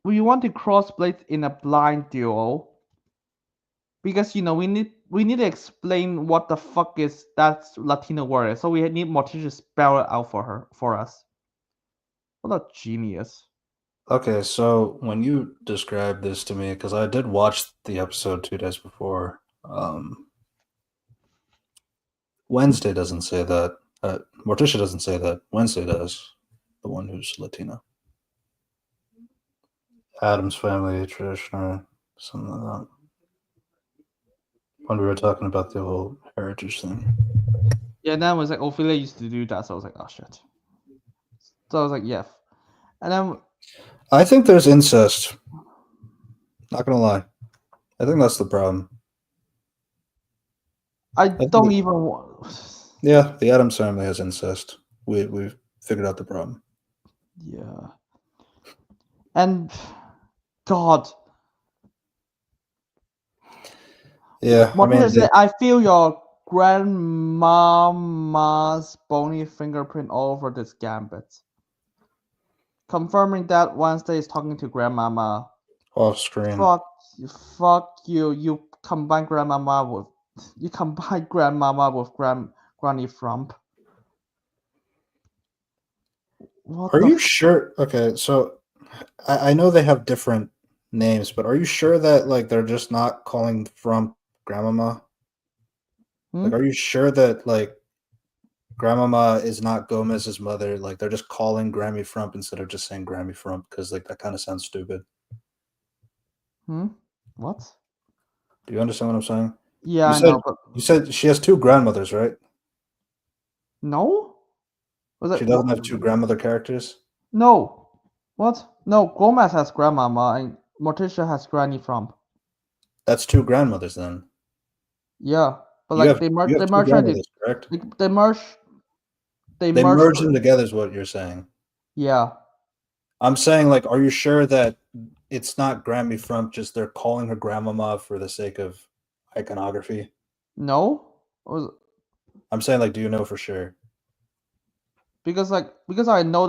we want to cross blades in a blind duel because we need to explain what the fuck is that Latino word. So we need Morticia to spell it out for us. What a genius. Okay, so when you described this to me, because I did watch the episode 2 days before, Wednesday doesn't say that. Morticia doesn't say that. Wednesday does. The one who's Latino. Addams Family, traditional, something like that. When we were talking about the whole heritage thing. Yeah, and then it was like Ophelia used to do that, so I was like, oh shit. So I was like, yeah. And then I think there's incest. Not gonna lie. I think that's the problem. I think don't it- even want. Yeah, the Addams family has incest. We've figured out the problem. Yeah. And God. Yeah, I mean, Morticia said, I feel your grandmama's bony fingerprint all over this gambit. Confirming that Wednesday is talking to grandmama. off screen. Fuck you. You combine grandmama with Granny Frump. What Are the you sure? Okay, so I know they have different names, but are you sure that like they're just not calling from grandmama? Like, are you sure that like grandmama is not Gomez's mother? Like, they're just calling Grammy Frump instead of just saying Grammy Frump because like that kind of sounds stupid. What? Do you understand what I'm saying? Yeah, You I said know, but you said she has two grandmothers, right? no? Was She it doesn't have two grandmother characters. no? What? No, Gomez has grandmama and Morticia has Granny Frump. That's two grandmothers then. Yeah, but You like have you have two grandmothers, correct? they merge They merge them together is what you're saying. Yeah. I'm saying, like, are you sure that it's not Grammy Frump, just they're calling her grandmama for the sake of iconography? No? I'm saying, like, do you know for sure? Because I know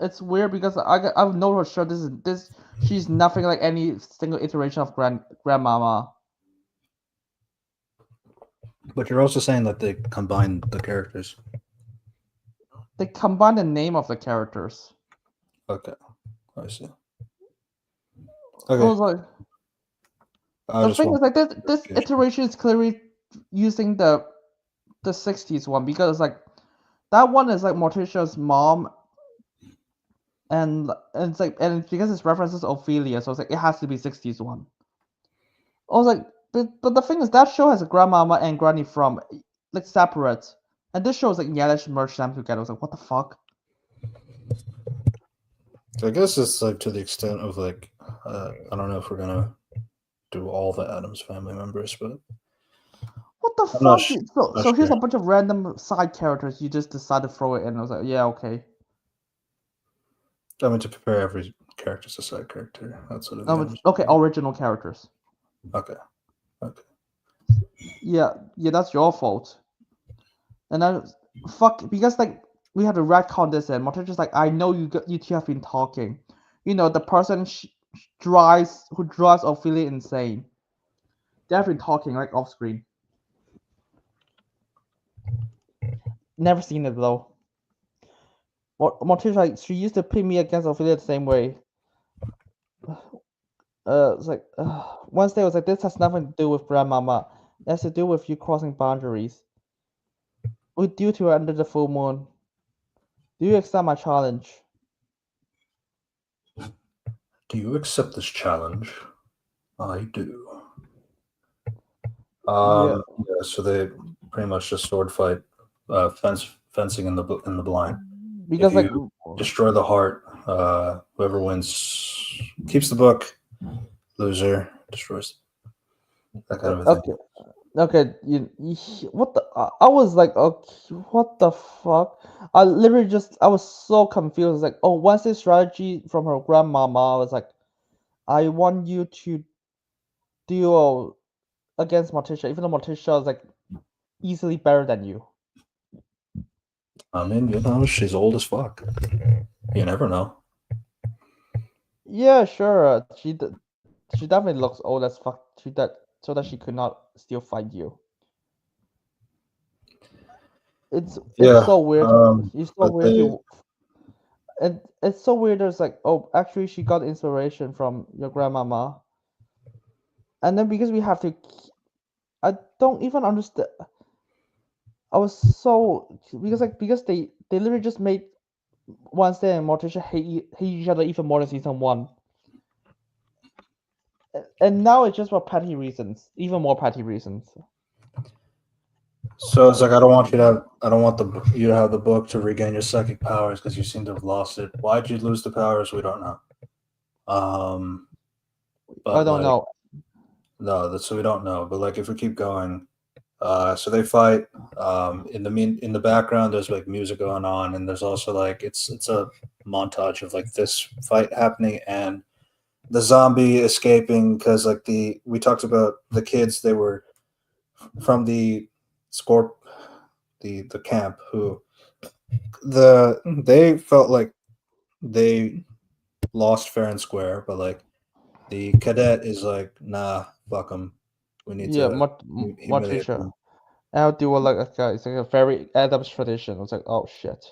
it's weird because I know for sure this she's nothing like any single iteration of grandmama. But you're also saying that they combine the characters. They combine the name of the characters. Okay, I see. I Okay, was like, I the just thing is want like this clarification. iteration is clearly using the 60s one because like that one is like Morticia's mom and it's like and because it's references Ophelia, so it's like it has to be 60s one. I was like, but the thing is that show has a grandmama and granny from like separate, and this show is like yeah, let's merge them together. I was like, what the fuck? I guess it's like to the extent of like, I don't know if we're gonna do all the Addams family members, but What the I'm not, fuck? So not so here's sure. a bunch of random side characters. You just decide to throw it in. I was like, yeah, okay. I mean, to prepare every character as a side character outside of the Addams. Okay, original characters. Okay. Okay. Yeah, that's your fault. And then fuck because like we have to retcon this and Morticia's like, I know you two have been talking. You know the person who drives Ophelia insane. They have been talking like off screen. Never seen it though. Morticia, like she used to pin me against Ophelia the same way. It's like Wednesday was like, this has nothing to do with grandmama. It has to do with you crossing boundaries. We're due to under the full moon. Do you accept my challenge? Do you accept this challenge? I do. Yeah, Yeah, so they pretty much just sword fight, fencing in the blind. If because like you destroy the heart, whoever wins keeps the book. Loser destroys that kind of a thing. okay, okay, what the? I was like, okay, what the fuck? I literally I was so confused. Like, oh, what's this strategy from her grandmama? I was like, I want you to duel against Morticia, even though Morticia is like easily better than you. I mean, she's old as fuck. You never know. Yeah, sure. She definitely looks old as fuck. So that she could not still fight you. It's Yeah, so weird. It's so but weird they to and it's so weird. There's like, oh, actually, she got inspiration from your grandmama, and then because we have to, I don't even understand. I was so because they literally just made Wednesday and Morticia hate each other even more than season one, and now it's just for petty reasons, even more petty reasons. So it's like I don't want you to have the book to regain your psychic powers because you seem to have lost it. Why'd you lose the powers? We don't know. Um, I but don't like know. no, that's so we don't know. But like if we keep going, so they fight. In the background, there's like music going on, and there's also like it's a montage of like this fight happening and the zombie escaping because like we talked about the kids they were from the Scorp the camp who they felt like they lost fair and square, but like the cadet is like, nah, fuck them. We need Yeah, to humiliate Morticia. them. I'll do like it's like a very Addams tradition. I was like, oh shit.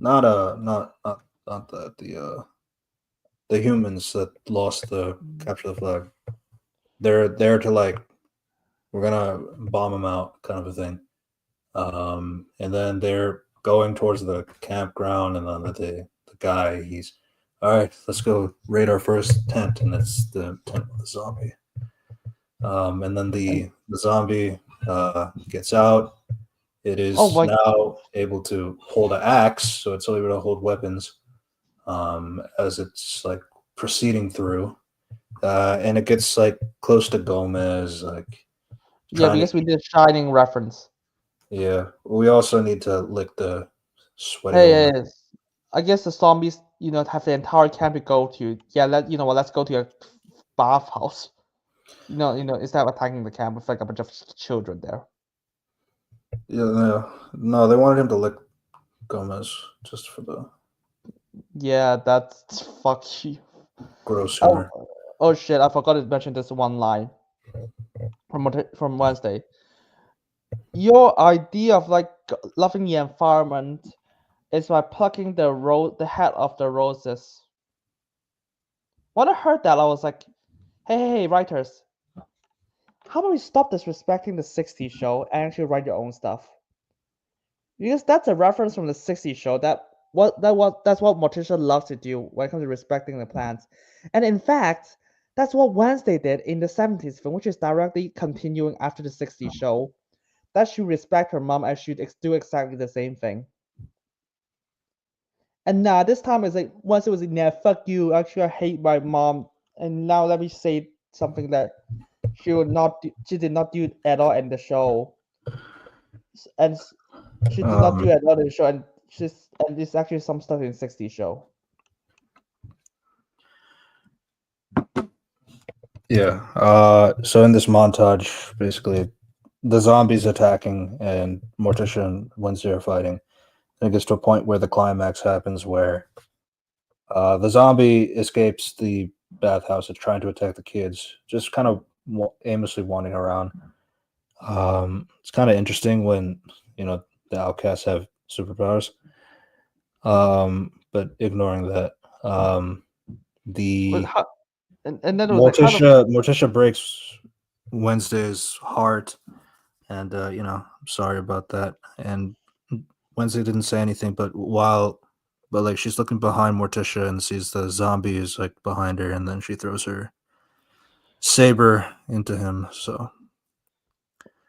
Not that the humans that lost the capture the flag. They're there to like we're gonna bomb them out, kind of a thing. And then they're going towards the campground, and then the guy he's all right. Let's go raid our first tent, and it's the tent with the zombie. And then And the zombie gets out. It oh is my now able to hold an axe, so it's able to hold weapons as it's like proceeding through, and it gets like close to Gomez, like yeah, trying to. because we did Shining reference. Yeah, we also need to lick the sweaty Hey, old man. I guess the zombies, have the entire camp to go to. Yeah, let's go to a bathhouse. Instead of attacking the camp with like a bunch of children there. Yeah, no, they wanted him to lick Gomez just for the Yeah, that's fuck you. gross Oh, humor. oh shit! I forgot to mention this one line from Wednesday. Your idea of like loving the environment is by plucking the head of the roses. When I heard that, I was like, hey, writers, how about we stop disrespecting the '60s show and actually write your own stuff? Because that's a reference from the '60s show that's what Morticia loves to do when it comes to respecting the plants. And in fact, that's what Wednesday did in the '70s film, which is directly continuing after the '60s show. That she respect her mom and she do exactly the same thing. And now this time it's like once it was like, nah, fuck you. Actually, I hate my mom. And now let me say something that she did not do at all in the show, and she did not do Um, at all in the show, and it's actually some stuff in '60s show. yeah. So in this montage, basically, the zombies attacking and Morticia and Wednesday are fighting. And it gets to a point where the climax happens, where the zombie escapes the bathhouse. It's trying to attack the kids, just kind of aimlessly wandering around. It's kind of interesting when the outcasts have superpowers. But ignoring that, The How, and then it was like, how the Morticia breaks Wednesday's heart, and I'm sorry about that. And Wednesday didn't say anything, but like she's looking behind Morticia and sees the zombies like behind her, and then she throws her saber into him. So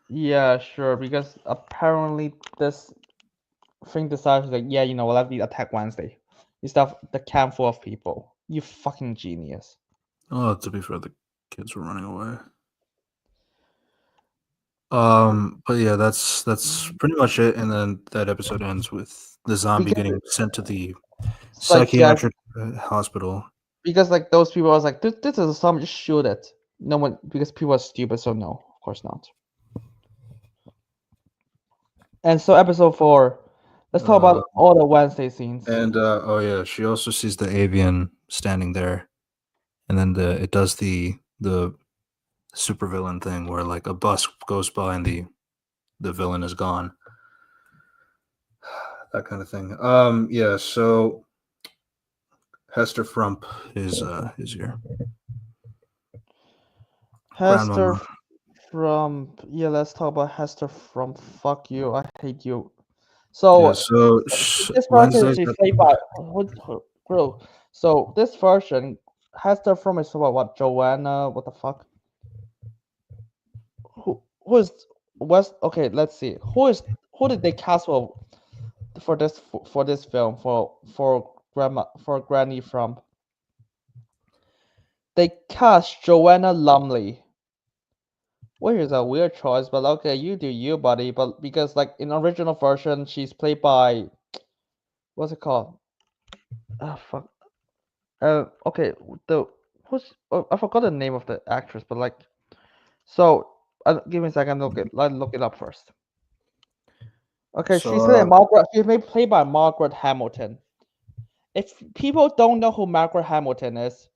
yeah, sure, because apparently this thing decides like, yeah, let me attack Wednesday. You stuff the camp full of people. You fucking genius. to be fair, the kids were running away. But yeah, that's pretty much it. And then that episode ends with the zombie Because getting sent to the it's like, yeah, psychiatric hospital. because like those people was like, this is a zombie, just shoot it. No one, because people are stupid, so no, of course not. And so episode 4, let's talk about all the Wednesday scenes. And oh yeah, she also sees the avian standing there, and then it does the supervillain thing where like a bus goes by and the villain is gone. That kind of thing. Yeah. So Hester Frump is here. Hester Grandmama. from let's talk about Hester from fuck you, I hate you. So Yeah. So this version Wednesday's she's played by girl. So this version Hester from is about what, Joanna? What the fuck? Who is West? Okay, let's see. Who did they cast for this film for Granny from? They cast Joanna Lumley, which is a weird choice, but okay, you do you, buddy. But because like in original version, she's played by what's it called? Ah, fuck. Okay, I forgot the name of the actress, but like, so give me a second. Look it up first. Okay, she's played so Margaret. She's played by Margaret Hamilton. If people don't know who Margaret Hamilton is,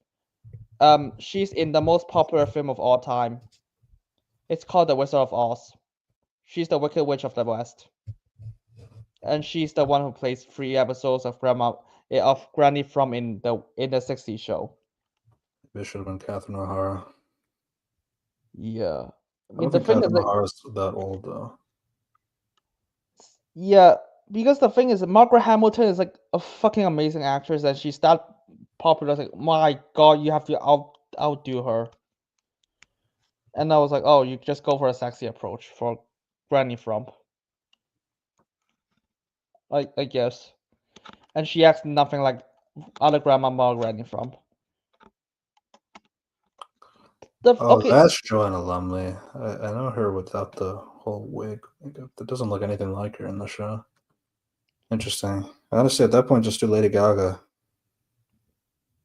she's in the most popular film of all time. It's called The Wizard of Oz. She's the Wicked Witch of the West, and she's the one who plays 3 episodes of Granny from in the '60s show. it should have been Catherine O'Hara. Yeah, I I mean don't the think thing is Catherine like, O'Hara's that old though. yeah, because the thing is Margaret Hamilton is like a fucking amazing actress, and she's that popular. It's like, my god, you have to outdo her. And I was like, oh, you just go for a sexy approach for Granny Frump. I guess. And she acts nothing like other grandmama Granny Frump. Okay, That's Joanna Lumley. I know her without the whole wig. That doesn't look anything like her in the show. Interesting. Honestly, at that point, just do Lady Gaga.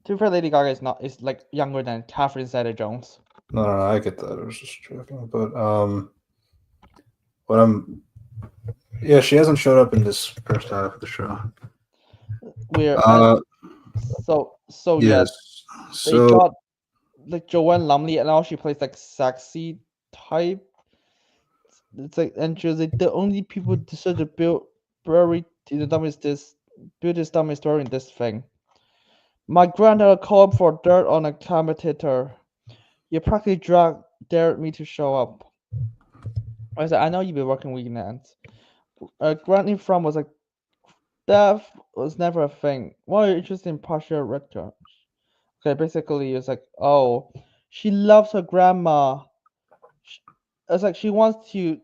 to be fair, Lady Gaga is like younger than Catherine Zeta-Jones. No, I get that. I was just joking. But what I'm, yeah, she hasn't showed up in this first half of the show. We're so yeah, Yes. they So got like Joanne Lumley, and now she plays like sexy type. It's like, and she's like, the only people decided to build the dumbest story in this thing. My granddad called for dirt on a competitor. You practically dared me to show up. I said, I know you've been working weekends. Granny from was like, death was never a thing. What an interesting partial rector. Okay, basically it's like, oh, she loves her grandma. It's like she wants to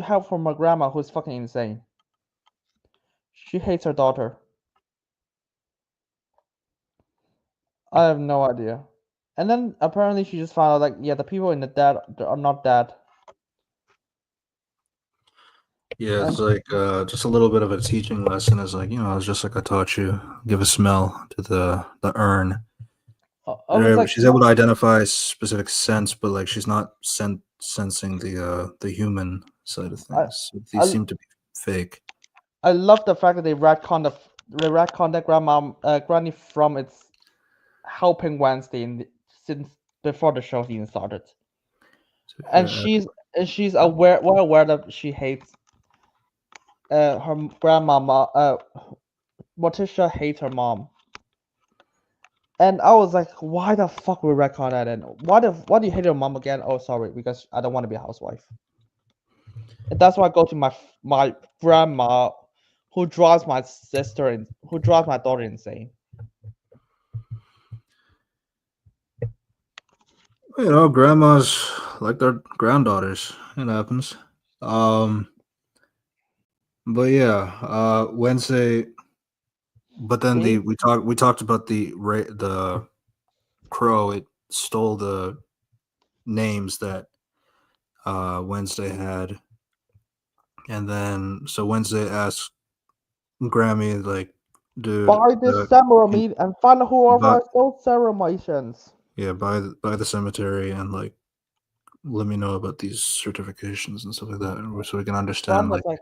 help from her grandma who's fucking insane. She hates her daughter. I have no idea. And then apparently she just found out like, yeah, the people in the dead are not dead. yeah, it's like just a little bit of a teaching lesson. Is like it's just like I taught you. Give a smell to the urn. I was like, She's able to identify specific scents, but like she's not sensing the human side of things. So these I, seem to be fake. I love the fact that they retconned that Granny from its helping Wednesday since before the show even started. And she's aware that she hates her grandmama. Morticia hates her mom. And I was like, why the fuck we retcon that? And why do you hate your mom again? Oh, sorry, because I don't want to be a housewife. And that's why I go to my grandma, who drives my daughter insane. Grandmas like their granddaughters. It happens. Um, but yeah, Wednesday. But then See? we talked about the crow. It stole the names that Wednesday had, and then so Wednesday asked Grammy like, dude, Buy this ceremony and find out who buy, organized those ceremonies. yeah, buy the cemetery and like let me know about these certifications and stuff like that, so we can Brom understand was like.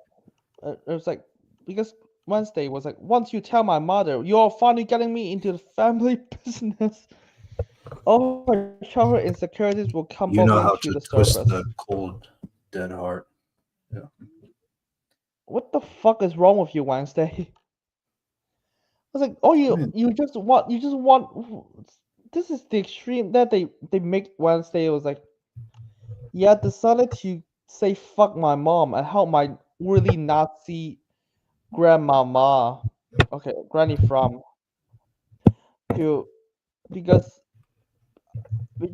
like, it was like, because Wednesday was like, once you tell my mother, you're finally getting me into the family business. All her childhood insecurities will come You know bubbling how to to the twist surface. the cold, dead heart. Yeah. What the fuck is wrong with you, Wednesday? I was like, oh, I mean, you just want. This is the extreme that they make Wednesday. It was like, yeah, decided to say fuck my mom and help my really Nazi grandmama, okay, granny from to because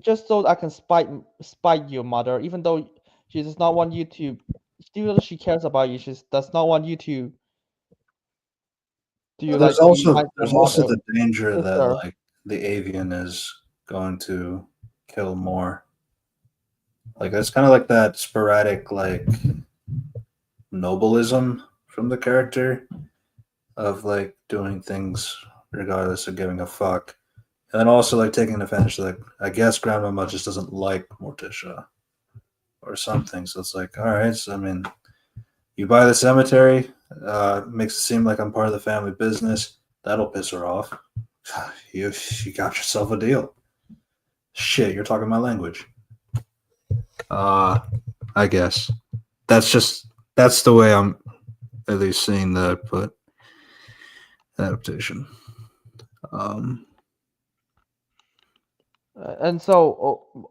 just so I can spite your mother, even though she does not want you to, even though she cares about you, she does not want you to there's like be like also your there's also mother the danger that sister. like the avian is going to kill more. Like it's kind of like that sporadic like nobilism from the character of like doing things regardless of giving a fuck. And then also like taking advantage like I guess grandmama just doesn't like Morticia or something. So it's like, all right, so I mean you buy the cemetery, makes it seem like I'm part of the family business. That'll piss her off. You got yourself a deal. Shit, you're talking my language. Uh I guess. That's the way I'm at least seeing that, but adaptation. Um, And so,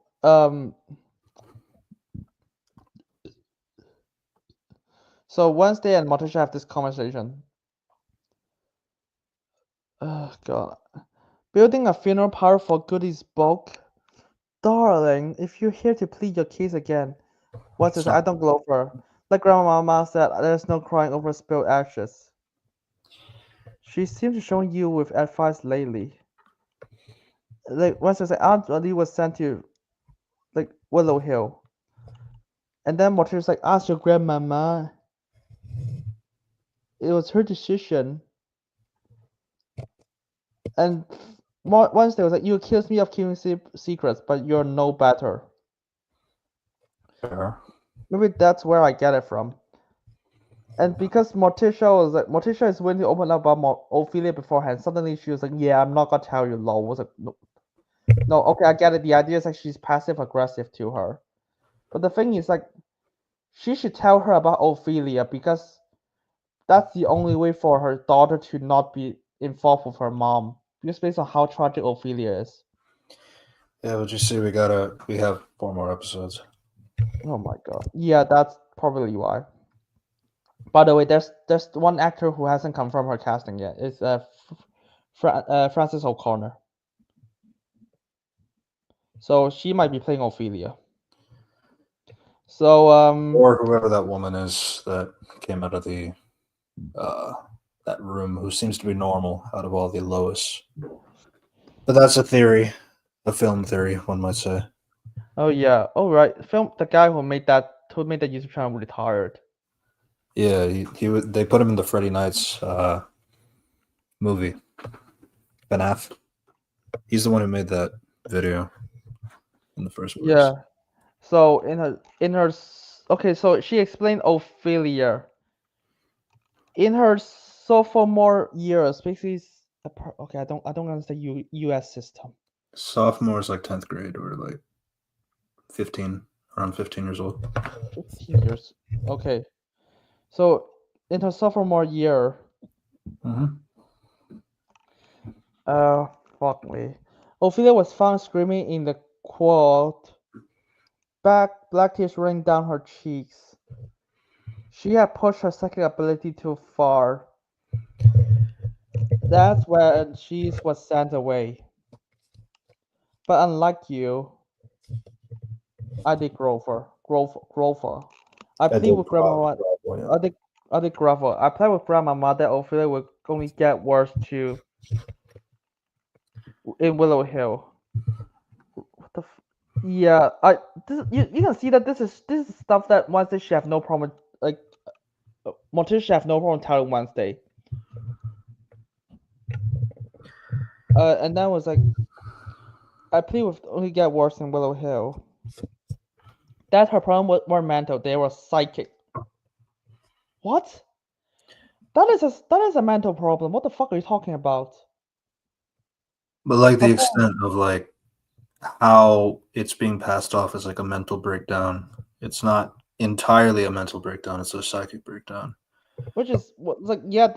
so Wednesday and Morticia have this conversation. Oh God, building a funeral pyre for good is bulk. Darling, if you're here to plead your case again, Wednesday it's said, I not. don't go for. Like Grandmama said, there's no crying over spilled ashes. She seems to showing you with advice lately. Like Wednesday said, Aunt Lee was sent to like Willow Hill. And then Morticia's like, ask your grandmama. It was her decision. And Wednesday was like, you accused me of keeping secrets, but you're no better. Fair. Maybe that's where I get it from. And because Morticia is willing to open up about Ophelia beforehand, suddenly she was like, yeah, I'm not gonna tell you, lol. Was like, no, okay, I get it. The idea is like she's passive aggressive to her. But the thing is like, she should tell her about Ophelia because that's the only way for her daughter to not be involved with her mom. Just based on how tragic Ophelia is. Yeah, but you see, we have 4 more episodes. Oh my god. Yeah, that's probably why. By the way, there's one actor who hasn't confirmed her casting yet. It's Frances O'Connor. So she might be playing Ophelia. So Or whoever that woman is that came out of the that room, who seems to be normal out of all the Lois. But that's a theory, a film theory, one might say. oh yeah, oh right, the guy who made that YouTube channel retired. Yeah, they put him in the Freddy Nights movie. FNAF. He's the one who made that video in the first place. Yeah. So okay, so she explained Ophelia in her sophomore year, basically. Okay, I don't understand U.S. system. Sophomore is like 10th grade or like 15, around 15 years old. 15 years. Okay, so in her sophomore year, Mm-hmm. fuck me. Ophelia was found screaming in the quad, black tears running down her cheeks. She had pushed her psychic ability too far. That's when she was sent away. But unlike you, I did Grover. I I plead did with Grandma. yeah. I did Grover. I plead with Grandma that Ophelia would only get worse too in Willow Hill. What the? Yeah, you can see that this is stuff that Wednesday should have no problem like. Morticia should have no problem telling Wednesday. And then was like, I plead with only get worse in Willow Hill. That her problem were mental. They were psychic. What? That is a mental problem. What the fuck are you talking about? But like the Her extent of like how it's being passed off as like a mental breakdown. It's not entirely a mental breakdown, it's a psychic breakdown. which is like yeah,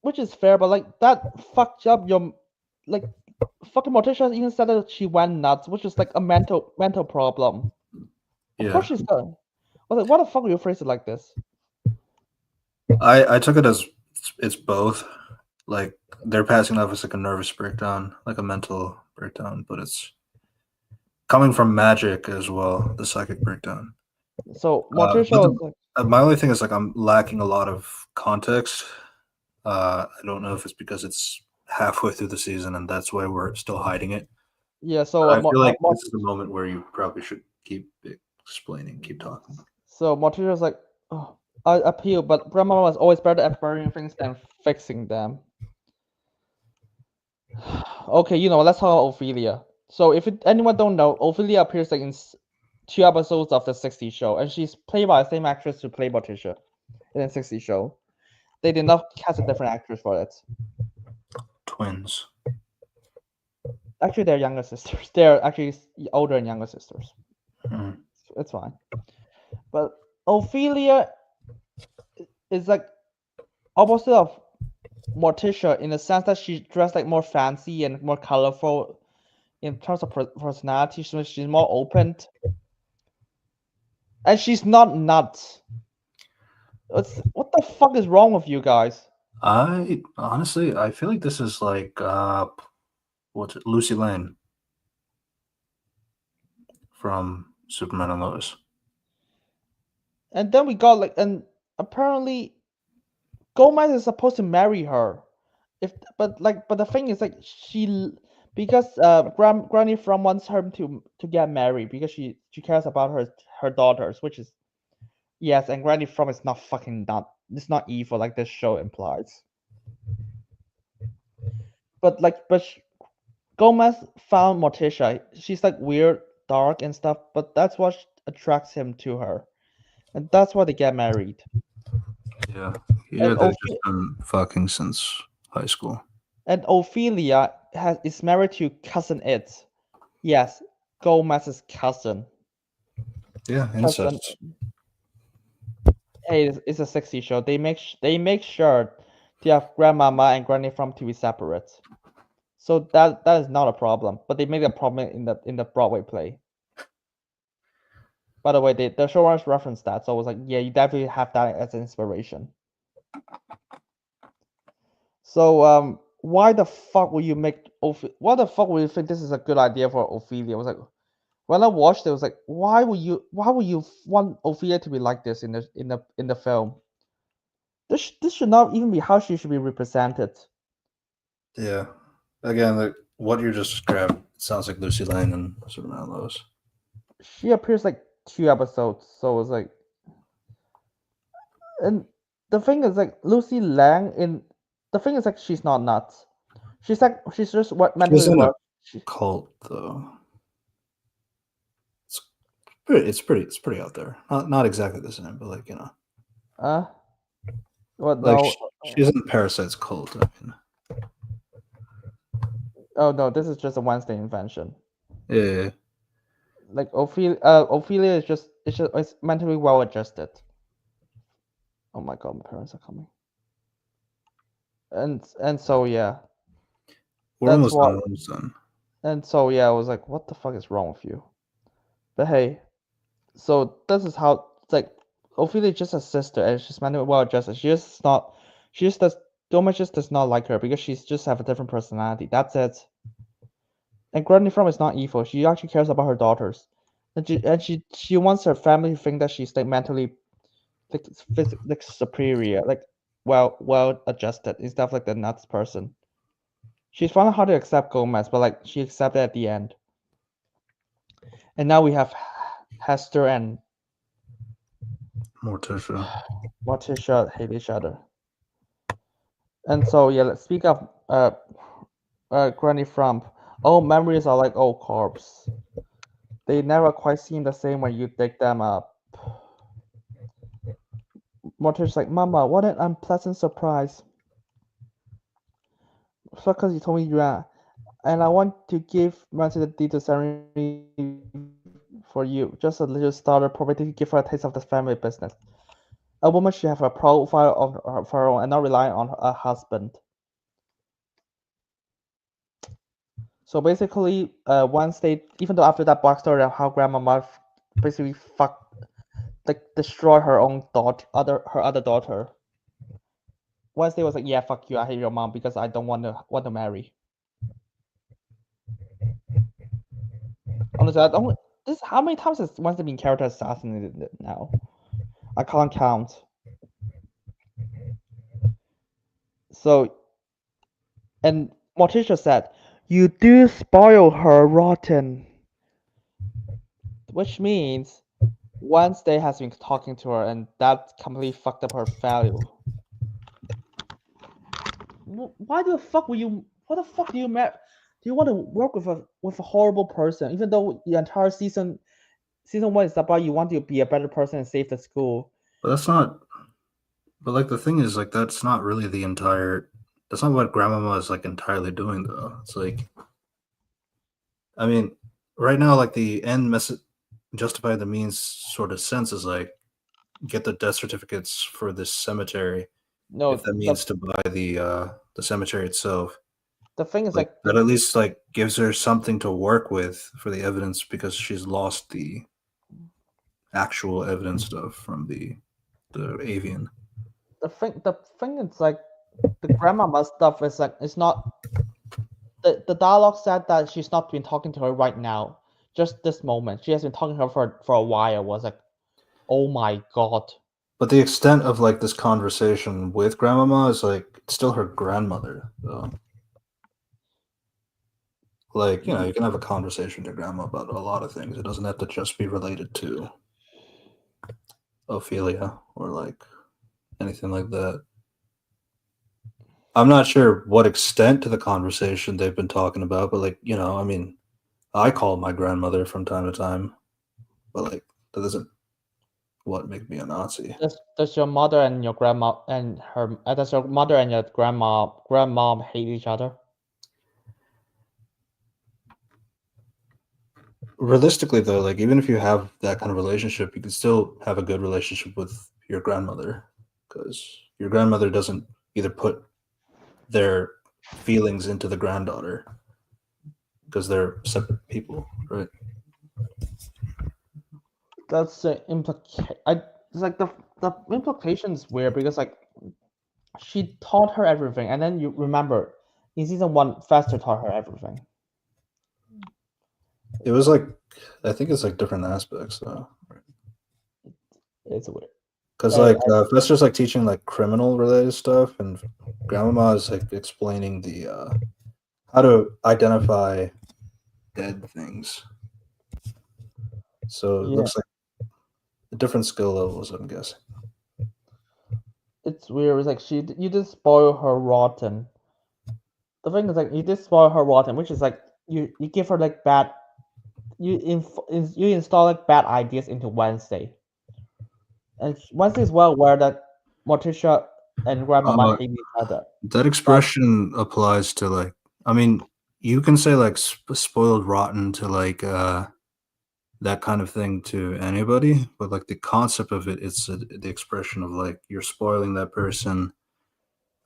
which is fair, but like that fucked up your like fucking Morticia even said that she went nuts, which is like a mental problem. Of Yeah. course she's gonna. I was like, what the fuck are you phrase it like this? I took it as it's both. Like they're passing off as like a nervous breakdown, like a mental breakdown, but it's coming from magic as well, the psychic breakdown. So But Morticia was like, my only thing is like I'm lacking a lot of context. I don't know if it's because it's halfway through the season and that's why we're still hiding it. yeah. But So I feel like this is the moment where you probably should keep explaining, keep talking. so Morticia was like, oh, I appeal, but Grandma was always better at burying things than fixing them. Okay, let's talk about Ophelia. So if anyone don't know, Ophelia appears like in 2 episodes of the 60 show, and she's played by the same actress who played Morticia in the 60 show. They did not cast a different actress for it. Twins. Actually, they're younger sisters. They're actually older and younger sisters. Mm. It's fine. But Ophelia is like opposite of Morticia in the sense that she dressed like more fancy and more colorful in terms of personality. She's more open, and she's not nuts. What the fuck is wrong with you guys? I honestly, I feel like this is like what's it, Lucy Lane from Superman and Lois. And then we got like, and apparently Gomez is supposed to marry her. But the thing is like because Granny from wants her to get married because she cares about her daughters, which is yes, and Granny from is not fucking not it's not evil like this show implies. But Gomez found Morticia. She's like weird, dark and stuff, but that's what attracts him to her, and that's why they get married. Yeah, And they've just been fucking since high school. And Ophelia is married to cousin It. Yes, Gomez's cousin. Yeah, incest. Hey, it's a 60 show. They make sure to have grandmama and granny from to be separate. So that is not a problem. But they make a problem in the Broadway play. By the way, the showrunners referenced that, so I was like, yeah, you definitely have that as an inspiration. So why the fuck would you make why the fuck would you think this is a good idea for Ophelia? I was like, when I watched it, I was like, why would you want Ophelia to be like this in the film? This should not even be how she should be represented. Yeah. Again, like what you just described sounds like Lucy Lane and Superman and Lois. She appears like 2 episodes, so it's like, and the thing is like Lucy Lang the thing is like she's not nuts. She's just what mentally in a works. cult though. It's pretty out there. Not exactly the same, but like What like no? she's in Parasite's cult. I mean, Oh no, this is just a Wednesday invention. yeah. Like Ophelia is just it's mentally well adjusted. Oh my god, my parents are coming. And so yeah. We're That's almost what done. And so yeah, I was like, what the fuck is wrong with you? But hey, so this is how it's like Ophelia's just a sister and she's mentally well adjusted. She just does Doma just does not like her because she's just have a different personality. That's it. And Granny From is not evil. She actually cares about her daughters. And she wants her family to think that she's like mentally like superior, like well adjusted instead of like the nuts person. She's found out how to accept Gomez, but like she accepted at the end. And now we have Hester and Morticia. hate each other. And so yeah, let's speak of Granny Frump. All memories are like old corpse. They never quite seem the same when you dig them up. Morticia's like, Mama, what an unpleasant surprise. So because you told me you are, and I want to give Rancy the deed to ceremony for you. Just a little starter, probably to give her a taste of the family business. A woman should have a profile of her own and not rely on a husband. So basically, Wednesday, even though after that backstory of how Grandma basically destroy her own her other daughter. Wednesday was like, yeah, fuck you, I hate your mom because I don't want to marry. Honestly, I don't. This how many times has Wednesday been character assassinated now? I can't count. So, and Morticia said, "You do spoil her rotten," which means Wednesday has been talking to her, and that completely fucked up her value. Why the fuck will you? What the fuck do you do you want to work with a horrible person? Even though the entire season 1 is about you want to be a better person and save the school. But that's not. But like the thing is, like that's not really the entire. That's not what Grandmama is like entirely doing, though. It's like, I mean, right now, like the end message, justify the means sort of sense is like get the death certificates for this cemetery. No, if that means to buy the cemetery itself. The thing is like that at least like gives her something to work with for the evidence because she's lost the actual evidence stuff from the avian. The thing is like the grandmama stuff is like it's not the dialogue said that she's not been talking to her right now. Just this moment. She has been talking to her for a while. Was like, oh my god. But the extent of like this conversation with Grandmama is like still her grandmother, though. Like, you know, you can have a conversation with your grandma about a lot of things. It doesn't have to just be related to Ophelia or like anything like that. I'm not sure what extent to the conversation they've been talking about, but like, you know, I mean, I call my grandmother from time to time, but like that doesn't make me a Nazi. Does your mother and your grandma and her does your mother and your grandmom hate each other? Realistically, though, like even if you have that kind of relationship, you can still have a good relationship with your grandmother because your grandmother doesn't either put their feelings into the granddaughter because they're separate people, right? That's the implication. It's like the implication is weird because like she taught her everything, and then you remember in season 1, Fester taught her everything. It was like I think it's like different aspects though. It's weird. Because like Fester's like teaching like criminal related stuff, and Grandmama is like explaining the how to identify dead things. So it looks like different skill levels, I'm guessing. It's weird. It's like you did spoil her rotten. The thing is like you did spoil her rotten, which is like you give her like bad. You install like bad ideas into Wednesday, and Wednesday is well aware that Morticia and Grandmama hate each other. That expression applies to like, I mean, you can say like spoiled rotten to like that kind of thing to anybody, but like the concept of it, it's the expression of like you're spoiling that person,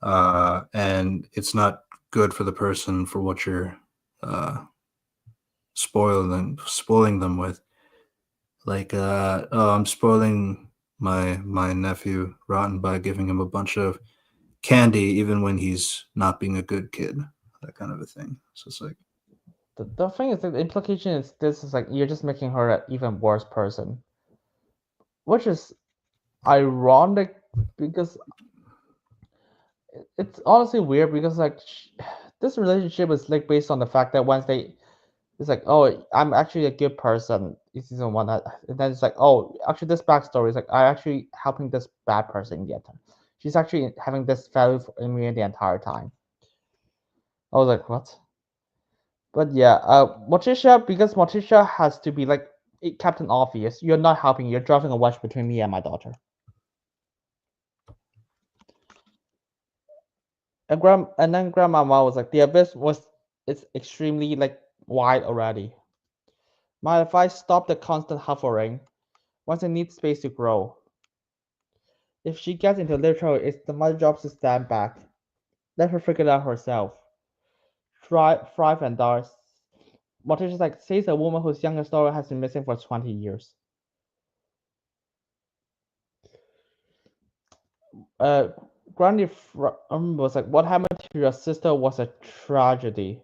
and it's not good for the person for what you're spoiling them with, like, oh, I'm spoiling my nephew Rotten by giving him a bunch of candy even when he's not being a good kid, that kind of a thing. So it's like, The thing is, that the implication is this is like you're just making her an even worse person, which is ironic because it's honestly weird because like this relationship is like based on the fact that Wednesday is like, oh, I'm actually a good person in season one, and then it's like, oh, actually this backstory is like I actually helping this bad person get her. She's actually having this value in me the entire time. I was like, what? But yeah, Morticia, because Morticia has to be like Captain Obvious. You're not helping. You're driving a wedge between me and my daughter. And then Grandmama was like, the abyss was it's extremely like wide already. My advice: stop the constant hovering. Once it needs space to grow. If she gets into literature, it's the mother job to stand back. Let her figure it out herself. Thrive and die. Morticia's like says a woman whose youngest daughter has been missing for 20 years. uh Granny was like, "What happened to your sister was a tragedy."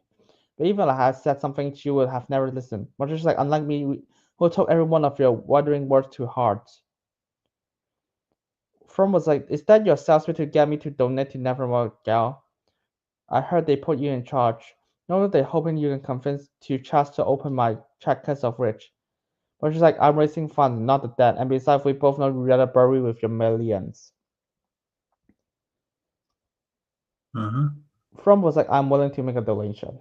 But even if I had said something, she would have never listened. But just like, unlike me, who took every one of your wandering words to heart. From was like, "Is that your sales way to get me to donate to Nevermore, gal? I heard they put you in charge. Know that they're hoping you can convince to trust to open my checkers of rich." But she's like, "I'm raising funds, not the debt. And besides, we both know you'd rather bury with your millions." From was like, "I'm willing to make a donation."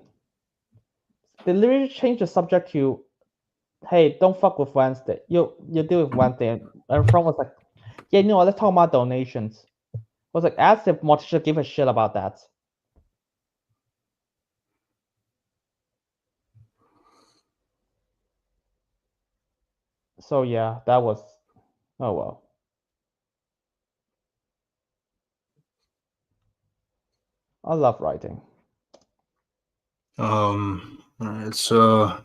They literally changed the subject to, "Hey, don't fuck with Wednesday. You deal with Wednesday." And From was like, "Yeah, you know what? Let's talk about donations." I was like, as if Morticia give a shit about that. So yeah, that was, oh well. I love writing. All right, so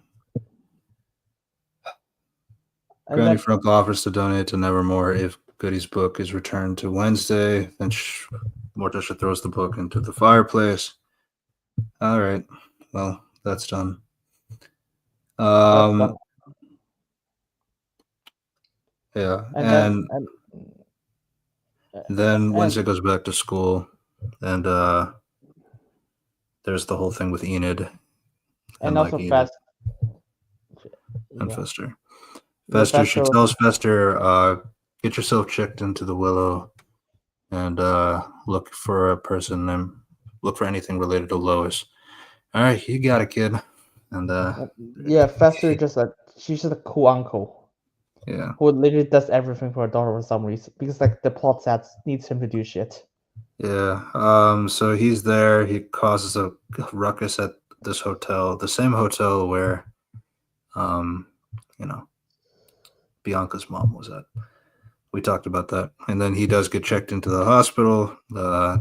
And Granny then Frank offers to donate to Nevermore if Goody's book is returned to Wednesday. Then Morticia throws the book into the fireplace. All right, well, that's done. that's done. Yeah, And and then and Wednesday goes back to school, and there's the whole thing with Enid and and like also Enid and yeah, Fester. yeah, Fester, she Fester. tells Fester, get yourself checked into the Willow and look for a person and look for anything related to Lois. All right, you got it, kid. And Yeah, Fester just like she's just a cool uncle yeah, who literally does everything for her daughter for some reason because like the plot sets needs him to do shit. yeah. So he's there. He causes a ruckus at this hotel, the same hotel where, um, you know, Bianca's mom was at. We talked about that. And then he does get checked into the hospital.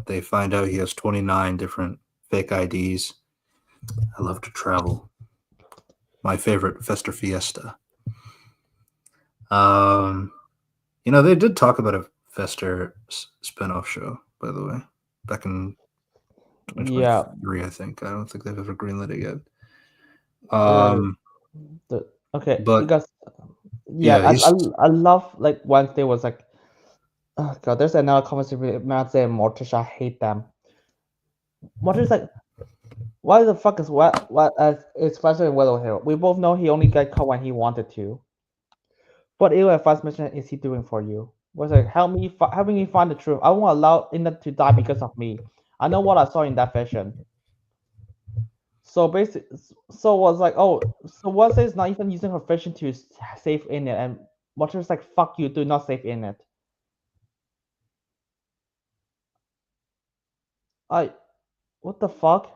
They find out he has 29 different fake IDs. I love to travel. My favorite, Fester Fiesta. They did talk about a Fester spinoff show, by the way, back in Yeah, 2023, I think. I don't think they've ever greenlit it yet. uh, Um, okay, but because yeah, yeah, he's I love like Wednesday was like, oh god, there's another conversation with Wednesday and Morticia. I hate them. Morticia's like, why the fuck is what is Fester and Willow here? We both know he only got caught when he wanted to. What ill advised mission is he doing for you? Was like, helping me find the truth. I won't allow Inna to die because of me. I know what I saw in that vision. So basically, so was like, oh, so Wednesday is not even using her vision to save in it, and Morticia's like, fuck you, do not save in it. I, what the fuck?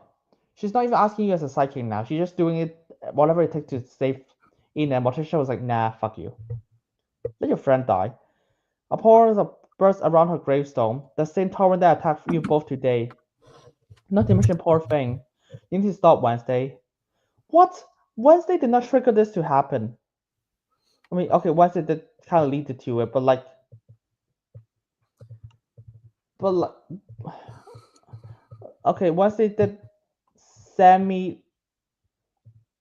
She's not even asking you as a psychic now. She's just doing it whatever it takes to save in it. Morticia was like, nah, fuck you. Let your friend die. A horror burst around her gravestone, the same torrent that attacked you both today. Not to mention poor thing. You need to stop Wednesday. What? Wednesday did not trigger this to happen. I mean, okay, Wednesday did kind of lead it to it, but like, okay, Wednesday did Sammy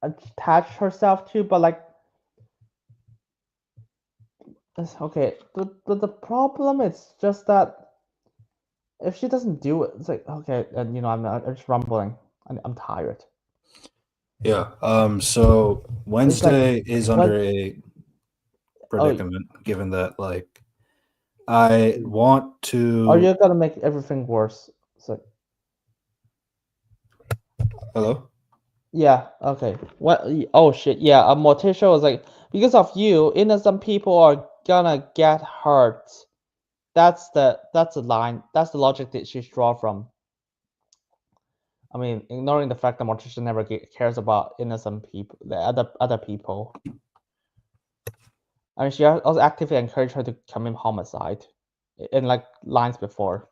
attach herself to, but like, okay, the problem is just that if she doesn't do it, it's like, okay, and I'm just rumbling. I'm tired. Yeah. So It's like, Wednesday is what? under a Oh, predicament, given that like I want are to. you gonna make everything worse? It's like, Hello. yeah, okay. What? Oh shit, yeah. Morticia was like, because of you, innocent people are gonna get hurt. That's the line. That's the logic that she's drawn from. I mean, ignoring the fact that Morticia never cares about innocent people, the other people. I mean, she also actively encouraged her to commit homicide, in like lines before.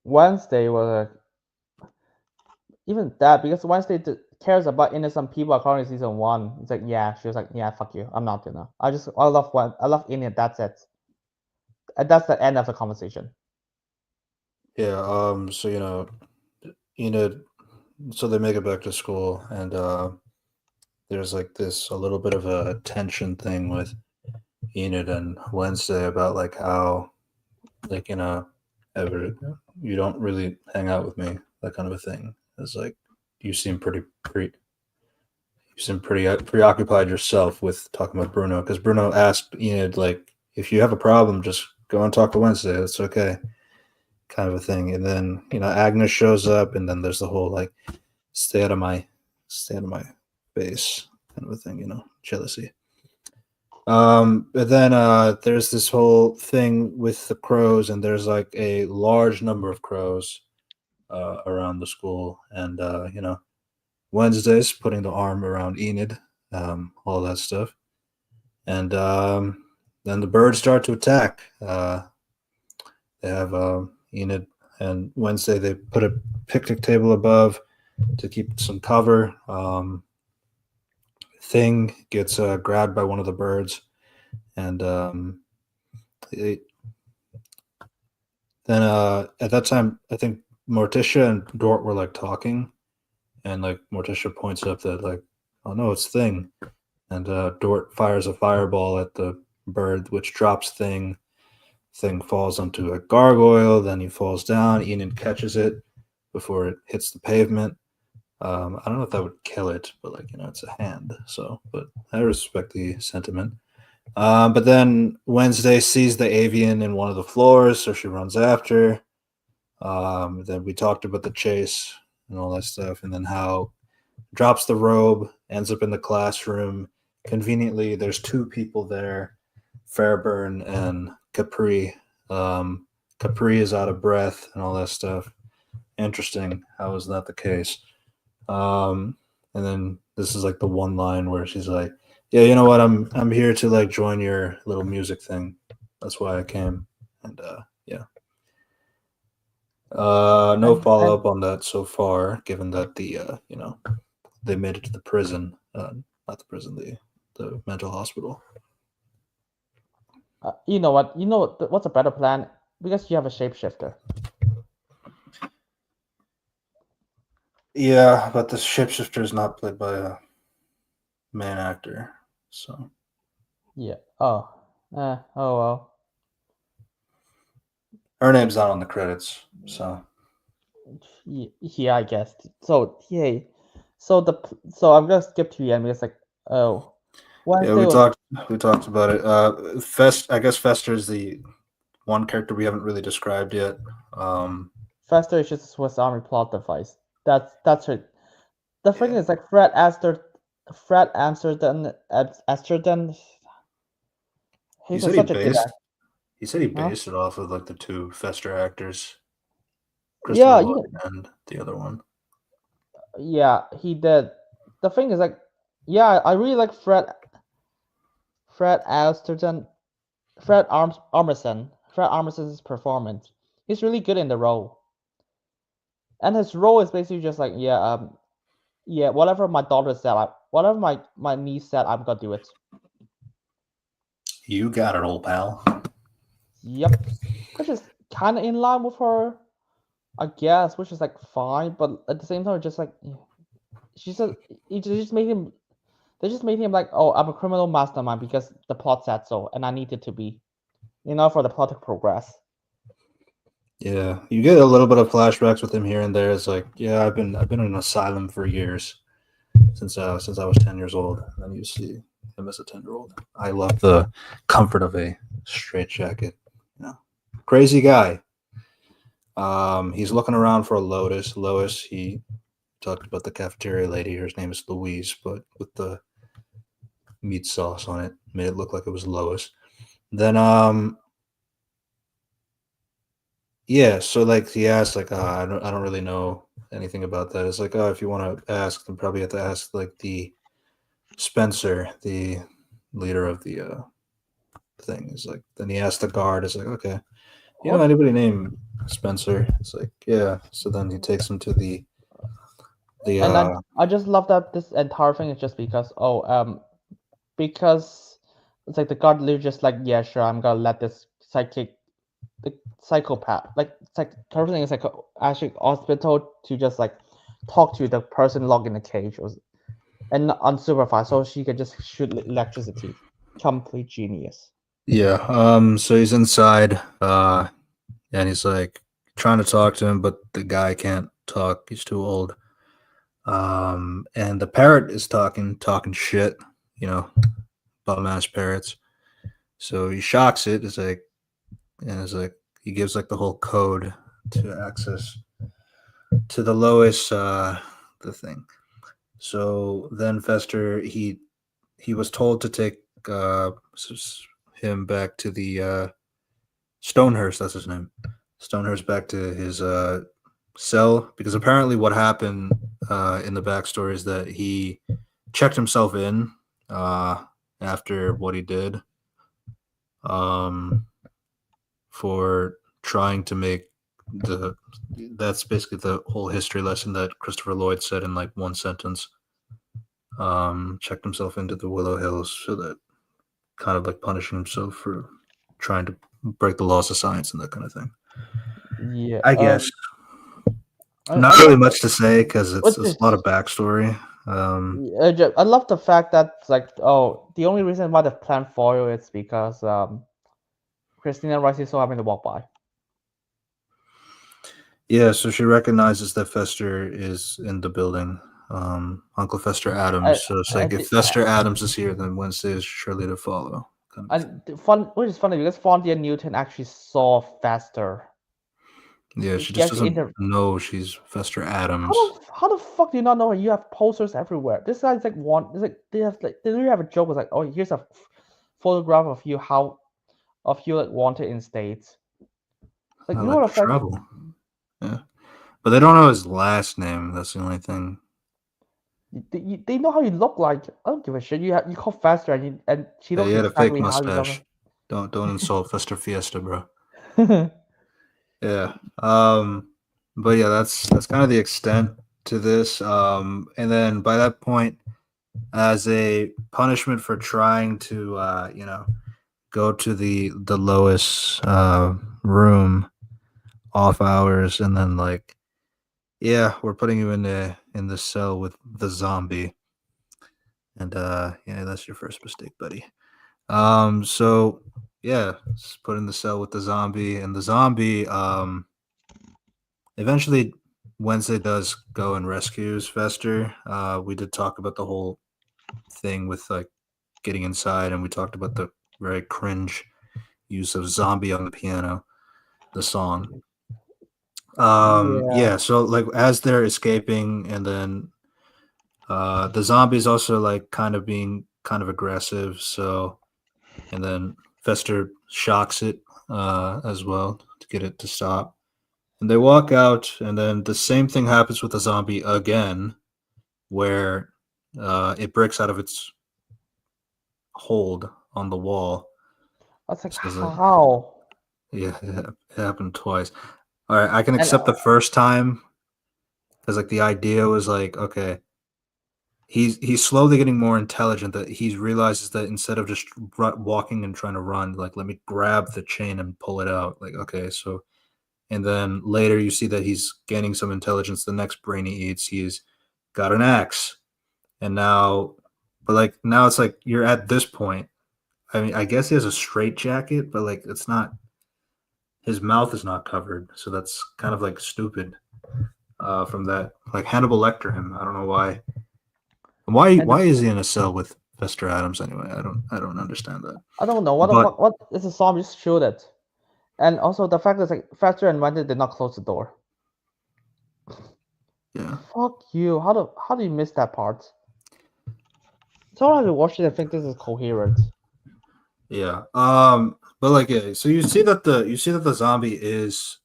Wednesday was even that because Wednesday cares about innocent people according to season 1. It's like, yeah, she was like, yeah, fuck you, I'm not gonna. I love Indian. That's it. And that's the end of the conversation. Yeah. So Enid. So they make it back to school, and there's like this a little bit of a tension thing with Enid and Wednesday about like how like ever you don't really hang out with me, that kind of a thing. It's like you seem preoccupied yourself with talking about Bruno, because Bruno asked Enid like, if you have a problem, just go and talk to Wednesday. It's okay, kind of a thing. And then Agnes shows up, and then there's the whole like stay out of my stay out of my face kind of a thing. Jealousy. But then there's this whole thing with the crows, and there's like a large number of crows around the school, and Wednesday's putting the arm around Enid, all that stuff, and then the birds start to attack. They have Enid and Wednesday. They put a picnic table above to keep some cover. Thing gets grabbed by one of the birds, and it, then at that time, I think Morticia and Dort were like talking, and like Morticia points up that like, oh no, it's Thing, and Dort fires a fireball at the bird, which drops Thing. Thing falls onto a gargoyle, then he falls down. Enid catches it before it hits the pavement. I don't know if that would kill it, but like it's a hand, so. But I respect the sentiment. But then Wednesday sees the avian in one of the floors, so she runs after. Then we talked about the chase and all that stuff, and then how drops the robe, ends up in the classroom. Conveniently, there's two people there, Fairburn and Capri. Capri is out of breath and all that stuff. Interesting. How is that the case? And then this is like the one line where she's like, "Yeah, you know what? I'm here to like join your little music thing. That's why I came." And yeah. No follow up on that so far, given that they made it to the prison, not the prison, the mental hospital. You know what? What's a better plan? Because you have a shapeshifter. Yeah, but the shapeshifter is not played by a man actor, so Yeah. Oh. Oh well. her name's not on the credits. So Yeah, I guess. So yeah. So I'm gonna skip to the end because like, oh, yeah, Wednesday we was talked we talked about it. I guess Fester is the one character we haven't really described yet. Fester is just a Swiss Army plot device. That's her. The thing Yeah. is like Fred Amsterdam. He He's said he such a good based actor. he said he Huh? based it off of like the two Fester actors, Christopher Yeah, Lloyd and the other one. yeah, he did. The thing is like, yeah, I really like Fred Amsterdam, Fred Armisen's performance. He's really good in the role. And his role is basically just like, yeah, whatever my daughter said, whatever my niece said, I'm gonna do it. You got it, old pal. Yep, which is kind of in line with her, I guess, which is like fine, but at the same time, just like she said, it just made him. They just made him like, oh, I'm a criminal mastermind because the plot said so, and I needed to be, for the plot to progress. Yeah, you get a little bit of flashbacks with him here and there. It's like, yeah, I've been in an asylum for years since I was 10 years old. And then you see him as a 10-year-old. I love the comfort of a straitjacket. You know, crazy guy. He's looking around for a Lotus. Lois, he talked about the cafeteria lady. Her name is Louise, but with the meat sauce on it, made it look like it was Lois. Then, yeah. So like he asked, like, I don't really know anything about that. It's like, oh, if you want to ask, then probably have to ask like the Spencer, the leader of the thing. Is like, then he asked the guard. It's like, okay, you know What? anybody named Spencer? It's like, yeah. So then he takes him to the And I just love that this entire thing is just because it's like the guard literally just like, yeah, sure, I'm gonna let this the psychopath, like it's like everything is like actually hospital to just like talk to the person locked in the cage and unsupervised, so she can just shoot electricity. Complete genius. yeah. So he's inside, and he's like trying to talk to him, but the guy can't talk. He's too old. And the parrot is talking shit, you know, bum ass parrots. So he shocks it. It's like he gives like the whole code to access to the lowest the thing. So then Fester he was told to take him back to the Stonehurst. That's his name. Stonehurst back to his cell because apparently what happened in the backstory is that he checked himself in after what he did for trying to make the that's basically the whole history lesson that Christopher Lloyd said in like one sentence. Checked himself into the Willow Hills so that kind of like punishing himself for trying to break the laws of science and that kind of thing. Yeah. I guess I not really much to say because it's What a is lot of backstory. I love the fact that like, oh, the only reason why the plant foil is because Christina Rice is so having to walk by. Yeah, so she recognizes that Fester is in the building. Uncle Fester Addams. So it's like if Fester Addams is here, then Wednesday is surely to follow. Kind of And which is funny because Fondia Newton actually saw Faster. yeah, she just doesn't know she's Fester Addams. How the fuck do you not know her? You have posters everywhere. This guy's like they literally have a joke. It's like, oh, here's a photograph of you like wanted in states. Like, I you know like what to effect? travel. Yeah, but they don't know his last name. That's the only thing. They know how you look like. I don't give a shit. You call Faster and she Yeah, looks he had a fake exactly how you mustache. look. Don't insult Fester Fiesta, bro. Like. Yeah. But yeah, that's kind of the extent to this. And then by that point, as a punishment for trying to go to the lowest room off hours, and then like, yeah, we're putting you in the cell with the zombie. And yeah, that's your first mistake, buddy. So yeah, just put in the cell with the zombie, and the zombie eventually Wednesday does go and rescues Fester. We did talk about the whole thing with like getting inside, and we talked about the very cringe use of "Zombie" on the piano, the song. Yeah. Yeah. So like as they're escaping, and then the zombies also like kind of being kind of aggressive. So and then Fester shocks it as well to get it to stop. And they walk out, and then the same thing happens with the zombie again, where it breaks out of its hold on the wall. I was like, So that, how? yeah, it happened twice. All right, I can And accept the first time because like the idea was like, okay, he's slowly getting more intelligent. That he realizes that instead of just walking and trying to run, like let me grab the chain and pull it out. Like okay, so and then later you see that he's gaining some intelligence. The next brain he eats, he's got an axe, and now, but like now it's like you're at this point. I mean, I guess he has a straight jacket, but like it's not. His mouth is not covered, so that's kind of like stupid. From that, like Hannibal Lecter him. I don't know why. And Why is he in a cell with Fester Adams anyway? I don't understand that. I don't know what the But fuck. What is a zombie? Just shoot it. And also the fact is like Fester and Wendy did not close the door. yeah, Fuck you. How do you miss that part? So I have to watch it and think this is coherent. yeah. But like yeah, so you see that the zombie is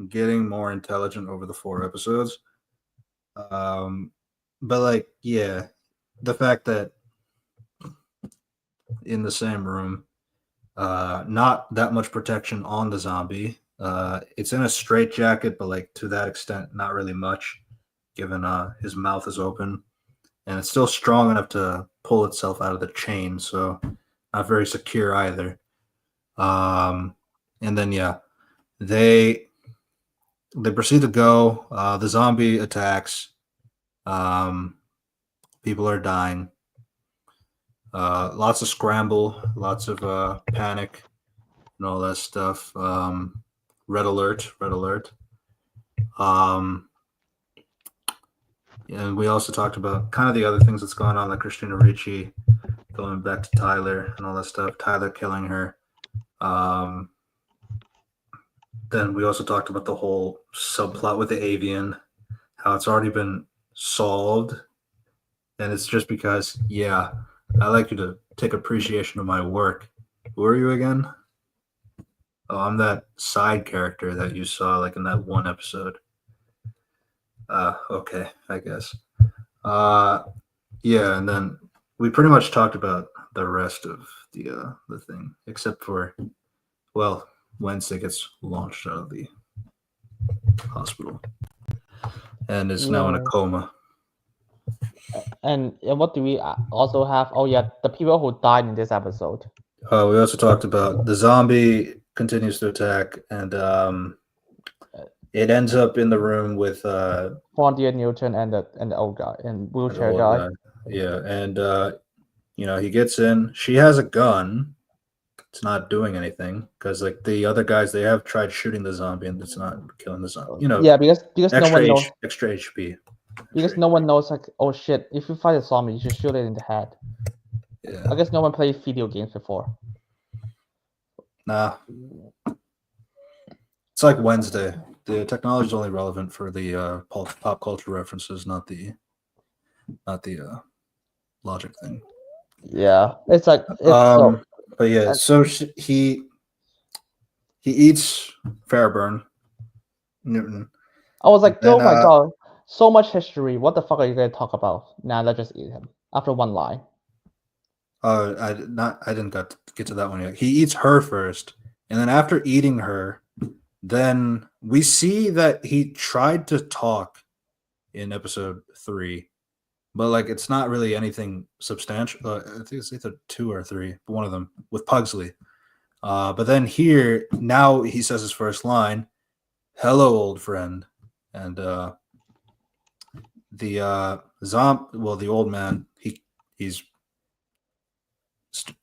getting more intelligent over the 4 episodes. But like yeah, the fact that in the same room, not that much protection on the zombie. It's in a straight jacket, but like to that extent, not really much, given his mouth is open, and it's still strong enough to pull itself out of the chain, so not very secure either. And then yeah, they proceed to go. The zombie attacks. People are dying. Lots of scramble, lots of panic, and all that stuff. Red alert, red alert. And we also talked about kind of the other things that's going on, like Christina Ricci going back to Tyler and all that stuff. Tyler killing her. Then we also talked about the whole subplot with the avian, how it's already been solved, and it's just because, yeah, I like you to take appreciation of my work. Who are you again? Oh, I'm that side character that you saw like in that one episode. Okay, I guess. Yeah, and then we pretty much talked about the rest of the thing, except for, well, Wednesday gets launched out of the hospital and is now in a Yeah. coma. And what do we also have? Oh yeah, the people who died in this episode. We also talked about the zombie continues to attack, and it ends up in the room with Fondia Newton and the old guy and the wheelchair old guy. guy. Yeah, and he gets in. She has a gun. It's not doing anything because like the other guys, they have tried shooting the zombie and it's not killing the zombie. Yeah, because no one knows. Extra HP. Because no one knows like, oh shit, if you fight a zombie, you should shoot it in the head. Yeah. I guess no one played video games before. Nah. It's like Wednesday. The technology is only relevant for the pop culture references, not the logic thing. Yeah, it's like but yeah, so he eats Fairburn Newton. I was like, oh my god, so much history. What the fuck are you gonna talk about? Nah, let's just eat him after one line. I didn't get to that one yet. He eats her first, and then after eating her, then we see that he tried to talk in episode 3, but like it's not really anything substantial. I think it's either 2 or 3, but one of them with Pugsley. But then here now he says his first line, "Hello, old friend," and the the old man, he's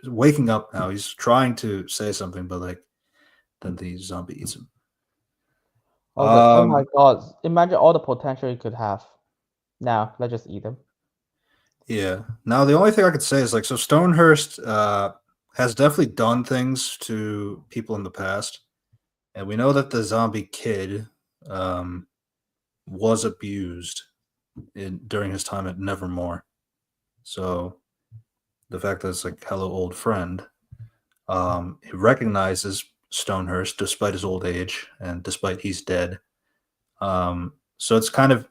waking up now. He's trying to say something, but like then the zombie eats him. Oh my god! Imagine all the potential you could have. Now let's just eat him. Yeah. Now the only thing I could say is like so Stonehurst has definitely done things to people in the past, and we know that the zombie kid was abused during his time at Nevermore. So the fact that it's like hello old friend, he recognizes Stonehurst despite his old age and despite he's dead. So it's kind of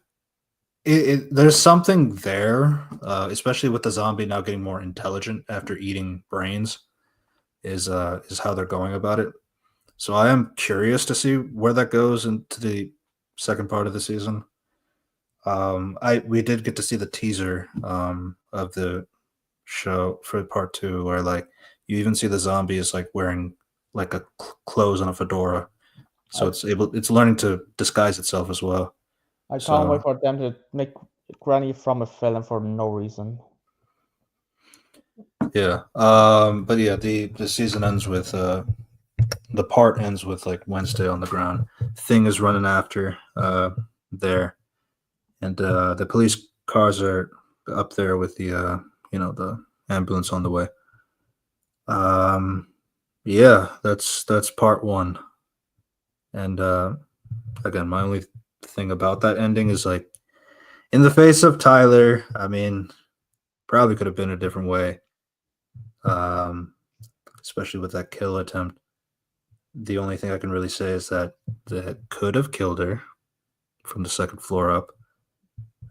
there's something there, especially with the zombie now getting more intelligent after eating brains, is how they're going about it. So I am curious to see where that goes into the second part of the season. We did get to see the teaser of the show for part 2, where like you even see the zombie is like wearing like a clothes and a fedora, so it's learning to disguise itself as well. I can't So wait for them to make Granny from a villain for no reason. yeah, but yeah, the season ends with the part ends with like Wednesday on the ground. Thing is running after there, and the police cars are up there with the the ambulance on the way. Um, yeah, that's part 1. And again, my only thing about that ending is like, in the face of Tyler, I mean, probably could have been a different way. Especially with that kill attempt. The only thing I can really say is that they could have killed her from the second floor up,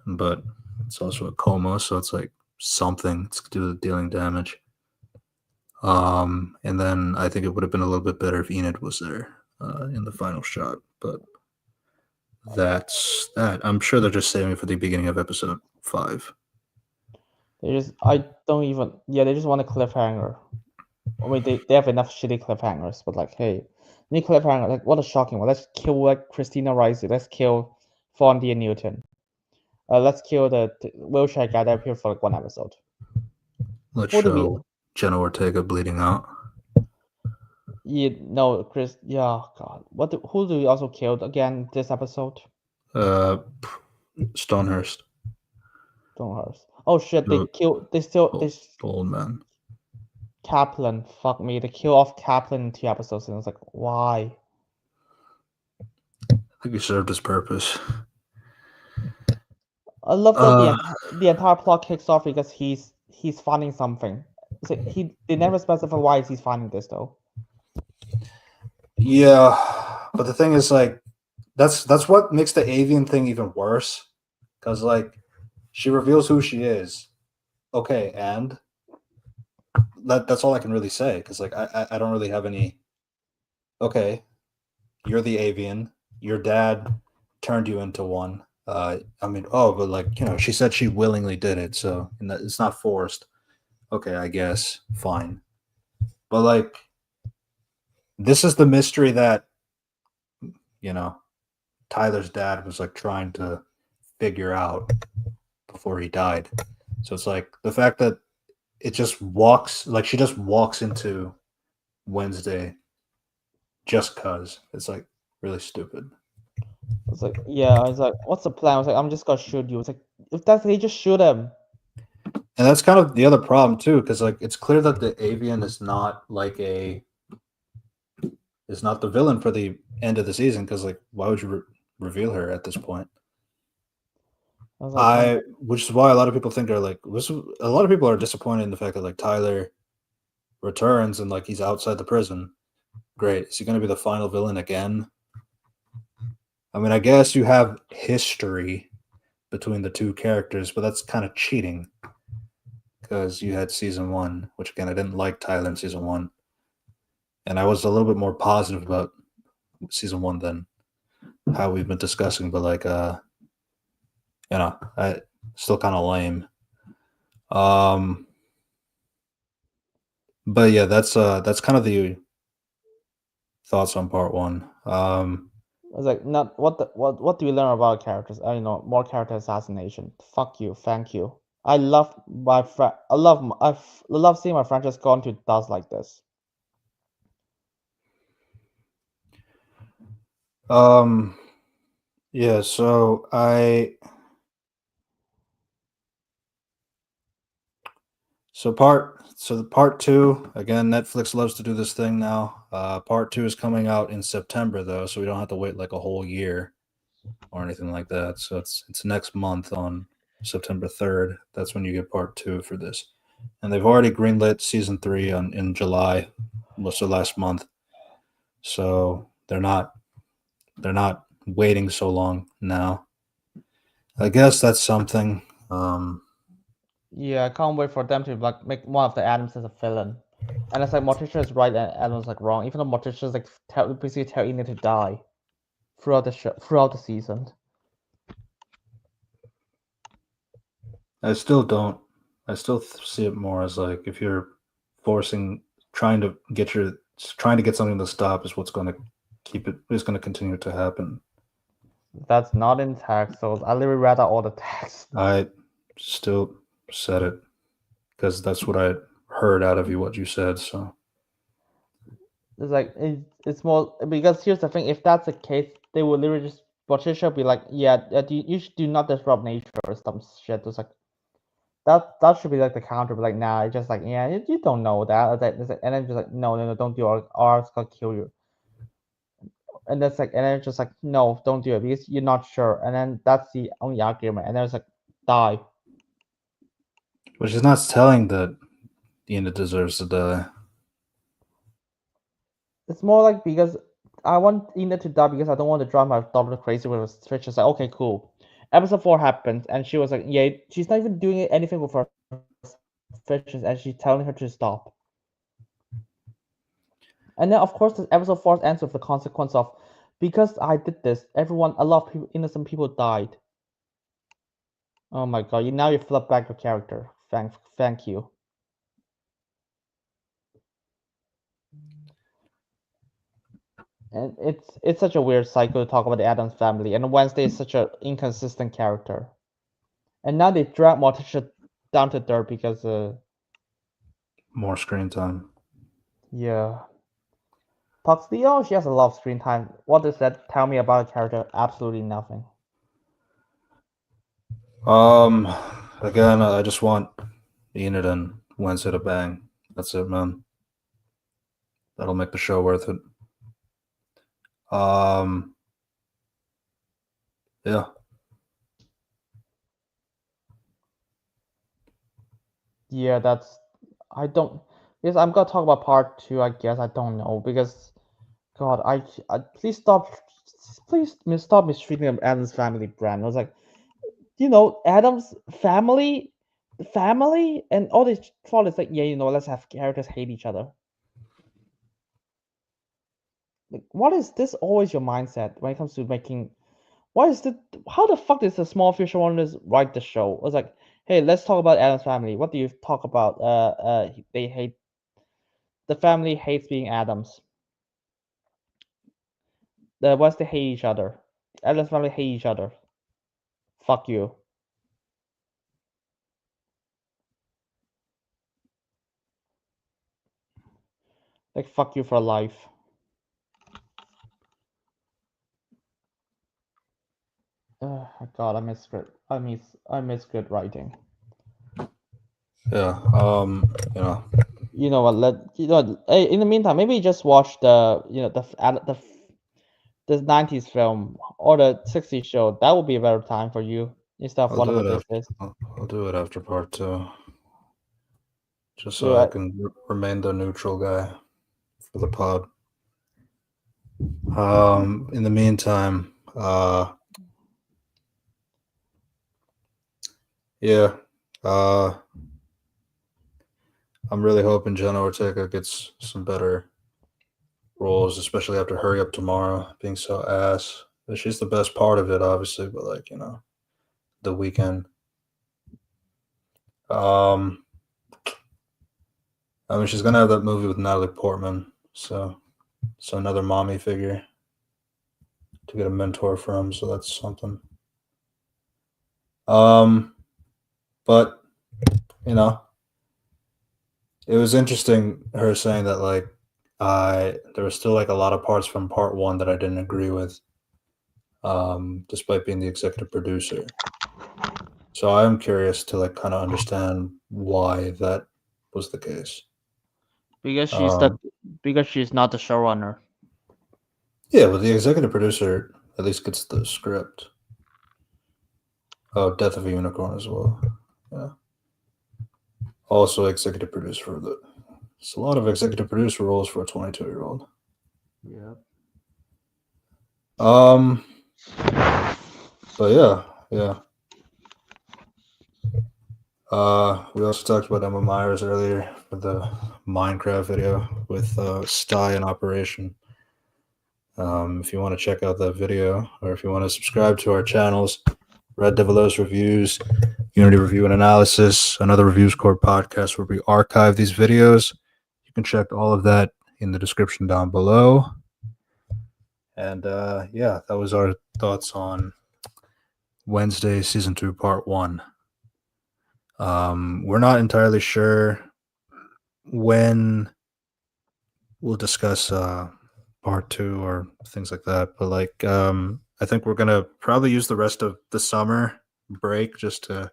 but it's also a coma, so it's like something to do with dealing damage. And then I think it would have been a little bit better if Enid was there in the final shot, but that's that. I'm sure they're just saving it for the beginning of episode 5. They just they just want a cliffhanger. I mean, they have enough shitty cliffhangers, but like, hey, any cliffhanger, like, what a shocking one. Let's kill like Christina Ricci. Let's kill Fondy and Newton. Let's kill the wheelchair guy that appeared for like 1 episode. Let's Who do we? show Jenna Ortega bleeding out. Yeah, no, Chris. Yeah, God. Who do we also killed again this episode? Stonehurst. Stonehurst. Oh shit! They The killed. They old man. Kaplan. Fuck me. They kill off Kaplan in 2 episodes, and I was like, why? I think he served his purpose. I love that the entire plot kicks off because he's finding something. So they never specify why he's finding this though. Yeah, but the thing is, like, that's what makes the avian thing even worse, because like she reveals who she is. Okay, and that's all I can really say, because like I don't really have any. Okay, you're the avian. Your dad turned you into one. I mean, but like, she said she willingly did it, so it's not forced. Okay, I guess fine, but like, this is the mystery that Tyler's dad was like trying to figure out before he died. So it's like the fact that she just walks into Wednesday just cause it's like really stupid. It's like, yeah, I was like, what's the plan? I was like, I'm just gonna shoot you. It's like, if that's they just shoot him. And that's kind of the other problem too, because like it's clear that the avian is not the villain for the end of the season, because like why would you reveal her at this point? Which is why a lot of people think a lot of people are disappointed in the fact that like Tyler returns and like he's outside the prison. Great. Is he going to be the final villain again? I mean, I guess you have history between the two characters, but that's kind of cheating, because you had season 1, which again, I didn't like Tyler in season 1. And I was a little bit more positive about season 1 than how we've been discussing, but like, I still kind of lame. But yeah, that's kind of the thoughts on part 1. I was like, not what do we learn about characters? More character assassination. Fuck you, thank you. I love my friend. I love seeing my friend just go into dust like this. Yeah, so the part 2, again, Netflix loves to do this thing now. Part 2 is coming out in September though, so we don't have to wait like a whole year or anything like that. So it's next month on September 3rd. That's when you get part 2 for this. And they've already greenlit season 3 in July, so last month. So they're not waiting so long now. I guess that's something. Yeah, I can't wait for them to like make one of the Addams as a villain. And it's like Morticia is right and Addams like wrong. Even though Morticia is like basically telling Enid to die throughout the season. I still don't. I still see it more as like if you're forcing, trying to get something to stop is what's going to keep it. Is going to continue to happen. That's not in text, so I literally read out all the text. I still said it because that's what I heard out of you, what you said. So It's like it's more because here's the thing: if that's the case, they will literally just Patricia be like, "Yeah, you should do not disrupt nature or some shit." It's like that should be like the counter, but like nah, it's just like yeah, you don't know that, and then just like no, don't do it, or it's gonna kill you. And that's like, and then it's just like no, don't do it because you're not sure, and then that's the only argument, and then it's like die. but she's not telling that Dina deserves to die. It's more like because I want Ina to die because I don't want to drive my daughter crazy with her Twitch. It's like, okay, cool. Episode 4 happens, and she was like, yeah, she's not even doing anything with her fishes, and she's telling her to stop. And then, of course, the episode 4 ends with the consequence of, because I did this, a lot of people, innocent people died. Oh my god, now you flip back your character. Thank you. And it's such a weird cycle to talk about the Addams family, and Wednesday is such an inconsistent character. And now they drag Morticia down to dirt because More screen time. yeah. Puxley, oh, she has a lot of screen time. What does that tell me about a character? Absolutely nothing. Again, I just want Enid and Wednesday to bang. That's it, man. That'll make the show worth it. Yeah. Yeah, that's I don't because I'm gonna talk about part 2, I guess. I don't know because God, I please stop mistreating Adam's family brand. I was like, Adam's family and all this thought is like, yeah, let's have characters hate each other. Like, what is this always your mindset when it comes to making? Why is the How the fuck does the small fish want to write the show? It was like, hey, let's talk about Adam's family. What do you talk about? They hate the family hates being Adams. The West they hate each other. Adam's family hate each other. Fuck you. Like fuck you for life. God, I miss script. I miss good writing. Yeah. You know what? Hey, in the meantime, maybe just watch the 90s film or the 60s show. That would be a better time for you instead of whatever this is. I'll do it after part 2. Just so Yeah, I can remain the neutral guy for the pod. In the meantime, yeah, I'm really hoping Jenna Ortega gets some better roles, especially after Hurry Up Tomorrow being so ass. She's the best part of it, obviously, but like the weekend. I mean, she's gonna have that movie with Natalie Portman, so another mommy figure to get a mentor from. So that's something. But it was interesting her saying that like there was still like a lot of parts from part 1 that I didn't agree with, despite being the executive producer. So I am curious to like kind of understand why that was the case. because she's not the showrunner. Yeah, but the executive producer at least gets the script. Oh, Death of a Unicorn as well. Yeah. Also executive producer for the. It's a lot of executive producer roles for a 22-year-old. Yeah. But yeah. We also talked about Emma Myers earlier with the Minecraft video with Sty in operation. If you want to check out that video, or if you want to subscribe to our channels, Red Devilos Reviews, Unity Review and Analysis, another Reviews Corp podcast where we archive these videos. You can check all of that in the description down below. And yeah, that was our thoughts on Wednesday Season 2, Part 1. We're not entirely sure when we'll discuss Part 2 or things like that, but like I think we're gonna probably use the rest of the summer break just to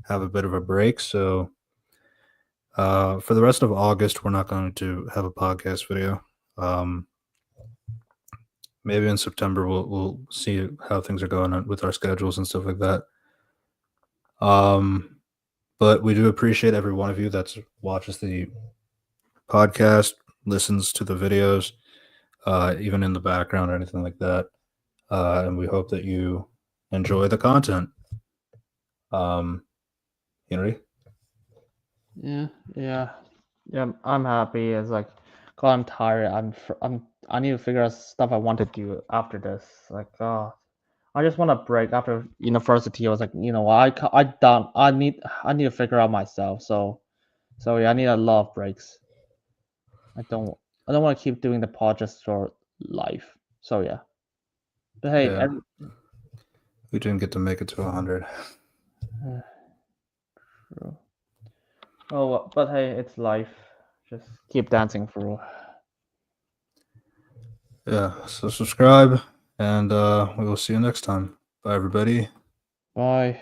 have a bit of a break. So for the rest of August, we're not going to have a podcast video. Maybe in September we'll see how things are going with our schedules and stuff like that. But we do appreciate every one of you that watches the podcast, listens to the videos, even in the background or anything like that. And we hope that you enjoy the content. Henry? Yeah. I'm happy. It's like, God, I'm tired. I need to figure out stuff I want to do after this. Like, God, I just want a break after university. I was like, I done. I need to figure out myself. So yeah, I need a lot of breaks. I don't want to keep doing the pod just for life. So yeah. But hey, Yeah. We didn't get to make it to 100. True. Oh, but hey, it's life. Just keep dancing through. Yeah, so subscribe, and we will see you next time. Bye, everybody. Bye.